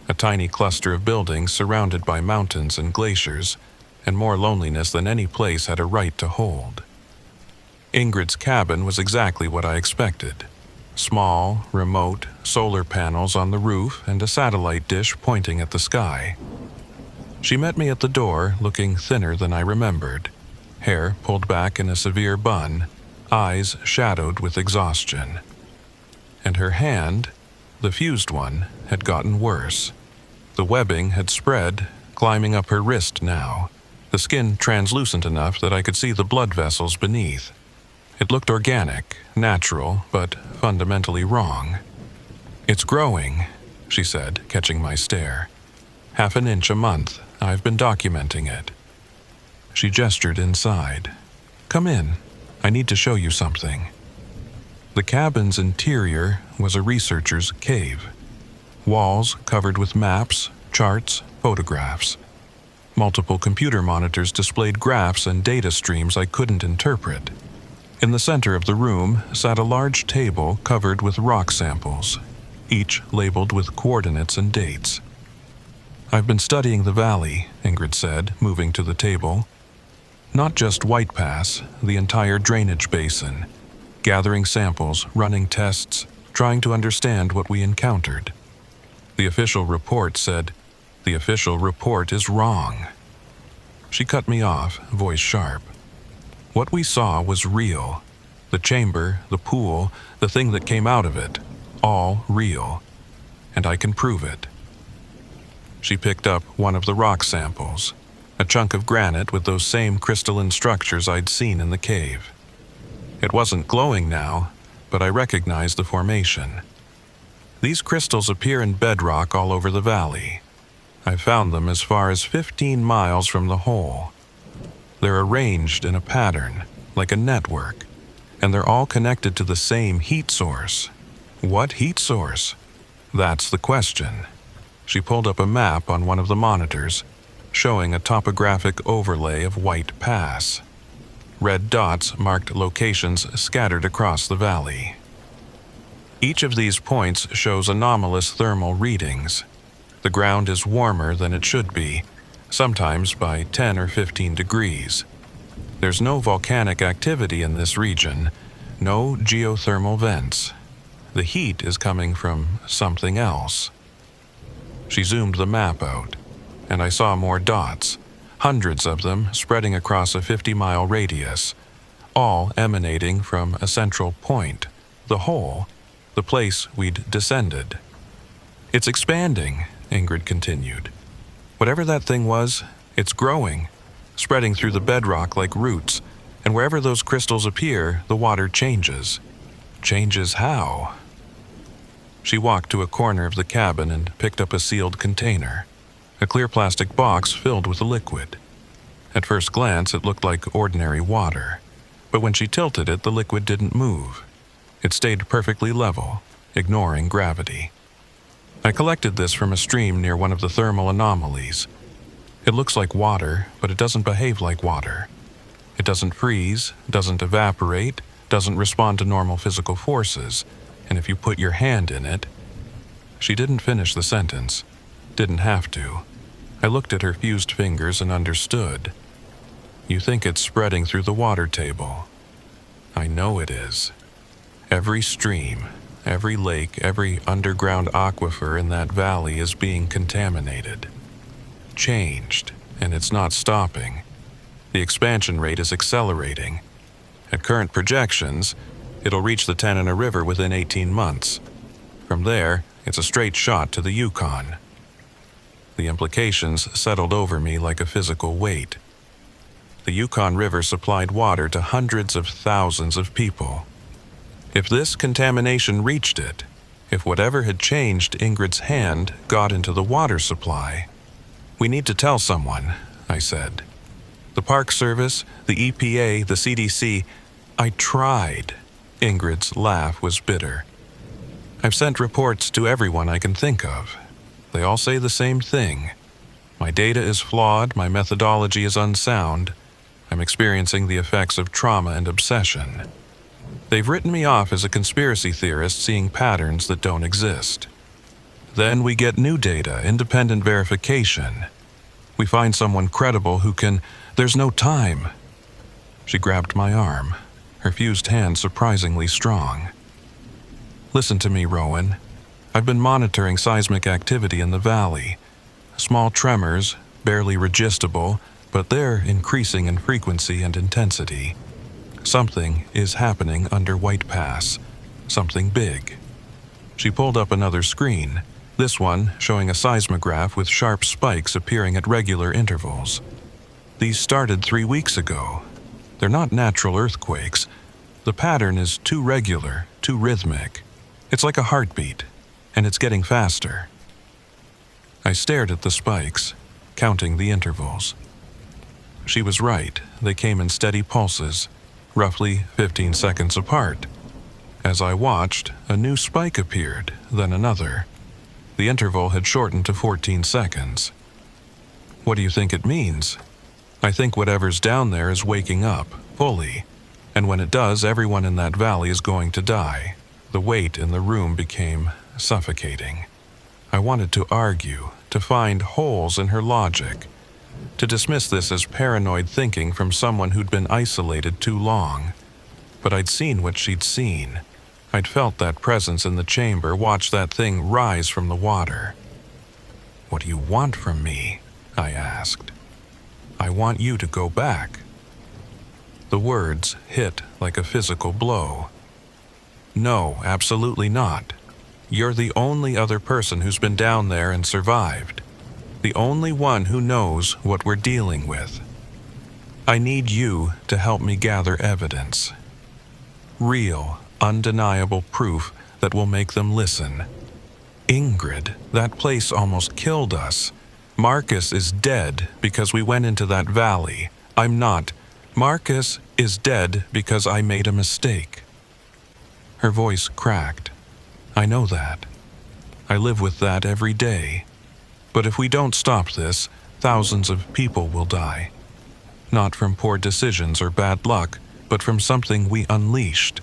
A tiny cluster of buildings surrounded by mountains and glaciers, and more loneliness than any place had a right to hold. Ingrid's cabin was exactly what I expected. Small, remote, solar panels on the roof and a satellite dish pointing at the sky. She met me at the door, looking thinner than I remembered. Hair pulled back in a severe bun, eyes shadowed with exhaustion. And her hand, the fused one, had gotten worse. The webbing had spread, climbing up her wrist now, the skin translucent enough that I could see the blood vessels beneath. It looked organic, natural, but fundamentally wrong. "It's growing," she said, catching my stare. "Half an inch a month. I've been documenting it." She gestured inside. "Come in. I need to show you something." The cabin's interior was a researcher's cave. Walls covered with maps, charts, photographs. Multiple computer monitors displayed graphs and data streams I couldn't interpret. In the center of the room sat a large table covered with rock samples, each labeled with coordinates and dates. "I've been studying the valley," Ingrid said, moving to the table. "Not just White Pass, the entire drainage basin. Gathering samples, running tests, trying to understand what we encountered." The official report said, "The official report is wrong." She cut me off, voice sharp. What we saw was real. The chamber, the pool, the thing that came out of it, all real. And I can prove it. She picked up one of the rock samples, a chunk of granite with those same crystalline structures I'd seen in the cave. It wasn't glowing now, but I recognized the formation. These crystals appear in bedrock all over the valley. I found them as far as 15 miles from the hole. They're arranged in a pattern, like a network, and they're all connected to the same heat source. What heat source? That's the question. She pulled up a map on one of the monitors, showing a topographic overlay of White Pass. Red dots marked locations scattered across the valley. Each of these points shows anomalous thermal readings. The ground is warmer than it should be, sometimes by 10 or 15 degrees. There's no volcanic activity in this region, no geothermal vents. The heat is coming from something else. She zoomed the map out, and I saw more dots, hundreds of them spreading across a 50-mile radius, all emanating from a central point, the hole, the place we'd descended. It's expanding, Ingrid continued. Whatever that thing was, it's growing, spreading through the bedrock like roots, and wherever those crystals appear, the water changes. Changes how? She walked to a corner of the cabin and picked up a sealed container, a clear plastic box filled with a liquid. At first glance, it looked like ordinary water, but when she tilted it, the liquid didn't move. It stayed perfectly level, ignoring gravity. I collected this from a stream near one of the thermal anomalies. It looks like water, but it doesn't behave like water. It doesn't freeze, doesn't evaporate, doesn't respond to normal physical forces, and if you put your hand in it... She didn't finish the sentence. Didn't have to. I looked at her fused fingers and understood. You think it's spreading through the water table. I know it is. Every stream, every lake, every underground aquifer in that valley is being contaminated. Changed, and it's not stopping. The expansion rate is accelerating. At current projections, it'll reach the Tanana River within 18 months. From there, it's a straight shot to the Yukon. The implications settled over me like a physical weight. The Yukon River supplied water to hundreds of thousands of people. If this contamination reached it, if whatever had changed Ingrid's hand got into the water supply, we need to tell someone, I said. The Park Service, the EPA, the CDC, I tried. Ingrid's laugh was bitter. I've sent reports to everyone I can think of. They all say the same thing. My data is flawed, my methodology is unsound. I'm experiencing the effects of trauma and obsession. They've written me off as a conspiracy theorist seeing patterns that don't exist. Then we get new data, independent verification. We find someone credible who can... There's no time. She grabbed my arm, her fused hand surprisingly strong. Listen to me, Rowan. I've been monitoring seismic activity in the valley. Small tremors, barely registrable, but they're increasing in frequency and intensity. Something is happening under White Pass. Something big. She pulled up another screen, this one showing a seismograph with sharp spikes appearing at regular intervals. These started 3 weeks ago. They're not natural earthquakes. The pattern is too regular, too rhythmic. It's like a heartbeat, and it's getting faster. I stared at the spikes, counting the intervals. She was right. They came in steady pulses, roughly 15 seconds apart. As I watched, a new spike appeared, then another. The interval had shortened to 14 seconds. What do you think it means? I think whatever's down there is waking up, fully, and when it does, everyone in that valley is going to die. The weight in the room became suffocating. I wanted to argue, to find holes in her logic, to dismiss this as paranoid thinking from someone who'd been isolated too long. But I'd seen what she'd seen. I'd felt that presence in the chamber, watched that thing rise from the water. What do you want from me? I asked. I want you to go back." The words hit like a physical blow. "No, absolutely not. You're the only other person who's been down there and survived. The only one who knows what we're dealing with. I need you to help me gather evidence. Real, undeniable proof that will make them listen. Ingrid, that place almost killed us. Marcus is dead because we went into that valley. I'm not. Marcus is dead because I made a mistake." Her voice cracked. "I know that. I live with that every day. But if we don't stop this, thousands of people will die. Not from poor decisions or bad luck, but from something we unleashed,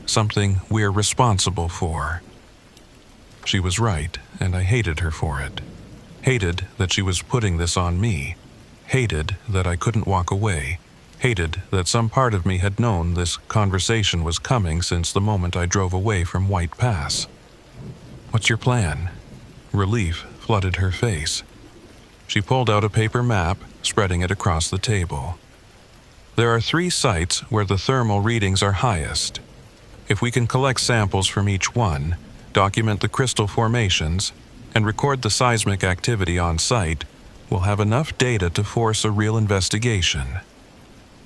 something we're responsible for." She was right, and I hated her for it. Hated that she was putting this on me. Hated that I couldn't walk away. Hated that some part of me had known this conversation was coming since the moment I drove away from White Pass. "What's your plan?" Relief flooded her face. She pulled out a paper map, spreading it across the table. "There are 3 sites where the thermal readings are highest. If we can collect samples from each one, document the crystal formations, and record the seismic activity on site, we'll have enough data to force a real investigation."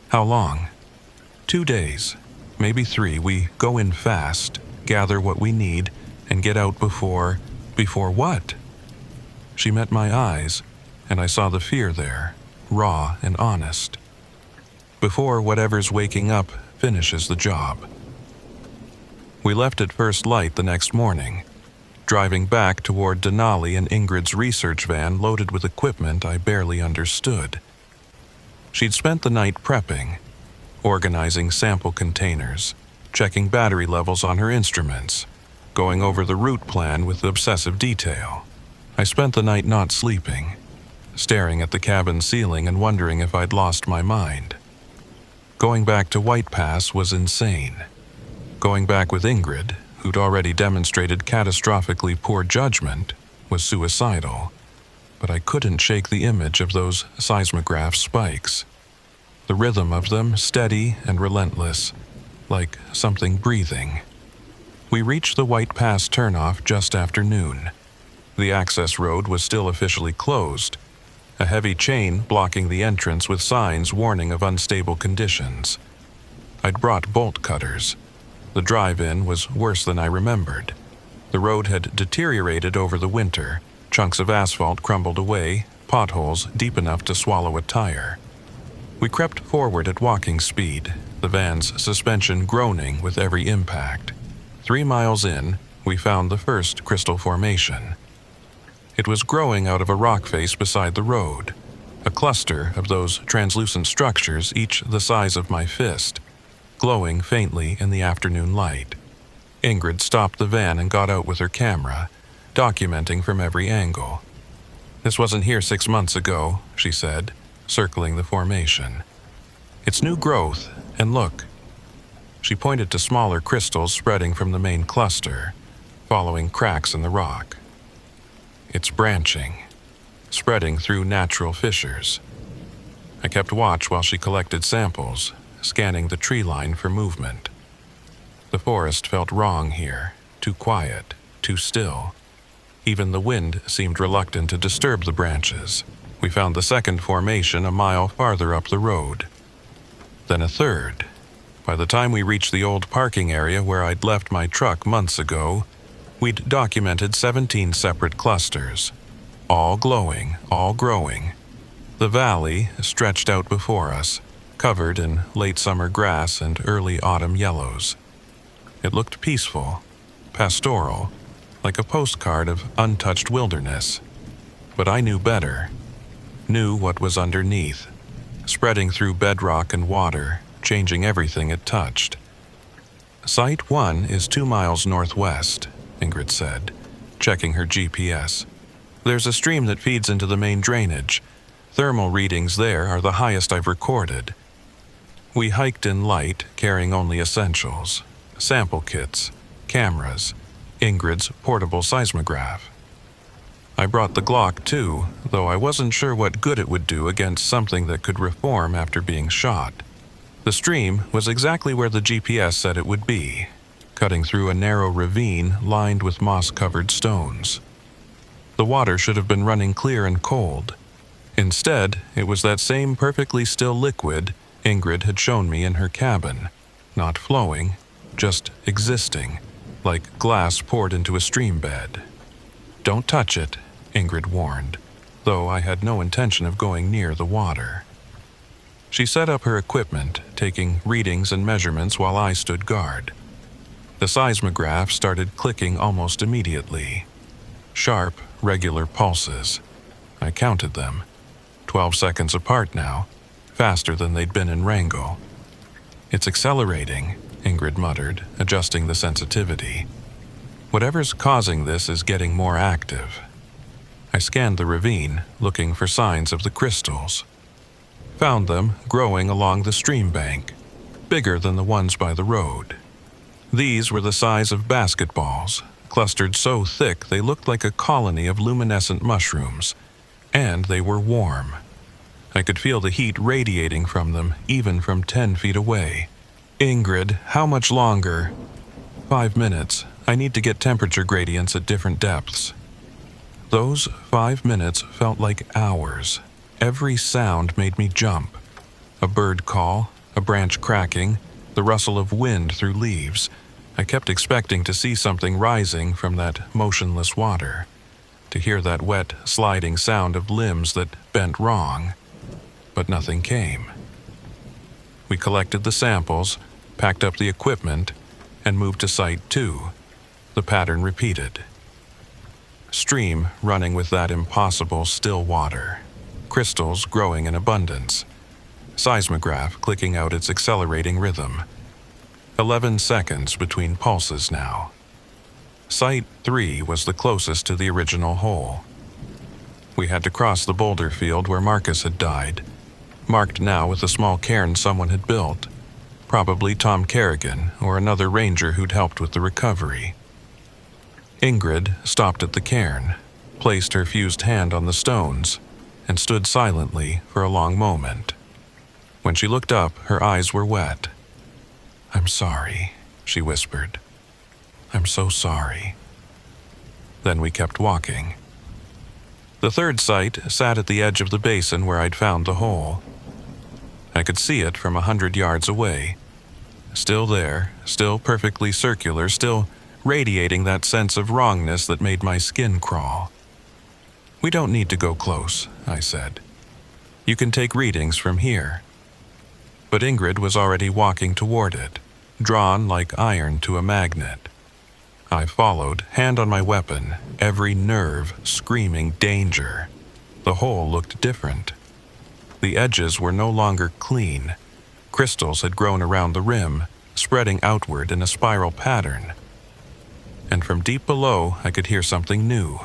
"How long?" 2 days, maybe 3. We go in fast, gather what we need, and get out before what? She met my eyes, and I saw the fear there, raw and honest. Before whatever's waking up finishes the job. We left at first light the next morning, driving back toward Denali in Ingrid's research van loaded with equipment I barely understood. She'd spent the night prepping, organizing sample containers, checking battery levels on her instruments, going over the route plan with obsessive detail. I spent the night not sleeping, staring at the cabin ceiling and wondering if I'd lost my mind. Going back to White Pass was insane. Going back with Ingrid, who'd already demonstrated catastrophically poor judgment, was suicidal. But I couldn't shake the image of those seismograph spikes. The rhythm of them steady and relentless, like something breathing. We reached the White Pass turnoff just after noon. The access road was still officially closed, a heavy chain blocking the entrance with signs warning of unstable conditions. I'd brought bolt cutters. The drive-in was worse than I remembered. The road had deteriorated over the winter, chunks of asphalt crumbled away, potholes deep enough to swallow a tire. We crept forward at walking speed, the van's suspension groaning with every impact. 3 miles in, we found the first crystal formation. It was growing out of a rock face beside the road, a cluster of those translucent structures each the size of my fist, glowing faintly in the afternoon light. Ingrid stopped the van and got out with her camera, documenting from every angle. "This wasn't here 6 months ago," she said, circling the formation. "It's new growth, and look." She pointed to smaller crystals spreading from the main cluster, following cracks in the rock. "It's branching, spreading through natural fissures." I kept watch while she collected samples, scanning the tree line for movement. The forest felt wrong here, too quiet, too still. Even the wind seemed reluctant to disturb the branches. We found the second formation a mile farther up the road. Then a third. By the time we reached the old parking area where I'd left my truck months ago, we'd documented 17 separate clusters, all glowing, all growing. The valley stretched out before us, covered in late summer grass and early autumn yellows. It looked peaceful, pastoral, like a postcard of untouched wilderness. But I knew better, knew what was underneath, spreading through bedrock and water, changing everything it touched. "Site 1 is 2 miles northwest," Ingrid said, checking her GPS. "There's a stream that feeds into the main drainage. Thermal readings there are the highest I've recorded." We hiked in light, carrying only essentials: sample kits, cameras, Ingrid's portable seismograph. I brought the Glock too, though I wasn't sure what good it would do against something that could reform after being shot. The stream was exactly where the GPS said it would be, cutting through a narrow ravine lined with moss-covered stones. The water should have been running clear and cold. Instead, it was that same perfectly still liquid Ingrid had shown me in her cabin, not flowing, just existing, like glass poured into a stream bed. "Don't touch it," Ingrid warned, though I had no intention of going near the water. She set up her equipment, taking readings and measurements while I stood guard. The seismograph started clicking almost immediately. Sharp, regular pulses. I counted them. 12 seconds apart now, faster than they'd been in Wrangell. "It's accelerating," Ingrid muttered, adjusting the sensitivity. "Whatever's causing this is getting more active." I scanned the ravine, looking for signs of the crystals. Found them growing along the stream bank, bigger than the ones by the road. These were the size of basketballs, clustered so thick they looked like a colony of luminescent mushrooms, and they were warm. I could feel the heat radiating from them even from 10 feet away. "Ingrid, how much longer?" 5 minutes. I need to get temperature gradients at different depths." Those 5 minutes felt like hours. Every sound made me jump. A bird call, a branch cracking, the rustle of wind through leaves. I kept expecting to see something rising from that motionless water, to hear that wet, sliding sound of limbs that bent wrong. But nothing came. We collected the samples, packed up the equipment, and moved to Site 2. The pattern repeated. Stream running with that impossible still water. Crystals growing in abundance. Seismograph clicking out its accelerating rhythm. 11 seconds between pulses now. Site 3 was the closest to the original hole. We had to cross the boulder field where Marcus had died, marked now with a small cairn someone had built, probably Tom Kerrigan or another ranger who'd helped with the recovery. Ingrid stopped at the cairn, placed her fused hand on the stones, and stood silently for a long moment. When she looked up, her eyes were wet. "I'm sorry," she whispered. "I'm so sorry." Then we kept walking. The third site sat at the edge of the basin where I'd found the hole. I could see it from 100 yards away. Still there, still perfectly circular, still radiating that sense of wrongness that made my skin crawl. "We don't need to go close," I said. "You can take readings from here." But Ingrid was already walking toward it, drawn like iron to a magnet. I followed, hand on my weapon, every nerve screaming danger. The hole looked different. The edges were no longer clean. Crystals had grown around the rim, spreading outward in a spiral pattern. And from deep below, I could hear something new.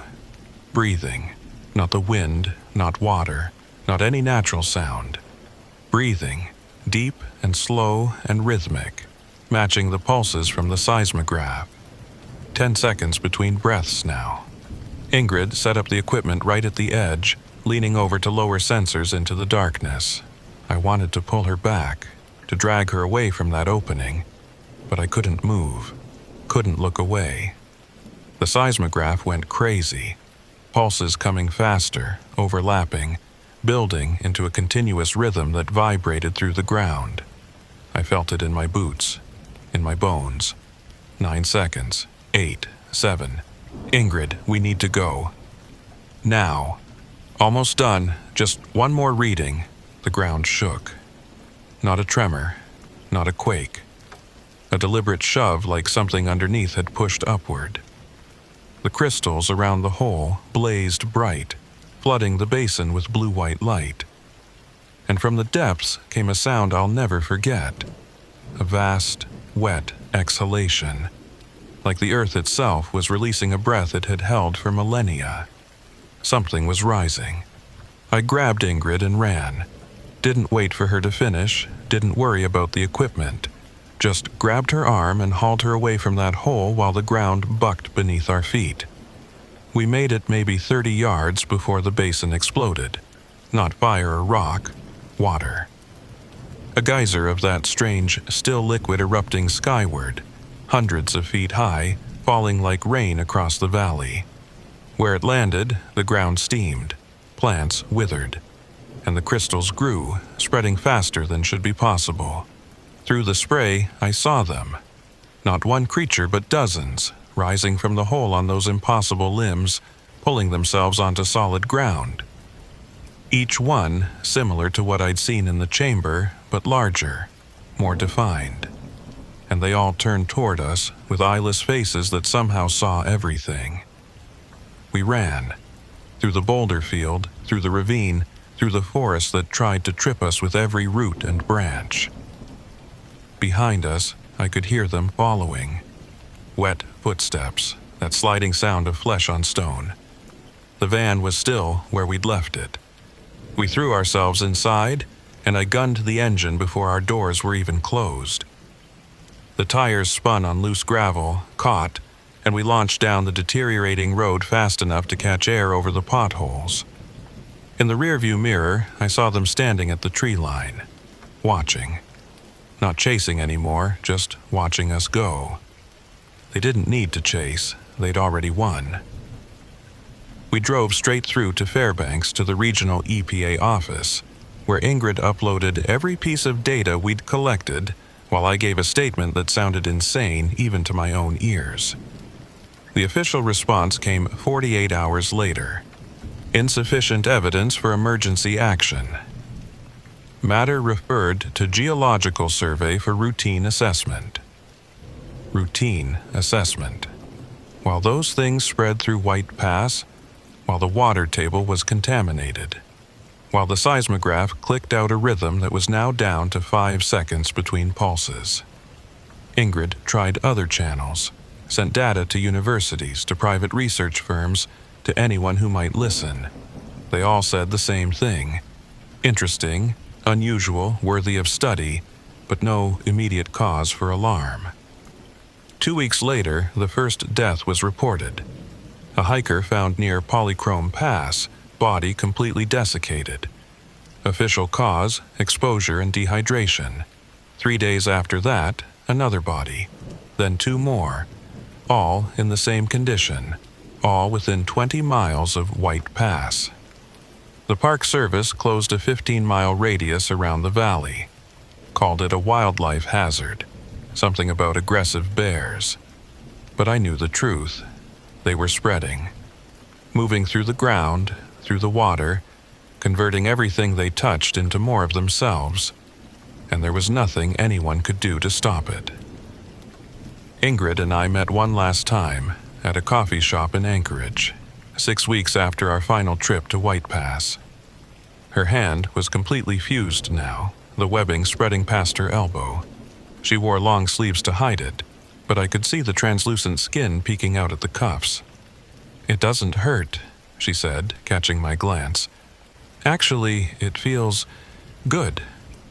Breathing. Not the wind, not water, not any natural sound. Breathing, deep and slow and rhythmic, matching the pulses from the seismograph. 10 seconds between breaths now. Ingrid set up the equipment right at the edge, leaning over to lower sensors into the darkness. I wanted to pull her back, to drag her away from that opening, but I couldn't move, couldn't look away. The seismograph went crazy, pulses coming faster, overlapping, building into a continuous rhythm that vibrated through the ground. I felt it in my boots, in my bones. 9 seconds, 8, 7. "Ingrid, we need to go. Now." "Almost done, just one more reading." The ground shook. Not a tremor, not a quake. A deliberate shove like something underneath had pushed upward. The crystals around the hole blazed bright, flooding the basin with blue-white light. And from the depths came a sound I'll never forget. A vast, wet exhalation, like the earth itself was releasing a breath it had held for millennia. Something was rising. I grabbed Ingrid and ran. Didn't wait for her to finish, didn't worry about the equipment. Just grabbed her arm and hauled her away from that hole while the ground bucked beneath our feet. We made it maybe 30 yards before the basin exploded. Not fire or rock, water. A geyser of that strange, still liquid erupting skyward, hundreds of feet high, falling like rain across the valley. Where it landed, the ground steamed, plants withered, and the crystals grew, spreading faster than should be possible. Through the spray, I saw them. Not one creature, but dozens, rising from the hole on those impossible limbs, pulling themselves onto solid ground. Each one similar to what I'd seen in the chamber, but larger, more defined. And they all turned toward us with eyeless faces that somehow saw everything. We ran. Through the boulder field, through the ravine, through the forest that tried to trip us with every root and branch. Behind us, I could hear them following. Wet footsteps, that sliding sound of flesh on stone. The van was still where we'd left it. We threw ourselves inside, and I gunned the engine before our doors were even closed. The tires spun on loose gravel, caught, and we launched down the deteriorating road fast enough to catch air over the potholes. In the rearview mirror, I saw them standing at the tree line, watching. Not chasing anymore, just watching us go. They didn't need to chase, they'd already won. We drove straight through to Fairbanks to the regional EPA office, where Ingrid uploaded every piece of data we'd collected, while I gave a statement that sounded insane even to my own ears. The official response came 48 hours later. Insufficient evidence for emergency action. Matter referred to geological survey for routine assessment. Routine assessment. While those things spread through White Pass, while the water table was contaminated, while the seismograph clicked out a rhythm that was now down to 5 seconds between pulses. Ingrid tried other channels, sent data to universities, to private research firms, to anyone who might listen. They all said the same thing. Interesting, unusual, worthy of study, but no immediate cause for alarm. 2 weeks later, the first death was reported. A hiker found near Polychrome Pass, body completely desiccated. Official cause, exposure and dehydration. 3 days after that, another body. Then 2 more. All in the same condition. All within 20 miles of White Pass. The Park Service closed a 15-mile radius around the valley. Called it a wildlife hazard. Something about aggressive bears. But I knew the truth. They were spreading. Moving through the ground, through the water, converting everything they touched into more of themselves. And there was nothing anyone could do to stop it. Ingrid and I met one last time at a coffee shop in Anchorage, 6 weeks after our final trip to White Pass. Her hand was completely fused now, the webbing spreading past her elbow. She wore long sleeves to hide it, but I could see the translucent skin peeking out at the cuffs. "It doesn't hurt," she said, catching my glance. "Actually, it feels good,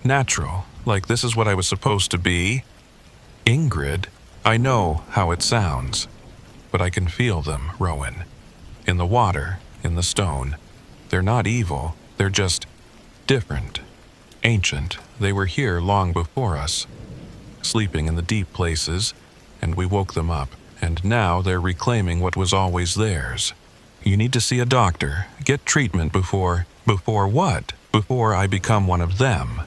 natural, like this is what I was supposed to be." "Ingrid, I know how it sounds, but I can feel them, Rowan. In the water, in the stone. They're not evil, they're just different. Ancient, they were here long before us. Sleeping in the deep places, and we woke them up, and now they're reclaiming what was always theirs. You need to see a doctor, get treatment before what? Before I become one of them."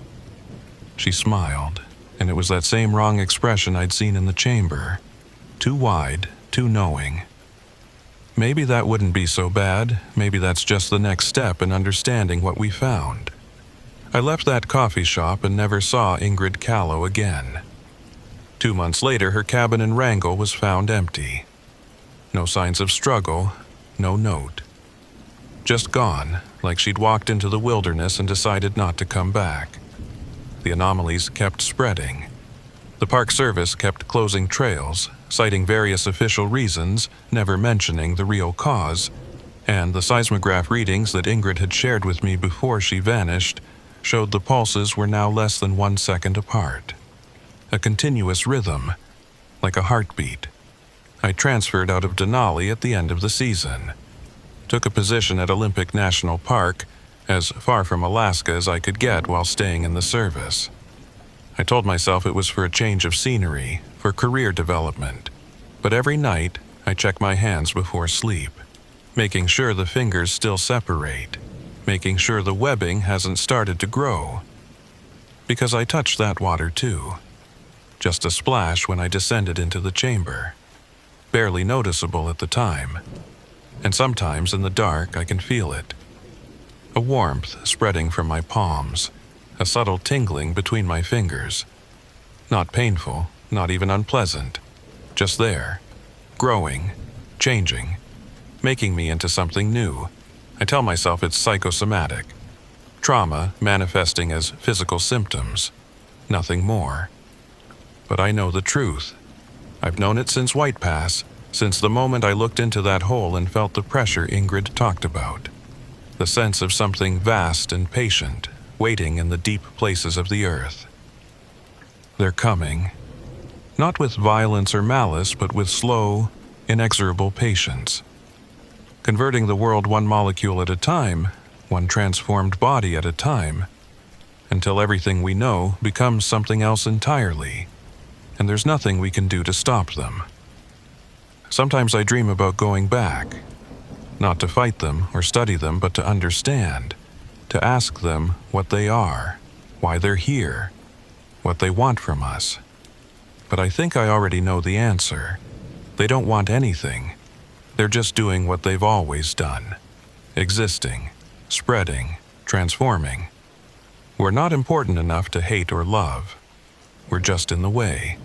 She smiled, and it was that same wrong expression I'd seen in the chamber. Too wide, too knowing. Maybe that wouldn't be so bad. Maybe that's just the next step in understanding what we found. I left that coffee shop and never saw Ingrid Callow again. 2 months later, her cabin in Wrangell was found empty. No signs of struggle, no note. Just gone, like she'd walked into the wilderness and decided not to come back. The anomalies kept spreading. The Park Service kept closing trails, citing various official reasons, never mentioning the real cause, and the seismograph readings that Ingrid had shared with me before she vanished showed the pulses were now less than 1 second apart. A continuous rhythm, like a heartbeat. I transferred out of Denali at the end of the season. Took a position at Olympic National Park, as far from Alaska as I could get while staying in the service. I told myself it was for a change of scenery, for career development. But every night, I check my hands before sleep, making sure the fingers still separate, making sure the webbing hasn't started to grow. Because I touched that water too. Just a splash when I descended into the chamber. Barely noticeable at the time. And sometimes in the dark I can feel it. A warmth spreading from my palms, a subtle tingling between my fingers. Not painful, not even unpleasant. Just there. Growing, changing, making me into something new. I tell myself it's psychosomatic. Trauma manifesting as physical symptoms. Nothing more. But I know the truth. I've known it since White Pass, since the moment I looked into that hole and felt the pressure Ingrid talked about. The sense of something vast and patient, waiting in the deep places of the earth. They're coming. Not with violence or malice, but with slow, inexorable patience. Converting the world one molecule at a time, one transformed body at a time, until everything we know becomes something else entirely, and there's nothing we can do to stop them. Sometimes I dream about going back, not to fight them or study them, but to understand, to ask them what they are, why they're here, what they want from us. But I think I already know the answer. They don't want anything. They're just doing what they've always done. Existing, spreading, transforming. We're not important enough to hate or love. We're just in the way.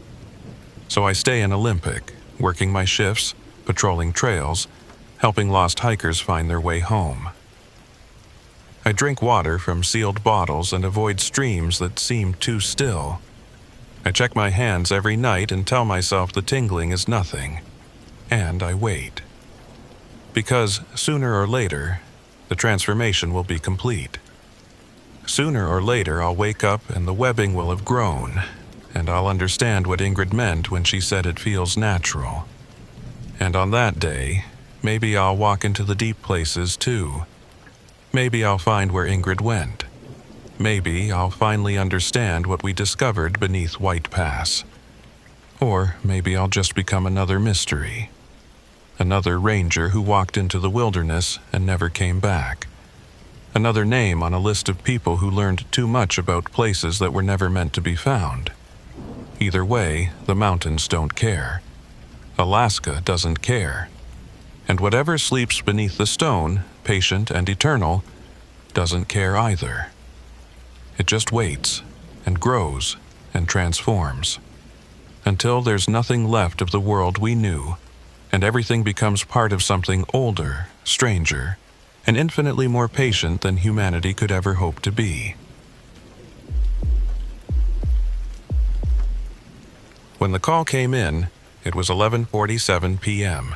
So I stay in Olympic, working my shifts, patrolling trails, helping lost hikers find their way home. I drink water from sealed bottles and avoid streams that seem too still. I check my hands every night and tell myself the tingling is nothing. And I wait. Because sooner or later, the transformation will be complete. Sooner or later, I'll wake up and the webbing will have grown, and I'll understand what Ingrid meant when she said it feels natural. And on that day, maybe I'll walk into the deep places too. Maybe I'll find where Ingrid went. Maybe I'll finally understand what we discovered beneath White Pass. Or maybe I'll just become another mystery. Another ranger who walked into the wilderness and never came back. Another name on a list of people who learned too much about places that were never meant to be found. Either way, the mountains don't care. Alaska doesn't care. And whatever sleeps beneath the stone, patient and eternal, doesn't care either. It just waits, and grows, and transforms. Until there's nothing left of the world we knew, and everything becomes part of something older, stranger, and infinitely more patient than humanity could ever hope to be. When the call came in, it was 11:47 p.m.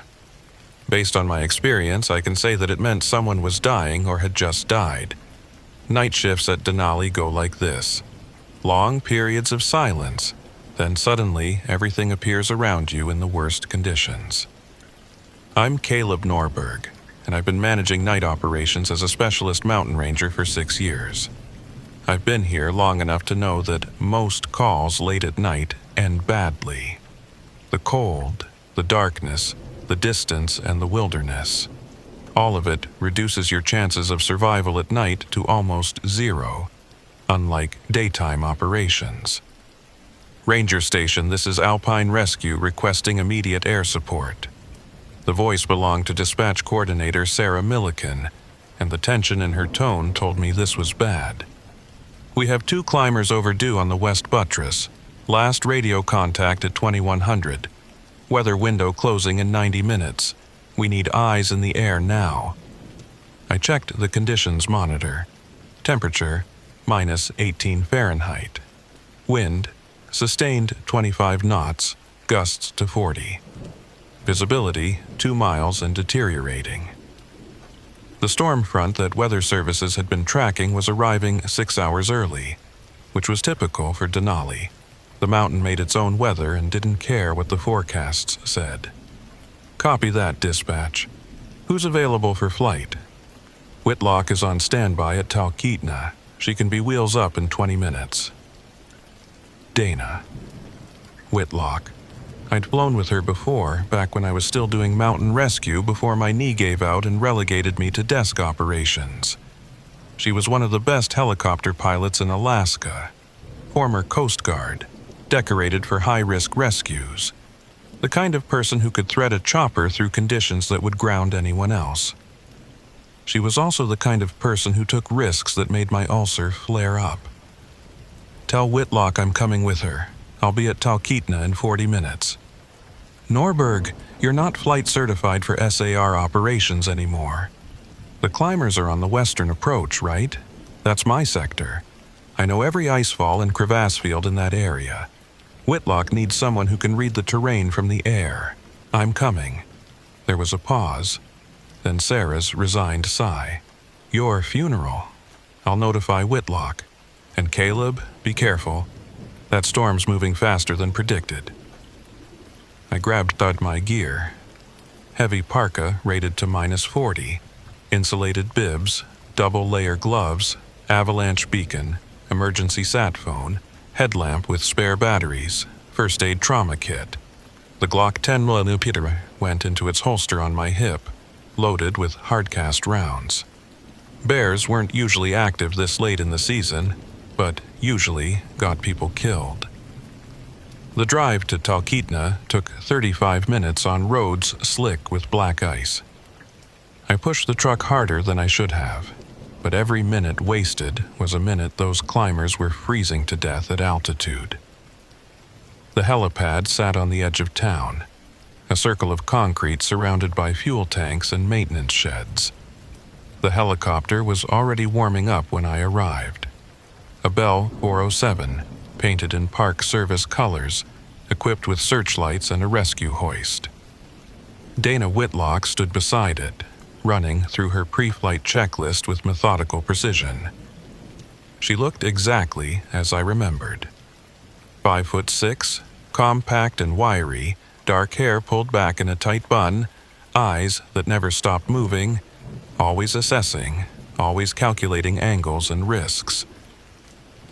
Based on my experience, I can say that it meant someone was dying or had just died. Night shifts at Denali go like this. Long periods of silence, then suddenly everything appears around you in the worst conditions. I'm Caleb Norberg, and I've been managing night operations as a specialist mountain ranger for 6 years. I've been here long enough to know that most calls late at night end badly. The cold, the darkness, the distance, and the wilderness. All of it reduces your chances of survival at night to almost zero, unlike daytime operations. Ranger Station, this is Alpine Rescue requesting immediate air support. The voice belonged to Dispatch Coordinator Sarah Milliken, and the tension in her tone told me this was bad. We have 2 climbers overdue on the West Buttress. Last radio contact at 2100. Weather window closing in 90 minutes. We need eyes in the air now. I checked the conditions monitor. Temperature, minus 18 Fahrenheit. Wind, sustained 25 knots, gusts to 40. Visibility, 2 miles and deteriorating. The storm front that Weather Services had been tracking was arriving 6 hours early, which was typical for Denali. The mountain made its own weather and didn't care what the forecasts said. Copy that, dispatch. Who's available for flight? Whitlock is on standby at Talkeetna. She can be wheels up in 20 minutes. Dana. Whitlock. I'd flown with her before, back when I was still doing mountain rescue before my knee gave out and relegated me to desk operations. She was one of the best helicopter pilots in Alaska. Former Coast Guard, decorated for high-risk rescues. The kind of person who could thread a chopper through conditions that would ground anyone else. She was also the kind of person who took risks that made my ulcer flare up. Tell Whitlock I'm coming with her. I'll be at Talkeetna in 40 minutes. Norberg, you're not flight certified for SAR operations anymore. The climbers are on the western approach, right? That's my sector. I know every icefall and crevasse field in that area. Whitlock needs someone who can read the terrain from the air. I'm coming. There was a pause. Then Sarah's resigned sigh. Your funeral. I'll notify Whitlock. And Caleb, be careful. That storm's moving faster than predicted. I grabbed my gear. Heavy parka rated to -40. Insulated bibs, double-layer gloves, avalanche beacon, emergency sat phone, headlamp with spare batteries, first aid trauma kit. The Glock 10mm went into its holster on my hip, loaded with hardcast rounds. Bears weren't usually active this late in the season, but usually got people killed. The drive to Talkeetna took 35 minutes on roads slick with black ice. I pushed the truck harder than I should have, but every minute wasted was a minute those climbers were freezing to death at altitude. The helipad sat on the edge of town, a circle of concrete surrounded by fuel tanks and maintenance sheds. The helicopter was already warming up when I arrived. A Bell 407, painted in Park Service colors, equipped with searchlights and a rescue hoist. Dana Whitlock stood beside it, running through her pre-flight checklist with methodical precision. She looked exactly as I remembered. 5'6", compact and wiry, dark hair pulled back in a tight bun, eyes that never stopped moving, always assessing, always calculating angles and risks.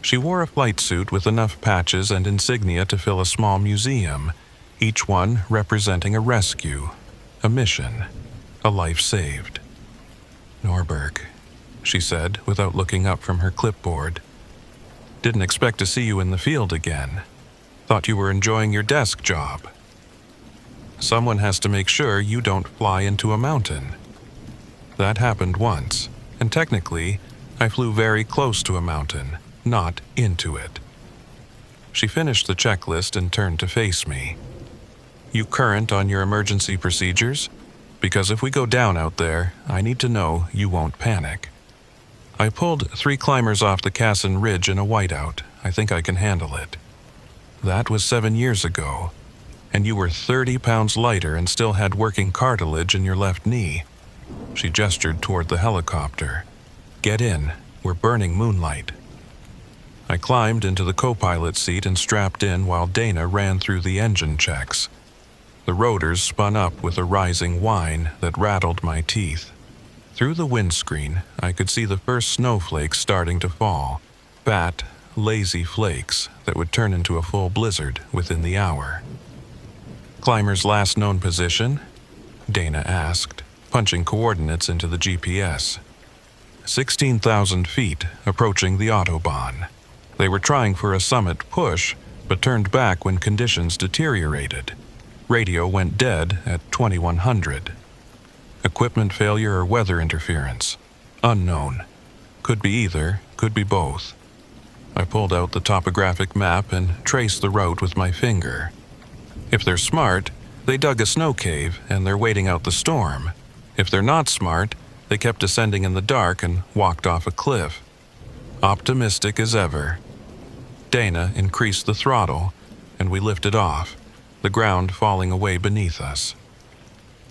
She wore a flight suit with enough patches and insignia to fill a small museum, each one representing a rescue, a mission, a life saved. Norberg, she said without looking up from her clipboard. Didn't expect to see you in the field again. Thought you were enjoying your desk job. Someone has to make sure you don't fly into a mountain. That happened once, and technically, I flew very close to a mountain, not into it. She finished the checklist and turned to face me. You current on your emergency procedures? Because if we go down out there, I need to know you won't panic. I pulled 3 climbers off the Cassin Ridge in a whiteout. I think I can handle it. That was 7 years ago, and you were 30 pounds lighter and still had working cartilage in your left knee. She gestured toward the helicopter. Get in, we're burning moonlight. I climbed into the co-pilot seat and strapped in while Dana ran through the engine checks. The rotors spun up with a rising whine that rattled my teeth. Through the windscreen, I could see the first snowflakes starting to fall, fat, lazy flakes that would turn into a full blizzard within the hour. Climber's last known position? Dana asked, punching coordinates into the GPS. 16,000 feet, approaching the Autobahn. They were trying for a summit push, but turned back when conditions deteriorated. Radio went dead at 2100. Equipment failure or weather interference? Unknown. Could be either, could be both. I pulled out the topographic map and traced the route with my finger. If they're smart, they dug a snow cave and they're waiting out the storm. If they're not smart, they kept descending in the dark and walked off a cliff. Optimistic as ever. Dana increased the throttle, and we lifted off, the ground falling away beneath us.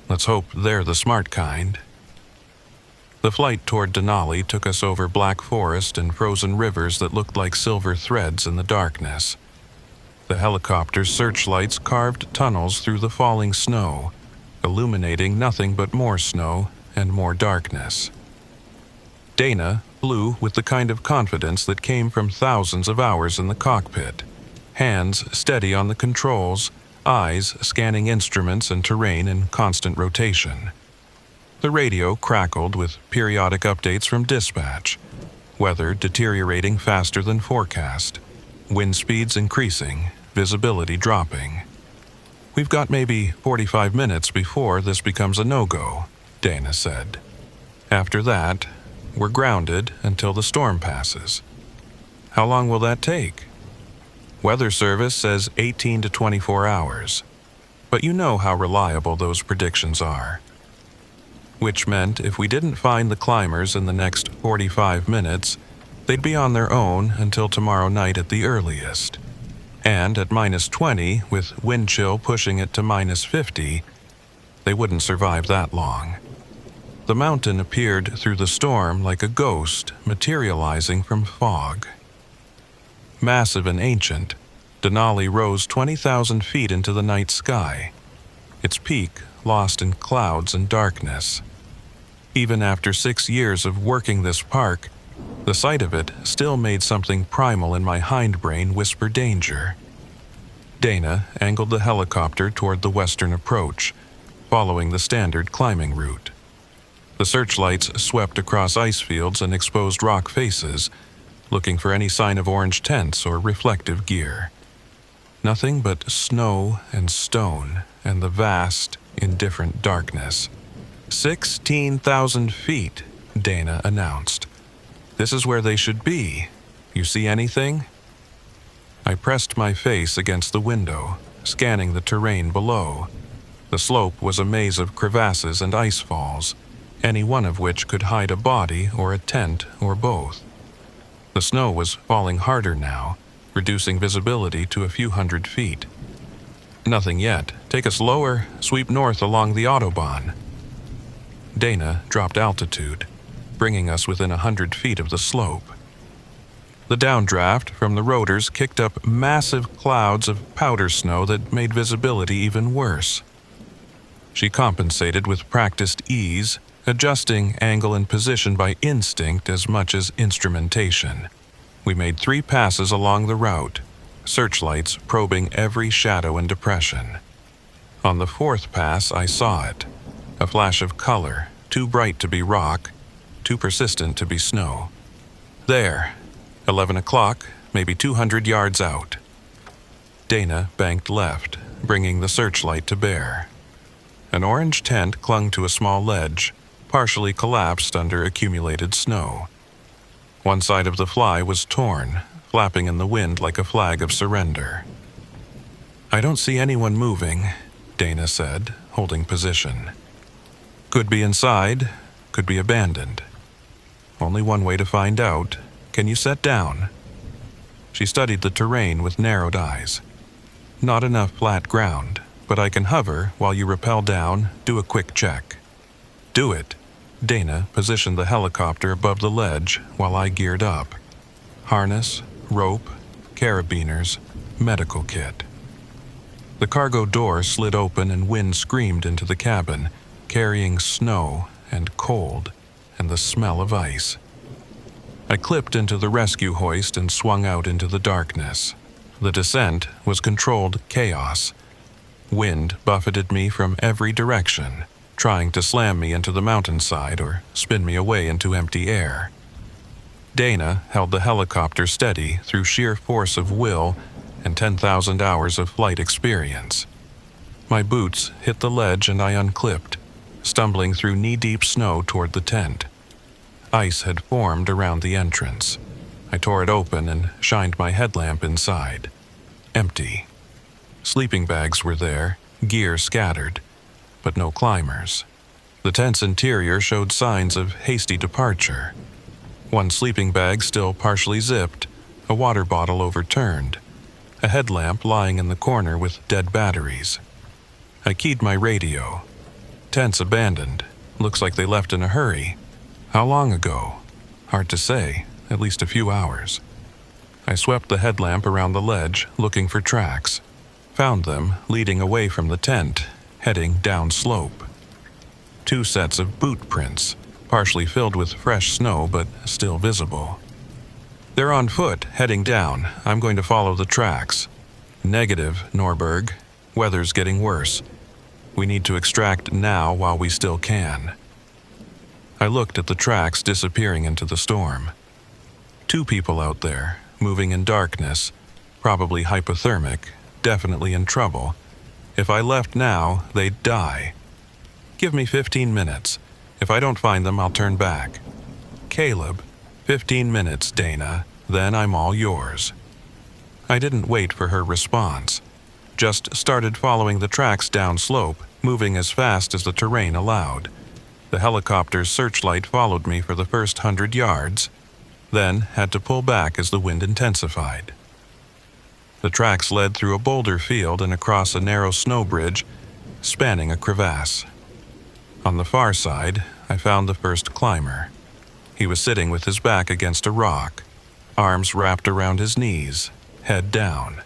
Let's hope they're the smart kind. The flight toward Denali took us over black forest and frozen rivers that looked like silver threads in the darkness. The helicopter's searchlights carved tunnels through the falling snow, illuminating nothing but more snow and more darkness. Dana flew with the kind of confidence that came from thousands of hours in the cockpit, hands steady on the controls, eyes scanning instruments and terrain in constant rotation. The radio crackled with periodic updates from dispatch, weather deteriorating faster than forecast, wind speeds increasing, visibility dropping. "We've got maybe 45 minutes before this becomes a no-go," Dana said. "After that, we're grounded until the storm passes." "How long will that take?" "Weather Service says 18 to 24 hours. But you know how reliable those predictions are." Which meant if we didn't find the climbers in the next 45 minutes, they'd be on their own until tomorrow night at the earliest. And at -20, with wind chill pushing it to -50, they wouldn't survive that long. The mountain appeared through the storm like a ghost materializing from fog. Massive and ancient, Denali rose 20,000 feet into the night sky, its peak lost in clouds and darkness. Even after 6 years of working this park, the sight of it still made something primal in my hindbrain whisper danger. Dana angled the helicopter toward the western approach, following the standard climbing route. The searchlights swept across ice fields and exposed rock faces, looking for any sign of orange tents or reflective gear. Nothing but snow and stone and the vast, indifferent darkness. 16,000 feet, Dana announced. "This is where they should be. You see anything?" I pressed my face against the window, scanning the terrain below. The slope was a maze of crevasses and ice falls, any one of which could hide a body or a tent or both. The snow was falling harder now, reducing visibility to a few hundred feet. "Nothing yet. Take us lower, sweep north along the Autobahn." Dana dropped altitude, bringing us within 100 feet of the slope. The downdraft from the rotors kicked up massive clouds of powder snow that made visibility even worse. She compensated with practiced ease, adjusting angle and position by instinct as much as instrumentation. We made 3 passes along the route, searchlights probing every shadow and depression. On the 4th pass, I saw it. A flash of color, too bright to be rock, too persistent to be snow. There, 11 o'clock, maybe 200 yards out. Dana banked left, bringing the searchlight to bear. An orange tent clung to a small ledge, partially collapsed under accumulated snow. One side of the fly was torn, flapping in the wind like a flag of surrender. "I don't see anyone moving," Dana said, holding position. "Could be inside, could be abandoned. Only one way to find out. Can you set down?" She studied the terrain with narrowed eyes. "Not enough flat ground, but I can hover while you rappel down, do a quick check." "Do it." Dana positioned the helicopter above the ledge while I geared up. Harness, rope, carabiners, medical kit. The cargo door slid open and wind screamed into the cabin, carrying snow and cold and the smell of ice. I clipped into the rescue hoist and swung out into the darkness. The descent was controlled chaos. Wind buffeted me from every direction, trying to slam me into the mountainside or spin me away into empty air. Dana held the helicopter steady through sheer force of will and 10,000 hours of flight experience. My boots hit the ledge and I unclipped, stumbling through knee-deep snow toward the tent. Ice had formed around the entrance. I tore it open and shined my headlamp inside. Empty. Sleeping bags were there, gear scattered, but no climbers. The tent's interior showed signs of hasty departure. One sleeping bag still partially zipped, a water bottle overturned, a headlamp lying in the corner with dead batteries. I keyed my radio. "Tents abandoned. Looks like they left in a hurry. How long ago? Hard to say, at least a few hours." I swept the headlamp around the ledge, looking for tracks. Found them leading away from the tent, heading downslope. 2 sets of boot prints, partially filled with fresh snow but still visible. They're on foot, heading down. I'm going to follow the tracks. Negative, Norberg. Weather's getting worse. We need to extract now while we still can. I looked at the tracks disappearing into the storm. 2 people out there, moving in darkness, probably hypothermic, definitely in trouble. If I left now, they'd die. Give me 15 minutes. If I don't find them, I'll turn back. Caleb, 15 minutes, Dana, then I'm all yours. I didn't wait for her response. Just started following the tracks downslope, moving as fast as the terrain allowed. The helicopter's searchlight followed me for the first 100 yards, then had to pull back as the wind intensified. The tracks led through a boulder field and across a narrow snow bridge, spanning a crevasse. On the far side, I found the first climber. He was sitting with his back against a rock, arms wrapped around his knees, head down.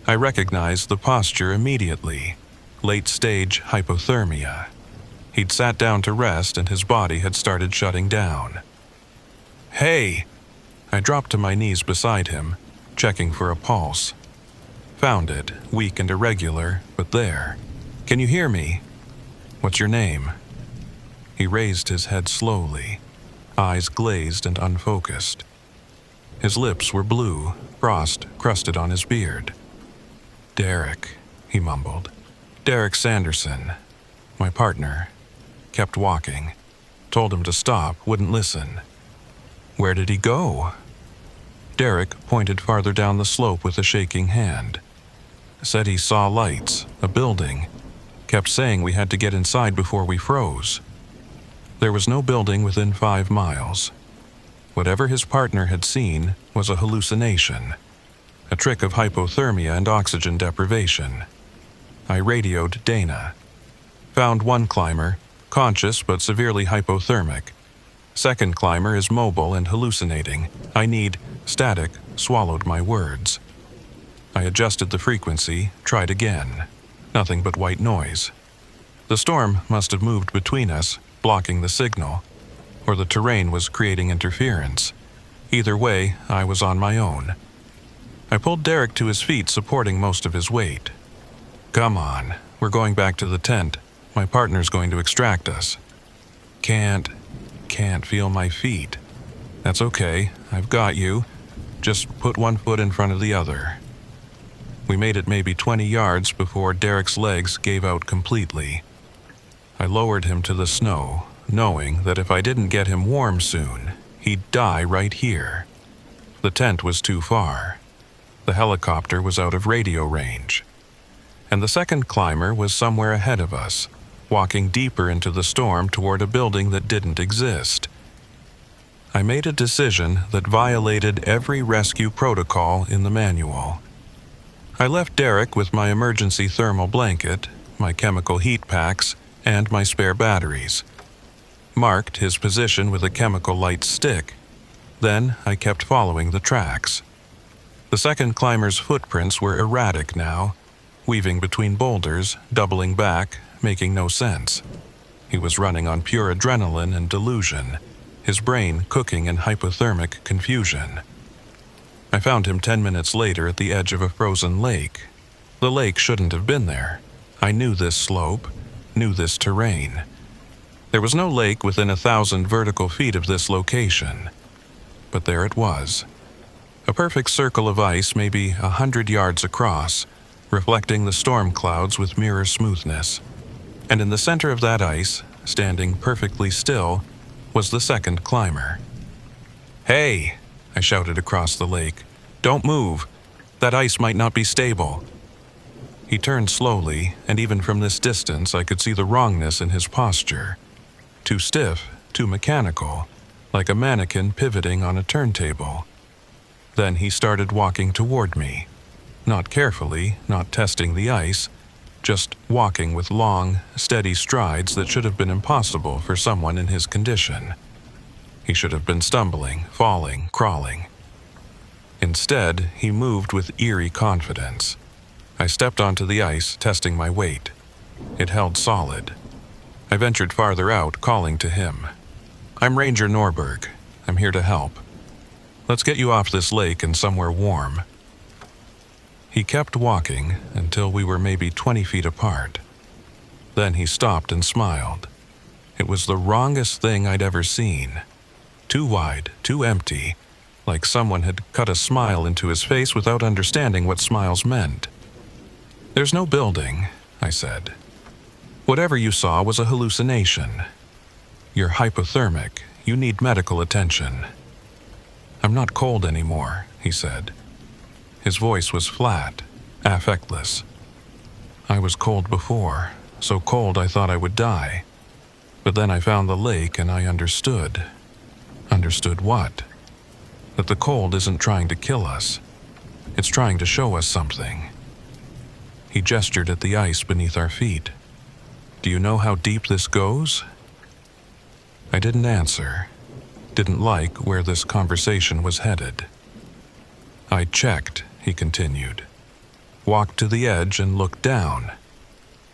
I recognized the posture immediately. Late-stage hypothermia. He'd sat down to rest and his body had started shutting down. "Hey!" I dropped to my knees beside him, checking for a pulse. Found it, weak and irregular, but there. "Can you hear me? What's your name?" He raised his head slowly, eyes glazed and unfocused. His lips were blue, frost crusted on his beard. "Derek," he mumbled. "Derek Sanderson, my partner." Kept walking. Told him to stop, wouldn't listen. "Where did he go?" Derek pointed farther down the slope with a shaking hand. Said he saw lights, a building. Kept saying we had to get inside before we froze. There was no building within 5 miles. Whatever his partner had seen was a hallucination, a trick of hypothermia and oxygen deprivation. I radioed Dana. Found 1 climber, conscious but severely hypothermic. 2nd climber is mobile and hallucinating. I need static, swallowed my words. I adjusted the frequency, tried again. Nothing but white noise. The storm must have moved between us, blocking the signal, or the terrain was creating interference. Either way, I was on my own. I pulled Derek to his feet, supporting most of his weight. "Come on, we're going back to the tent. My partner's going to extract us." Can't feel my feet." "That's okay, I've got you. Just put 1 foot in front of the other." We made it maybe 20 yards before Derek's legs gave out completely. I lowered him to the snow, knowing that if I didn't get him warm soon, he'd die right here. The tent was too far. The helicopter was out of radio range. And the 2nd climber was somewhere ahead of us, walking deeper into the storm toward a building that didn't exist. I made a decision that violated every rescue protocol in the manual. I left Derek with my emergency thermal blanket, my chemical heat packs, and my spare batteries. Marked his position with a chemical light stick. Then I kept following the tracks. The 2nd climber's footprints were erratic now, weaving between boulders, doubling back, making no sense. He was running on pure adrenaline and delusion, his brain cooking in hypothermic confusion. I found him 10 minutes later at the edge of a frozen lake. The lake shouldn't have been there. I knew this slope, knew this terrain. There was no lake within 1,000 vertical feet of this location. But there it was. A perfect circle of ice maybe 100 yards across, reflecting the storm clouds with mirror smoothness. And in the center of that ice, standing perfectly still, was the 2nd climber. "Hey!" I shouted across the lake. "Don't move. That ice might not be stable." He turned slowly, and even from this distance I could see the wrongness in his posture. Too stiff, too mechanical, like a mannequin pivoting on a turntable. Then he started walking toward me. Not carefully, not testing the ice, just walking with long, steady strides that should have been impossible for someone in his condition. He should have been stumbling, falling, crawling. Instead, he moved with eerie confidence. I stepped onto the ice, testing my weight. It held solid. I ventured farther out, calling to him. "I'm Ranger Norberg. I'm here to help. Let's get you off this lake and somewhere warm." He kept walking until we were maybe 20 feet apart. Then he stopped and smiled. It was the wrongest thing I'd ever seen. Too wide, too empty, like someone had cut a smile into his face without understanding what smiles meant. "There's no building," I said. "Whatever you saw was a hallucination. You're hypothermic. You need medical attention." "I'm not cold anymore," he said. His voice was flat, affectless. "I was cold before, so cold I thought I would die. But then I found the lake and I understood." "Understood what?" "That the cold isn't trying to kill us. It's trying to show us something." He gestured at the ice beneath our feet. "Do you know how deep this goes?" I didn't answer. Didn't like where this conversation was headed. "I checked," he continued. "Walked to the edge and looked down.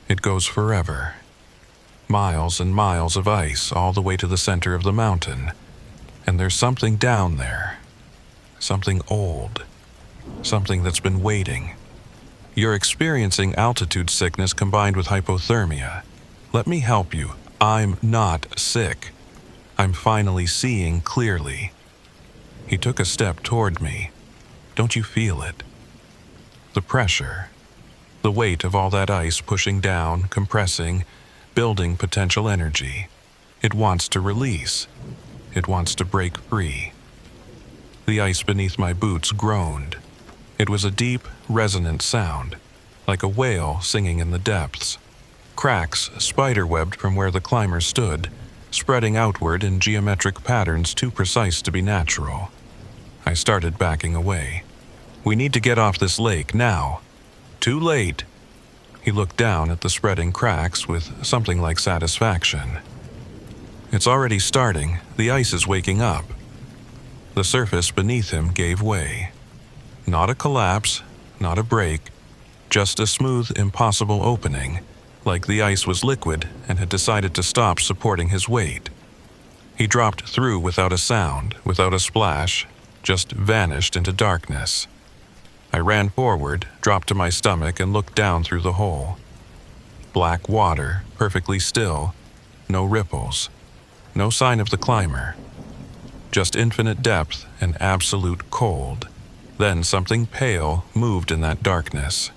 It goes forever. Miles and miles of ice all the way to the center of the mountain. And there's something down there. Something old. Something that's been waiting. You're experiencing altitude sickness combined with hypothermia. Let me help you. I'm not sick. I'm finally seeing clearly." He took a step toward me. "Don't you feel it? The pressure. The weight of all that ice pushing down, compressing, building potential energy. It wants to release. It wants to break free." The ice beneath my boots groaned. It was a deep, resonant sound, like a whale singing in the depths. Cracks spiderwebbed from where the climber stood, spreading outward in geometric patterns too precise to be natural. I started backing away. "We need to get off this lake now." "Too late." He looked down at the spreading cracks with something like satisfaction. "It's already starting. The ice is waking up." The surface beneath him gave way. Not a collapse, not a break, just a smooth, impossible opening, like the ice was liquid and had decided to stop supporting his weight. He dropped through without a sound, without a splash, just vanished into darkness. I ran forward, dropped to my stomach, and looked down through the hole. Black water, perfectly still, no ripples, no sign of the climber. Just infinite depth and absolute cold. Then something pale moved in that darkness,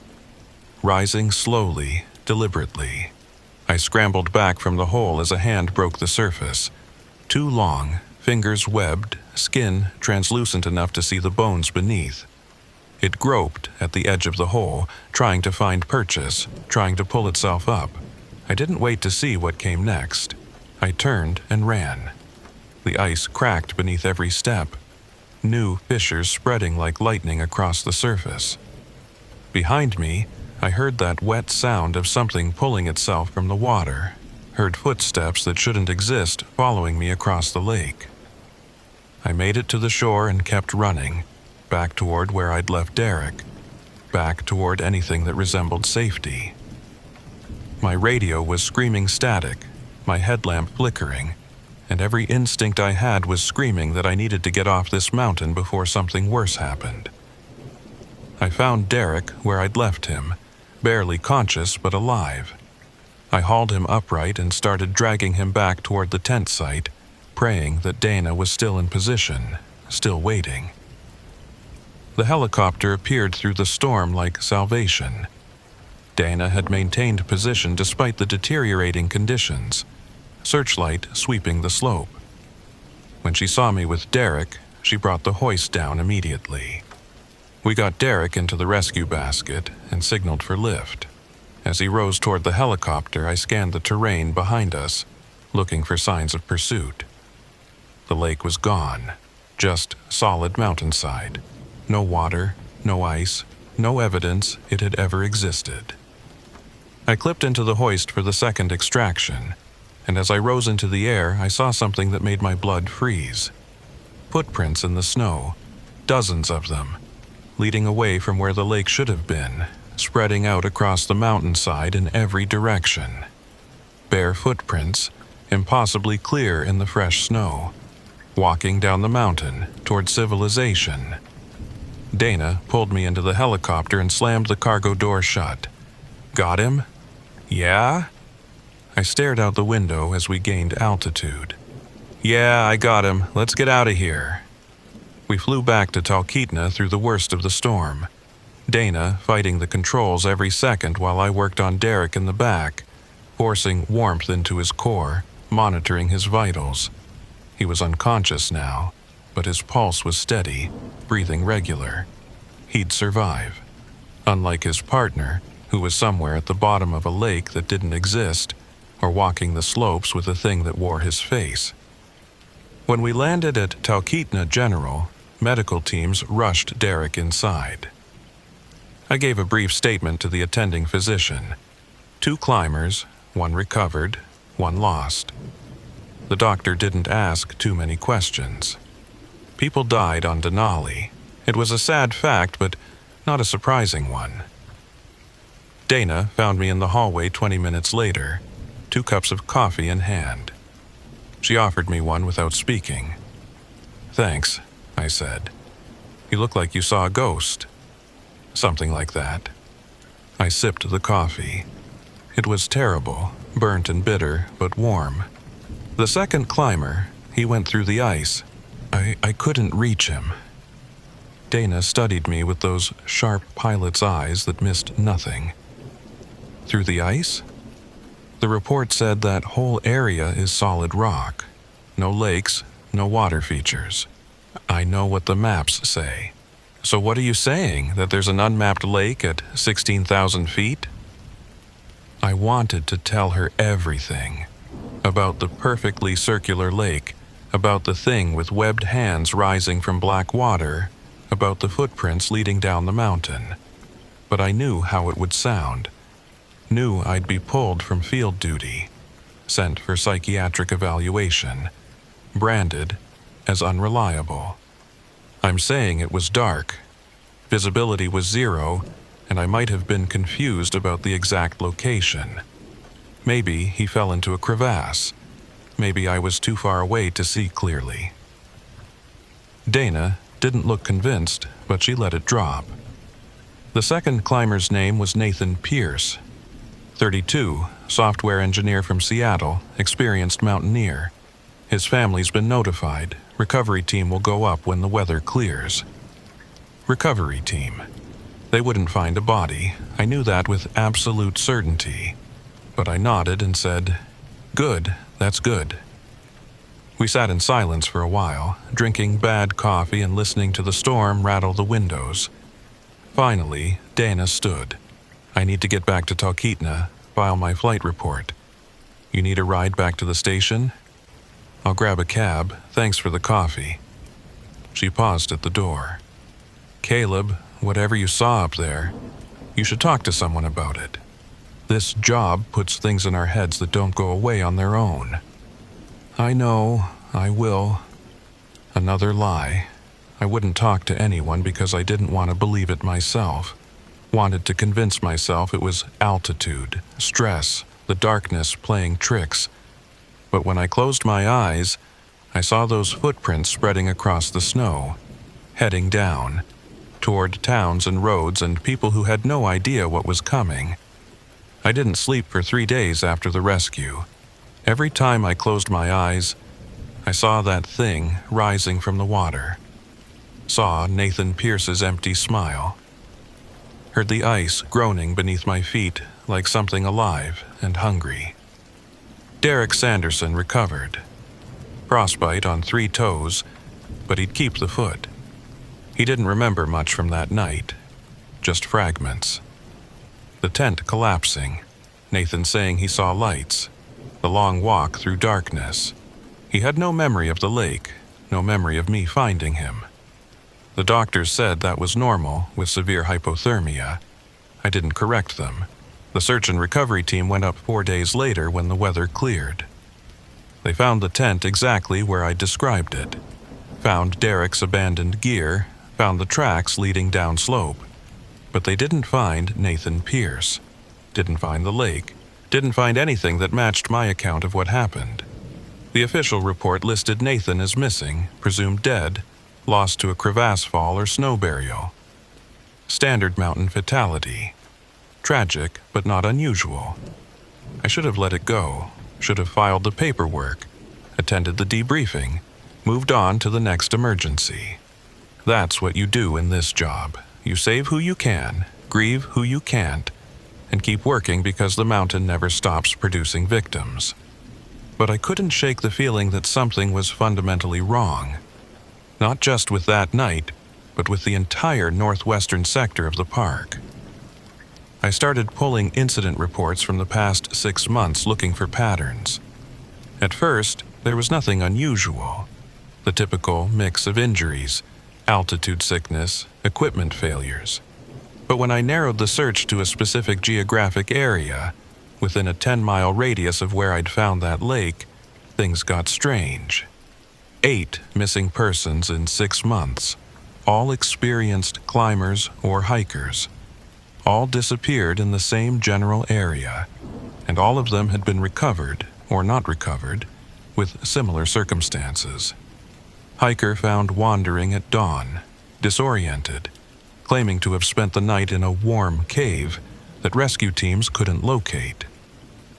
rising slowly, deliberately. I scrambled back from the hole as a hand broke the surface. Too long, fingers webbed, skin translucent enough to see the bones beneath. It groped at the edge of the hole, trying to find purchase, trying to pull itself up. I didn't wait to see what came next. I turned and ran. The ice cracked beneath every step, new fissures spreading like lightning across the surface. Behind me, I heard that wet sound of something pulling itself from the water, heard footsteps that shouldn't exist following me across the lake. I made it to the shore and kept running, back toward where I'd left Derek, back toward anything that resembled safety. My radio was screaming static, my headlamp flickering, and every instinct I had was screaming that I needed to get off this mountain before something worse happened. I found Derek where I'd left him, barely conscious but alive. I hauled him upright and started dragging him back toward the tent site, praying that Dana was still in position, still waiting. The helicopter appeared through the storm like salvation. Dana had maintained position despite the deteriorating conditions, searchlight sweeping the slope. When she saw me with Derek, she brought the hoist down immediately. We got Derek into the rescue basket and signaled for lift. As he rose toward the helicopter, I scanned the terrain behind us, looking for signs of pursuit. The lake was gone, just solid mountainside. No water, no ice, no evidence it had ever existed. I clipped into the hoist for the second extraction, and as I rose into the air, I saw something that made my blood freeze. Footprints in the snow, dozens of them, leading away from where the lake should have been, spreading out across the mountainside in every direction. Bare footprints, impossibly clear in the fresh snow, walking down the mountain toward civilization. Dana pulled me into the helicopter and slammed the cargo door shut. Got him? Yeah? I stared out the window as we gained altitude. Yeah, I got him. Let's get out of here. We flew back to Talkeetna through the worst of the storm. Dana fighting the controls every second while I worked on Derek in the back, forcing warmth into his core, monitoring his vitals. He was unconscious now, but his pulse was steady, breathing regular. He'd survive. Unlike his partner, who was somewhere at the bottom of a lake that didn't exist, or walking the slopes with a thing that wore his face. When we landed at Talkeetna General, medical teams rushed Derek inside. I gave a brief statement to the attending physician. 2 climbers, 1 recovered, 1 lost. The doctor didn't ask too many questions. People died on Denali. It was a sad fact, but not a surprising one. Dana found me in the hallway 20 minutes later, 2 cups of coffee in hand. She offered me one without speaking. Thanks, I said. You look like you saw a ghost. Something like that. I sipped the coffee. It was terrible, burnt and bitter, but warm. The second climber, he went through the ice. I couldn't reach him. Dana studied me with those sharp pilot's eyes that missed nothing. Through the ice? The report said that whole area is solid rock. No lakes, no water features. I know what the maps say. So what are you saying, that there's an unmapped lake at 16,000 feet? I wanted to tell her everything. About the perfectly circular lake, about the thing with webbed hands rising from black water, about the footprints leading down the mountain. But I knew how it would sound. Knew I'd be pulled from field duty, sent for psychiatric evaluation, branded as unreliable. I'm saying it was dark. Visibility was 0, and I might have been confused about the exact location. Maybe he fell into a crevasse. Maybe I was too far away to see clearly. Dana didn't look convinced, but she let it drop. The second climber's name was Nathan Pierce. 32, software engineer from Seattle, experienced mountaineer. His family's been notified. Recovery team will go up when the weather clears. Recovery team. They wouldn't find a body. I knew that with absolute certainty. But I nodded and said, "Good, that's good." We sat in silence for a while, drinking bad coffee and listening to the storm rattle the windows. Finally, Dana stood. "I need to get back to Talkeetna, file my flight report. You need a ride back to the station? I'll grab a cab, thanks for the coffee." She paused at the door. "Caleb, whatever you saw up there, you should talk to someone about it. This job puts things in our heads that don't go away on their own." "I know, I will." Another lie. I wouldn't talk to anyone because I didn't want to believe it myself. Wanted to convince myself it was altitude, stress, the darkness playing tricks. But when I closed my eyes, I saw those footprints spreading across the snow, heading down, toward towns and roads and people who had no idea what was coming. I didn't sleep for 3 days after the rescue. Every time I closed my eyes, I saw that thing rising from the water. Saw Nathan Pierce's empty smile. Heard the ice groaning beneath my feet like something alive and hungry. Derek Sanderson recovered. Frostbite on 3 toes, but he'd keep the foot. He didn't remember much from that night, just fragments. The tent collapsing, Nathan saying he saw lights, the long walk through darkness. He had no memory of the lake, no memory of me finding him. The doctors said that was normal with severe hypothermia. I didn't correct them. The search and recovery team went up 4 days later when the weather cleared. They found the tent exactly where I described it. Found Derek's abandoned gear, found the tracks leading down slope. But they didn't find Nathan Pierce, didn't find the lake, didn't find anything that matched my account of what happened. The official report listed Nathan as missing, presumed dead, lost to a crevasse fall or snow burial. Standard mountain fatality. Tragic, but not unusual. I should have let it go, should have filed the paperwork, attended the debriefing, moved on to the next emergency. That's what you do in this job. You save who you can, grieve who you can't, and keep working because the mountain never stops producing victims. But I couldn't shake the feeling that something was fundamentally wrong. Not just with that night, but with the entire northwestern sector of the park. I started pulling incident reports from the past 6 months looking for patterns. At first, there was nothing unusual. The typical mix of injuries, altitude sickness, equipment failures. But when I narrowed the search to a specific geographic area, within a 10-mile radius of where I'd found that lake, things got strange. 8 missing persons in 6 months, all experienced climbers or hikers. All disappeared in the same general area, and all of them had been recovered, or not recovered, with similar circumstances. Hiker found wandering at dawn, disoriented, claiming to have spent the night in a warm cave that rescue teams couldn't locate.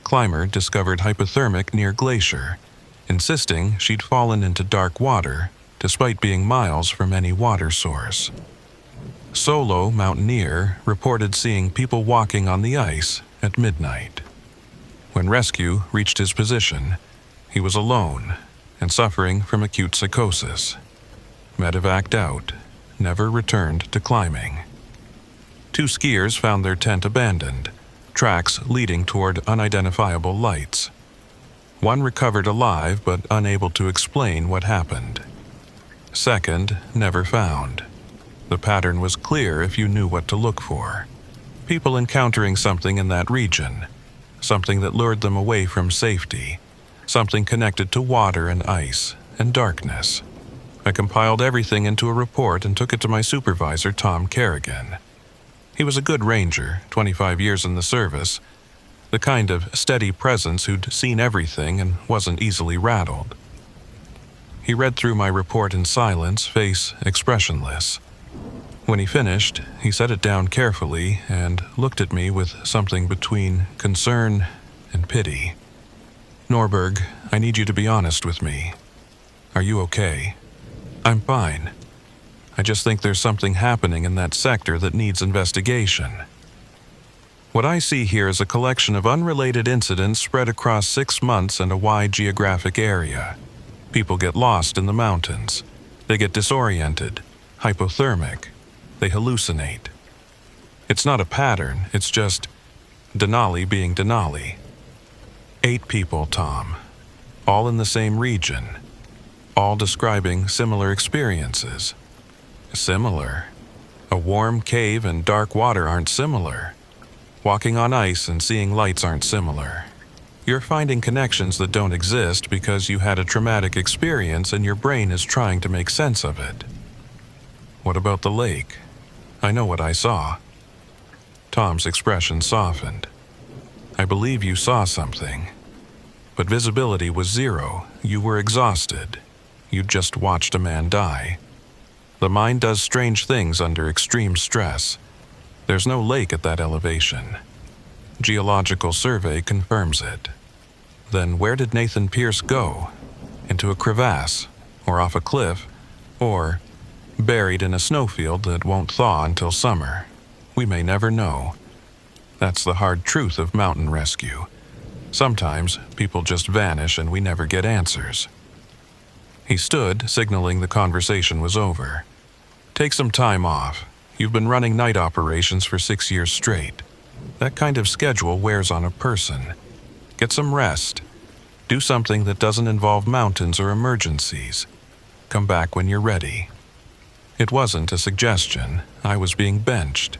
Climber discovered hypothermic near glacier, insisting she'd fallen into dark water despite being miles from any water source. Solo mountaineer reported seeing people walking on the ice at midnight. When rescue reached his position, he was alone and suffering from acute psychosis. Medevaced out, never returned to climbing. 2 skiers found their tent abandoned, tracks leading toward unidentifiable lights. One recovered alive but unable to explain what happened. Second, never found. The pattern was clear if you knew what to look for. People encountering something in that region, something that lured them away from safety, something connected to water and ice and darkness. I compiled everything into a report and took it to my supervisor, Tom Kerrigan. He was a good ranger, 25 years in the service, the kind of steady presence who'd seen everything and wasn't easily rattled. He read through my report in silence, face expressionless. When he finished, he set it down carefully and looked at me with something between concern and pity. "Norberg, I need you to be honest with me. Are you okay?" "I'm fine. I just think there's something happening in that sector that needs investigation." What I see here is a collection of unrelated incidents spread across 6 months and a wide geographic area. People get lost in the mountains. They get disoriented, hypothermic. They hallucinate. It's not a pattern, it's just Denali being Denali. 8 people, Tom. All in the same region. All describing similar experiences. Similar? A warm cave and dark water aren't similar. Walking on ice and seeing lights aren't similar. You're finding connections that don't exist because you had a traumatic experience and your brain is trying to make sense of it. What about the lake? I know what I saw. Tom's expression softened. I believe you saw something. But visibility was 0. You were exhausted. You'd just watched a man die. The mind does strange things under extreme stress. There's no lake at that elevation. Geological survey confirms it. Then where did Nathan Pierce go? Into a crevasse, or off a cliff, or buried in a snowfield that won't thaw until summer? We may never know. That's the hard truth of mountain rescue. Sometimes people just vanish and we never get answers. He stood, signaling the conversation was over. Take some time off. You've been running night operations for 6 years straight. That kind of schedule wears on a person. Get some rest. Do something that doesn't involve mountains or emergencies. Come back when you're ready. It wasn't a suggestion. I was being benched.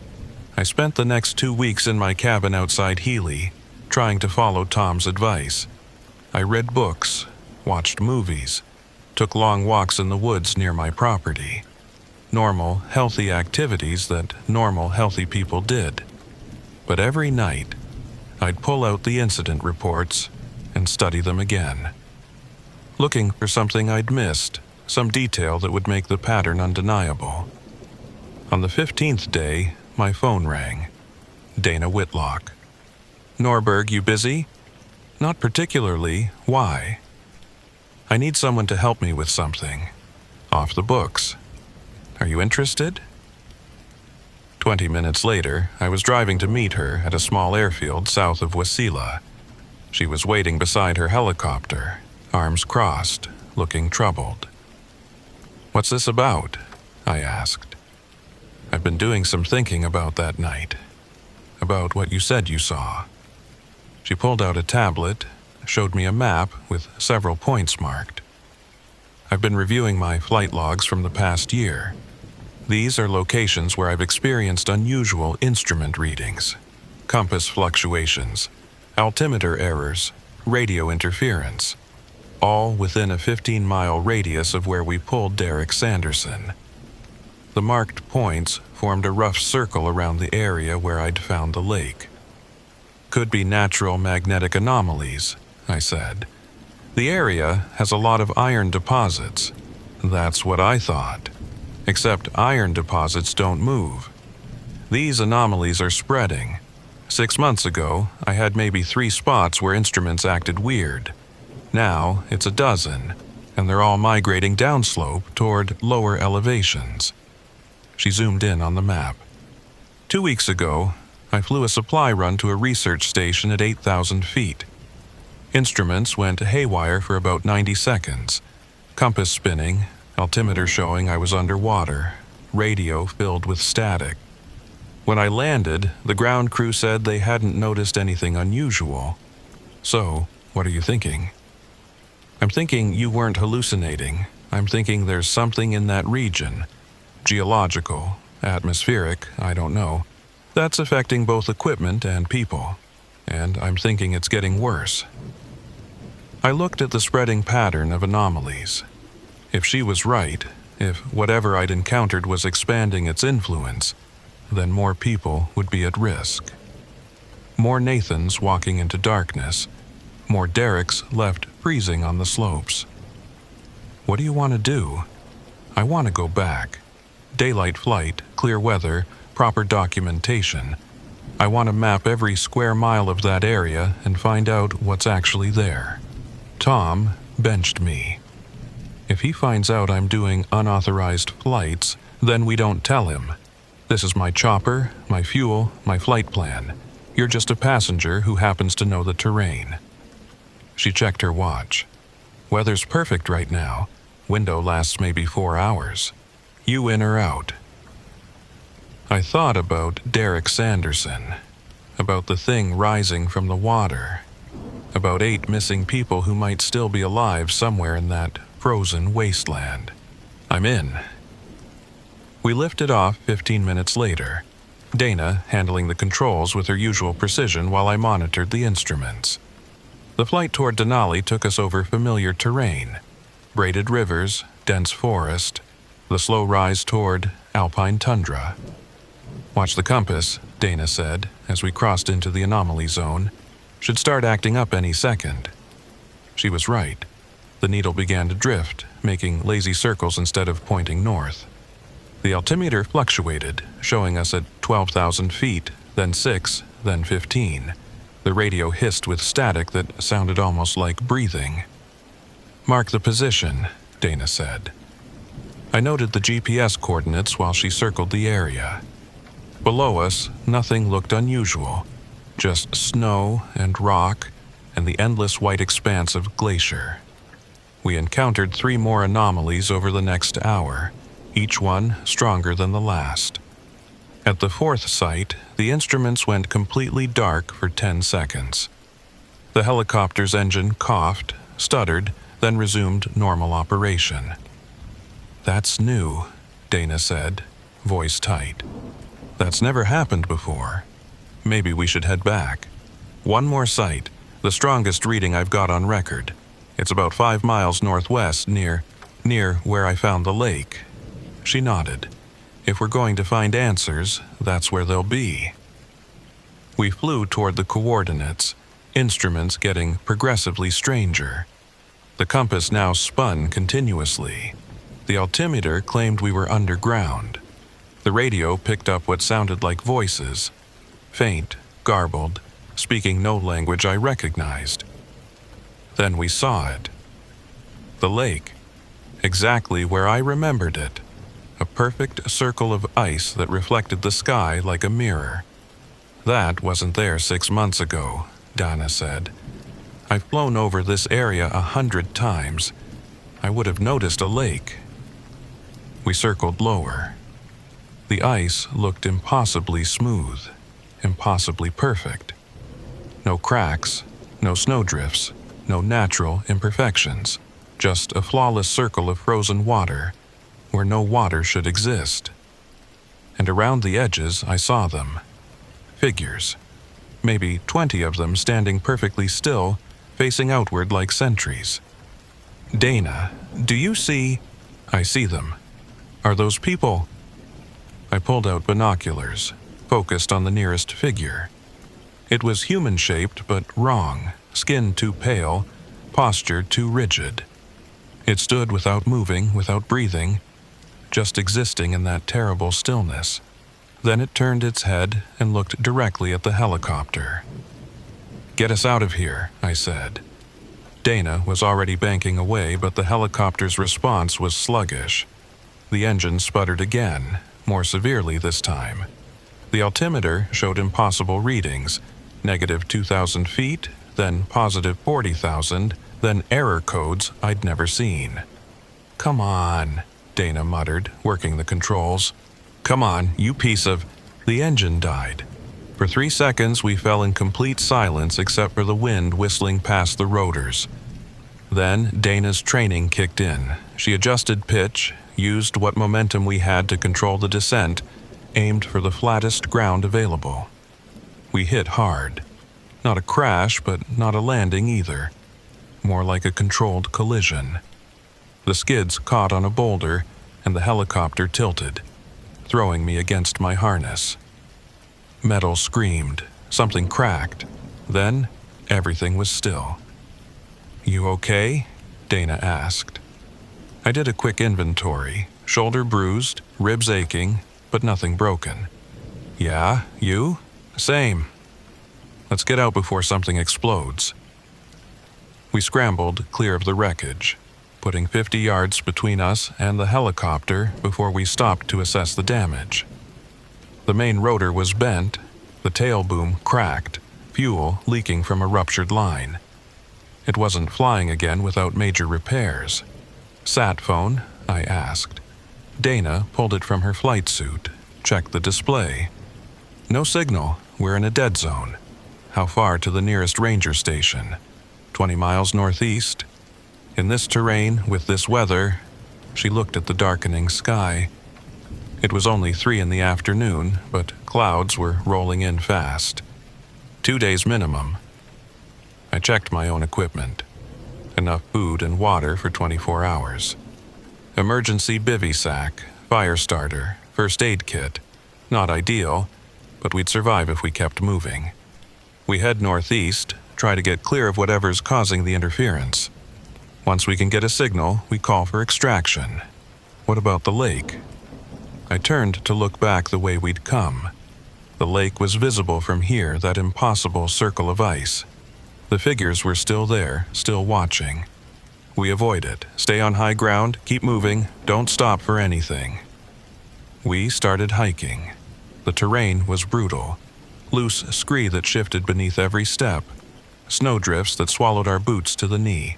I spent the next 2 weeks in my cabin outside Healy, trying to follow Tom's advice. I read books, watched movies, took long walks in the woods near my property. normal, healthy activities that normal, healthy people did. But every night, I'd pull out the incident reports and study them again, looking for something I'd missed, some detail that would make the pattern undeniable. On the 15th day, my phone rang. Dana Whitlock. "Norberg, you busy?" "Not particularly. Why?" "I need someone to help me with something. Off the books. Are you interested?" 20 minutes later, I was driving to meet her at a small airfield south of Wasilla. She was waiting beside her helicopter, arms crossed, looking troubled. "What's this about?" I asked. "I've been doing some thinking about that night, about what you said you saw." She pulled out a tablet, showed me a map with several points marked. "I've been reviewing my flight logs from the past year. These are locations where I've experienced unusual instrument readings, compass fluctuations, altimeter errors, radio interference, all within a 15-mile radius of where we pulled Derek Sanderson. The marked points formed a rough circle around the area where I'd found the lake. Could be natural magnetic anomalies," I said. "The area has a lot of iron deposits." "That's what I thought. Except iron deposits don't move. These anomalies are spreading. 6 months ago, I had maybe 3 spots where instruments acted weird. Now, it's a dozen, and they're all migrating downslope toward lower elevations." She zoomed in on the map. 2 weeks ago, I flew a supply run to a research station at 8,000 feet. Instruments went haywire for about 90 seconds. Compass spinning, altimeter showing I was underwater, radio filled with static. When I landed, the ground crew said they hadn't noticed anything unusual. So, what are you thinking? I'm thinking you weren't hallucinating. I'm thinking there's something in that region, geological, atmospheric, I don't know, that's affecting both equipment and people. And I'm thinking it's getting worse. I looked at the spreading pattern of anomalies. If she was right, if whatever I'd encountered was expanding its influence, then more people would be at risk. More Nathans walking into darkness, more Dereks left freezing on the slopes. What do you want to do? I want to go back. Daylight flight, clear weather, proper documentation. I want to map every square mile of that area and find out what's actually there. Tom benched me. If he finds out I'm doing unauthorized flights, then we don't tell him. This is my chopper, my fuel, my flight plan. You're just a passenger who happens to know the terrain. She checked her watch. Weather's perfect right now. Window lasts maybe 4 hours. You in or out? I thought about Derek Sanderson, about the thing rising from the water, about 8 missing people who might still be alive somewhere in that frozen wasteland. I'm in. We lifted off 15 minutes later, Dana handling the controls with her usual precision while I monitored the instruments. The flight toward Denali took us over familiar terrain, braided rivers, dense forest, the slow rise toward alpine tundra. "Watch the compass," Dana said, as we crossed into the anomaly zone. "Should start acting up any second." She was right. The needle began to drift, making lazy circles instead of pointing north. The altimeter fluctuated, showing us at 12,000 feet, then 6, then 15. The radio hissed with static that sounded almost like breathing. "Mark the position," Dana said. I noted the GPS coordinates while she circled the area. Below us, nothing looked unusual, just snow and rock and the endless white expanse of glacier. We encountered 3 more anomalies over the next hour, each one stronger than the last. At the 4th site, the instruments went completely dark for 10 seconds. The helicopter's engine coughed, stuttered, then resumed normal operation. "That's new," Dana said, voice tight. "That's never happened before. Maybe we should head back. 1 more site, the strongest reading I've got on record. It's about 5 miles northwest near where I found the lake." She nodded. If we're going to find answers, that's where they'll be. We flew toward the coordinates, instruments getting progressively stranger. The compass now spun continuously. The altimeter claimed we were underground. The radio picked up what sounded like voices, faint, garbled, speaking no language I recognized. Then we saw it. The lake, exactly where I remembered it. A perfect circle of ice that reflected the sky like a mirror. That wasn't there 6 months ago, Dana said. I've flown over this area 100 times. I would have noticed a lake. We circled lower. The ice looked impossibly smooth, impossibly perfect. No cracks, no snowdrifts, no natural imperfections. Just a flawless circle of frozen water, where no water should exist. And around the edges I saw them. Figures. Maybe 20 of them standing perfectly still, facing outward like sentries. Dana, do you see? I see them. Are those people? I pulled out binoculars, focused on the nearest figure. It was human-shaped but wrong, skin too pale, posture too rigid. It stood without moving, without breathing, just existing in that terrible stillness. Then it turned its head and looked directly at the helicopter. "Get us out of here," I said. Dana was already banking away, but the helicopter's response was sluggish. The engine sputtered again, more severely this time. The altimeter showed impossible readings, negative 2,000 feet, then positive 40,000, then error codes I'd never seen. "Come on," Dana muttered, working the controls. "Come on, you piece of—" The engine died. For 3 seconds we fell in complete silence except for the wind whistling past the rotors. Then Dana's training kicked in. She adjusted pitch, used what momentum we had to control the descent, aimed for the flattest ground available. We hit hard. Not a crash, but not a landing either. More like a controlled collision. The skids caught on a boulder, and the helicopter tilted, throwing me against my harness. Metal screamed. Something cracked. Then, everything was still. "You okay?" Dana asked. I did a quick inventory. Shoulder bruised, ribs aching, but nothing broken. "Yeah, you?" "Same." "Let's get out before something explodes." We scrambled clear of the wreckage, putting 50 yards between us and the helicopter before we stopped to assess the damage. The main rotor was bent, the tail boom cracked, fuel leaking from a ruptured line. It wasn't flying again without major repairs. "Sat phone?" I asked. Dana pulled it from her flight suit, checked the display. "No signal. We're in a dead zone." "How far to the nearest ranger station?" 20 miles northeast. In this terrain, with this weather, she looked at the darkening sky. It was only 3 in the afternoon, but clouds were rolling in fast. 2 days minimum. I checked my own equipment. Enough food and water for 24 hours. Emergency bivy sack, fire starter, first aid kit. Not ideal, but we'd survive if we kept moving. We head northeast, try to get clear of whatever's causing the interference. Once we can get a signal, we call for extraction. What about the lake? I turned to look back the way we'd come. The lake was visible from here, that impossible circle of ice. The figures were still there, still watching. We avoid it, stay on high ground, keep moving, don't stop for anything. We started hiking. The terrain was brutal. Loose scree that shifted beneath every step. Snowdrifts that swallowed our boots to the knee.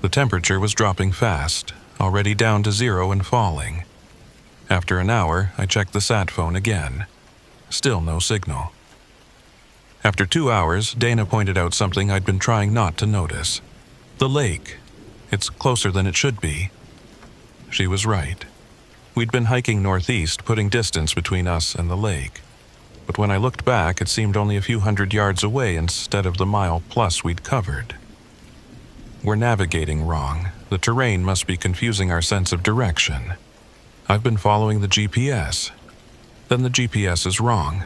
The temperature was dropping fast, already down to 0 and falling. After an hour, I checked the sat phone again. Still no signal. After 2 hours, Dana pointed out something I'd been trying not to notice. The lake. It's closer than it should be. She was right. We'd been hiking northeast, putting distance between us and the lake. But when I looked back, it seemed only a few hundred yards away instead of the mile plus we'd covered. We're navigating wrong. The terrain must be confusing our sense of direction. I've been following the GPS. Then the GPS is wrong.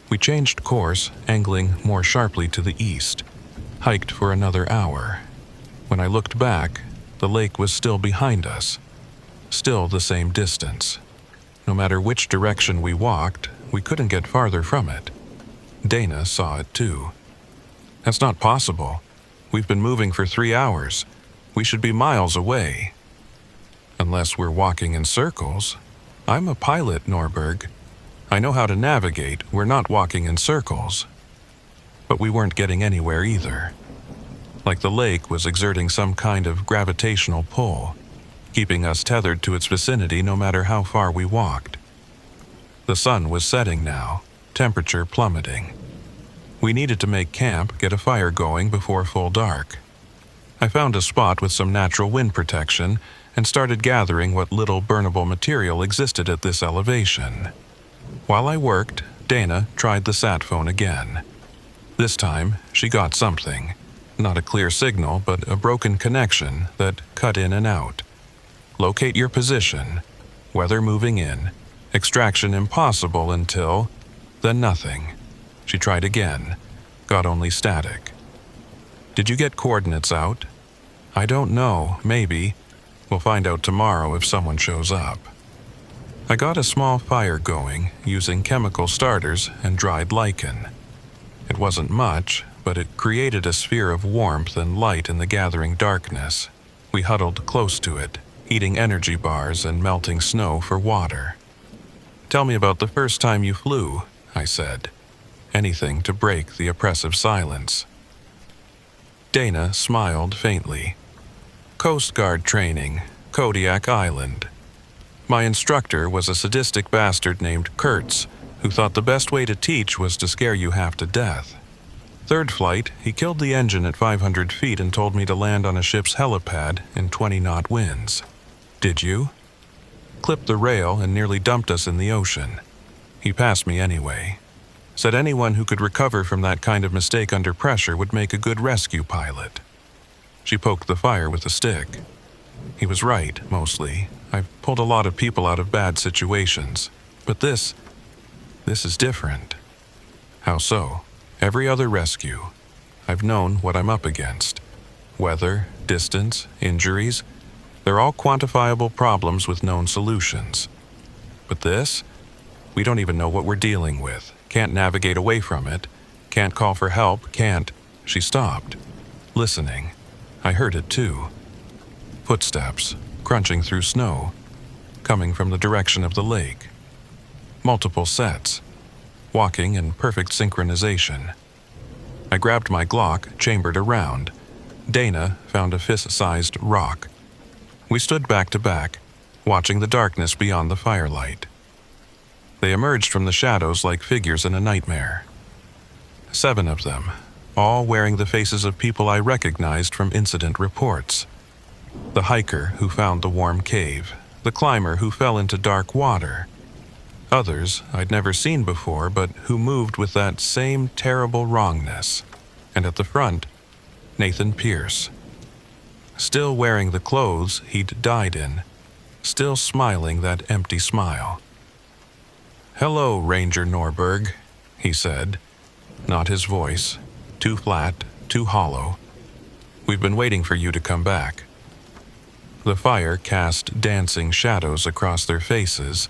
We changed course, angling more sharply to the east, hiked for another hour. When I looked back, the lake was still behind us, still the same distance. No matter which direction we walked, we couldn't get farther from it. Dana saw it too. That's not possible. We've been moving for 3 hours. We should be miles away. Unless we're walking in circles. I'm a pilot, Norberg. I know how to navigate. We're not walking in circles. But we weren't getting anywhere either. Like the lake was exerting some kind of gravitational pull, keeping us tethered to its vicinity no matter how far we walked. The sun was setting now, temperature plummeting. We needed to make camp, get a fire going before full dark. I found a spot with some natural wind protection and started gathering what little burnable material existed at this elevation. While I worked, Dana tried the sat phone again. This time, she got something. Not a clear signal, but a broken connection that cut in and out. Locate your position. Weather moving in. Extraction impossible until... Then nothing. She tried again. Got only static. Did you get coordinates out? I don't know. Maybe. We'll find out tomorrow if someone shows up. I got a small fire going using chemical starters and dried lichen. It wasn't much, but it created a sphere of warmth and light in the gathering darkness. We huddled close to it, eating energy bars and melting snow for water. Tell me about the first time you flew, I said. Anything to break the oppressive silence. Dana smiled faintly. Coast Guard training, Kodiak Island. My instructor was a sadistic bastard named Kurtz, who thought the best way to teach was to scare you half to death. Third flight, he killed the engine at 500 feet and told me to land on a ship's helipad in 20-knot winds. Did you? Clipped the rail and nearly dumped us in the ocean. He passed me anyway. Said anyone who could recover from that kind of mistake under pressure would make a good rescue pilot. She poked the fire with a stick. He was right, mostly. I've pulled a lot of people out of bad situations. But this is different. How so? Every other rescue. I've known what I'm up against. Weather, distance, injuries. They're all quantifiable problems with known solutions. But this? We don't even know what we're dealing with. Can't navigate away from it. Can't call for help. Can't... She stopped. Listening. I heard it too. Footsteps, crunching through snow, coming from the direction of the lake. Multiple sets, walking in perfect synchronization. I grabbed my Glock, chambered around. Dana found a fist-sized rock. We stood back to back, watching the darkness beyond the firelight. They emerged from the shadows like figures in a nightmare. 7 of them, all wearing the faces of people I recognized from incident reports. The hiker who found the warm cave, the climber who fell into dark water. Others I'd never seen before, but who moved with that same terrible wrongness. And at the front, Nathan Pierce. Still wearing the clothes he'd died in, still smiling that empty smile. "Hello, Ranger Norberg," he said. Not his voice, too flat, too hollow. "We've been waiting for you to come back." The fire cast dancing shadows across their faces,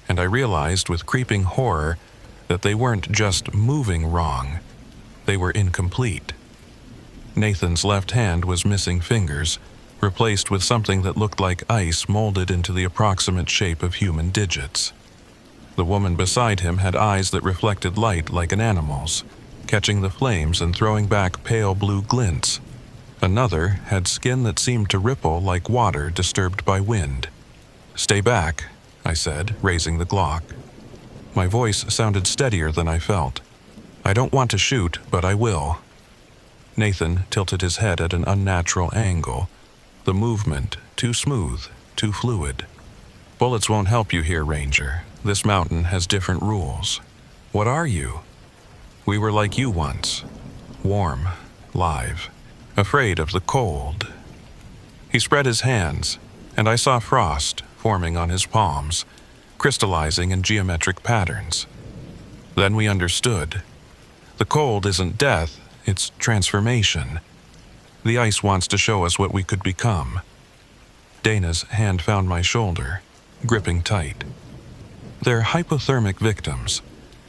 and I realized with creeping horror that they weren't just moving wrong, they were incomplete. Nathan's left hand was missing fingers, replaced with something that looked like ice molded into the approximate shape of human digits. The woman beside him had eyes that reflected light like an animal's, catching the flames and throwing back pale blue glints. Another had skin that seemed to ripple like water disturbed by wind. "Stay back," I said, raising the Glock. My voice sounded steadier than I felt. "I don't want to shoot, but I will." Nathan tilted his head at an unnatural angle, the movement too smooth, too fluid. "Bullets won't help you here, Ranger. This mountain has different rules." "What are you?" "We were like you once. Warm, live, afraid of the cold." He spread his hands. and I saw frost forming on his palms, crystallizing in geometric patterns. Then we understood. The cold isn't death, it's transformation. The ice wants to show us what we could become. Dana's hand found my shoulder, gripping tight. They're hypothermic victims,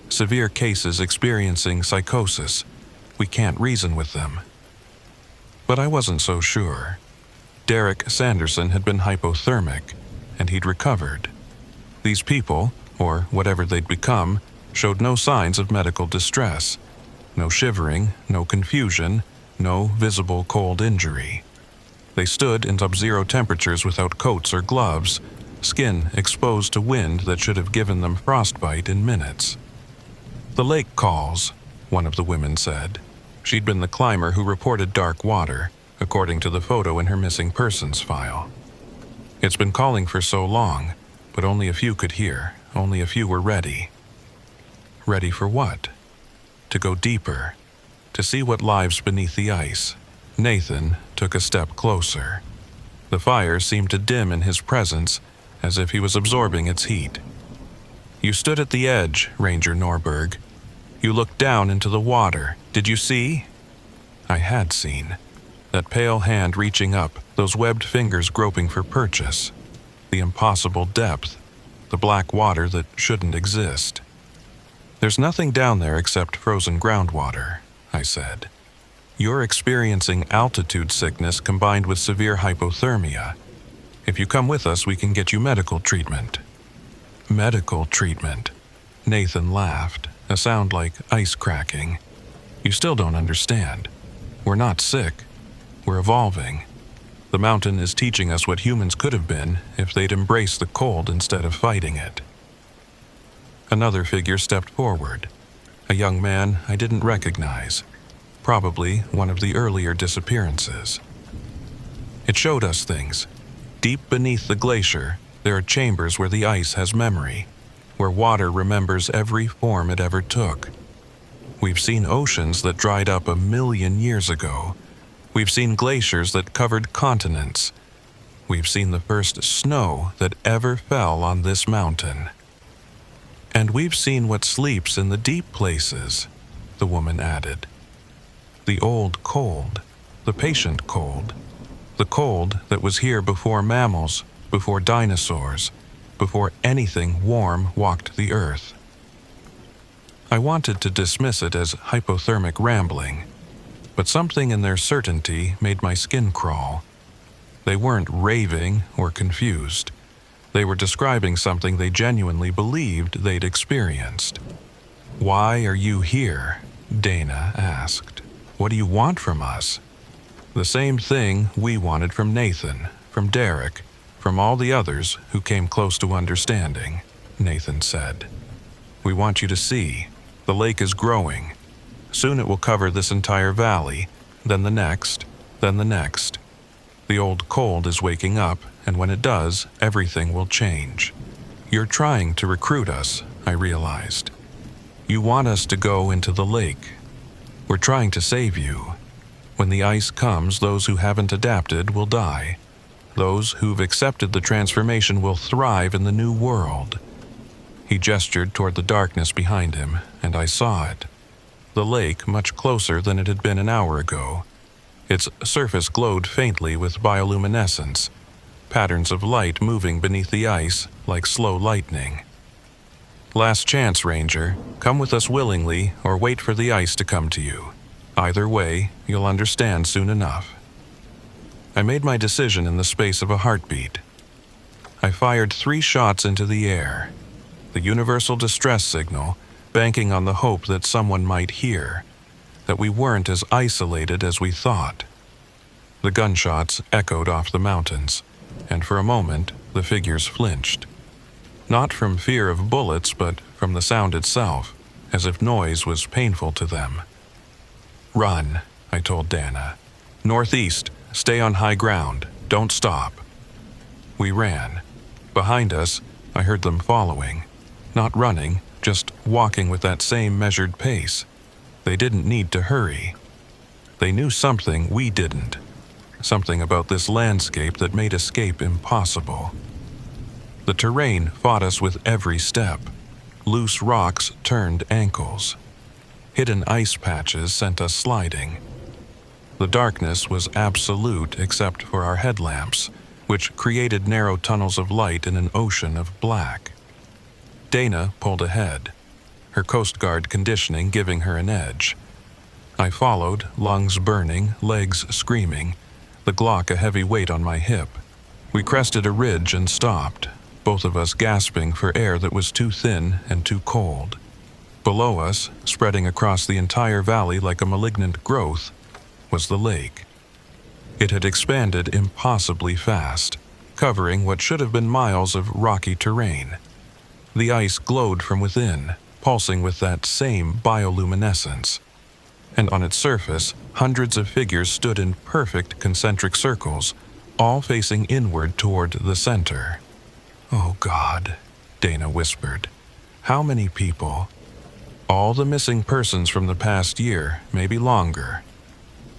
severe cases experiencing psychosis. We can't reason with them. But I wasn't so sure. Derek Sanderson had been hypothermic, and he'd recovered. These people, or whatever they'd become, showed no signs of medical distress. No shivering, no confusion, no visible cold injury. They stood in sub-zero temperatures without coats or gloves, skin exposed to wind that should have given them frostbite in minutes. "The lake calls," one of the women said. She'd been the climber who reported dark water, according to the photo in her missing persons file. It's been calling for so long, but only a few could hear, only a few were ready. Ready for what? To go deeper, to see what lies beneath the ice. Nathan took a step closer. The fire seemed to dim in his presence, as if he was absorbing its heat. "You stood at the edge, Ranger Norberg. You looked down into the water. Did you see?" I had seen. That pale hand reaching up, those webbed fingers groping for purchase. The impossible depth, the black water that shouldn't exist. "There's nothing down there except frozen groundwater," I said. "You're experiencing altitude sickness combined with severe hypothermia. If you come with us, we can get you medical treatment." "Medical treatment?" Nathan laughed, a sound like ice cracking. "You still don't understand. We're not sick. We're evolving. The mountain is teaching us what humans could have been if they'd embraced the cold instead of fighting it." Another figure stepped forward, a young man I didn't recognize, probably one of the earlier disappearances. "It showed us things. Deep beneath the glacier, there are chambers where the ice has memory, where water remembers every form it ever took. We've seen oceans that dried up 1,000,000 years ago. We've seen glaciers that covered continents. We've seen the first snow that ever fell on this mountain. And we've seen what sleeps in the deep places," the woman added. "The old cold, the patient cold, the cold that was here before mammals, before dinosaurs, before anything warm walked the earth." I wanted to dismiss it as hypothermic rambling, but something in their certainty made my skin crawl. They weren't raving or confused. They were describing something they genuinely believed they'd experienced. "Why are you here?" Dana asked. "What do you want from us?" "The same thing we wanted from Nathan, from Derek, from all the others who came close to understanding," Nathan said. "We want you to see. The lake is growing. Soon it will cover this entire valley, then the next, then the next. The old cold is waking up, and when it does, everything will change. You're trying to recruit us," I realized. "You want us to go into the lake. We're trying to save you. When the ice comes, those who haven't adapted will die. Those who've accepted the transformation will thrive in the new world." He gestured toward the darkness behind him, and I saw it. The lake much closer than it had been an hour ago. Its surface glowed faintly with bioluminescence, patterns of light moving beneath the ice like slow lightning. "Last chance, Ranger. Come with us willingly or wait for the ice to come to you. Either way, you'll understand soon enough." I made my decision in the space of a heartbeat. I fired 3 shots into the air, the universal distress signal, banking on the hope that someone might hear, that we weren't as isolated as we thought. The gunshots echoed off the mountains, and for a moment the figures flinched. Not from fear of bullets, but from the sound itself, as if noise was painful to them. "Run," I told Dana. "Northeast, stay on high ground, don't stop." We ran. Behind us, I heard them following. Not running, just walking with that same measured pace. They didn't need to hurry. They knew something we didn't. something about this landscape that made escape impossible. The terrain fought us with every step. Loose rocks turned ankles. Hidden ice patches sent us sliding. The darkness was absolute except for our headlamps, which created narrow tunnels of light in an ocean of black. Dana pulled ahead, her Coast Guard conditioning giving her an edge. I followed, lungs burning, legs screaming, the Glock a heavy weight on my hip. We crested a ridge and stopped, both of us gasping for air that was too thin and too cold. Below us, spreading across the entire valley like a malignant growth, was the lake. It had expanded impossibly fast, covering what should have been miles of rocky terrain. The ice glowed from within, pulsing with that same bioluminescence. And on its surface, hundreds of figures stood in perfect concentric circles, all facing inward toward the center. "Oh God," Dana whispered. "How many people?" "All the missing persons from the past year, maybe longer."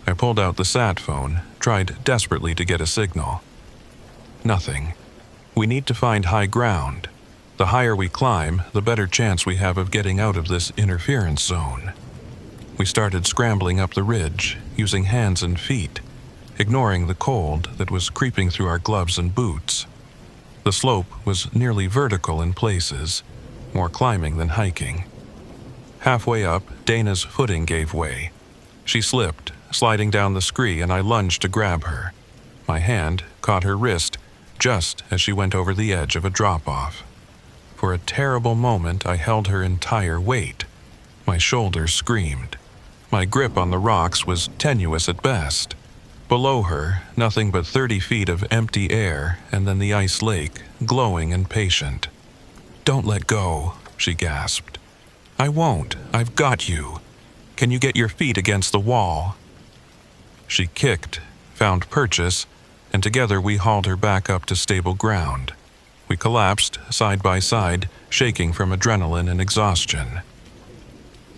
I pulled out the sat phone, tried desperately to get a signal. Nothing. "We need to find high ground. The higher we climb, the better chance we have of getting out of this interference zone." We started scrambling up the ridge, using hands and feet, ignoring the cold that was creeping through our gloves and boots. The slope was nearly vertical in places, more climbing than hiking. Halfway up, Dana's footing gave way. She slipped, sliding down the scree, and I lunged to grab her. My hand caught her wrist just as she went over the edge of a drop-off. For a terrible moment, I held her entire weight. My shoulders screamed. My grip on the rocks was tenuous at best. Below her, nothing but 30 feet of empty air, and then the ice lake, glowing and patient. "Don't let go," she gasped. "I won't. I've got you. Can you get your feet against the wall?" She kicked, found purchase, and together we hauled her back up to stable ground. We collapsed, side by side, shaking from adrenaline and exhaustion.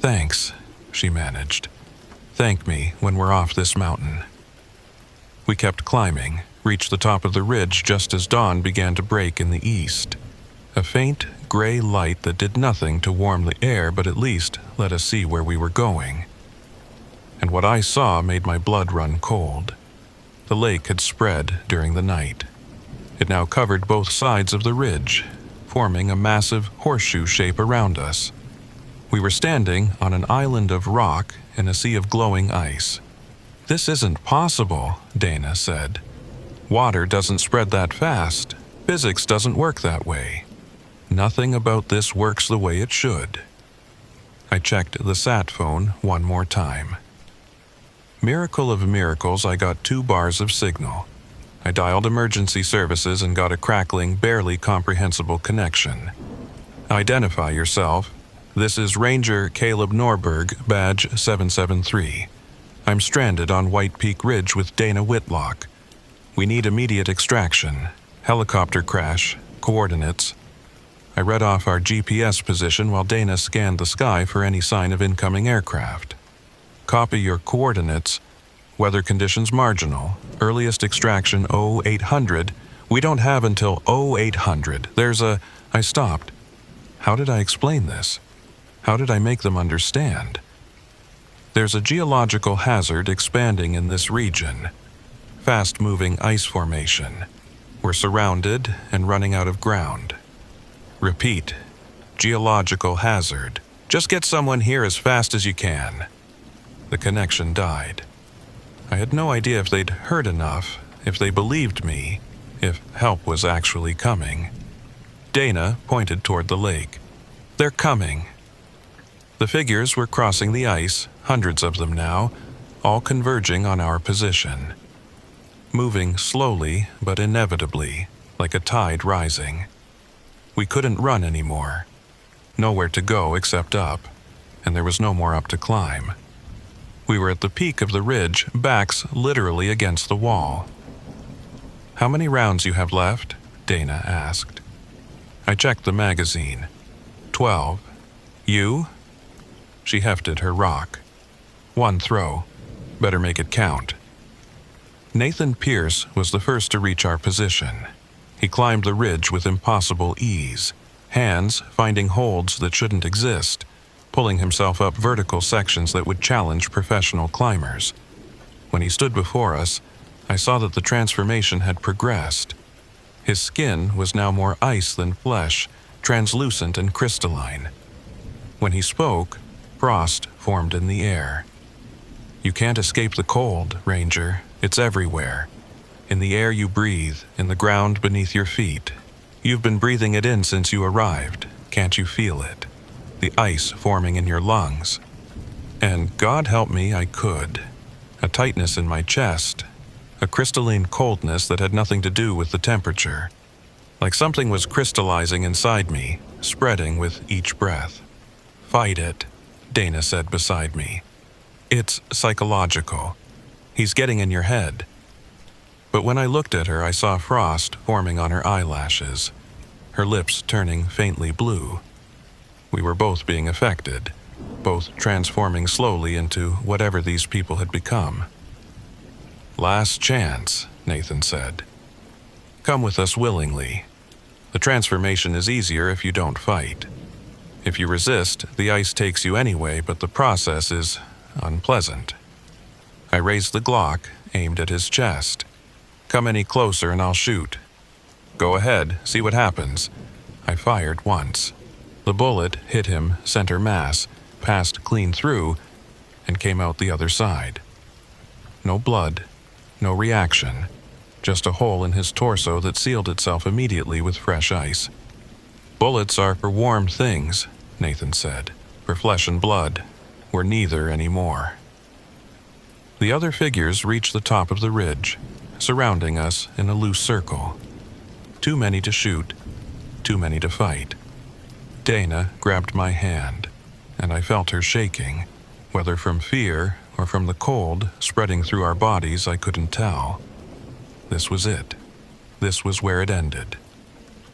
"Thanks," she managed. "Thank me when we're off this mountain." We kept climbing, reached the top of the ridge just as dawn began to break in the east. A faint, gray light that did nothing to warm the air but at least let us see where we were going. And what I saw made my blood run cold. The lake had spread during the night. It now covered both sides of the ridge, forming a massive horseshoe shape around us. We were standing on an island of rock in a sea of glowing ice. "This isn't possible," Dana said. "Water doesn't spread that fast. Physics doesn't work that way. Nothing about this works the way it should." I checked the sat phone one more time. Miracle of miracles, I got 2 bars of signal. I dialed emergency services and got a crackling, barely comprehensible connection. "Identify yourself. This is Ranger Caleb Norberg, badge 773. I'm stranded on White Peak Ridge with Dana Whitlock. We need immediate extraction. Helicopter crash. Coordinates." I read off our GPS position while Dana scanned the sky for any sign of incoming aircraft. "Copy your coordinates. Weather conditions marginal. Earliest extraction 0800. We don't have until 0800. There's a..." I stopped. How did I explain this? How did I make them understand? "There's a geological hazard expanding in this region. Fast-moving ice formation. We're surrounded and running out of ground. Repeat. Geological hazard. Just get someone here as fast as you can." The connection died. I had no idea if they'd heard enough, if they believed me, if help was actually coming. Dana pointed toward the lake. "They're coming." The figures were crossing the ice, hundreds of them now, all converging on our position. Moving slowly but inevitably, like a tide rising. We couldn't run anymore. Nowhere to go except up, and there was no more up to climb. We were at the peak of the ridge, backs literally against the wall. "How many rounds you have left?" Dana asked. I checked the magazine. 12. "You?" She hefted her rock. "1 throw. Better make it count." Nathan Pierce was the first to reach our position. He climbed the ridge with impossible ease, hands finding holds that shouldn't exist, pulling himself up vertical sections that would challenge professional climbers. When he stood before us, I saw that the transformation had progressed. His skin was now more ice than flesh, translucent and crystalline. When he spoke, frost formed in the air. "You can't escape the cold, Ranger. It's everywhere. In the air you breathe, in the ground beneath your feet. You've been breathing it in since you arrived. Can't you feel it? The ice forming in your lungs." And God help me, I could. A tightness in my chest, a crystalline coldness that had nothing to do with the temperature. Like something was crystallizing inside me, spreading with each breath. "Fight it," Dana said beside me. "It's psychological. He's getting in your head." But when I looked at her, I saw frost forming on her eyelashes, her lips turning faintly blue. We were both being affected, both transforming slowly into whatever these people had become. "Last chance," Nathan said. "Come with us willingly. The transformation is easier if you don't fight. If you resist, the ice takes you anyway, but the process is unpleasant." I raised the Glock, aimed at his chest. "Come any closer and I'll shoot." "Go ahead, see what happens." I fired once. The bullet hit him center mass, passed clean through, and came out the other side. No blood, no reaction, just a hole in his torso that sealed itself immediately with fresh ice. "Bullets are for warm things," Nathan said. "For flesh and blood, we're neither anymore." The other figures reached the top of the ridge, surrounding us in a loose circle. Too many to shoot, too many to fight. Dana grabbed my hand, and I felt her shaking. Whether from fear or from the cold spreading through our bodies, I couldn't tell. This was it. This was where it ended.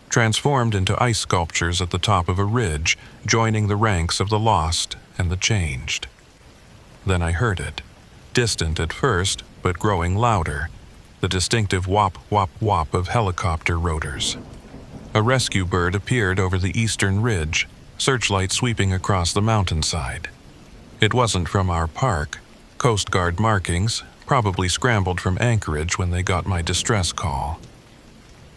Transformed into ice sculptures at the top of a ridge, joining the ranks of the lost and the changed. Then I heard it. Distant at first, but growing louder, the distinctive whop, whop, whop of helicopter rotors. A rescue bird appeared over the eastern ridge, searchlight sweeping across the mountainside. It wasn't from our park. Coast Guard markings, probably scrambled from Anchorage when they got my distress call.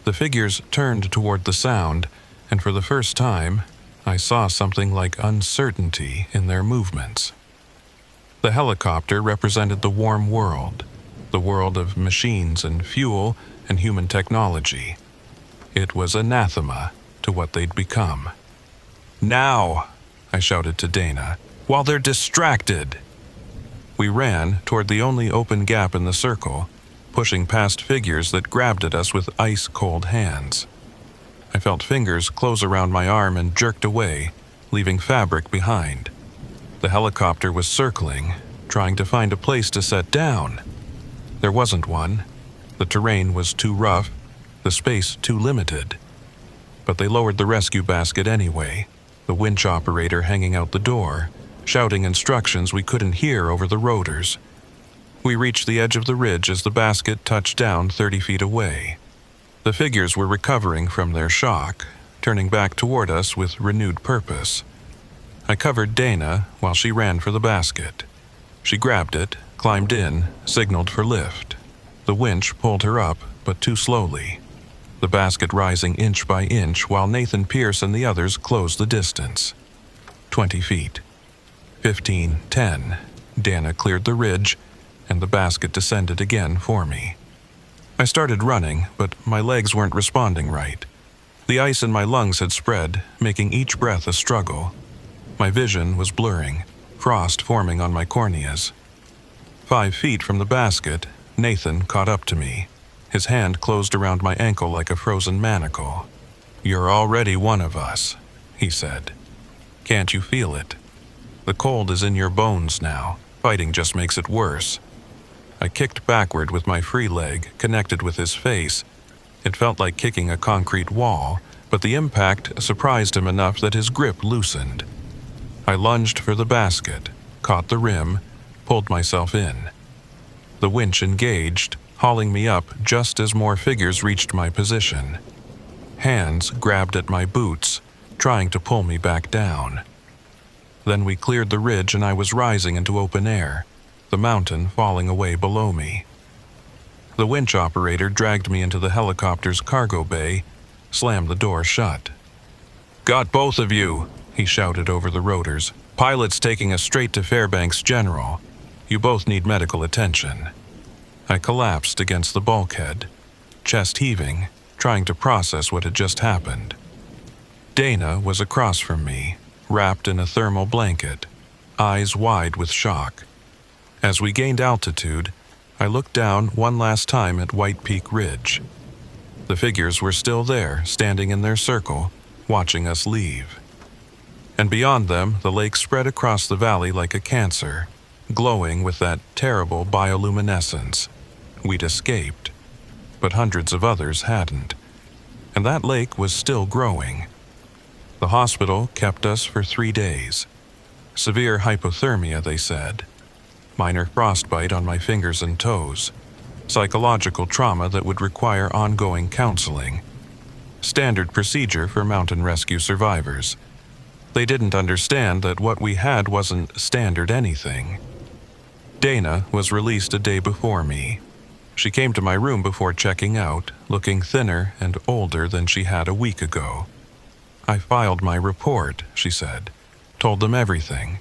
The figures turned toward the sound, and for the first time, I saw something like uncertainty in their movements. The helicopter represented the warm world, the world of machines and fuel and human technology. It was anathema to what they'd become. "Now!" I shouted to Dana, "while they're distracted!" We ran toward the only open gap in the circle, pushing past figures that grabbed at us with ice-cold hands. I felt fingers close around my arm and jerked away, leaving fabric behind. The helicopter was circling, trying to find a place to set down. There wasn't one. The terrain was too rough, the space too limited. But they lowered the rescue basket anyway, the winch operator hanging out the door, shouting instructions we couldn't hear over the rotors. We reached the edge of the ridge as the basket touched down 30 feet away. The figures were recovering from their shock, turning back toward us with renewed purpose. I covered Dana while she ran for the basket. She grabbed it, climbed in, signaled for lift. The winch pulled her up, but too slowly. The basket rising inch by inch while Nathan Pierce and the others closed the distance. 20 feet. 15, 10. Dana cleared the ridge, and the basket descended again for me. I started running, but my legs weren't responding right. The ice in my lungs had spread, making each breath a struggle. My vision was blurring, frost forming on my corneas. 5 feet from the basket, Nathan caught up to me. His hand closed around my ankle like a frozen manacle. "You're already one of us," he said. "Can't you feel it? The cold is in your bones now. Fighting just makes it worse." I kicked backward with my free leg, connected with his face. It felt like kicking a concrete wall, but the impact surprised him enough that his grip loosened. I lunged for the basket, caught the rim, pulled myself in. The winch engaged, hauling me up just as more figures reached my position. Hands grabbed at my boots, trying to pull me back down. Then we cleared the ridge and I was rising into open air, the mountain falling away below me. The winch operator dragged me into the helicopter's cargo bay, slammed the door shut. "Got both of you," he shouted over the rotors. "Pilot's taking us straight to Fairbanks General. You both need medical attention." I collapsed against the bulkhead, chest heaving, trying to process what had just happened. Dana was across from me, wrapped in a thermal blanket, eyes wide with shock. As we gained altitude, I looked down one last time at White Peak Ridge. The figures were still there, standing in their circle, watching us leave. And beyond them, the lake spread across the valley like a cancer, glowing with that terrible bioluminescence. We'd escaped, but hundreds of others hadn't. And that lake was still growing. The hospital kept us for 3 days. Severe hypothermia, they said. Minor frostbite on my fingers and toes. Psychological trauma that would require ongoing counseling. Standard procedure for mountain rescue survivors. They didn't understand that what we had wasn't standard anything. Dana was released a day before me. She came to my room before checking out, looking thinner and older than she had a week ago. "I filed my report," she said. "Told them everything.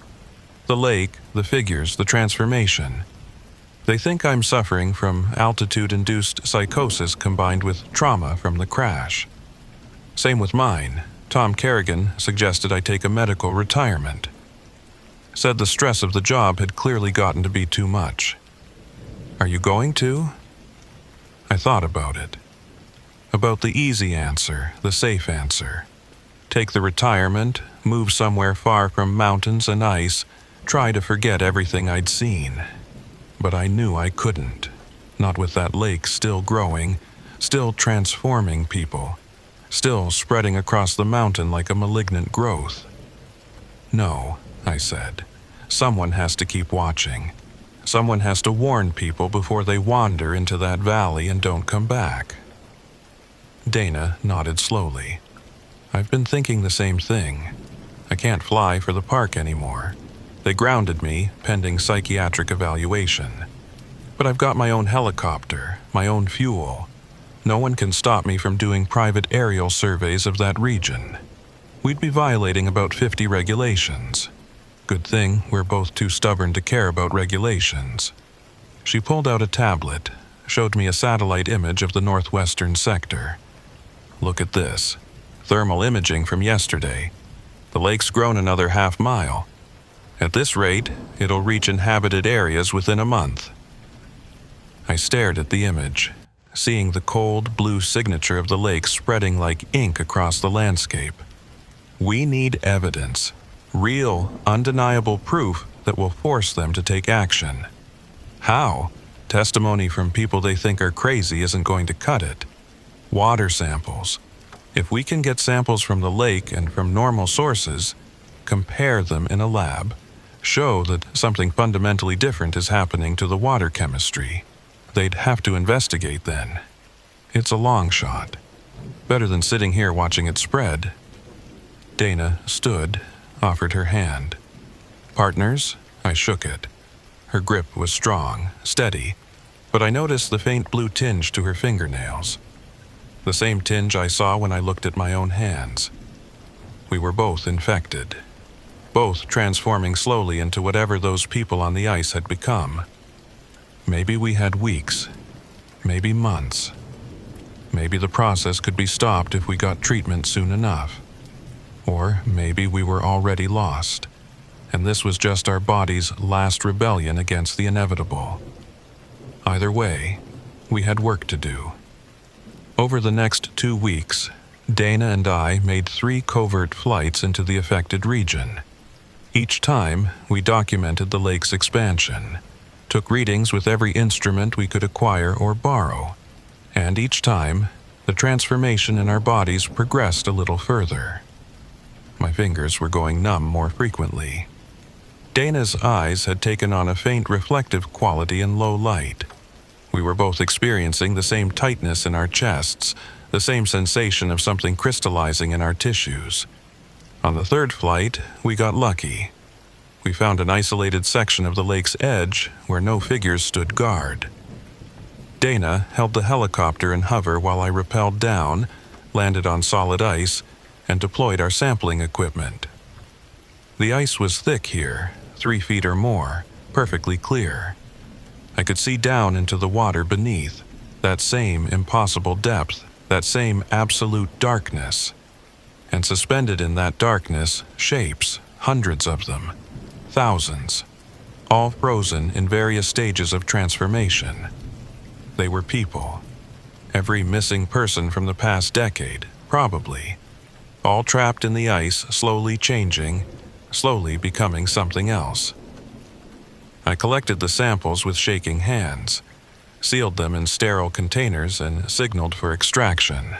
The lake, the figures, the transformation. They think I'm suffering from altitude-induced psychosis combined with trauma from the crash. Same with mine. Tom Kerrigan suggested I take a medical retirement. Said the stress of the job had clearly gotten to be too much. Are you going to?" I thought about it. About the easy answer, the safe answer. Take the retirement, move somewhere far from mountains and ice, try to forget everything I'd seen. But I knew I couldn't. Not with that lake still growing, still transforming people, still spreading across the mountain like a malignant growth. "No," I said. "Someone has to keep watching. Someone has to warn people before they wander into that valley and don't come back." Dana nodded slowly. "I've been thinking the same thing. I can't fly for the park anymore. They grounded me, pending psychiatric evaluation. But I've got my own helicopter, my own fuel. No one can stop me from doing private aerial surveys of that region. We'd be violating about 50 regulations. Good thing we're both too stubborn to care about regulations." She pulled out a tablet, showed me a satellite image of the northwestern sector. "Look at this. Thermal imaging from yesterday. The lake's grown another half-mile. At this rate, it'll reach inhabited areas within a month." I stared at the image, seeing the cold blue signature of the lake spreading like ink across the landscape. We need evidence. Real, undeniable proof that will force them to take action. How? Testimony from people they think are crazy isn't going to cut it. Water samples. If we can get samples from the lake and from normal sources, compare them in a lab, show that something fundamentally different is happening to the water chemistry, they'd have to investigate then. It's a long shot. Better than sitting here watching it spread. Dana stood, offered her hand. "Partners?" I shook it. Her grip was strong, steady, but I noticed the faint blue tinge to her fingernails. The same tinge I saw when I looked at my own hands. We were both infected. Both transforming slowly into whatever those people on the ice had become. Maybe we had weeks. Maybe months. Maybe the process could be stopped if we got treatment soon enough. Or maybe we were already lost, and this was just our body's last rebellion against the inevitable. Either way, we had work to do. Over the next 2 weeks, Dana and I made 3 covert flights into the affected region. Each time, we documented the lake's expansion, took readings with every instrument we could acquire or borrow, and each time, the transformation in our bodies progressed a little further. My fingers were going numb more frequently. Dana's eyes had taken on a faint reflective quality in low light. We were both experiencing the same tightness in our chests, the same sensation of something crystallizing in our tissues. On the third flight, we got lucky. We found an isolated section of the lake's edge where no figures stood guard. Dana held the helicopter in hover while I rappelled down, landed on solid ice, and deployed our sampling equipment. The ice was thick here, 3 feet or more, perfectly clear. I could see down into the water beneath, that same impossible depth, that same absolute darkness. And suspended in that darkness, shapes, hundreds of them, thousands, all frozen in various stages of transformation. They were people. Every missing person from the past decade, probably. All trapped in the ice, slowly changing, slowly becoming something else. I collected the samples with shaking hands, sealed them in sterile containers, and signaled for extraction.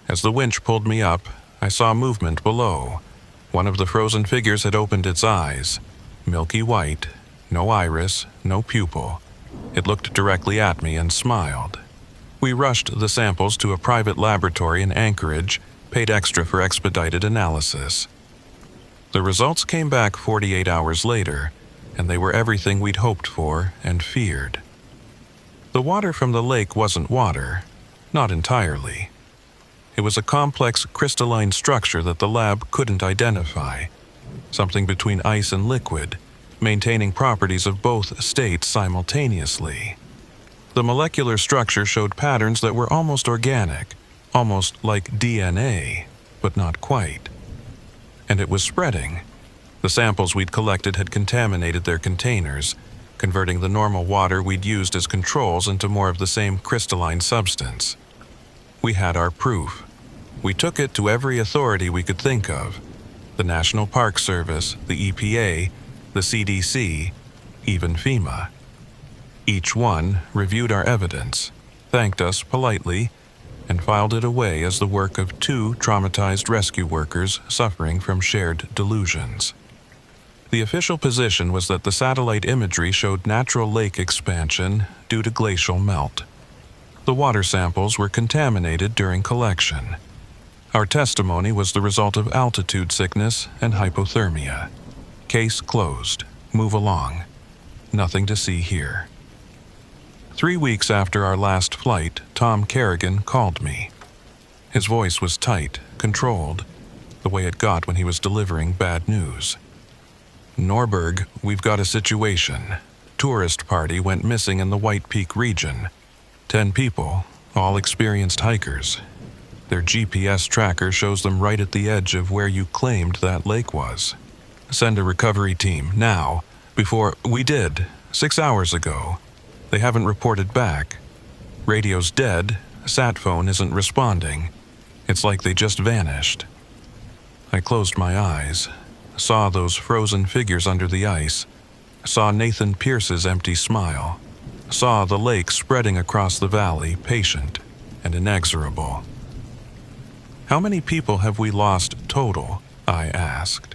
As the winch pulled me up, I saw movement below. One of the frozen figures had opened its eyes, milky white, no iris, no pupil. It looked directly at me and smiled. We rushed the samples to a private laboratory in Anchorage, paid extra for expedited analysis. The results came back 48 hours later, and they were everything we'd hoped for and feared. The water from the lake wasn't water, not entirely. It was a complex crystalline structure that the lab couldn't identify, something between ice and liquid, maintaining properties of both states simultaneously. The molecular structure showed patterns that were almost organic, almost like DNA, but not quite. And it was spreading. The samples we'd collected had contaminated their containers, converting the normal water we'd used as controls into more of the same crystalline substance. We had our proof. We took it to every authority we could think of: the National Park Service, the EPA, the CDC, even FEMA. Each one reviewed our evidence, thanked us politely, and filed it away as the work of 2 traumatized rescue workers suffering from shared delusions. The official position was that the satellite imagery showed natural lake expansion due to glacial melt. The water samples were contaminated during collection. Our testimony was the result of altitude sickness and hypothermia. Case closed. Move along. Nothing to see here. 3 weeks after our last flight, Tom Kerrigan called me. His voice was tight, controlled, the way it got when he was delivering bad news. "Norberg, we've got a situation. Tourist party went missing in the White Peak region. 10 people, all experienced hikers. Their GPS tracker shows them right at the edge of where you claimed that lake was. Send a recovery team, now, before..." "We did, 6 hours ago. They haven't reported back. Radio's dead, sat phone isn't responding. It's like they just vanished." I closed my eyes, saw those frozen figures under the ice, saw Nathan Pierce's empty smile, saw the lake spreading across the valley, patient and inexorable. "How many people have we lost total?" I asked.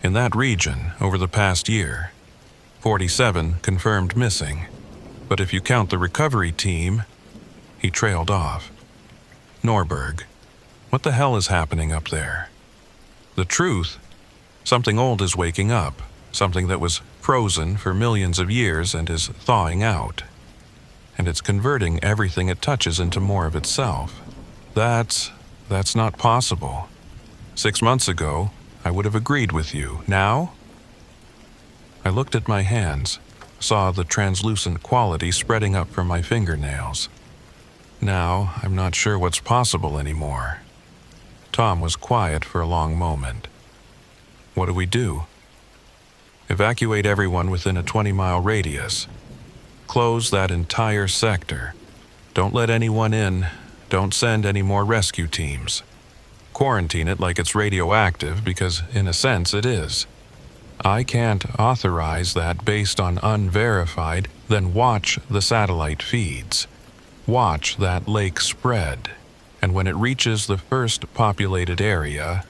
"In that region, over the past year, 47 confirmed missing. But if you count the recovery team..." He trailed off. "Norberg, what the hell is happening up there? The truth, something old is waking up, something that was frozen for millions of years and is thawing out. And it's converting everything it touches into more of itself. That's not possible. 6 months ago, I would have agreed with you. Now?" I looked at my hands, saw the translucent quality spreading up from my fingernails. Now, I'm not sure what's possible anymore. Tom was quiet for a long moment. "What do we do?" "Evacuate everyone within a 20-mile radius. Close that entire sector. Don't let anyone in. Don't send any more rescue teams. Quarantine it like it's radioactive, because in a sense it is. I can't authorize that based on unverified. Then watch the satellite feeds. Watch that lake spread. And when it reaches the first populated area,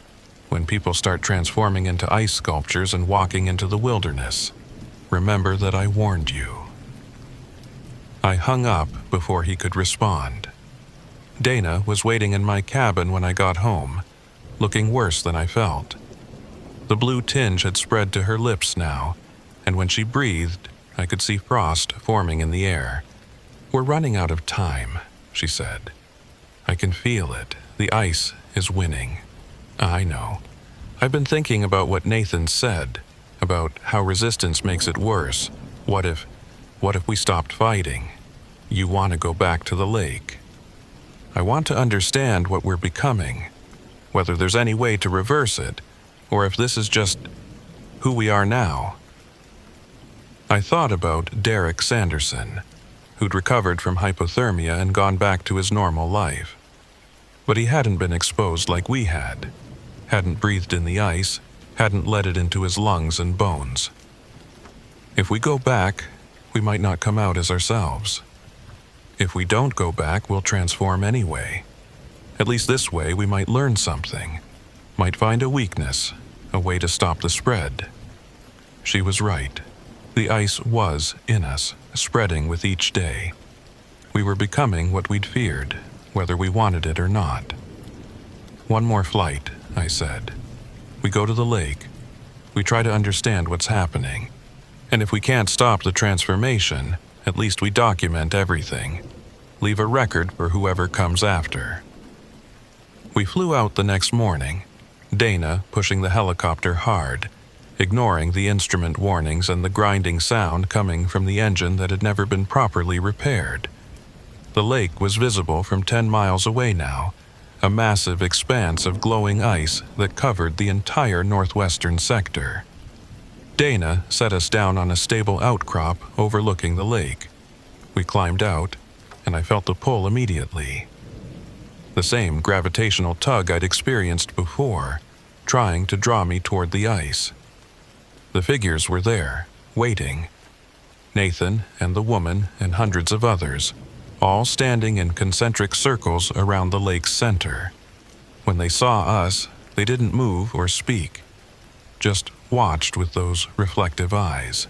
when people start transforming into ice sculptures and walking into the wilderness, remember that I warned you." I hung up before he could respond. Dana was waiting in my cabin when I got home, looking worse than I felt. The blue tinge had spread to her lips now, and when she breathed, I could see frost forming in the air. "We're running out of time," she said. "I can feel it. The ice is winning." "I know. I've been thinking about what Nathan said, about how resistance makes it worse. What if we stopped fighting? You want to go back to the lake." "I want to understand what we're becoming, whether there's any way to reverse it, or if this is just who we are now." I thought about Derek Sanderson, who'd recovered from hypothermia and gone back to his normal life. But he hadn't been exposed like we had, hadn't breathed in the ice, hadn't let it into his lungs and bones. If we go back, we might not come out as ourselves. If we don't go back, we'll transform anyway. At least this way we might learn something, might find a weakness, a way to stop the spread. She was right. The ice was in us, spreading with each day. We were becoming what we'd feared, whether we wanted it or not. "One more flight," I said. "We go to the lake. We try to understand what's happening. And if we can't stop the transformation, at least we document everything. Leave a record for whoever comes after." We flew out the next morning, Dana pushing the helicopter hard, ignoring the instrument warnings and the grinding sound coming from the engine that had never been properly repaired. The lake was visible from 10 miles away now, a massive expanse of glowing ice that covered the entire northwestern sector. Dana set us down on a stable outcrop overlooking the lake. We climbed out, and I felt the pull immediately. The same gravitational tug I'd experienced before, trying to draw me toward the ice. The figures were there, waiting. Nathan and the woman and hundreds of others, all standing in concentric circles around the lake's center. When they saw us, they didn't move or speak, just watched with those reflective eyes.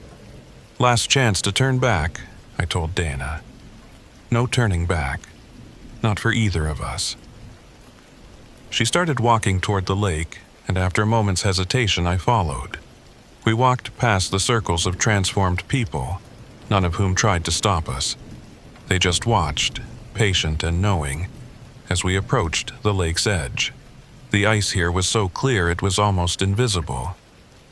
"Last chance to turn back," I told Dana. "No turning back. Not for either of us." She started walking toward the lake, and after a moment's hesitation I followed. We walked past the circles of transformed people, none of whom tried to stop us. They just watched, patient and knowing, as we approached the lake's edge. The ice here was so clear it was almost invisible.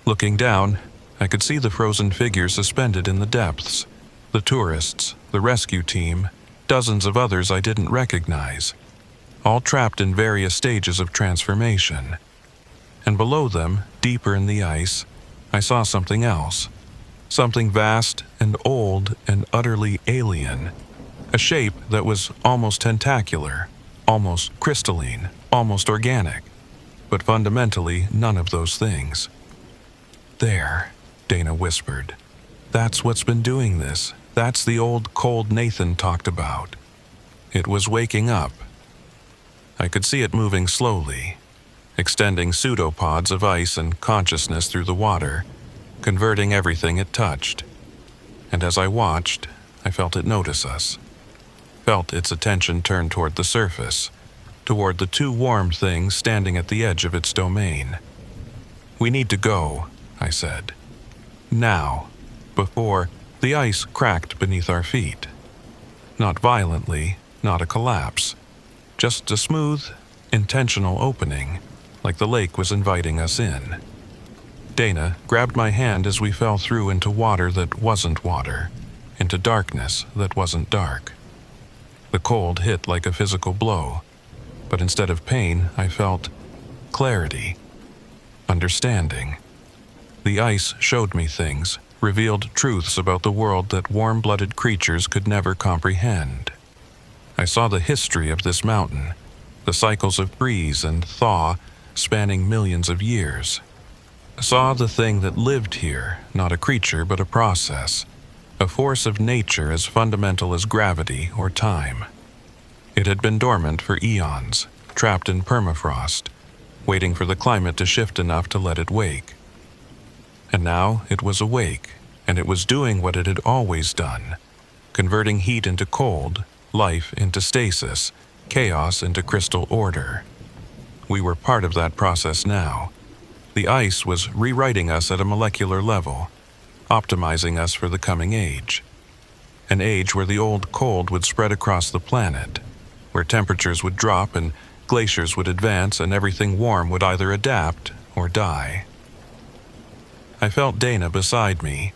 Looking down, I could see the frozen figures suspended in the depths, the tourists, the rescue team, dozens of others I didn't recognize, all trapped in various stages of transformation. And below them, deeper in the ice, I saw something else, something vast and old and utterly alien, a shape that was almost tentacular, almost crystalline, almost organic, but fundamentally none of those things. "There," Dana whispered. "That's what's been doing this. That's the old cold Nathan talked about." It was waking up. I could see it moving slowly, extending pseudopods of ice and consciousness through the water, converting everything it touched. And as I watched, I felt it notice us, felt its attention turn toward the surface, toward the two warm things standing at the edge of its domain. "We need to go," I said. "Now, before the ice cracked beneath our feet. Not violently, not a collapse, just a smooth, intentional opening, like the lake was inviting us in." Dana grabbed my hand as we fell through into water that wasn't water, into darkness that wasn't dark. The cold hit like a physical blow, but instead of pain, I felt clarity, understanding. The ice showed me things, revealed truths about the world that warm-blooded creatures could never comprehend. I saw the history of this mountain, the cycles of freeze and thaw spanning millions of years. Saw the thing that lived here, not a creature but a process, a force of nature as fundamental as gravity or time. It had been dormant for eons, trapped in permafrost, waiting for the climate to shift enough to let it wake. And now it was awake, and it was doing what it had always done, converting heat into cold, life into stasis, chaos into crystal order. We were part of that process now. The ice was rewriting us at a molecular level, optimizing us for the coming age. An age where the old cold would spread across the planet, where temperatures would drop and glaciers would advance and everything warm would either adapt or die. I felt Dana beside me,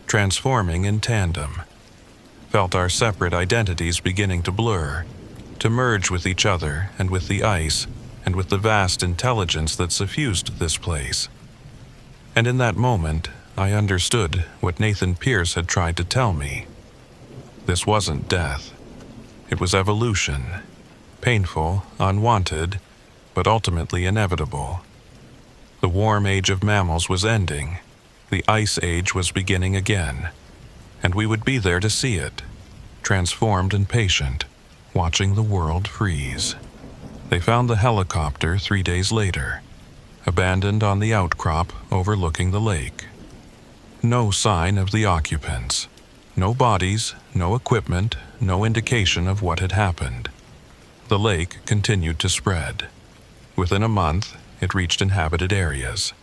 transforming in tandem. Felt our separate identities beginning to blur, to merge with each other and with the ice and with the vast intelligence that suffused this place. And in that moment, I understood what Nathan Pierce had tried to tell me. This wasn't death. It was evolution. Painful, unwanted, but ultimately inevitable. The warm age of mammals was ending. The ice age was beginning again. And we would be there to see it, transformed and patient, watching the world freeze. They found the helicopter 3 days later, abandoned on the outcrop overlooking the lake. No sign of the occupants. No bodies, no equipment, no indication of what had happened. The lake continued to spread. Within a month, it reached inhabited areas.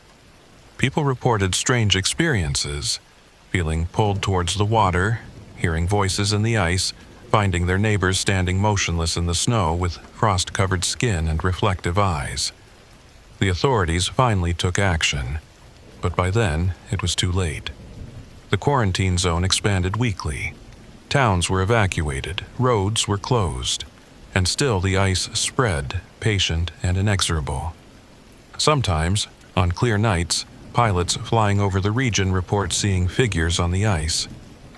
People reported strange experiences, feeling pulled towards the water, hearing voices in the ice, finding their neighbors standing motionless in the snow with frost-covered skin and reflective eyes. The authorities finally took action, but by then it was too late. The quarantine zone expanded weekly. Towns were evacuated, roads were closed, and still the ice spread, patient and inexorable. Sometimes, on clear nights, pilots flying over the region report seeing figures on the ice,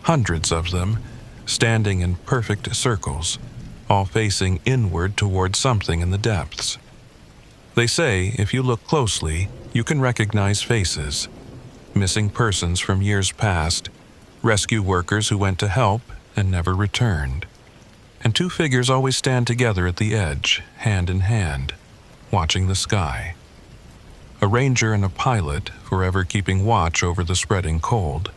hundreds of them, standing in perfect circles, all facing inward toward something in the depths. They say if you look closely, you can recognize faces, missing persons from years past, rescue workers who went to help and never returned. And two figures always stand together at the edge, hand in hand, watching the sky. A ranger and a pilot, forever keeping watch over the spreading cold.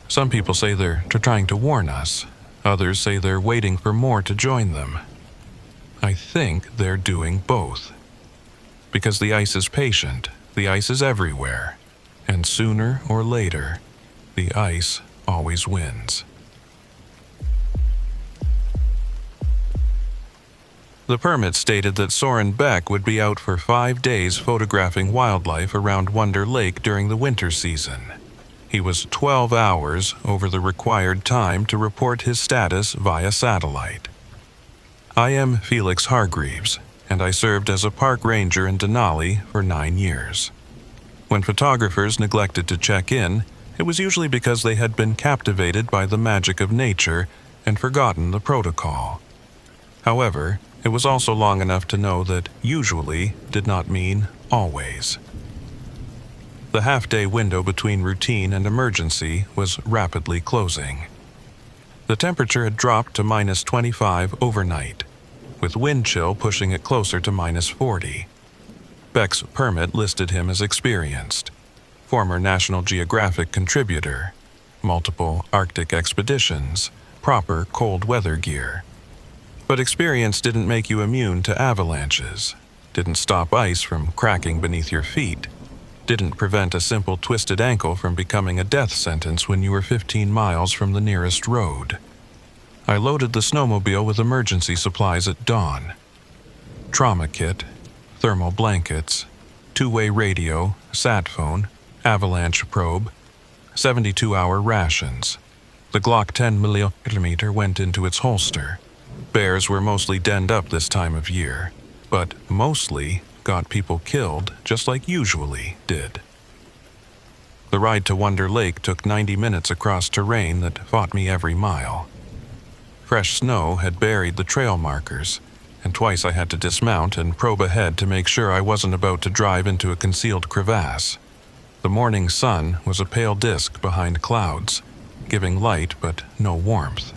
Some people say they're trying to warn us. Others say they're waiting for more to join them. I think they're doing both. Because the ice is patient, the ice is everywhere, and sooner or later, the ice always wins. The permit stated that Soren Beck would be out for 5 days photographing wildlife around Wonder Lake during the winter season. He was 12 hours over the required time to report his status via satellite. I am Felix Hargreaves, and I served as a park ranger in Denali for 9 years. When photographers neglected to check in, it was usually because they had been captivated by the magic of nature and forgotten the protocol. However, it was also long enough to know that usually did not mean always. The half-day window between routine and emergency was rapidly closing. The temperature had dropped to -25 overnight, with wind chill pushing it closer to -40. Beck's permit listed him as experienced, former National Geographic contributor, multiple Arctic expeditions, proper cold weather gear. But experience didn't make you immune to avalanches, didn't stop ice from cracking beneath your feet, didn't prevent a simple twisted ankle from becoming a death sentence when you were 15 miles from the nearest road. I loaded the snowmobile with emergency supplies at dawn. Trauma kit, thermal blankets, two-way radio, sat phone, avalanche probe, 72-hour rations. The Glock 10mm went into its holster. Bears were mostly denned up this time of year, but mostly got people killed just like usually did. The ride to Wonder Lake took 90 minutes across terrain that fought me every mile. Fresh snow had buried the trail markers, and twice I had to dismount and probe ahead to make sure I wasn't about to drive into a concealed crevasse. The morning sun was a pale disk behind clouds, giving light but no warmth.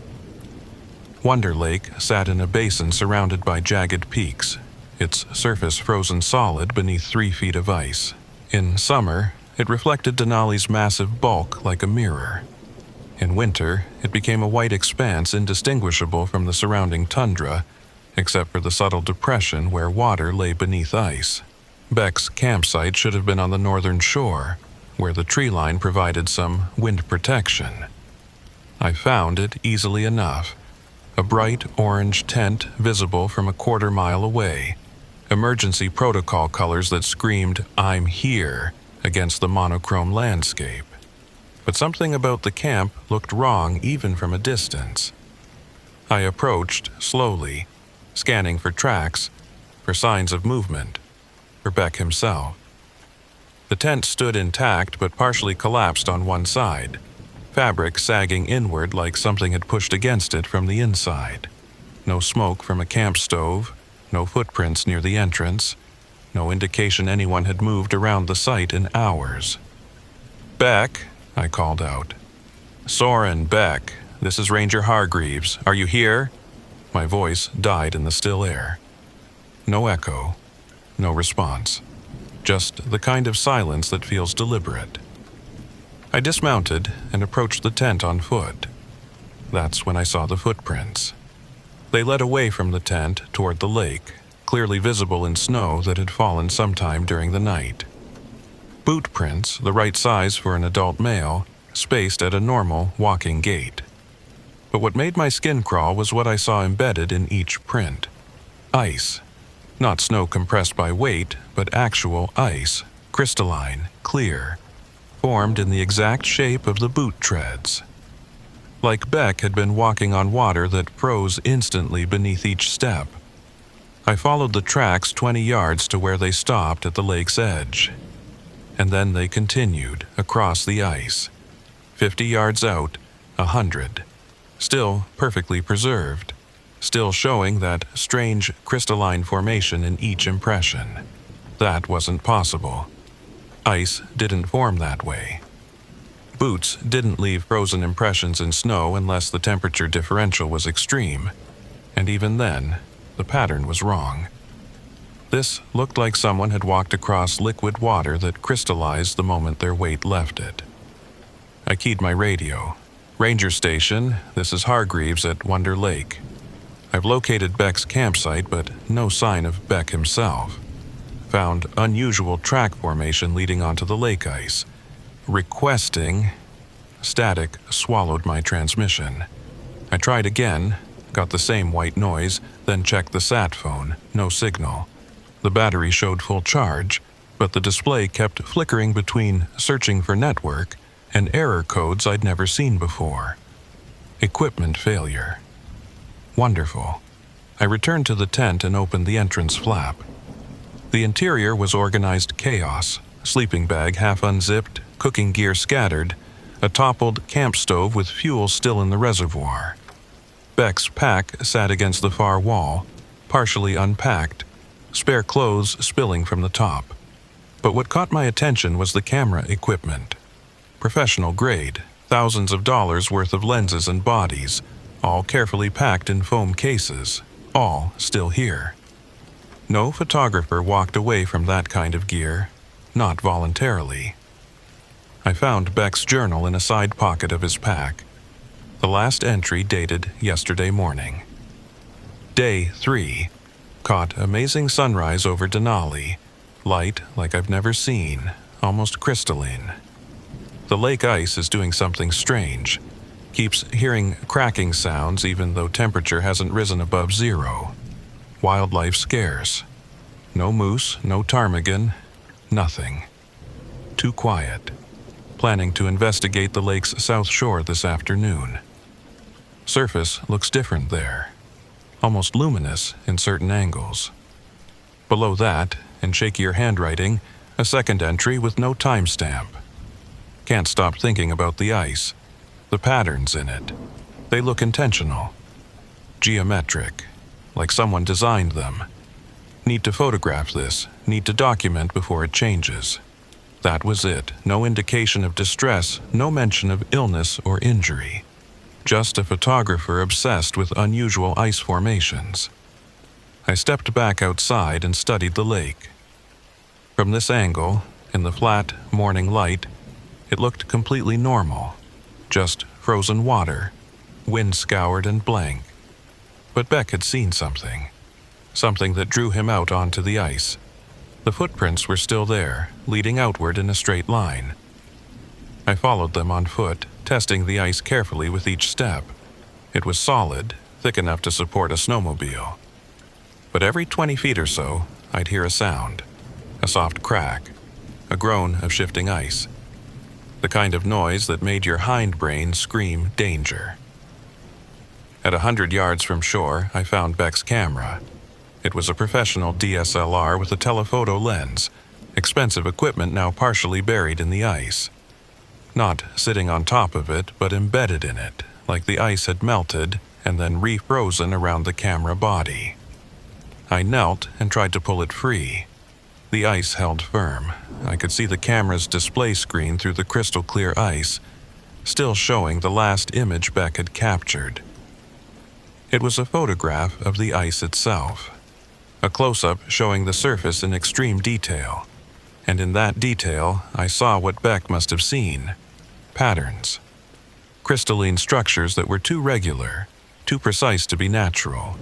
Wonder Lake sat in a basin surrounded by jagged peaks, its surface frozen solid beneath 3 feet of ice. In summer, it reflected Denali's massive bulk like a mirror. In winter, it became a white expanse indistinguishable from the surrounding tundra, except for the subtle depression where water lay beneath ice. Beck's campsite should have been on the northern shore, where the tree line provided some wind protection. I found it easily enough. A bright orange tent visible from a quarter-mile away. Emergency protocol colors that screamed, "I'm here," against the monochrome landscape. But something about the camp looked wrong even from a distance. I approached slowly, scanning for tracks, for signs of movement, for Beck himself. The tent stood intact but partially collapsed on one side, fabric sagging inward like something had pushed against it from the inside. No smoke from a camp stove, no footprints near the entrance, no indication anyone had moved around the site in hours. "Beck," I called out. "Soren Beck, this is Ranger Hargreaves. Are you here?" My voice died in the still air. No echo, no response. Just the kind of silence that feels deliberate. I dismounted and approached the tent on foot. That's when I saw the footprints. They led away from the tent toward the lake, clearly visible in snow that had fallen sometime during the night. Boot prints, the right size for an adult male, spaced at a normal walking gait. But what made my skin crawl was what I saw embedded in each print. Ice. Not snow compressed by weight, but actual ice, crystalline, clear, formed in the exact shape of the boot treads. Like Beck had been walking on water that froze instantly beneath each step. I followed the tracks 20 yards to where they stopped at the lake's edge. And then they continued across the ice. 50 yards out, 100. Still perfectly preserved. Still showing that strange crystalline formation in each impression. That wasn't possible. Ice didn't form that way. Boots didn't leave frozen impressions in snow unless the temperature differential was extreme. And even then, the pattern was wrong. This looked like someone had walked across liquid water that crystallized the moment their weight left it. I keyed my radio. "Ranger station, this is Hargreaves at Wonder Lake. I've located Beck's campsite, but no sign of Beck himself. Found unusual track formation leading onto the lake ice. Requesting..." Static swallowed my transmission. I tried again, got the same white noise, then checked the sat phone. No signal. The battery showed full charge, but the display kept flickering between searching for network and error codes I'd never seen before. Equipment failure. Wonderful. I returned to the tent and opened the entrance flap. The interior was organized chaos. Sleeping bag half unzipped, cooking gear scattered, a toppled camp stove with fuel still in the reservoir. Beck's pack sat against the far wall, partially unpacked, spare clothes spilling from the top. But what caught my attention was the camera equipment. Professional grade, thousands of dollars worth of lenses and bodies, all carefully packed in foam cases, all still here. No photographer walked away from that kind of gear, not voluntarily. I found Beck's journal in a side pocket of his pack. The last entry dated yesterday morning. Day 3. Caught amazing sunrise over Denali. Light like I've never seen, almost crystalline. The lake ice is doing something strange. Keeps hearing cracking sounds even though temperature hasn't risen above 0. Wildlife scarce. No moose, no ptarmigan, nothing. Too quiet. Planning to investigate the lake's south shore this afternoon. Surface looks different there. Almost luminous in certain angles. Below that, in shakier handwriting, a second entry with no timestamp. Can't stop thinking about the ice, the patterns in it. They look intentional. Geometric, like someone designed them. Need to photograph this, need to document before it changes. That was it, no indication of distress, no mention of illness or injury. Just a photographer obsessed with unusual ice formations. I stepped back outside and studied the lake. From this angle, in the flat morning light, it looked completely normal, just frozen water, wind-scoured and blank. But Beck had seen something that drew him out onto the ice. The footprints were still there, leading outward in a straight line. I followed them on foot, testing the ice carefully with each step. It was solid, thick enough to support a snowmobile. But every 20 feet or so, I'd hear a sound, a soft crack, a groan of shifting ice. The kind of noise that made your hindbrain scream danger. At 100 yards from shore, I found Beck's camera. It was a professional DSLR with a telephoto lens, expensive equipment now partially buried in the ice. Not sitting on top of it, but embedded in it, like the ice had melted and then refrozen around the camera body. I knelt and tried to pull it free. The ice held firm. I could see the camera's display screen through the crystal clear ice, still showing the last image Beck had captured. It was a photograph of the ice itself, a close-up showing the surface in extreme detail. And in that detail, I saw what Beck must have seen: patterns. Crystalline structures that were too regular, too precise to be natural.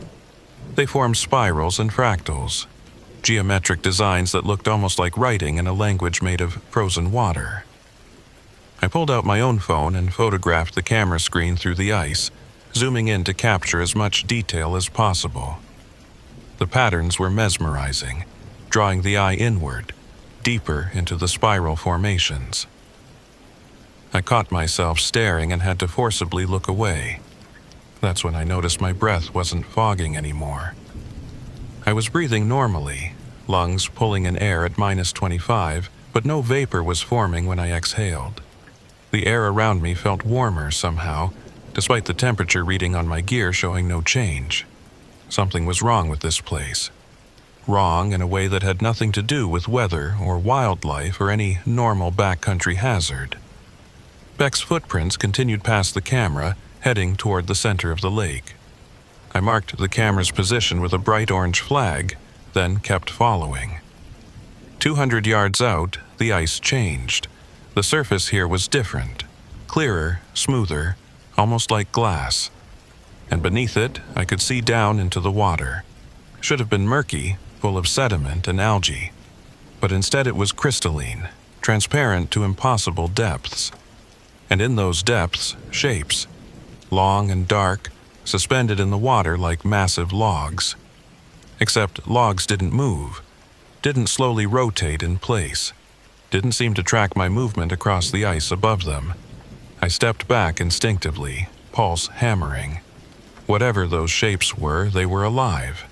They formed spirals and fractals, geometric designs that looked almost like writing in a language made of frozen water. I pulled out my own phone and photographed the camera screen through the ice, zooming in to capture as much detail as possible. The patterns were mesmerizing, drawing the eye inward, deeper into the spiral formations. I caught myself staring and had to forcibly look away. That's when I noticed my breath wasn't fogging anymore. I was breathing normally, lungs pulling in air at -25, but no vapor was forming when I exhaled. The air around me felt warmer somehow, despite the temperature reading on my gear showing no change. Something was wrong with this place. Wrong in a way that had nothing to do with weather or wildlife or any normal backcountry hazard. Beck's footprints continued past the camera, heading toward the center of the lake. I marked the camera's position with a bright orange flag, then kept following. 200 yards out, the ice changed. The surface here was different, clearer, smoother, almost like glass. And beneath it, I could see down into the water. Should have been murky, full of sediment and algae. But instead it was crystalline, transparent to impossible depths. And in those depths, shapes, long and dark, suspended in the water like massive logs. Except logs didn't move, didn't slowly rotate in place, didn't seem to track my movement across the ice above them. I stepped back instinctively, pulse hammering. Whatever those shapes were, they were alive.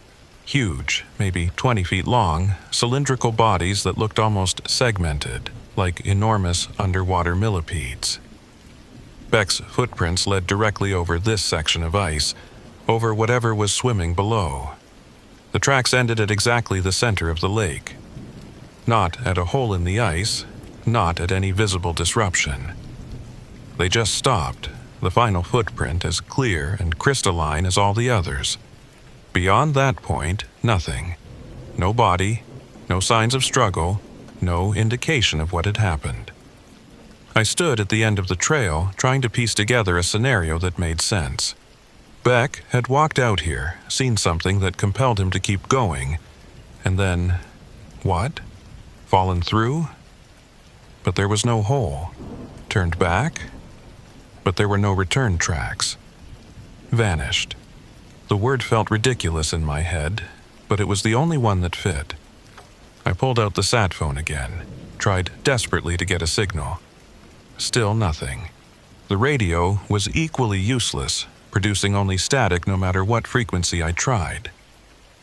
Huge, maybe 20 feet long, cylindrical bodies that looked almost segmented, like enormous underwater millipedes. Beck's footprints led directly over this section of ice, over whatever was swimming below. The tracks ended at exactly the center of the lake. Not at a hole in the ice, not at any visible disruption. They just stopped, the final footprint as clear and crystalline as all the others. Beyond that point, nothing. No body, no signs of struggle, no indication of what had happened. I stood at the end of the trail, trying to piece together a scenario that made sense. Beck had walked out here, seen something that compelled him to keep going, and then, what? Fallen through? But there was no hole. Turned back? But there were no return tracks. Vanished. The word felt ridiculous in my head, but it was the only one that fit. I pulled out the sat phone again, tried desperately to get a signal. Still nothing. The radio was equally useless, producing only static no matter what frequency I tried.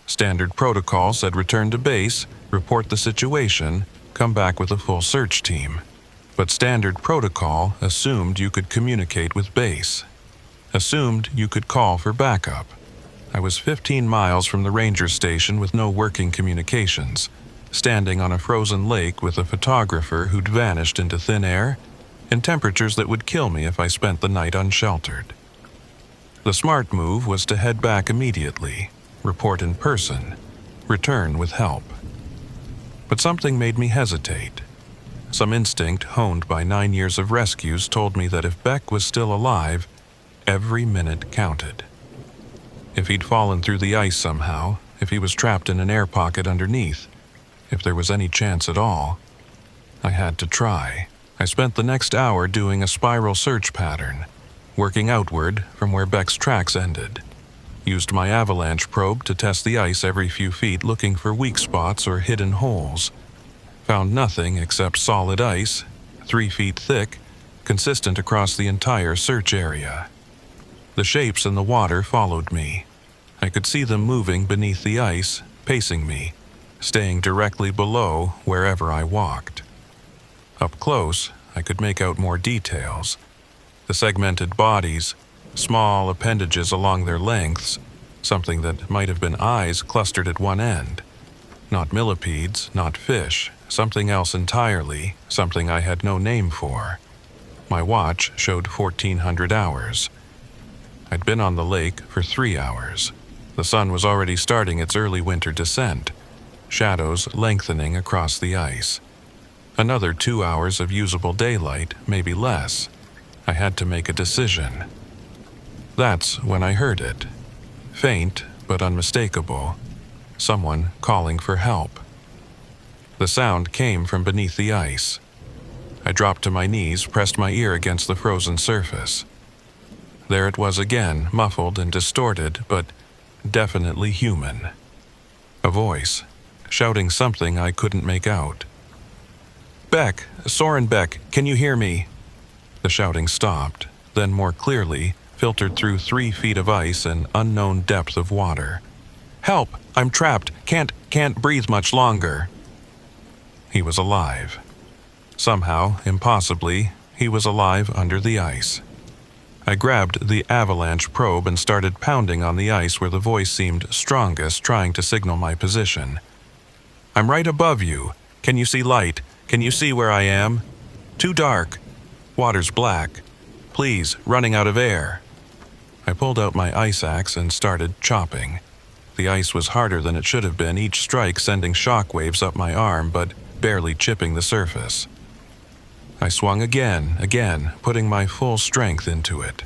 Standard protocol said return to base, report the situation, come back with a full search team. But standard protocol assumed you could communicate with base. Assumed you could call for backup. I was 15 miles from the ranger station with no working communications, standing on a frozen lake with a photographer who'd vanished into thin air, in temperatures that would kill me if I spent the night unsheltered. The smart move was to head back immediately, report in person, return with help. But something made me hesitate. Some instinct honed by 9 years of rescues told me that if Beck was still alive, every minute counted. If he'd fallen through the ice somehow, if he was trapped in an air pocket underneath, if there was any chance at all, I had to try. I spent the next hour doing a spiral search pattern, working outward from where Beck's tracks ended. Used my avalanche probe to test the ice every few feet, looking for weak spots or hidden holes. Found nothing except solid ice, 3 feet thick, consistent across the entire search area. The shapes in the water followed me. I could see them moving beneath the ice, pacing me, staying directly below wherever I walked. Up close, I could make out more details. The segmented bodies, small appendages along their lengths, something that might have been eyes clustered at one end. Not millipedes, not fish, something else entirely, something I had no name for. My watch showed 1,400 hours. I'd been on the lake for 3 hours. The sun was already starting its early winter descent, shadows lengthening across the ice. Another 2 hours of usable daylight, maybe less. I had to make a decision. That's when I heard it. Faint, but unmistakable. Someone calling for help. The sound came from beneath the ice. I dropped to my knees, pressed my ear against the frozen surface. There it was again, muffled and distorted, but definitely human. A voice, shouting something I couldn't make out. "Beck, Soren Beck, can you hear me?" The shouting stopped, then more clearly, filtered through 3 feet of ice and unknown depth of water. "Help! I'm trapped! Can't breathe much longer!" He was alive. Somehow, impossibly, he was alive under the ice. I grabbed the avalanche probe and started pounding on the ice where the voice seemed strongest, trying to signal my position. "I'm right above you. Can you see light? Can you see where I am? Too dark. Water's black. Please, running out of air." I pulled out my ice axe and started chopping. The ice was harder than it should have been, each strike sending shock waves up my arm, but barely chipping the surface. I swung again, putting my full strength into it.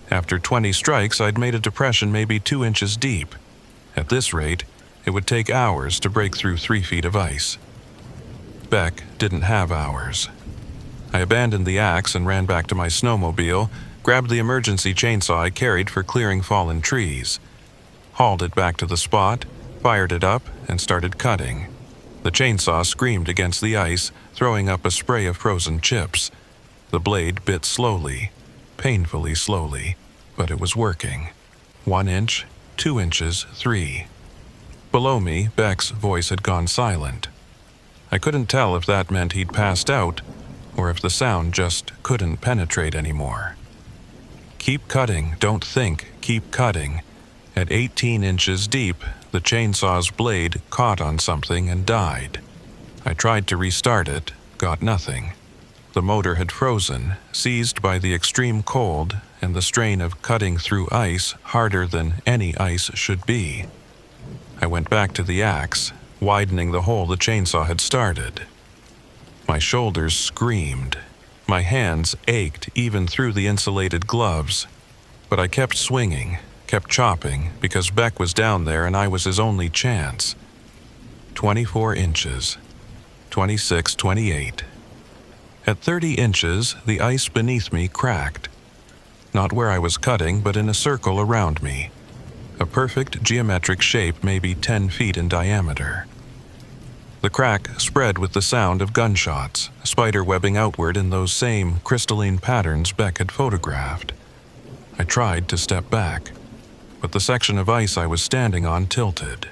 After 20 strikes, I'd made a depression maybe 2 inches deep. At this rate, it would take hours to break through 3 feet of ice. Beck didn't have hours. I abandoned the axe and ran back to my snowmobile, grabbed the emergency chainsaw I carried for clearing fallen trees, hauled it back to the spot, fired it up, and started cutting. The chainsaw screamed against the ice, throwing up a spray of frozen chips. The blade bit slowly, painfully slowly, but it was working. 1 inch, 2 inches, 3. Below me, Beck's voice had gone silent. I couldn't tell if that meant he'd passed out, or if the sound just couldn't penetrate anymore. "Keep cutting, don't think, keep cutting." At 18 inches deep, the chainsaw's blade caught on something and died. I tried to restart it, got nothing. The motor had frozen, seized by the extreme cold and the strain of cutting through ice harder than any ice should be. I went back to the axe, widening the hole the chainsaw had started. My shoulders screamed. My hands ached even through the insulated gloves. But I kept swinging, kept chopping, because Beck was down there and I was his only chance. 24 inches. 26, 28. At 30 inches, the ice beneath me cracked. Not where I was cutting, but in a circle around me. A perfect geometric shape, maybe 10 feet in diameter. The crack spread with the sound of gunshots, spider-webbing outward in those same crystalline patterns Beck had photographed. I tried to step back, but the section of ice I was standing on tilted.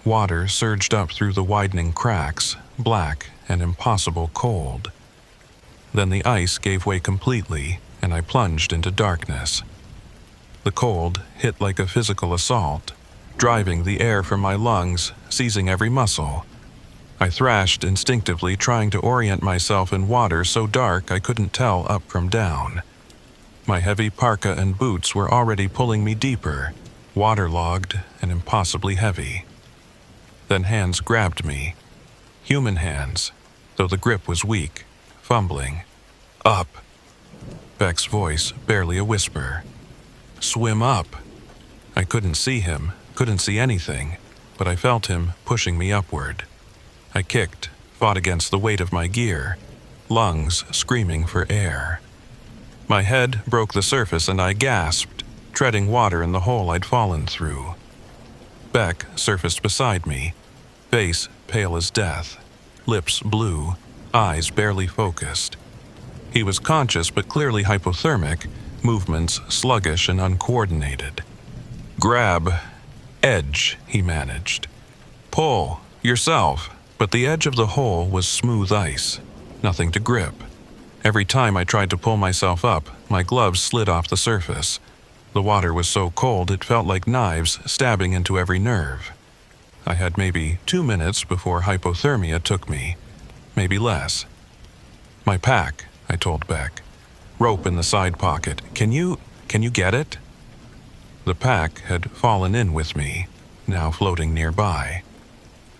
Water surged up through the widening cracks, black and impossible cold. Then the ice gave way completely, and I plunged into darkness. The cold hit like a physical assault, driving the air from my lungs, seizing every muscle. I thrashed instinctively, trying to orient myself in water so dark I couldn't tell up from down. My heavy parka and boots were already pulling me deeper, waterlogged and impossibly heavy. Then hands grabbed me. Human hands. though the grip was weak, fumbling. Up. Beck's voice barely a whisper. Swim up. I couldn't see him, couldn't see anything, but I felt him pushing me upward. I kicked, fought against the weight of my gear, lungs screaming for air. My head broke the surface and I gasped, treading water in the hole I'd fallen through. Beck surfaced beside me, face pale as death, lips blue, eyes barely focused. He was conscious but clearly hypothermic, movements sluggish and uncoordinated. Grab. Edge, he managed. Pull. Yourself. But the edge of the hole was smooth ice. Nothing to grip. Every time I tried to pull myself up, my gloves slid off the surface. The water was so cold it felt like knives stabbing into every nerve. I had maybe 2 minutes before hypothermia took me. Maybe less. My pack, I told Beck. Rope in the side pocket. Can you get it? The pack had fallen in with me, now floating nearby.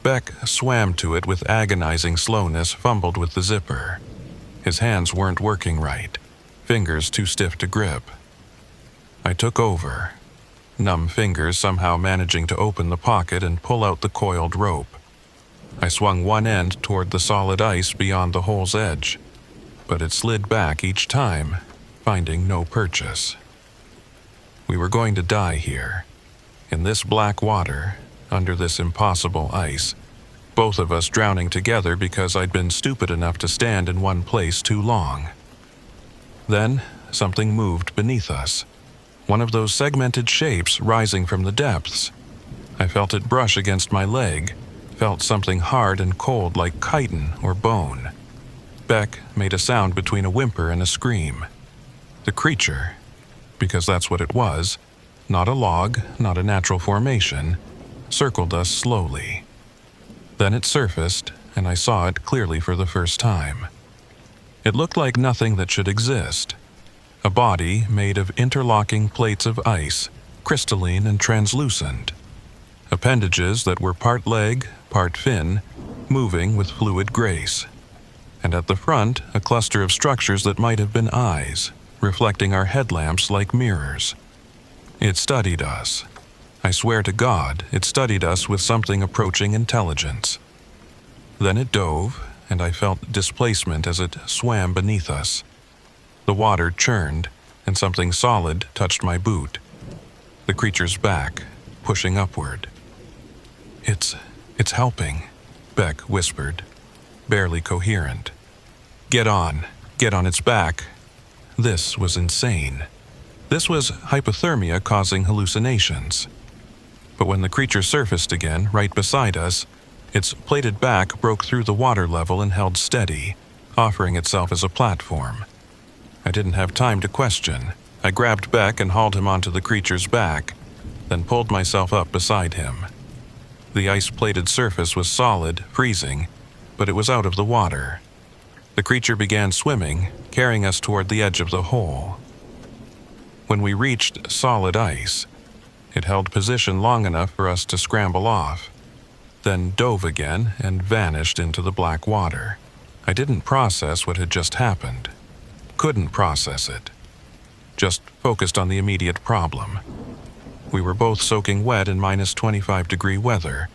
Beck swam to it with agonizing slowness, fumbled with the zipper. His hands weren't working right, fingers too stiff to grip. I took over, numb fingers somehow managing to open the pocket and pull out the coiled rope. I swung one end toward the solid ice beyond the hole's edge, but it slid back each time, finding no purchase. We were going to die here, in this black water, under this impossible ice, both of us drowning together because I'd been stupid enough to stand in one place too long. Then, something moved beneath us, one of those segmented shapes rising from the depths. I felt it brush against my leg, felt something hard and cold like chitin or bone. Beck made a sound between a whimper and a scream. The creature, because that's what it was, not a log, not a natural formation, circled us slowly. Then it surfaced, and I saw it clearly for the first time. It looked like nothing that should exist. A body made of interlocking plates of ice, crystalline and translucent. Appendages that were part leg, part fin, moving with fluid grace. And at the front, a cluster of structures that might have been eyes, reflecting our headlamps like mirrors. It studied us. I swear to God, it studied us with something approaching intelligence. Then it dove, and I felt displacement as it swam beneath us. The water churned, and something solid touched my boot. The creature's back, pushing upward. It's helping, Beck whispered, barely coherent. Get on its back. This was insane. This was hypothermia causing hallucinations. But when the creature surfaced again, right beside us, its plated back broke through the water level and held steady, offering itself as a platform. I didn't have time to question. I grabbed Beck and hauled him onto the creature's back, then pulled myself up beside him. The ice-plated surface was solid, freezing, but it was out of the water. The creature began swimming, carrying us toward the edge of the hole. When we reached solid ice, it held position long enough for us to scramble off, then dove again and vanished into the black water. I didn't process what had just happened. Couldn't process it. Just focused on the immediate problem. We were both soaking wet in minus 25-degree weather,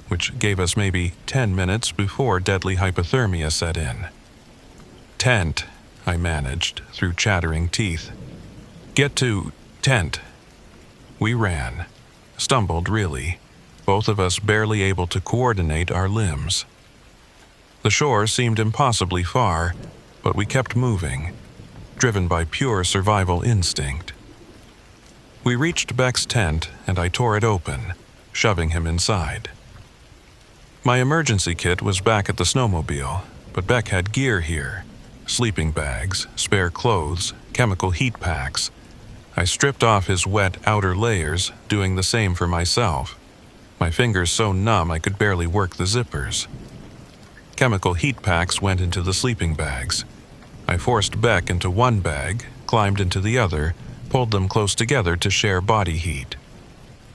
which gave us maybe 10 minutes before deadly hypothermia set in. Tent, I managed through chattering teeth. Get to tent. We ran, stumbled really, both of us barely able to coordinate our limbs. The shore seemed impossibly far, but we kept moving, driven by pure survival instinct. We reached Beck's tent and I tore it open, shoving him inside. My emergency kit was back at the snowmobile, but Beck had gear here. Sleeping bags, spare clothes, chemical heat packs. I stripped off his wet outer layers, doing the same for myself. My fingers so numb I could barely work the zippers. Chemical heat packs went into the sleeping bags. I forced Beck into one bag, climbed into the other, pulled them close together to share body heat.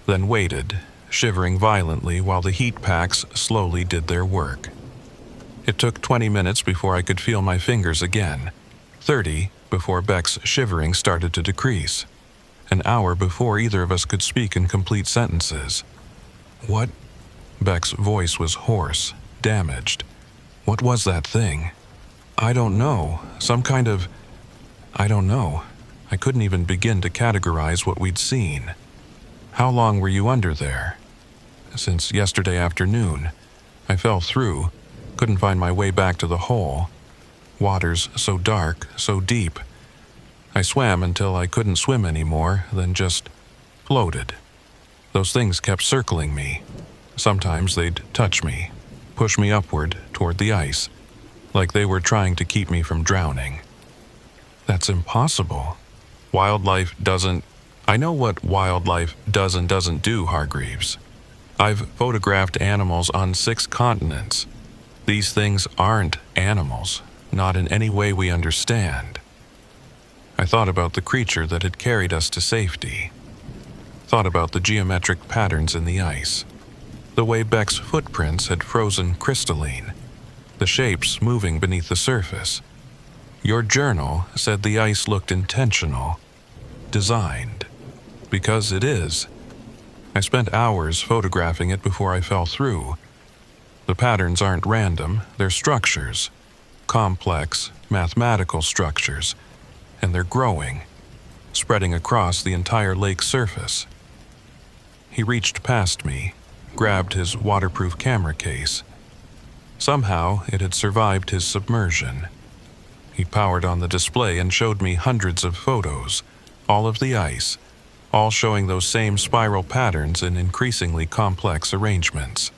Then waited, shivering violently while the heat packs slowly did their work. It took 20 minutes before I could feel my fingers again, 30 before Beck's shivering started to decrease, an hour before either of us could speak in complete sentences. What? Beck's voice was hoarse, damaged. What was that thing? I don't know. Some kind of... I don't know. I couldn't even begin to categorize what we'd seen. How long were you under there? Since yesterday afternoon. I fell through, couldn't find my way back to the hole. Waters so dark, so deep. I swam until I couldn't swim anymore, then just floated. Those things kept circling me. Sometimes they'd touch me, push me upward toward the ice, like they were trying to keep me from drowning. That's impossible. Wildlife doesn't... I know what wildlife does and doesn't do, Hargreaves. I've photographed animals on 6 continents. These things aren't animals, not in any way we understand. I thought about the creature that had carried us to safety. Thought about the geometric patterns in the ice. The way Beck's footprints had frozen crystalline. The shapes moving beneath the surface. Your journal said the ice looked intentional, designed. Because it is. I spent hours photographing it before I fell through. The patterns aren't random, they're structures. Complex, mathematical structures. And they're growing, spreading across the entire lake's surface. He reached past me, grabbed his waterproof camera case. Somehow, it had survived his submersion. He powered on the display and showed me hundreds of photos, all of the ice, all showing those same spiral patterns in increasingly complex arrangements.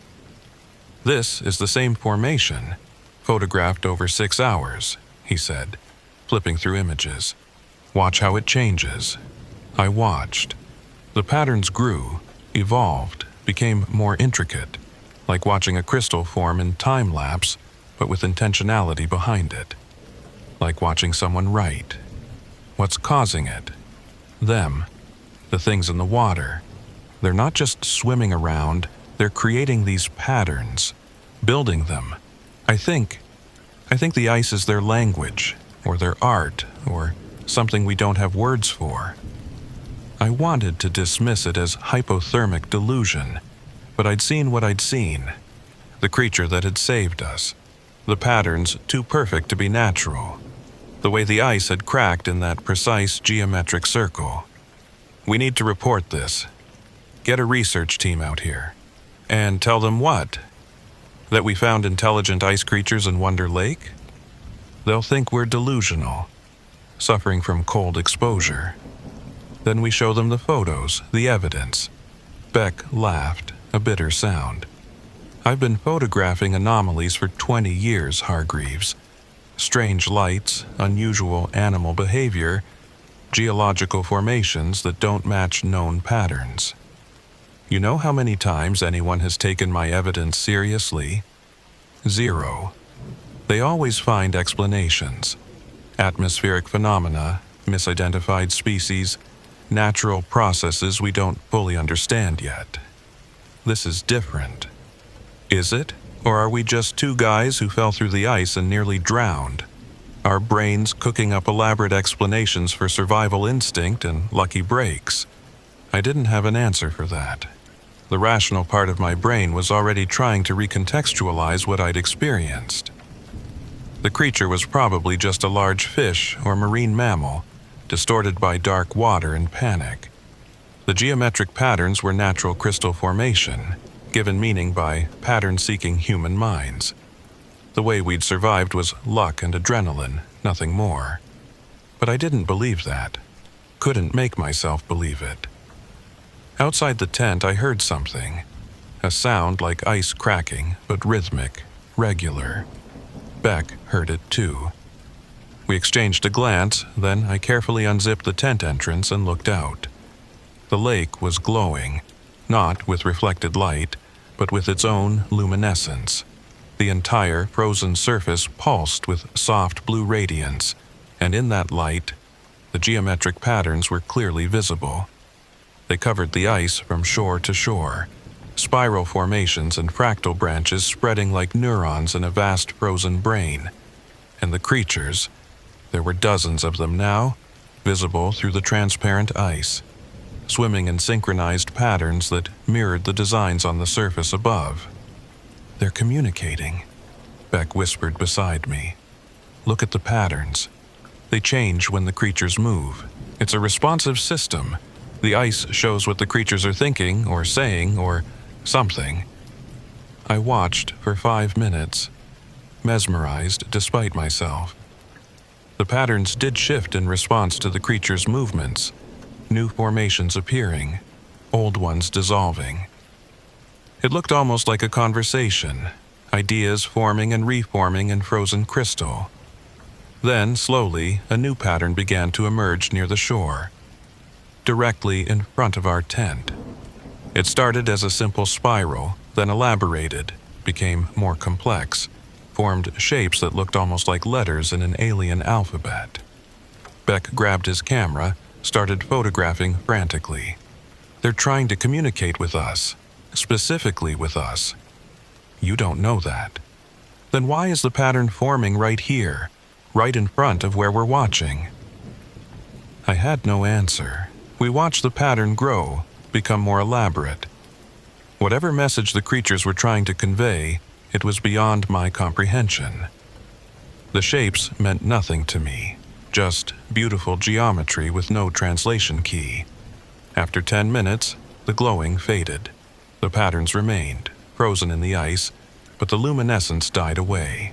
This is the same formation, photographed over 6 hours, he said, flipping through images. Watch how it changes. I watched. The patterns grew, evolved, became more intricate, like watching a crystal form in time-lapse, but with intentionality behind it. Like watching someone write. What's causing it? Them. The things in the water. They're not just swimming around, they're creating these patterns, building them. I think the ice is their language, or their art, or something we don't have words for. I wanted to dismiss it as hypothermic delusion, but I'd seen what I'd seen. The creature that had saved us. The patterns too perfect to be natural. The way the ice had cracked in that precise geometric circle. We need to report this. Get a research team out here. And tell them what? That we found intelligent ice creatures in Wonder Lake? They'll think we're delusional, suffering from cold exposure. Then we show them the photos, the evidence. Beck laughed, a bitter sound. I've been photographing anomalies for 20 years, Hargreaves. Strange lights, unusual animal behavior, geological formations that don't match known patterns. You know how many times anyone has taken my evidence seriously? 0. They always find explanations. Atmospheric phenomena, misidentified species, natural processes we don't fully understand yet. This is different. Is it? Or are we just 2 guys who fell through the ice and nearly drowned? Our brains cooking up elaborate explanations for survival instinct and lucky breaks. I didn't have an answer for that. The rational part of my brain was already trying to recontextualize what I'd experienced. The creature was probably just a large fish or marine mammal, distorted by dark water and panic. The geometric patterns were natural crystal formation, given meaning by pattern-seeking human minds. The way we'd survived was luck and adrenaline, nothing more. But I didn't believe that. Couldn't make myself believe it. Outside the tent, I heard something. A sound like ice cracking, but rhythmic, regular. Beck heard it too. We exchanged a glance, then I carefully unzipped the tent entrance and looked out. The lake was glowing, not with reflected light, but with its own luminescence. The entire frozen surface pulsed with soft blue radiance, and in that light, the geometric patterns were clearly visible. They covered the ice from shore to shore, spiral formations and fractal branches spreading like neurons in a vast frozen brain. And the creatures, there were dozens of them now, visible through the transparent ice, swimming in synchronized patterns that mirrored the designs on the surface above. "They're communicating," Beck whispered beside me. "Look at the patterns. They change when the creatures move. It's a responsive system. The ice shows what the creatures are thinking or saying or something." I watched for 5 minutes, mesmerized despite myself. The patterns did shift in response to the creatures' movements, new formations appearing, old ones dissolving. It looked almost like a conversation, ideas forming and reforming in frozen crystal. Then, slowly, a new pattern began to emerge near the shore, directly in front of our tent. It started as a simple spiral, then elaborated, became more complex, formed shapes that looked almost like letters in an alien alphabet. Beck grabbed his camera, started photographing frantically. "They're trying to communicate with us, specifically with us." "You don't know that." "Then why is the pattern forming right here, right in front of where we're watching?" I had no answer. We watched the pattern grow, become more elaborate. Whatever message the creatures were trying to convey, it was beyond my comprehension. The shapes meant nothing to me, just beautiful geometry with no translation key. After 10 minutes, the glowing faded. The patterns remained, frozen in the ice, but the luminescence died away.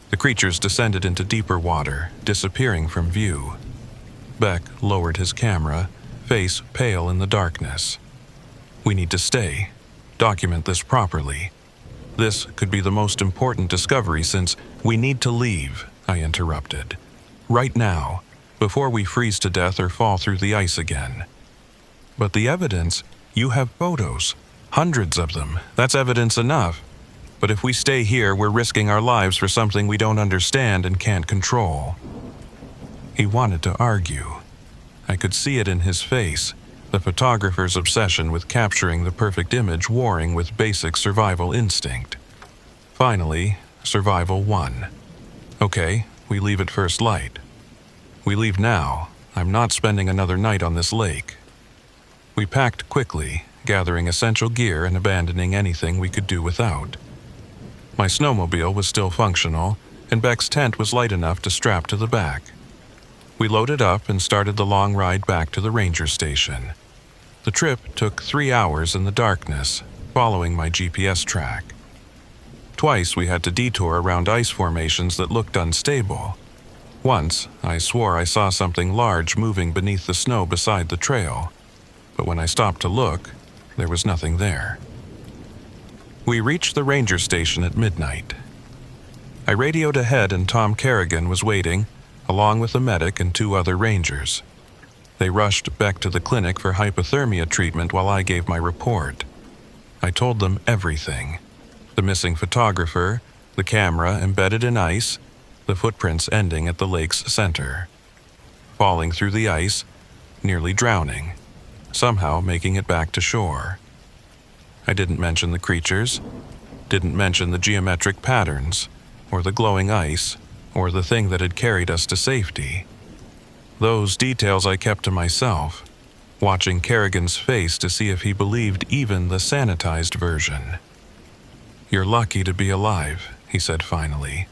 The creatures descended into deeper water, disappearing from view. Beck lowered his camera, face pale in the darkness. "We need to stay, document this properly. This could be the most important discovery since we need to leave," I interrupted. "Right now, before we freeze to death or fall through the ice again." "But the evidence, you have photos, hundreds of them, that's evidence enough. But if we stay here, we're risking our lives for something we don't understand and can't control." He wanted to argue. I could see it in his face, the photographer's obsession with capturing the perfect image warring with basic survival instinct. Finally, survival won. "Okay, we leave at first light." "We leave now. I'm not spending another night on this lake." We packed quickly, gathering essential gear and abandoning anything we could do without. My snowmobile was still functional, and Beck's tent was light enough to strap to the back. We loaded up and started the long ride back to the ranger station. The trip took 3 hours in the darkness, following my GPS track. Twice we had to detour around ice formations that looked unstable. Once, I swore I saw something large moving beneath the snow beside the trail, but when I stopped to look, there was nothing there. We reached the ranger station at midnight. I radioed ahead and Tom Kerrigan was waiting, along with a medic and 2 other rangers. They rushed Beck to the clinic for hypothermia treatment while I gave my report. I told them everything. The missing photographer, the camera embedded in ice, the footprints ending at the lake's center. Falling through the ice, nearly drowning, somehow making it back to shore. I didn't mention the creatures, didn't mention the geometric patterns, or the glowing ice, or the thing that had carried us to safety. Those details I kept to myself, watching Kerrigan's face to see if he believed even the sanitized version. "You're lucky to be alive," he said finally.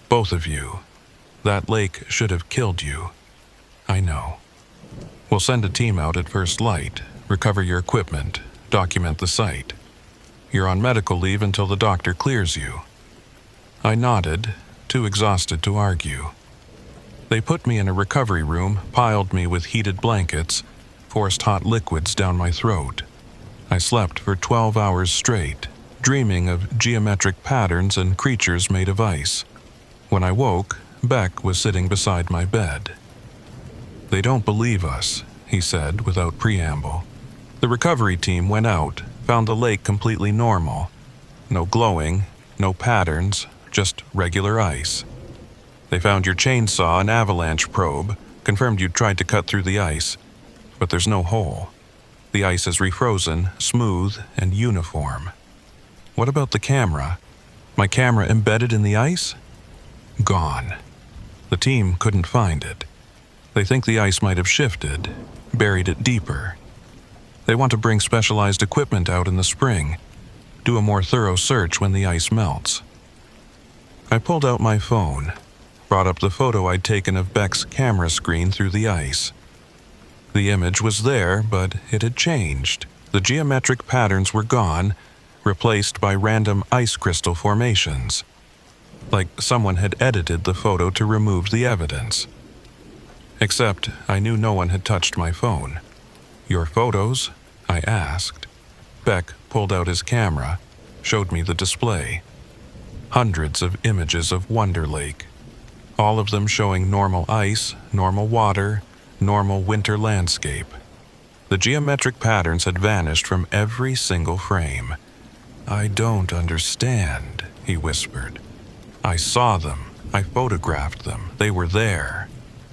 "Both of you. That lake should have killed you. I know. We'll send a team out at first light, recover your equipment, document the site. You're on medical leave until the doctor clears you." I nodded, too exhausted to argue. They put me in a recovery room, piled me with heated blankets, forced hot liquids down my throat. I slept for 12 hours straight, dreaming of geometric patterns and creatures made of ice. When I woke, Beck was sitting beside my bed. "They don't believe us," he said without preamble. "The recovery team went out, found the lake completely normal. No glowing, no patterns, just regular ice. They found your chainsaw and avalanche probe, confirmed you'd tried to cut through the ice, but there's no hole. The ice is refrozen, smooth, and uniform. What about the camera? My camera embedded in the ice? Gone. The team couldn't find it. They think the ice might have shifted, buried it deeper. They want to bring specialized equipment out in the spring, do a more thorough search when the ice melts. I pulled out my phone, brought up the photo I'd taken of Beck's camera screen through the ice. The image was there, but it had changed. The geometric patterns were gone, replaced by random ice crystal formations. Like someone had edited the photo to remove the evidence. Except I knew no one had touched my phone. "Your photos?" I asked. Beck pulled out his camera, showed me the display. Hundreds of images of Wonder Lake, all of them showing normal ice, normal water, normal winter landscape. The geometric patterns had vanished from every single frame. "I don't understand," he whispered. "I saw them. I photographed them. They were there.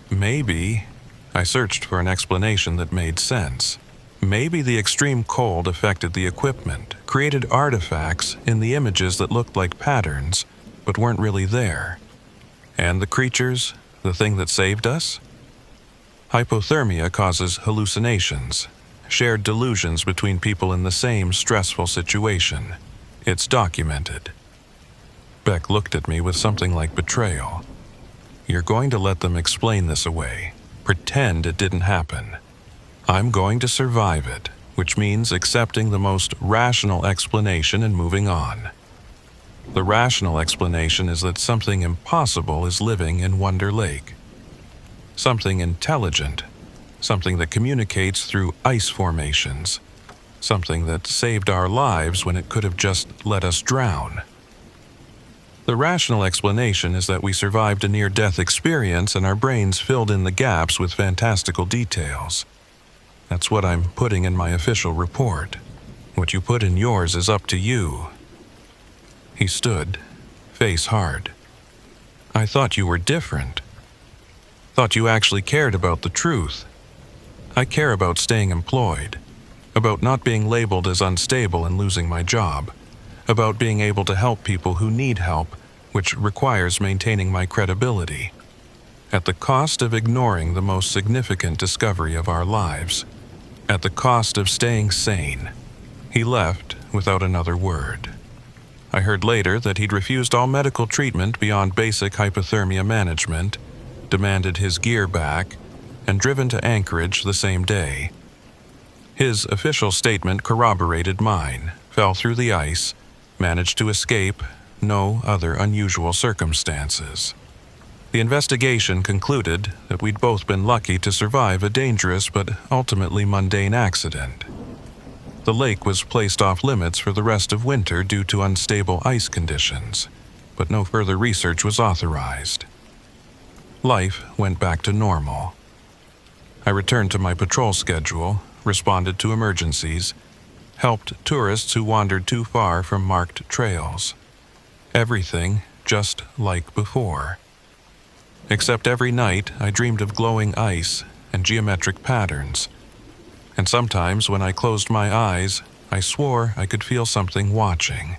Maybe," I searched for an explanation that made sense. "Maybe the extreme cold affected the equipment, created artifacts in the images that looked like patterns, but weren't really there. And the creatures, the thing that saved us? Hypothermia causes hallucinations, shared delusions between people in the same stressful situation. It's documented." Beck looked at me with something like betrayal. "You're going to let them explain this away, pretend it didn't happen. I'm going to survive it, which means accepting the most rational explanation and moving on. The rational explanation is that something impossible is living in Wonder Lake. Something intelligent, something that communicates through ice formations, something that saved our lives when it could have just let us drown. The rational explanation is that we survived a near-death experience and our brains filled in the gaps with fantastical details. That's what I'm putting in my official report. What you put in yours is up to you." He stood, face hard. "I thought you were different. Thought you actually cared about the truth. I care about staying employed, about not being labeled as unstable and losing my job, about being able to help people who need help, which requires maintaining my credibility, at the cost of ignoring the most significant discovery of our lives, at the cost of staying sane." He left without another word. I heard later that he'd refused all medical treatment beyond basic hypothermia management, demanded his gear back, and driven to Anchorage the same day. His official statement corroborated mine, fell through the ice, managed to escape, no other unusual circumstances. The investigation concluded that we'd both been lucky to survive a dangerous but ultimately mundane accident. The lake was placed off limits for the rest of winter due to unstable ice conditions, but no further research was authorized. Life went back to normal. I returned to my patrol schedule, responded to emergencies, helped tourists who wandered too far from marked trails. Everything just like before. Except every night I dreamed of glowing ice and geometric patterns. And sometimes when I closed my eyes, I swore I could feel something watching.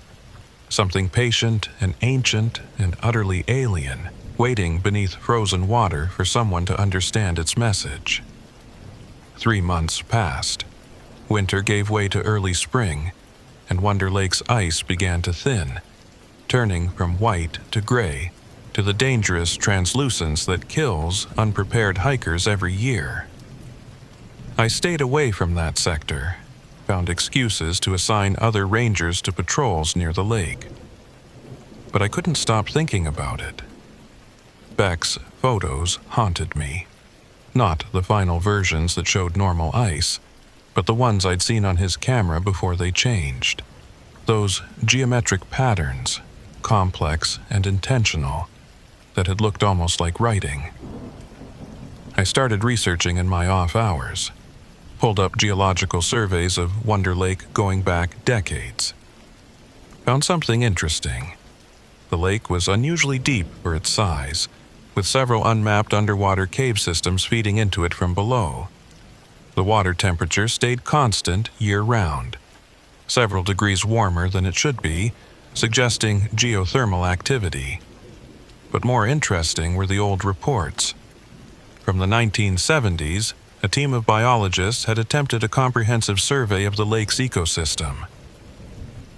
Something patient and ancient and utterly alien, waiting beneath frozen water for someone to understand its message. 3 months passed. Winter gave way to early spring, and Wonder Lake's ice began to thin, turning from white to gray, to the dangerous translucence that kills unprepared hikers every year. I stayed away from that sector, found excuses to assign other rangers to patrols near the lake. But I couldn't stop thinking about it. Beck's photos haunted me. Not the final versions that showed normal ice, but the ones I'd seen on his camera before they changed. Those geometric patterns, complex and intentional, that had looked almost like writing. I started researching in my off hours, pulled up geological surveys of Wonder Lake going back decades. Found something interesting. The lake was unusually deep for its size, with several unmapped underwater cave systems feeding into it from below. The water temperature stayed constant year-round, several degrees warmer than it should be, suggesting geothermal activity. But more interesting were the old reports. From the 1970s, a team of biologists had attempted a comprehensive survey of the lake's ecosystem.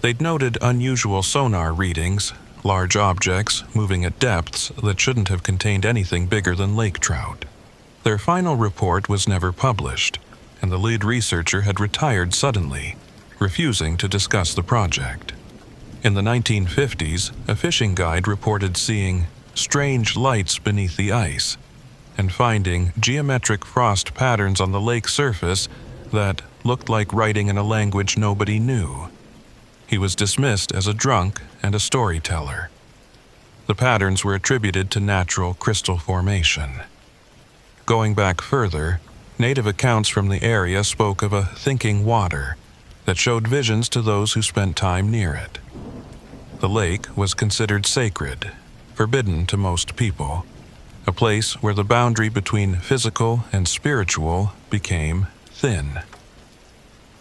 They'd noted unusual sonar readings, large objects moving at depths that shouldn't have contained anything bigger than lake trout. Their final report was never published, and the lead researcher had retired suddenly, refusing to discuss the project. In the 1950s, a fishing guide reported seeing strange lights beneath the ice and finding geometric frost patterns on the lake surface that looked like writing in a language nobody knew. He was dismissed as a drunk and a storyteller. The patterns were attributed to natural crystal formation. Going back further, native accounts from the area spoke of a thinking water that showed visions to those who spent time near it. The lake was considered sacred, forbidden to most people, a place where the boundary between physical and spiritual became thin.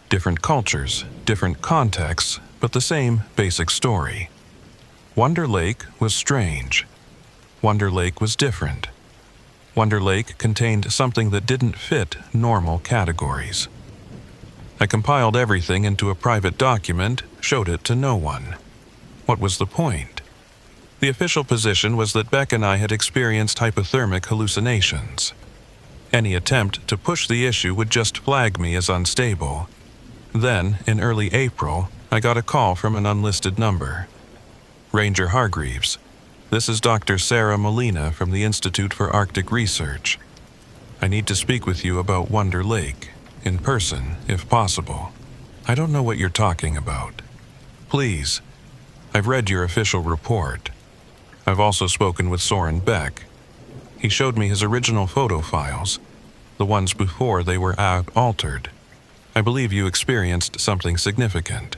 Different cultures, different contexts, but the same basic story. Wonder Lake was strange. Wonder Lake was different. Wonder Lake contained something that didn't fit normal categories. I compiled everything into a private document, showed it to no one. What was the point? The official position was that Beck and I had experienced hypothermic hallucinations. Any attempt to push the issue would just flag me as unstable. Then, in early April, I got a call from an unlisted number. Ranger Hargreaves, this is Dr. Sarah Molina from the Institute for Arctic Research. I need to speak with you about Wonder Lake, in person, if possible. I don't know what you're talking about. Please, I've read your official report. I've also spoken with Soren Beck. He showed me his original photo files, the ones before they were altered. I believe you experienced something significant.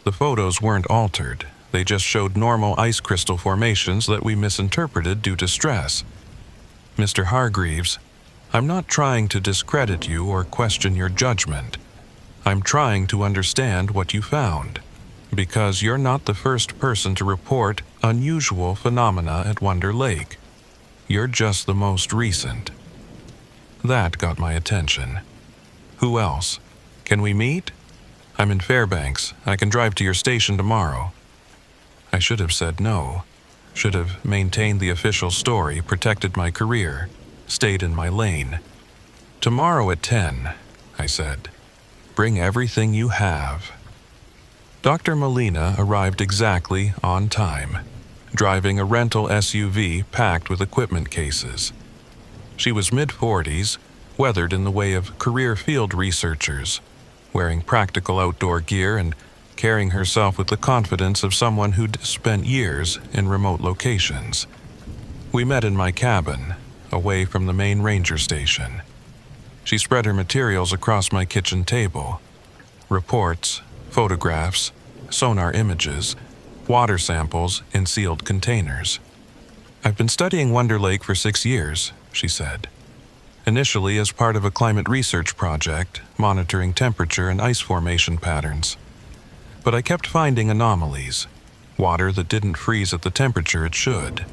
The photos weren't altered. They just showed normal ice crystal formations that we misinterpreted due to stress. Mr. Hargreaves, I'm not trying to discredit you or question your judgment. I'm trying to understand what you found, because you're not the first person to report unusual phenomena at Wonder Lake. You're just the most recent. That got my attention. Who else? Can we meet? I'm in Fairbanks. I can drive to your station tomorrow. I should have said no. Should have maintained the official story, protected my career, stayed in my lane. Tomorrow at 10, I said. Bring everything you have. Dr. Molina arrived exactly on time, driving a rental SUV packed with equipment cases. She was mid-40s, weathered in the way of career field researchers, wearing practical outdoor gear and carrying herself with the confidence of someone who'd spent years in remote locations. We met in my cabin, away from the main ranger station. She spread her materials across my kitchen table. Reports, photographs, sonar images, water samples in sealed containers. I've been studying Wonder Lake for 6 years, she said. Initially as part of a climate research project, monitoring temperature and ice formation patterns. But I kept finding anomalies, water that didn't freeze at the temperature it should.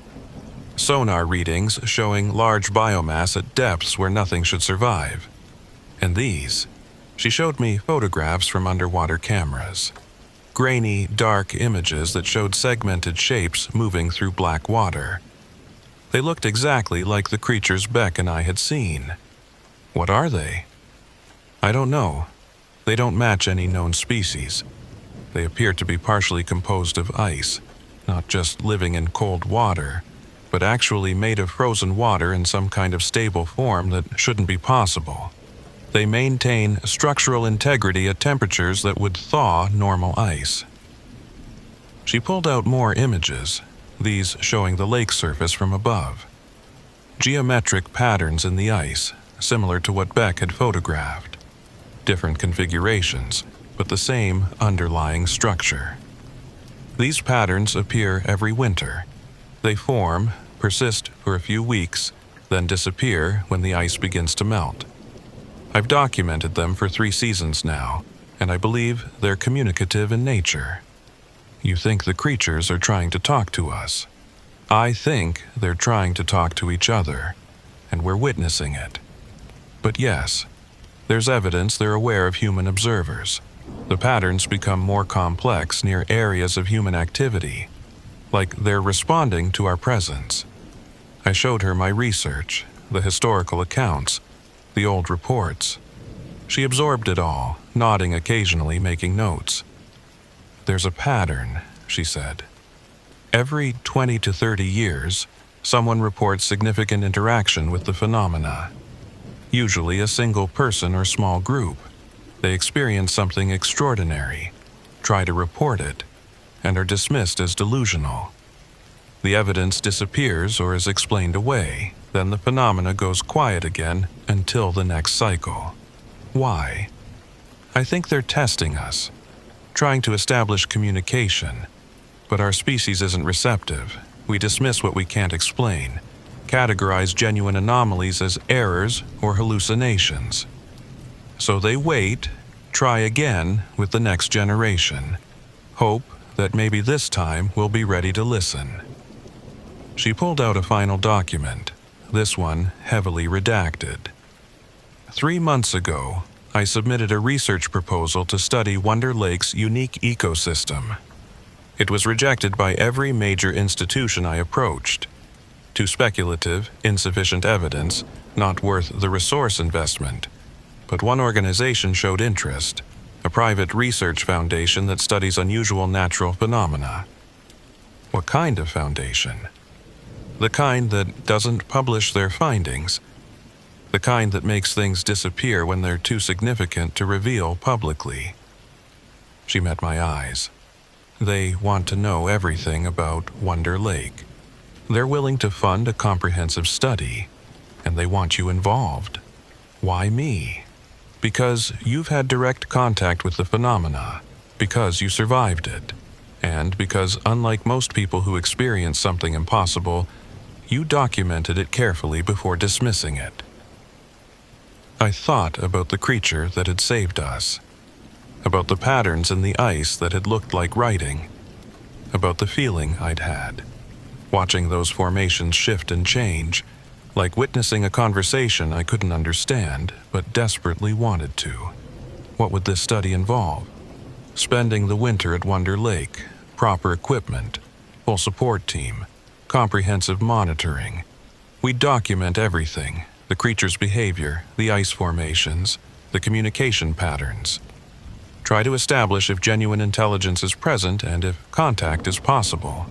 Sonar readings showing large biomass at depths where nothing should survive. And these, she showed me photographs from underwater cameras. Grainy, dark images that showed segmented shapes moving through black water. They looked exactly like the creatures Beck and I had seen. What are they? I don't know. They don't match any known species. They appear to be partially composed of ice, not just living in cold water, but actually made of frozen water in some kind of stable form that shouldn't be possible. They maintain structural integrity at temperatures that would thaw normal ice. She pulled out more images, these showing the lake surface from above. Geometric patterns in the ice, similar to what Beck had photographed. Different configurations, but the same underlying structure. These patterns appear every winter. They form, persist for a few weeks, then disappear when the ice begins to melt. I've documented them for 3 seasons now, and I believe they're communicative in nature. You think the creatures are trying to talk to us. I think they're trying to talk to each other, and we're witnessing it. But yes, there's evidence they're aware of human observers. The patterns become more complex near areas of human activity, like they're responding to our presence. I showed her my research, the historical accounts, the old reports. She absorbed it all, nodding occasionally, making notes. There's a pattern, she said. Every 20 to 30 years, someone reports significant interaction with the phenomena. Usually a single person or small group. They experience something extraordinary, try to report it, and are dismissed as delusional. The evidence disappears or is explained away, then the phenomena goes quiet again until the next cycle. Why? I think they're testing us, trying to establish communication, but our species isn't receptive. We dismiss what we can't explain, categorize genuine anomalies as errors or hallucinations. So they wait, try again with the next generation, hope that maybe this time we'll be ready to listen. She pulled out a final document, this one heavily redacted. 3 months ago, I submitted a research proposal to study Wonder Lake's unique ecosystem. It was rejected by every major institution I approached. Too speculative, insufficient evidence, not worth the resource investment. But one organization showed interest, a private research foundation that studies unusual natural phenomena. What kind of foundation? The kind that doesn't publish their findings. The kind that makes things disappear when they're too significant to reveal publicly. She met my eyes. They want to know everything about Wonder Lake. They're willing to fund a comprehensive study, and they want you involved. Why me? Because you've had direct contact with the phenomena, because you survived it, and because unlike most people who experience something impossible, you documented it carefully before dismissing it. I thought about the creature that had saved us, about the patterns in the ice that had looked like writing, about the feeling I'd had, watching those formations shift and change, like witnessing a conversation I couldn't understand but desperately wanted to. What would this study involve? Spending the winter at Wonder Lake, proper equipment, full support team, comprehensive monitoring. We'd document everything, the creature's behavior, the ice formations, the communication patterns. Try to establish if genuine intelligence is present and if contact is possible.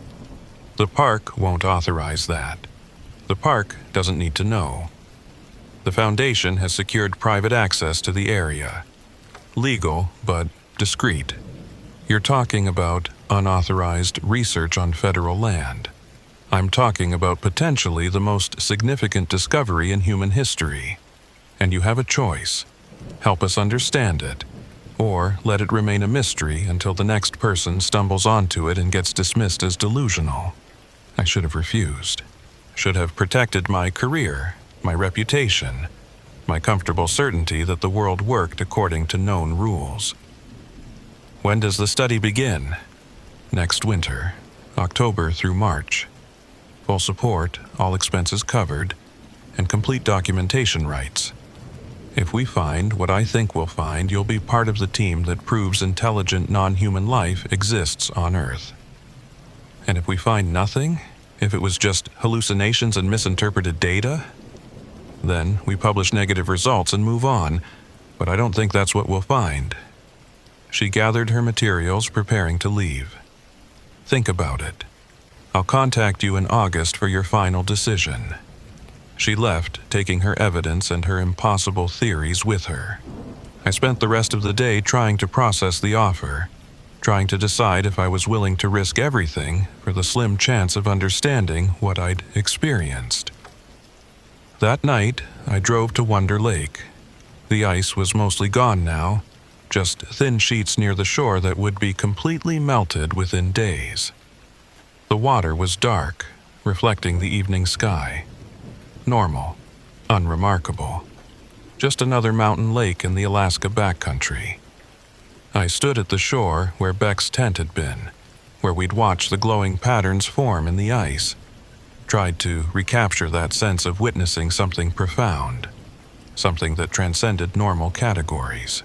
The park won't authorize that. The park doesn't need to know. The Foundation has secured private access to the area. Legal, but discreet. You're talking about unauthorized research on federal land. I'm talking about potentially the most significant discovery in human history. And you have a choice. Help us understand it, or let it remain a mystery until the next person stumbles onto it and gets dismissed as delusional. I should have refused. Should have protected my career, my reputation, my comfortable certainty that the world worked according to known rules. When does the study begin? Next winter, October through March. Full support, all expenses covered, and complete documentation rights. If we find what I think we'll find, you'll be part of the team that proves intelligent non-human life exists on Earth. And if we find nothing, if it was just hallucinations and misinterpreted data, then we publish negative results and move on, but I don't think that's what we'll find. She gathered her materials, preparing to leave. Think about it. I'll contact you in August for your final decision. She left, taking her evidence and her impossible theories with her. I spent the rest of the day trying to process the offer, trying to decide if I was willing to risk everything for the slim chance of understanding what I'd experienced. That night, I drove to Wonder Lake. The ice was mostly gone now, just thin sheets near the shore that would be completely melted within days. The water was dark, reflecting the evening sky. Normal, unremarkable. just another mountain lake in the Alaska backcountry. I stood at the shore where Beck's tent had been, where we'd watched the glowing patterns form in the ice, tried to recapture that sense of witnessing something profound, something that transcended normal categories.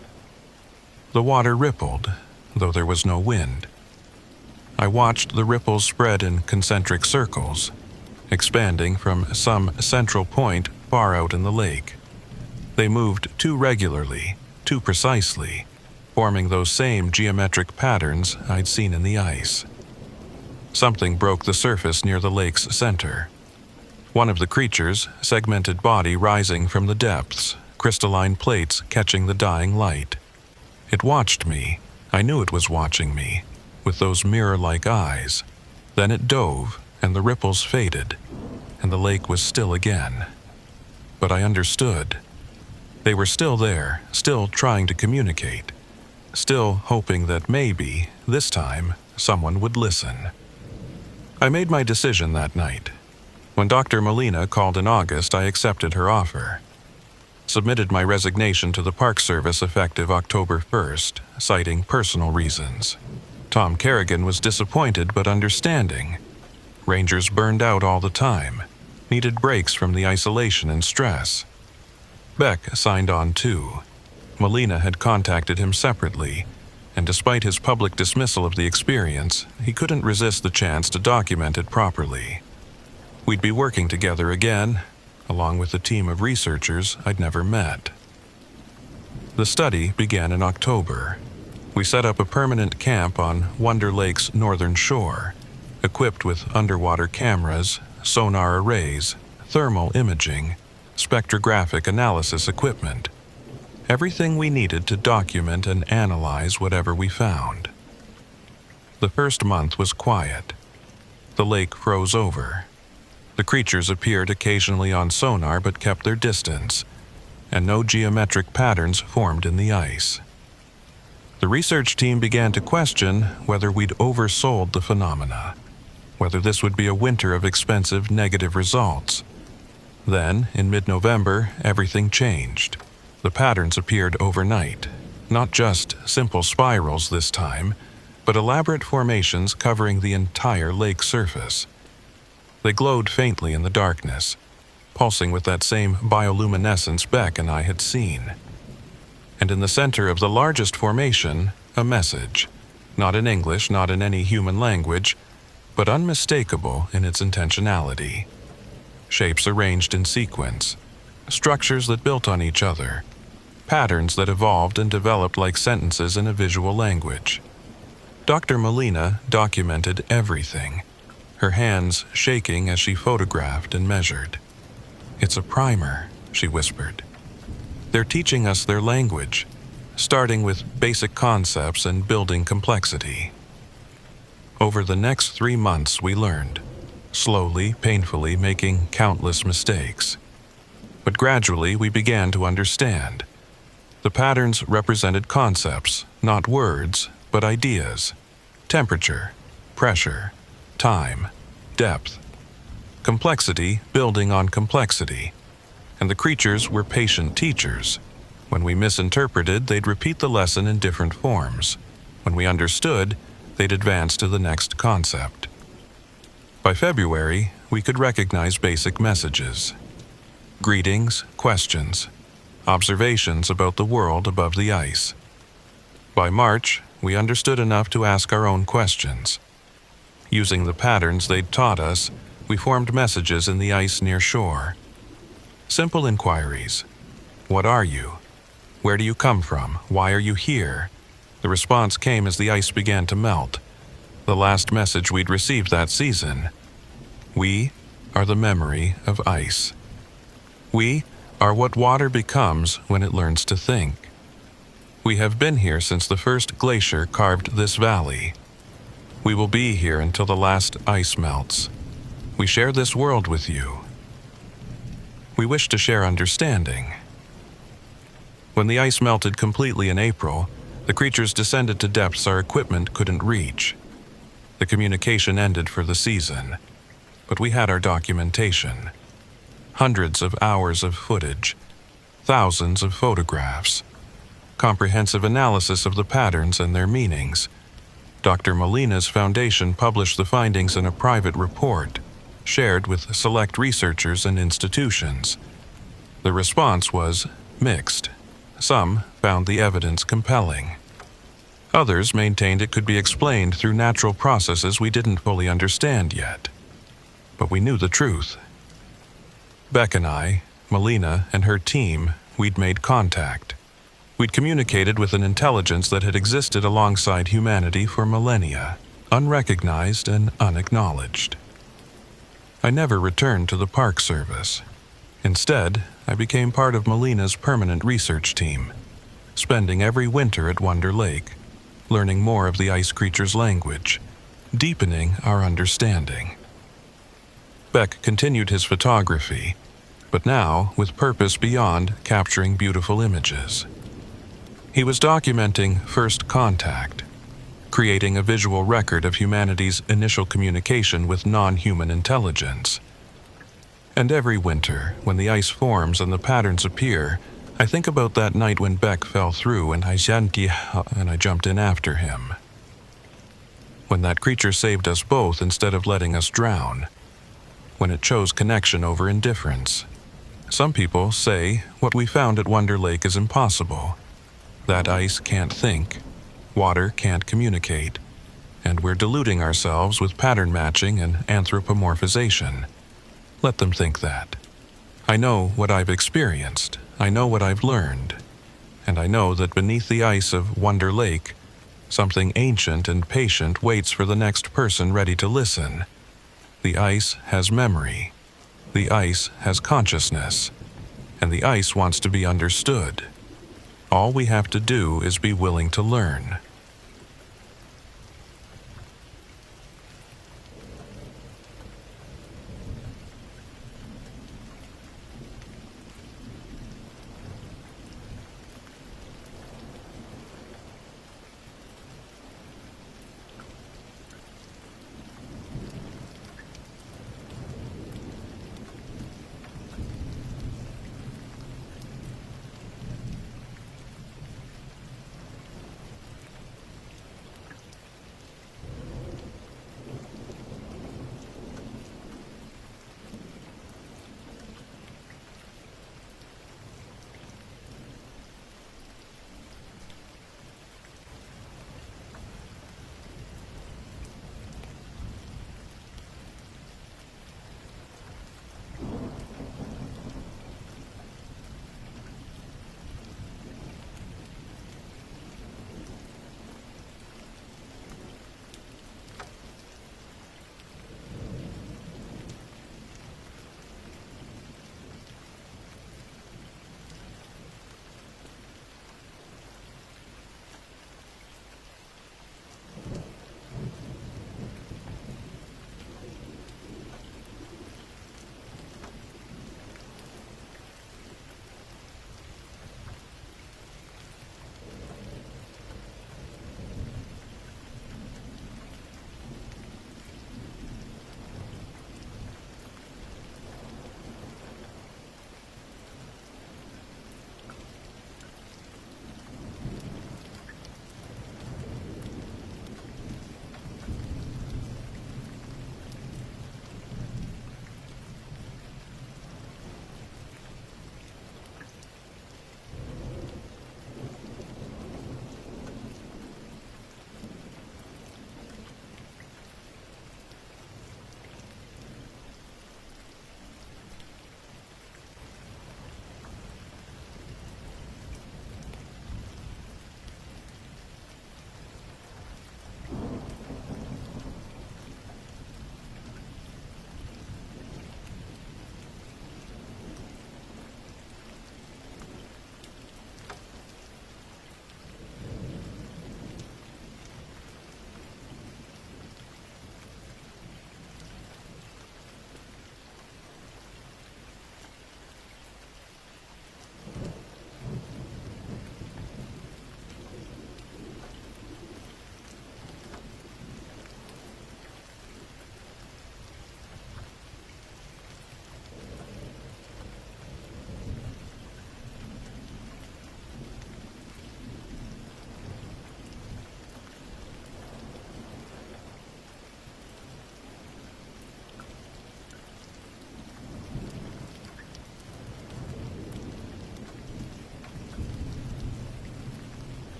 The water rippled, though there was no wind. I watched the ripples spread in concentric circles, expanding from some central point far out in the lake. They moved too regularly, too precisely, forming those same geometric patterns I'd seen in the ice. Something broke the surface near the lake's center. One of the creatures' segmented body rising from the depths, crystalline plates catching the dying light. It watched me. I knew it was watching me, with those mirror-like eyes. Then it dove, and the ripples faded, and the lake was still again. But I understood. They were still there, still trying to communicate, still hoping that maybe, this time, someone would listen. I made my decision that night. When Dr. Molina called in August, I accepted her offer. Submitted my resignation to the Park Service effective October 1st, citing personal reasons. Tom Kerrigan was disappointed but understanding. Rangers burned out all the time, needed breaks from the isolation and stress. Beck signed on too. Molina had contacted him separately, and despite his public dismissal of the experience, he couldn't resist the chance to document it properly. We'd be working together again, along with a team of researchers I'd never met. The study began in October. We set up a permanent camp on Wonder Lake's northern shore, equipped with underwater cameras, sonar arrays, thermal imaging, spectrographic analysis equipment. Everything we needed to document and analyze whatever we found. The first month was quiet. The lake froze over. The creatures appeared occasionally on sonar but kept their distance, and no geometric patterns formed in the ice. The research team began to question whether we'd oversold the phenomena, whether this would be a winter of expensive negative results. Then, in mid-November, everything changed. The patterns appeared overnight, not just simple spirals this time, but elaborate formations covering the entire lake surface. They glowed faintly in the darkness, pulsing with that same bioluminescence Beck and I had seen. And in the center of the largest formation, a message, not in English, not in any human language, but unmistakable in its intentionality. Shapes arranged in sequence, structures that built on each other, patterns that evolved and developed like sentences in a visual language. Dr. Molina documented everything, her hands shaking as she photographed and measured. "It's a primer," she whispered. "They're teaching us their language, starting with basic concepts and building complexity." Over the next 3 months we learned, slowly, painfully, making countless mistakes. But gradually we began to understand. The patterns represented concepts, not words, but ideas. Temperature, pressure, time, depth. Complexity building on complexity. And the creatures were patient teachers. When we misinterpreted, they'd repeat the lesson in different forms. When we understood, they'd advance to the next concept. By February, we could recognize basic messages. Greetings, questions, observations about the world above the ice. By March, we understood enough to ask our own questions. Using the patterns they'd taught us, we formed messages in the ice near shore. Simple inquiries. What are you? Where do you come from? Why are you here? The response came as the ice began to melt. The last message we'd received that season. We are the memory of ice. We are what water becomes when it learns to think. We have been here since the first glacier carved this valley. We will be here until the last ice melts. We share this world with you. We wish to share understanding. When the ice melted completely in April, the creatures descended to depths our equipment couldn't reach. The communication ended for the season, but we had our documentation. Hundreds of hours of footage, thousands of photographs, comprehensive analysis of the patterns and their meanings. Dr. Molina's foundation published the findings in a private report, shared with select researchers and institutions. The response was mixed. Some found the evidence compelling. Others maintained it could be explained through natural processes we didn't fully understand yet. But we knew the truth. Beck and I, Molina and her team, we'd made contact. We'd communicated with an intelligence that had existed alongside humanity for millennia, unrecognized and unacknowledged. I never returned to the Park Service. Instead, I became part of Molina's permanent research team, spending every winter at Wonder Lake, learning more of the ice creature's language, deepening our understanding. Beck continued his photography, but now with purpose beyond capturing beautiful images. He was documenting first contact, creating a visual record of humanity's initial communication with non-human intelligence. And every winter, when the ice forms and the patterns appear, I think about that night when Beck fell through and I jumped in after him. When that creature saved us both instead of letting us drown. When it chose connection over indifference. Some people say what we found at Wonder Lake is impossible. That ice can't think, water can't communicate, and we're deluding ourselves with pattern matching and anthropomorphization. Let them think that. I know what I've experienced, I know what I've learned, and I know that beneath the ice of Wonder Lake, something ancient and patient waits for the next person ready to listen. The ice has memory, the ice has consciousness, and the ice wants to be understood. All we have to do is be willing to learn.